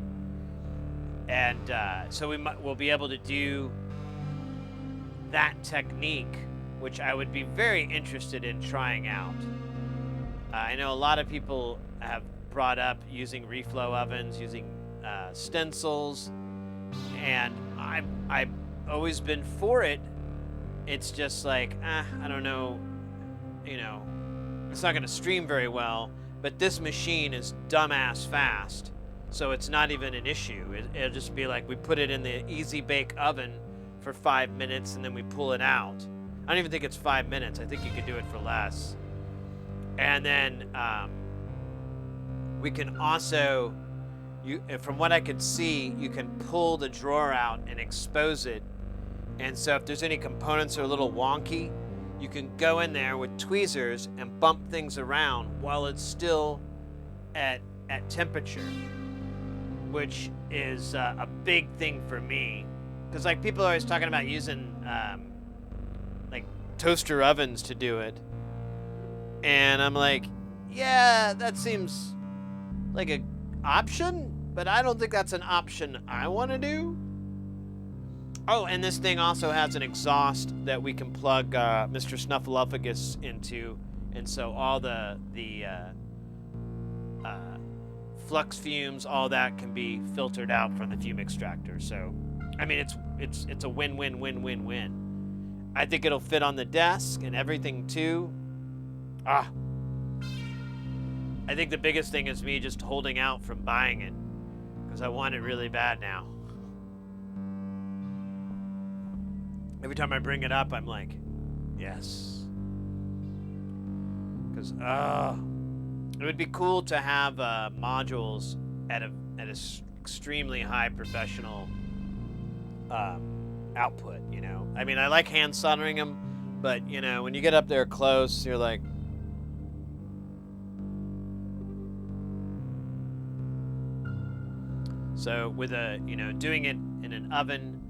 A: And so we'll be able to do that technique, which I would be very interested in trying out. I know a lot of people have brought up using reflow ovens, using stencils, and I've always been for it. It's just like, I don't know, it's not going to stream very well, but this machine is dumbass fast, so it's not even an issue. It'll just be like we put it in the easy bake oven for 5 minutes and then we pull it out. I don't even think it's 5 minutes. I think you could do it for less. And then we can also, from what I could see, you can pull the drawer out and expose it, And so if there's any components that are a little wonky, you can go in there with tweezers and bump things around while it's still at temperature, which is a big thing for me. Because like people are always talking about using like toaster ovens to do it. And I'm like, yeah, that seems like an option, but I don't think that's an option I want to do. Oh, and this thing also has an exhaust that we can plug Mr. Snuffleupagus into, and so all the flux fumes, all that can be filtered out from the fume extractor. So, I mean, it's a win-win-win-win-win. I think it'll fit on the desk and everything too. I think the biggest thing is me just holding out from buying it because I want it really bad now. Every time I bring it up, I'm like, yes. Because, it would be cool to have modules at a extremely high professional output, you know? I mean, I like hand soldering them, but, you know, when you get up there close, you're like... So with doing it in an oven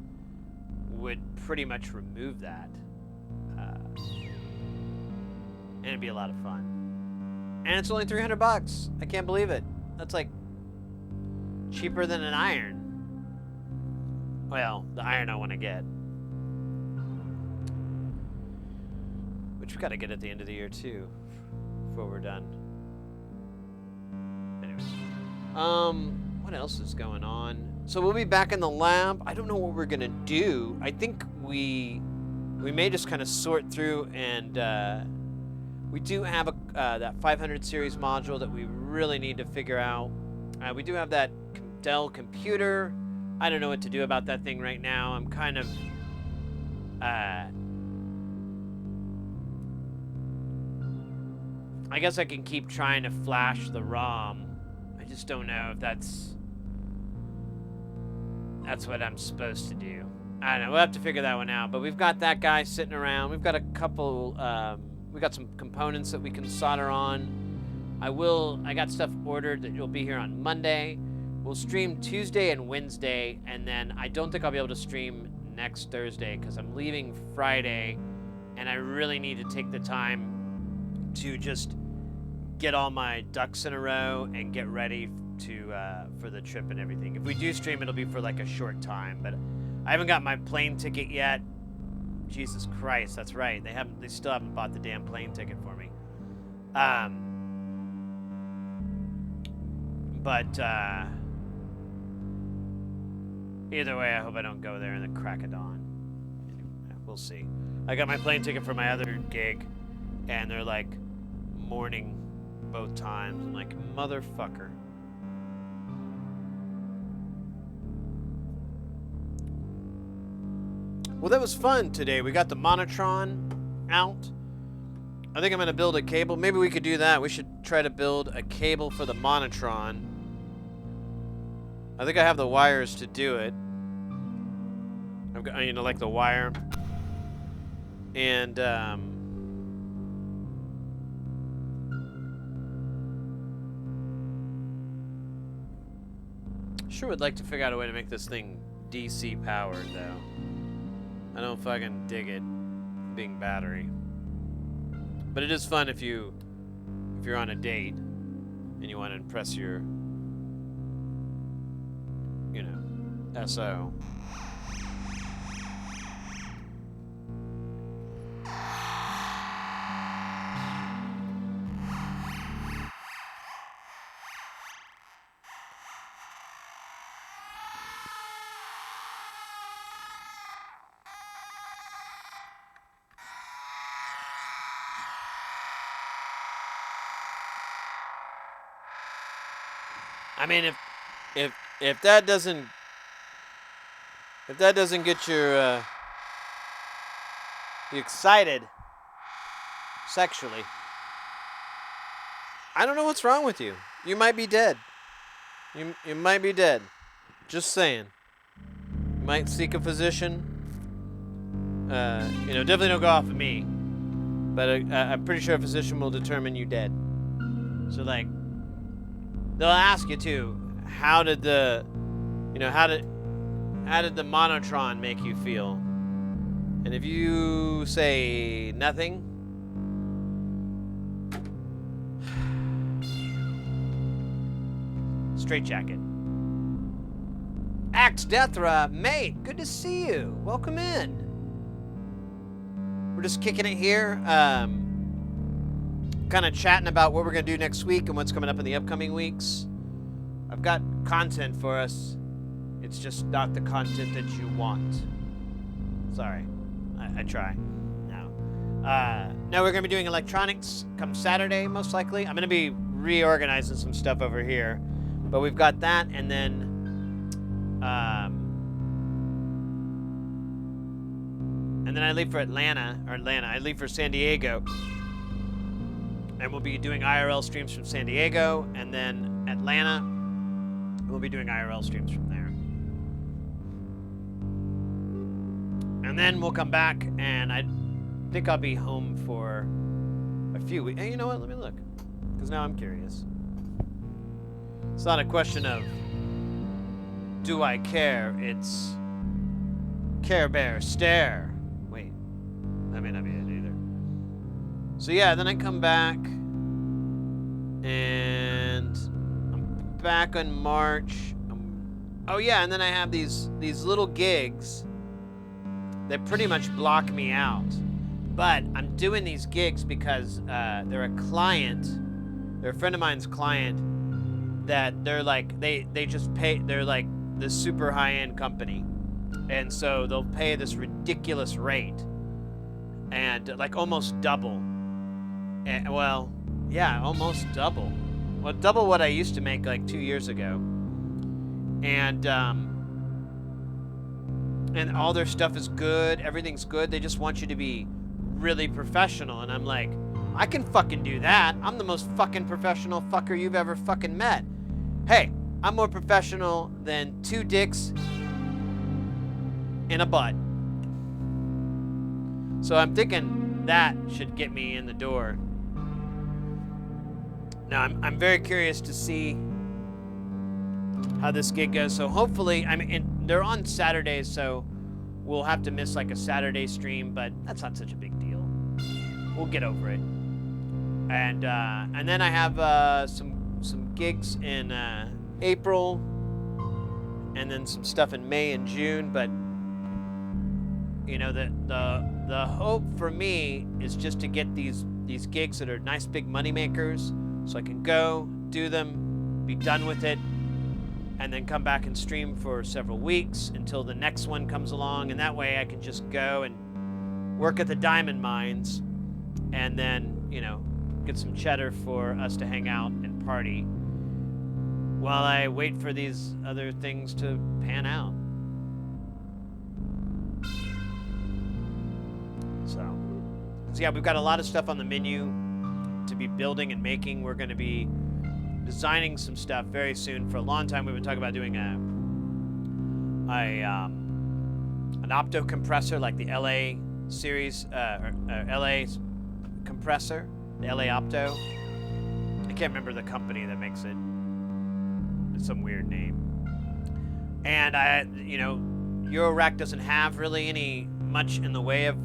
A: would pretty much remove that. And it'd be a lot of fun. And it's only $300. I can't believe it. That's like cheaper than an iron. Well, the iron I want to get. Which we got to get at the end of the year too, before we're done. Anyway. What else is going on? So we'll be back in the lab. I don't know what we're gonna do. I think we may just kind of sort through, and we do have that 500 series module that we really need to figure out. We do have that Dell computer. I don't know what to do about that thing right now. I'm kind of I guess I can keep trying to flash the ROM. I just don't know if that's what I'm supposed to do. I don't know. We'll have to figure that one out. But we've got that guy sitting around. We've got a couple. We got some components that we can solder on. I got stuff ordered that will be here on Monday. We'll stream Tuesday and Wednesday, and then I don't think I'll be able to stream next Thursday because I'm leaving Friday, and I really need to take the time to just get all my ducks in a row and get ready for the trip and everything. If we do stream, it'll be for like a short time, but I haven't got my plane ticket yet. Jesus Christ, that's right. They still haven't bought the damn plane ticket for me. But either way, I hope I don't go there in the crack of dawn. Anyway, we'll see. I got my plane ticket for my other gig, and they're like morning both times. I'm like, motherfucker. Well, that was fun today. We got the Monotron out. I think I'm going to build a cable. Maybe we could do that. We should try to build a cable for the Monotron. I think I have the wires to do it. I've got, like the wire. And, sure would like to figure out a way to make this thing DC powered, though. I don't fucking dig it being battery. But it is fun if you're on a date and you want to impress your, SO. I mean, if that doesn't get you excited sexually, I don't know what's wrong with you. You might be dead. You might be dead. Just saying. You might seek a physician. Definitely don't go off of me. But I'm pretty sure a physician will determine you dead. So like, they'll ask you too, how did the monotron make you feel? And if you say nothing, straight jacket. Axe Deathra, mate, good to see you. Welcome in. We're just kicking it here, kind of chatting about what we're going to do next week and what's coming up in the upcoming weeks. I've got content for us. It's just not the content that you want. Sorry. I try. No. Now we're going to be doing electronics come Saturday, most likely. I'm going to be reorganizing some stuff over here. But we've got that, and then... and then I leave for I leave for San Diego. And we'll be doing IRL streams from San Diego, and then Atlanta. We'll be doing IRL streams from there. And then we'll come back, and I think I'll be home for a few weeks. Hey, you know what? Let me look. Because now I'm curious. It's not a question of do I care? It's Care Bear Stare. Wait. That may not be it either. So yeah, then I come back, and I'm back on March. Oh yeah, and then I have these little gigs that pretty much block me out. But I'm doing these gigs because they're a client, they're a friend of mine's client that they're like, they just pay, they're like the super high-end company. And so they'll pay this ridiculous rate and like almost double. And, well, yeah, almost double. Well, double what I used to make like 2 years ago. And all their stuff is good. Everything's good. They just want you to be really professional. And I'm like, I can fucking do that. I'm the most fucking professional fucker you've ever fucking met. Hey, I'm more professional than 2 dicks in a butt. So I'm thinking that should get me in the door. Now, I'm very curious to see how this gig goes. So hopefully, I mean, they're on Saturdays, so we'll have to miss like a Saturday stream, but that's not such a big deal. We'll get over it. And then I have some gigs in April, and then some stuff in May and June. But you know, the hope for me is just to get these gigs that are nice big money makers, so I can go do them, be done with it, and then come back and stream for several weeks until the next one comes along. And that way I can just go and work at the diamond mines, and then, you know, get some cheddar for us to hang out and party while I wait for these other things to pan out. So yeah, we've got a lot of stuff on the menu to be building and making. We're going to be designing some stuff very soon. For a long time, we've been talking about doing an opto compressor like the LA series, LA compressor, the LA Opto. I can't remember the company that makes it. It's some weird name. And Eurorack doesn't have really much in the way of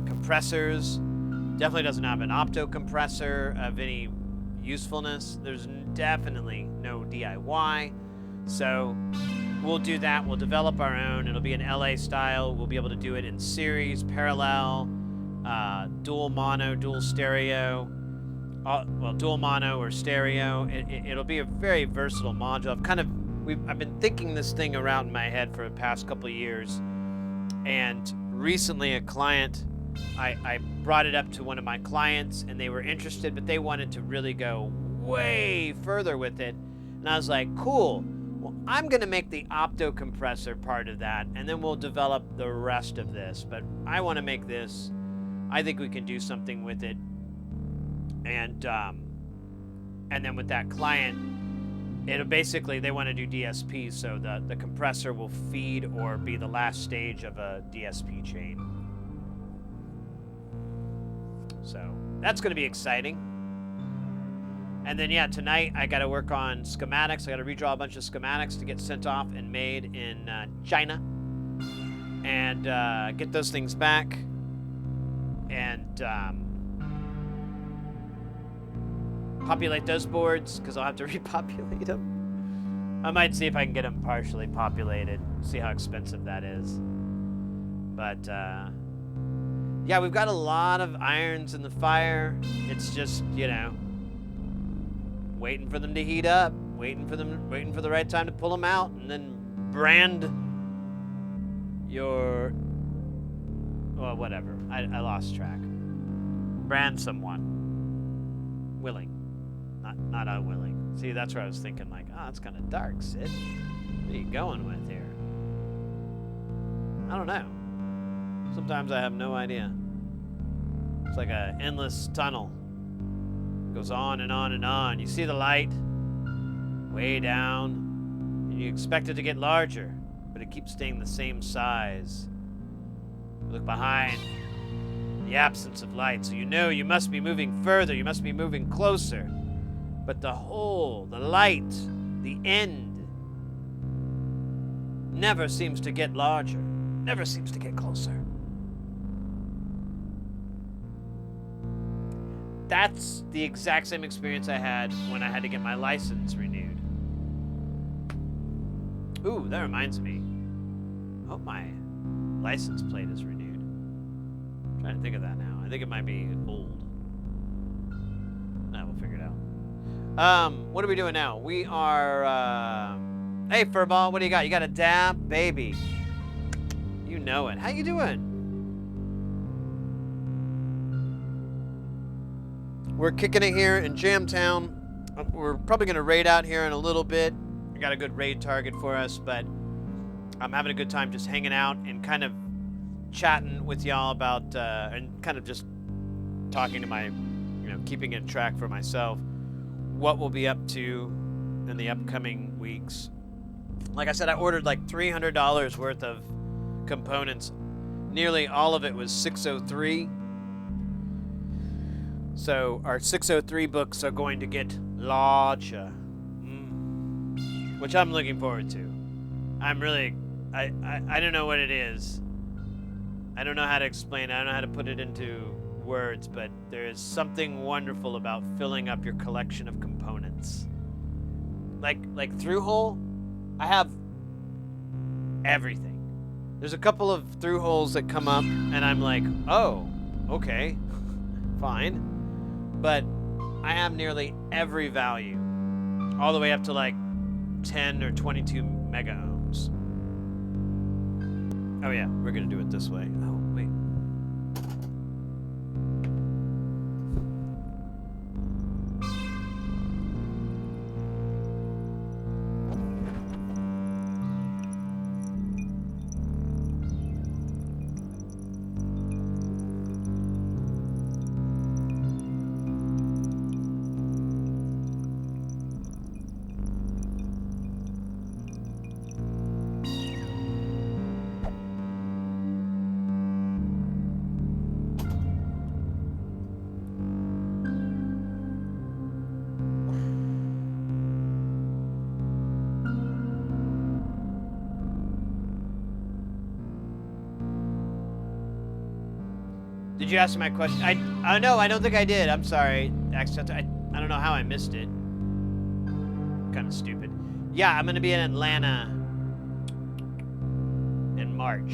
A: compressors. Definitely doesn't have an opto compressor of any usefulness. There's definitely no DIY. So we'll do that. We'll develop our own. It'll be an LA style. We'll be able to do it in series, parallel, dual mono, dual stereo. Dual mono or stereo. It'll be a very versatile module. I've been thinking this thing around in my head for the past couple of years, and recently a client, I brought it up to one of my clients, and they were interested, but they wanted to really go way further with it. And I was like, cool. Well, I'm going to make the opto compressor part of that, and then we'll develop the rest of this. But I want to make this. I think we can do something with it. And then with that client, it'll basically, they want to do DSP, so the compressor will feed or be the last stage of a DSP chain. So that's going to be exciting. And then, yeah, tonight I got to work on schematics. I got to redraw a bunch of schematics to get sent off and made in China. And get those things back. And populate those boards, because I'll have to repopulate them. I might see if I can get them partially populated. See how expensive that is. But, yeah, we've got a lot of irons in the fire. It's just, you know, waiting for them to heat up, waiting for the right time to pull them out, and then brand your, well, whatever. I lost track. Brand someone. Willing. Not unwilling. See, that's where I was thinking, like, oh, it's kind of dark, Sid. What are you going with here? I don't know. Sometimes I have no idea. It's like an endless tunnel. It goes on and on and on. You see the light way down, and you expect it to get larger, but it keeps staying the same size. You look behind, the absence of light, so you know you must be moving further, you must be moving closer. But the whole, the light, the end, never seems to get larger, never seems to get closer. That's the exact same experience I had when I had to get my license renewed. Ooh, that reminds me. I hope my license plate is renewed. I'm trying to think of that now. I think it might be old. Nah, we'll figure it out. What are we doing now? We are, hey, Furball, what do you got? You got a dab? Baby. You know it. How you doing? We're kicking it here in Jamtown. We're probably going to raid out here in a little bit. I got a good raid target for us, but I'm having a good time just hanging out and kind of chatting with y'all about, and kind of just talking to my, you know, keeping it track for myself, what we'll be up to in the upcoming weeks. Like I said, I ordered like $300 worth of components. Nearly all of it was 603. So our 603 books are going to get larger, which I'm looking forward to. I'm really, I don't know what it is. I don't know how to explain it. I don't know how to put it into words, but there is something wonderful about filling up your collection of components. Like through-hole, I have everything. There's a couple of through-holes that come up, and I'm like, oh, okay, fine. But I have nearly every value, all the way up to like 10 or 22 mega ohms. Oh yeah, we're gonna do it this way. Oh, wait. Did you ask my question? I no, I don't think I did. I'm sorry. I don't know how I missed it. Kind of stupid. Yeah, I'm going to be in Atlanta in March.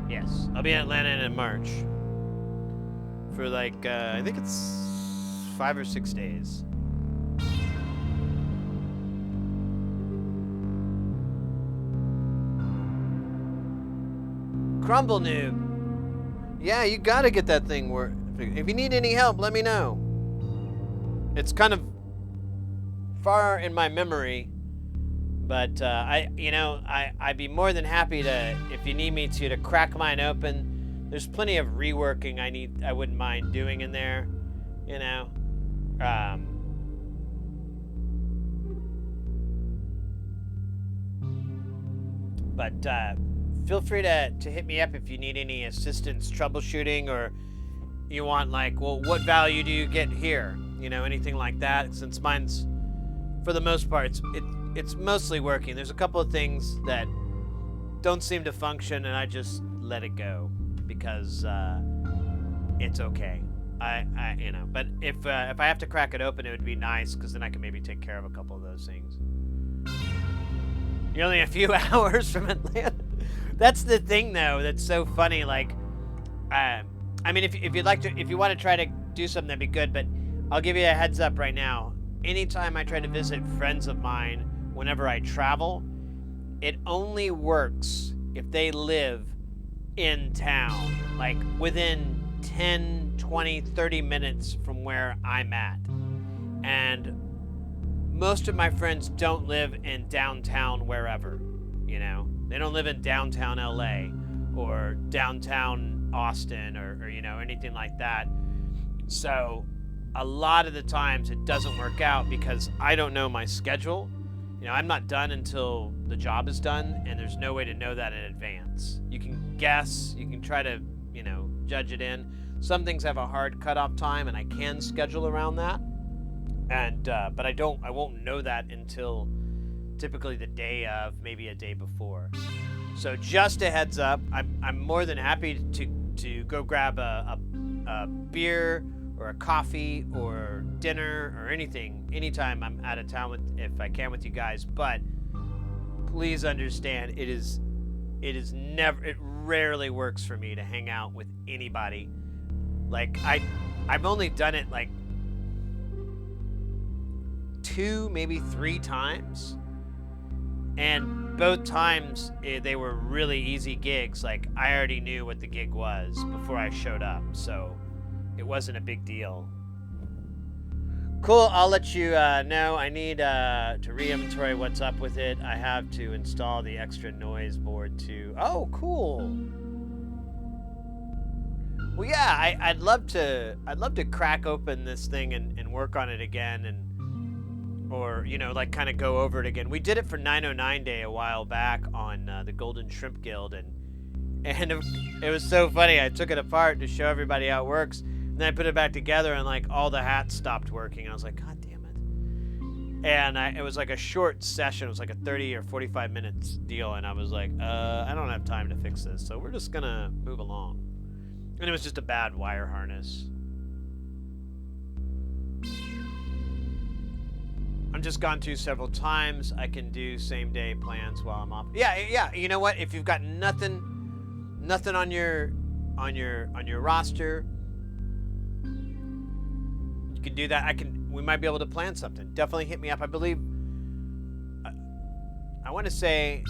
A: Yes, I'll be in Atlanta in March for like, I think it's 5 or 6 days. Crumble Noob. Yeah, you gotta get that thing work. If you need any help, let me know. It's kind of far in my memory, but I'd be more than happy to, if you need me to crack mine open. There's plenty of reworking I wouldn't mind doing in there, you know. But feel free to hit me up if you need any assistance troubleshooting, or you want like, well, what value do you get here? You know, anything like that. Since mine's, for the most part, it's mostly working. There's a couple of things that don't seem to function, and I just let it go because it's okay. You know, but if I have to crack it open, it would be nice because then I can maybe take care of a couple of those things. You're only a few hours from Atlanta. That's the thing, though. That's so funny. Like, I mean, if you'd like to, if you want to try to do something, that'd be good. But I'll give you a heads up right now. Anytime I try to visit friends of mine, whenever I travel, it only works if they live in town, like within 10, 20, 30 minutes from where I'm at. And most of my friends don't live in downtown wherever, you know. They don't live in downtown LA or downtown Austin or you know, anything like that. So a lot of the times it doesn't work out because I don't know my schedule. You know, I'm not done until the job is done, and there's no way to know that in advance. You can guess, you can try to, you know, judge it in. Some things have a hard cutoff time, and I can schedule around that. And but I won't know that until typically the day of, maybe a day before. So just a heads up, I'm more than happy to go grab a beer or a coffee or dinner or anything anytime I'm out of town if I can with you guys. But please understand, it rarely works for me to hang out with anybody. Like I've only done it like 2, maybe 3 times, and both times they were really easy gigs. Like I already knew what the gig was before I showed up, so it wasn't a big deal. Cool, I'll let you know. I need to re-inventory what's up with it. I have to install the extra noise board too. Oh, cool. Well, yeah, I'd love to crack open this thing and work on it again, or you know, like kind of go over it again. We did it for 909 Day a while back on the Golden Shrimp Guild, and it was so funny. I took it apart to show everybody how it works. And then I put it back together, and like all the hats stopped working. I was like, God damn it! And it was like a short session. It was like a 30 or 45 minutes deal, and I was like, I don't have time to fix this, so we're just gonna move along. And it was just a bad wire harness. I'm just gone to several times. I can do same day plans while I'm off. Yeah. You know what? If you've got nothing on your roster, you can do that. We might be able to plan something. Definitely hit me up. I believe I want to say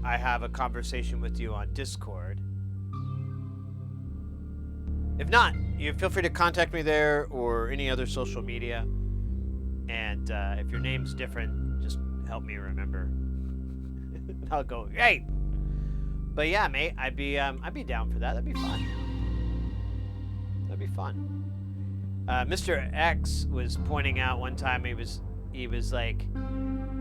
A: I have a conversation with you on Discord. If not, you feel free to contact me there or any other social media. And if your name's different, just help me remember. I'll go, hey. But yeah, mate, I'd be down for that. That'd be fun. Mr. X was pointing out one time he was like,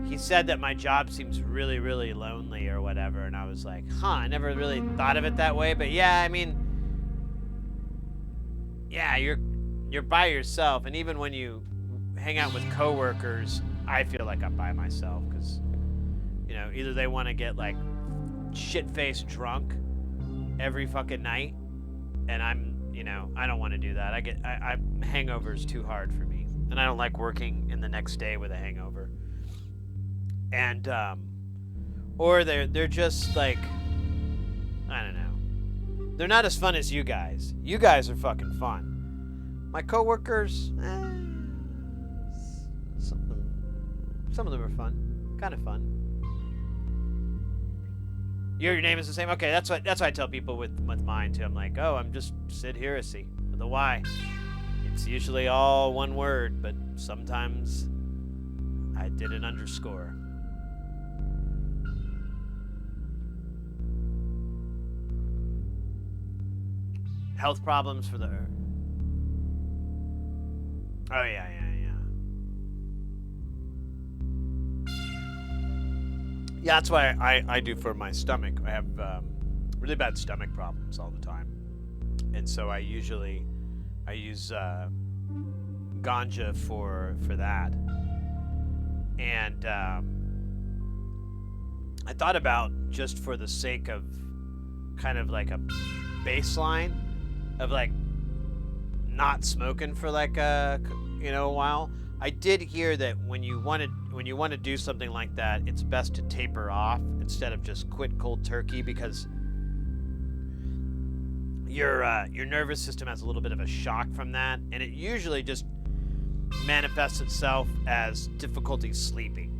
A: he said that my job seems really, really lonely or whatever, and I was like, I never really thought of it that way. But yeah, I mean, yeah, you're by yourself, and even when you hang out with coworkers, I feel like I'm by myself because, you know, either they want to get like shit-faced drunk every fucking night, and I don't want to do that. Hangovers too hard for me, and I don't like working in the next day with a hangover. And or they're just like, I don't know. They're not as fun as you guys. You guys are fucking fun. My coworkers, some of them are fun, kind of fun. Your name is the same. Okay, that's what I tell people with mine too. I'm like, I'm just Sid Heresy with a Y. It's usually all one word, but sometimes I did an underscore. Health problems for the. Oh yeah. Yeah, that's why I do for my stomach. I have really bad stomach problems all the time. and so I use ganja for that. And I thought about, just for the sake of kind of like a baseline of like not smoking for like a while. I did hear that when you want to do something like that, it's best to taper off instead of just quit cold turkey, because your nervous system has a little bit of a shock from that, and it usually just manifests itself as difficulty sleeping,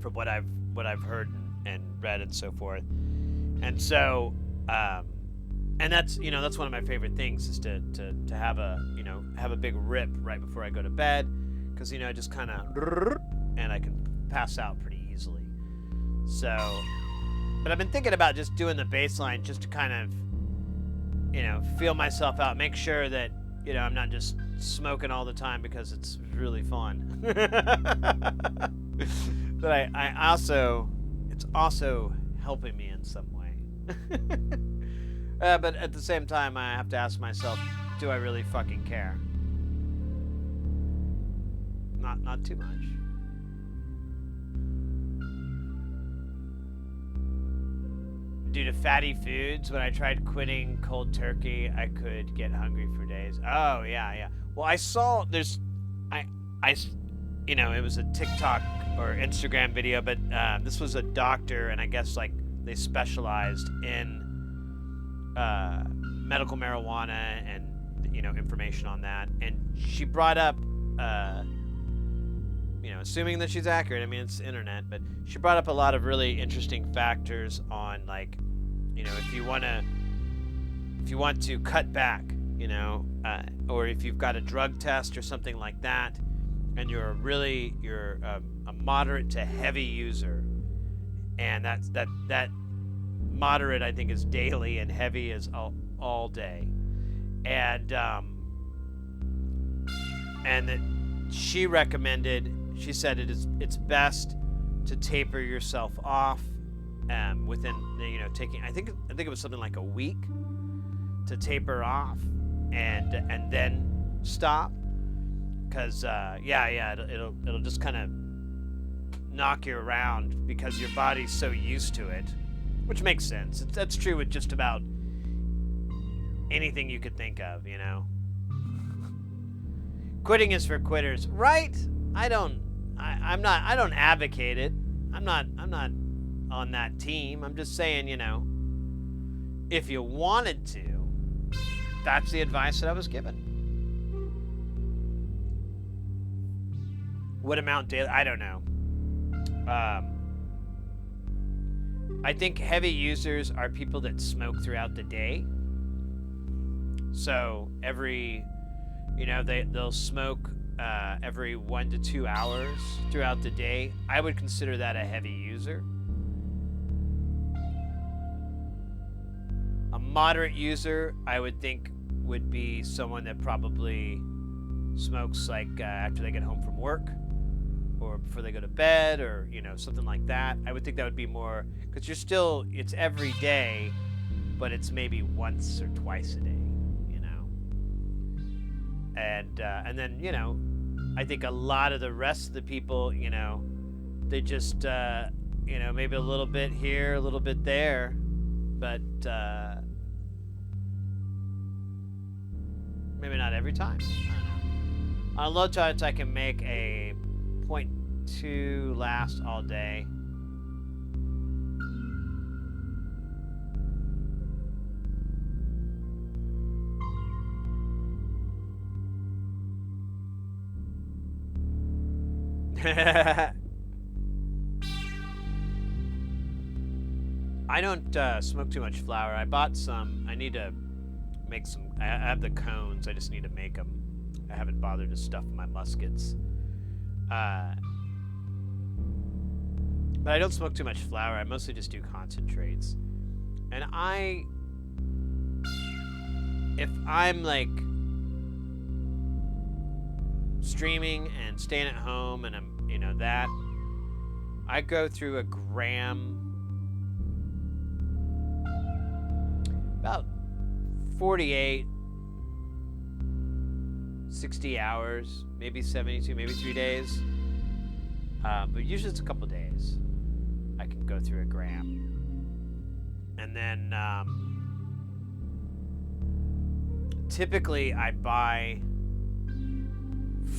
A: from what I've heard and read and so forth. And so and that's one of my favorite things, is to have a big rip right before I go to bed, because just kind of, and I can pass out pretty easily. So, but I've been thinking about just doing the baseline, just to kind of feel myself out, make sure that I'm not just smoking all the time because it's really fun. But I also, it's also helping me in some way. But at the same time, I have to ask myself, do I really fucking care? Not too much. Due to fatty foods, when I tried quitting cold turkey, I could get hungry for days. Oh, yeah. Well, I saw it was a TikTok or Instagram video, but this was a doctor, and I guess like they specialized in medical marijuana and information on that. And she brought up, assuming that she's accurate, I mean, it's the internet, but she brought up a lot of really interesting factors on, like, if you want to cut back, or if you've got a drug test or something like that, and you're a moderate to heavy user, and that moderate, I think, is daily, and heavy is all day, and that she recommended. She said it's best to taper yourself off within taking, I think it was something like a week to taper off, and then stop, because it'll just kind of knock you around, because your body's so used to it, which makes sense. That's true with just about anything you could think of. Quitting is for quitters, right? I don't advocate it. I'm not on that team. I'm just saying, if you wanted to, that's the advice that I was given. What amount daily? I don't know. I think heavy users are people that smoke throughout the day. So they'll smoke every 1 to 2 hours throughout the day. I would consider that a heavy user. A moderate user, I would think, would be someone that probably smokes like after they get home from work, or before they go to bed, or something like that. I would think that would be more, because it's every day, but it's maybe once or twice a day. And then, I think a lot of the rest of the people, they just, maybe a little bit here, a little bit there, but maybe not every time. I don't know. On low tides, I can make a 0.2 last all day. I don't smoke too much flour. I bought some. I need to make some. I have the cones. I just need to make them. I haven't bothered to stuff my muskets. But I don't smoke too much flour. I mostly just do concentrates. And if I'm like streaming and staying at home, and I'm that, I go through a gram, about 48, 60 hours, maybe 72, maybe 3 days. But usually it's a couple days. I can go through a gram. And then typically I buy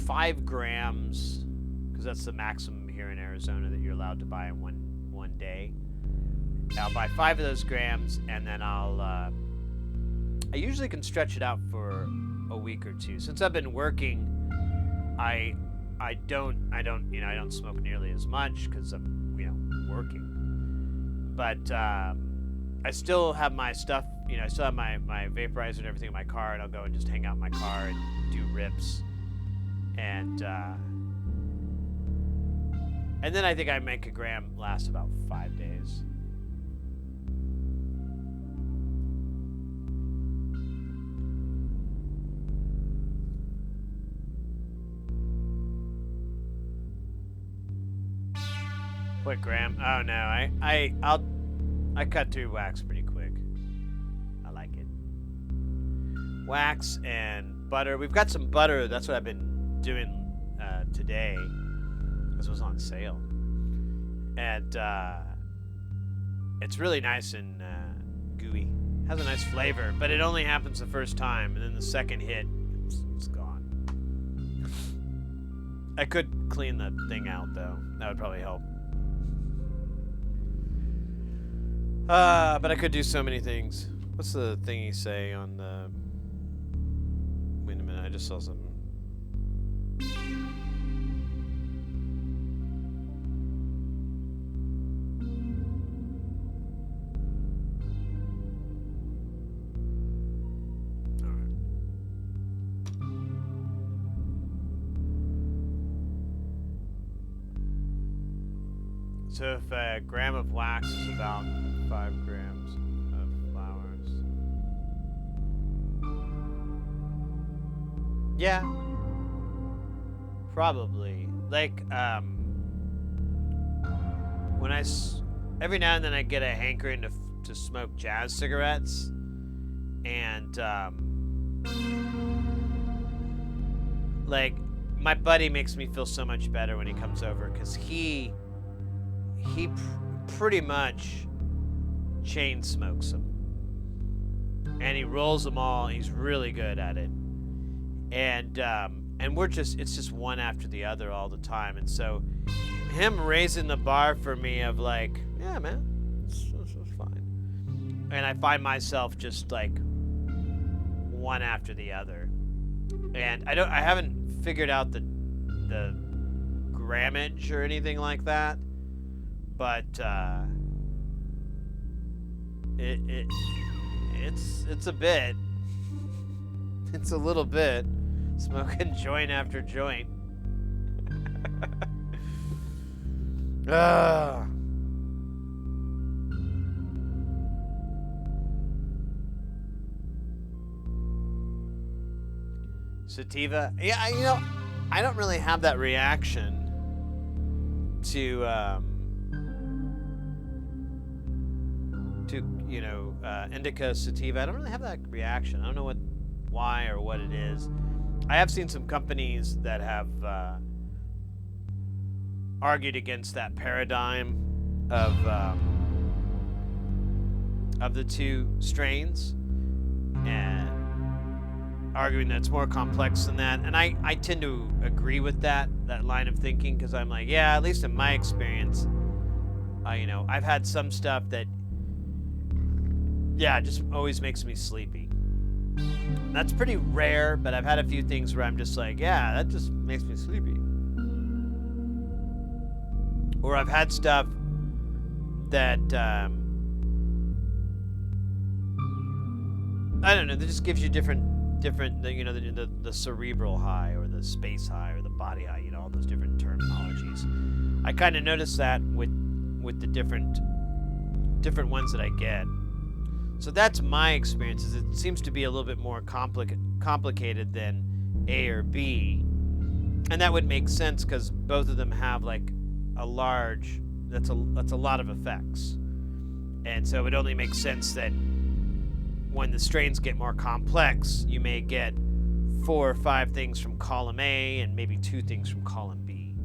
A: 5 grams, because that's the maximum here in Arizona that you're allowed to buy in one day. I'll buy 5 of those grams, and then I usually can stretch it out for a week or two. Since I've been working, I don't smoke nearly as much because I'm working. But I still have my stuff. I still have my vaporizer and everything in my car, and I'll go and just hang out in my car and do rips. And then I think I make a gram last about 5 days. What gram? Oh no, I cut through wax pretty quick. I like it. Wax and butter. We've got some butter. That's what I've been doing today. This was on sale, and it's really nice and gooey. Has a nice flavor, but it only happens the first time, and then the second hit, it's gone. I could clean the thing out though. That would probably help. But I could do so many things. What's the thing you say on the... Wait a minute, I just saw something. Alright. So if a gram of wax is about 5 grams of flowers. Yeah. Probably. Like, when every now and then I get a hankering to smoke jazz cigarettes, and, like, my buddy makes me feel so much better when he comes over, because he pretty much chain smokes them, and he rolls them all. He's really good at it, and it's just one after the other all the time. And so him raising the bar for me of like, yeah, man, it's fine, and I find myself just like one after the other, and I haven't figured out the grammage or anything like that, but it's a bit. It's a little bit. Smoking joint after joint. Sativa. Yeah, I don't really have that reaction to indica, sativa. I don't really have that reaction. I don't know why or what it is. I have seen some companies that have argued against that paradigm of the two strains, and arguing that it's more complex than that. And I tend to agree with that line of thinking, because I'm like, yeah, at least in my experience, I've had some stuff that, yeah, it just always makes me sleepy. That's pretty rare, but I've had a few things where I'm just like, yeah, that just makes me sleepy. Or I've had stuff that, I don't know, that just gives you different, the cerebral high or the space high or the body high, all those different terminologies. I kind of notice that with the different ones that I get. So that's my experience. Is it seems to be a little bit more complicated than A or B, and that would make sense because both of them have like a large. That's a lot of effects, and so it only makes sense that when the strains get more complex, you may get 4 or 5 things from column A and maybe 2 things from column B.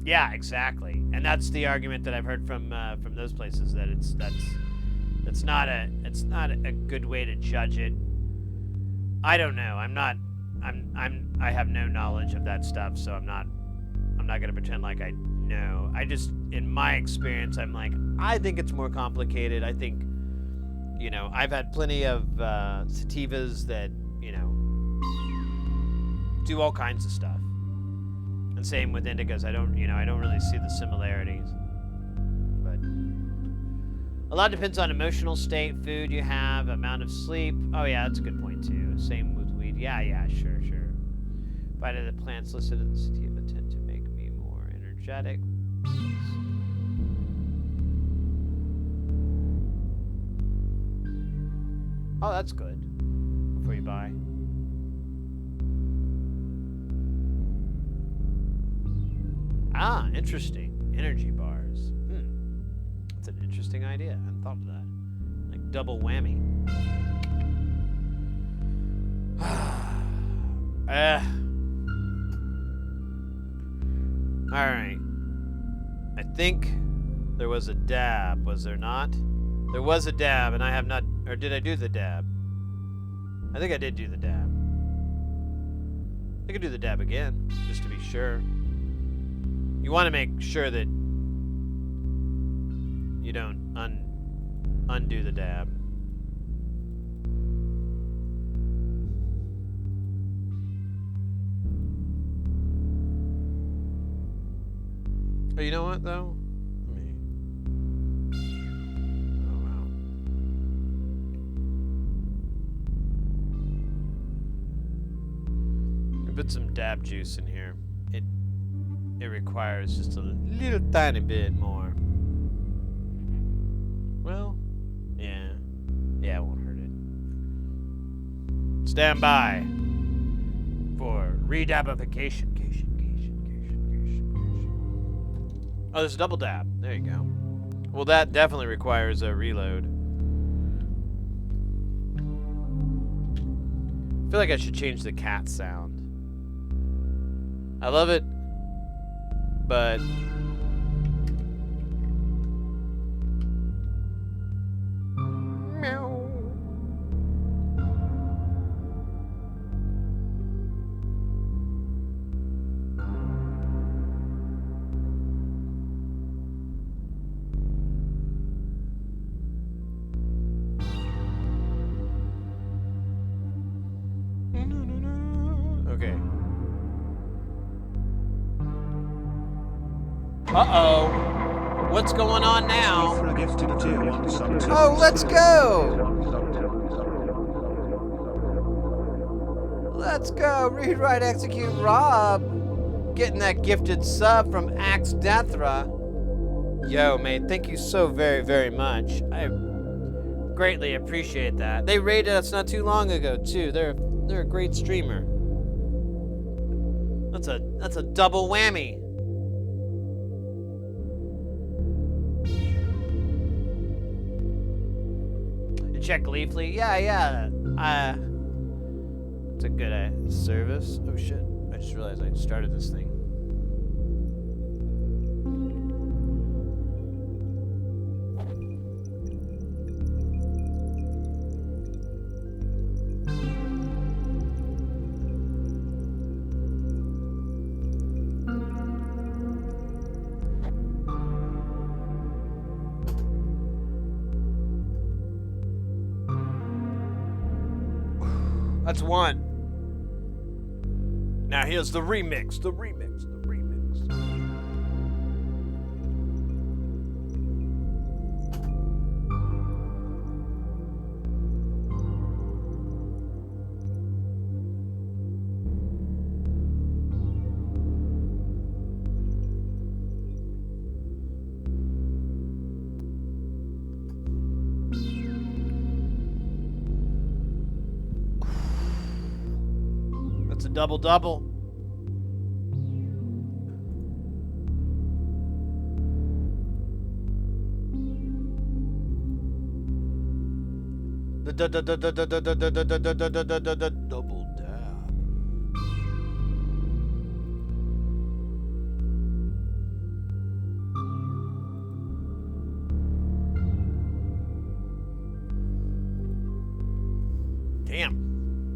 A: Yeah, exactly. And that's the argument that I've heard from those places, that it's not a good way to judge it. I don't know. I have no knowledge of that stuff, so I'm not gonna pretend like I know. I just, in my experience, I'm like, I think it's more complicated. I think, you know, I've had plenty of sativas that, you know, do all kinds of stuff. And same with indigos. I don't really see the similarities. But a lot depends on emotional state, food you have, amount of sleep. Oh yeah, that's a good point too. Same with weed. Yeah, sure. Vita, the plants listed in the sativa tend to make me more energetic. Oh, that's good. Before you buy. Ah, interesting. Energy bars. That's an interesting idea. I hadn't thought of that. Like double whammy. Alright. I think there was a dab, was there not? There was a dab, and I have not... Or did I do the dab? I think I did do the dab. I could do the dab again, just to be sure. You want to make sure that you don't undo the dab. Oh, you know what, though? Oh, wow. I put some dab juice in here. It requires just a little tiny bit more. Well, yeah. Yeah, it won't hurt it. Stand by for redabification. Oh, there's a double dab. There you go. Well, that definitely requires a reload. I feel like I should change the cat sound. I love it, but meow. Okay. Uh-oh. What's going on now? Oh, let's go! Let's go! Read, write, execute, Rob! Getting that gifted sub from Axe Dathra. Yo, mate, thank you so very, very much. I greatly appreciate that. They rated us not too long ago, too. They're a great streamer. That's a double whammy. Check Leafly. Yeah. It's a good service. Oh shit! I just realized I started this thing. That's one. Now here's the remix. That's a double-double. Double dab. Damn.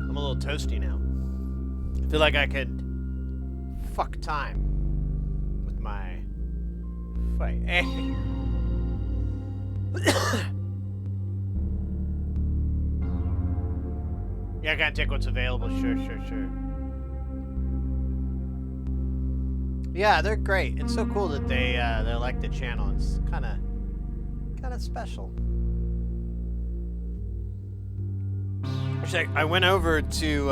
A: I'm a little toasty now. I feel like I could fuck time with my fight. Yeah, I gotta take what's available. Sure. Yeah, they're great. It's so cool that they like the channel. It's kind of special. Actually, I went over to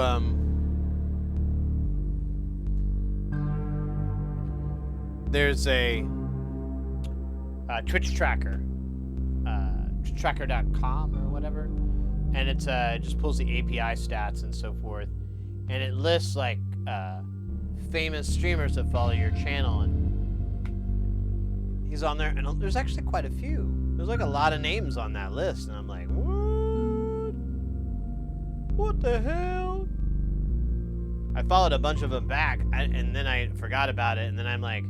A: there's a Twitch tracker, tracker.com or whatever, and it's it just pulls the API stats and so forth, and it lists like famous streamers that follow your channel, and he's on there, and there's actually quite a few. There's like a lot of names on that list, and I'm like, what the hell? I followed a bunch of them back, and then I forgot about it, and then I'm like,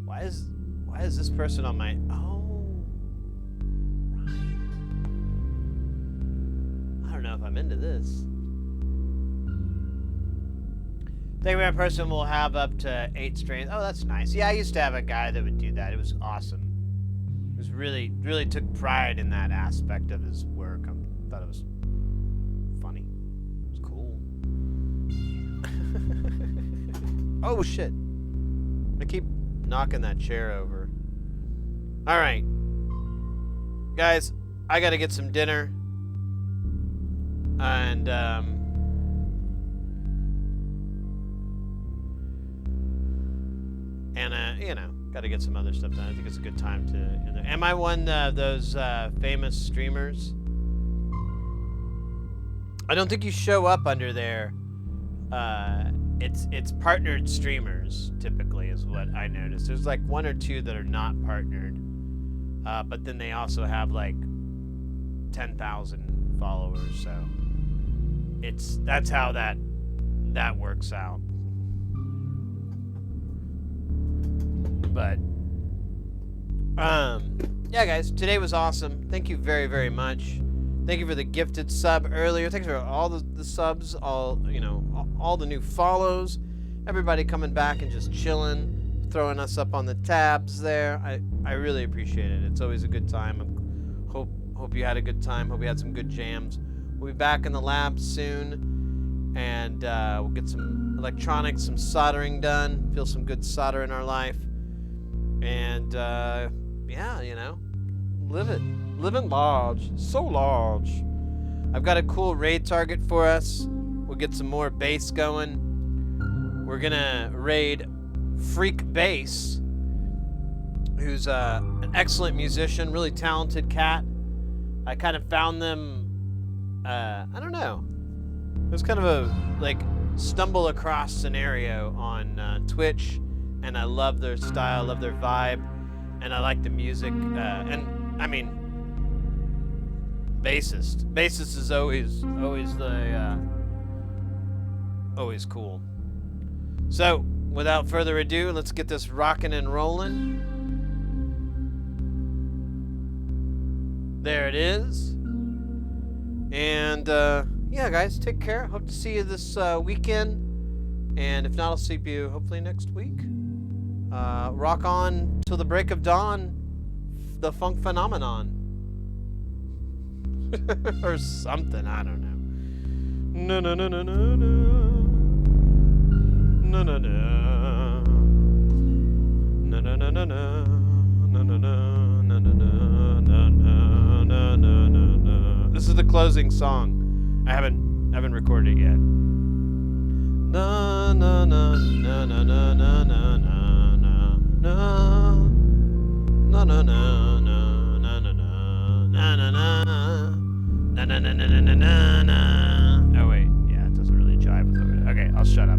A: why is this person on my... Oh, right. I don't know if I'm into this. Think that person will have up to 8 streams. Oh, that's nice. Yeah, I used to have a guy that would do that. It was awesome. It was really took pride in that aspect of his work. I thought it was funny. It was cool. Oh, shit. I keep knocking that chair over. All right. Guys, I got to get some dinner. And, you know, got to get some other stuff done. I think it's a good time to... Am I one of those famous streamers? I don't think you show up under there. It's partnered streamers, typically, is what I noticed. There's like 1 or 2 that are not partnered. But then they also have like 10,000 followers, so... That's how that works out. But yeah, guys, today was awesome. Thank you very, very much. Thank you for the gifted sub earlier. Thanks for all the subs, all the new follows, everybody coming back and just chilling, throwing us up on the tabs there. I really appreciate it. It's always a good time. Hope you had a good time. Hope you had some good jams. We'll be back in the lab soon, and we'll get some electronics, some soldering done. Feel some good solder in our life. And, yeah, living large, so large. I've got a cool raid target for us. We'll get some more bass going. We're gonna raid Freak Bass, who's an excellent musician, really talented cat. I kind of found them, I don't know. It was kind of a, stumble across scenario on Twitch. And I love their style, love their vibe, and I like the music. And I mean, bassist is always cool. So, without further ado, let's get this rocking and rolling. There it is. And yeah, guys, take care. Hope to see you this weekend. And if not, I'll see you hopefully next week. Rock on till the break of dawn, the funk phenomenon. Or something, I don't know. No, no, no, no, no, no. No, no, no. No, no, no, no, no. No, no, no, no, no, no, no, no, no, no. This is the closing song. I haven't recorded it yet. Na na na na na na na na na. No, no, no, no, no, no, no, no, no, no, no, no, no, no, no, no. Oh wait, yeah, it doesn't really jive with it. Okay, I'll shut up.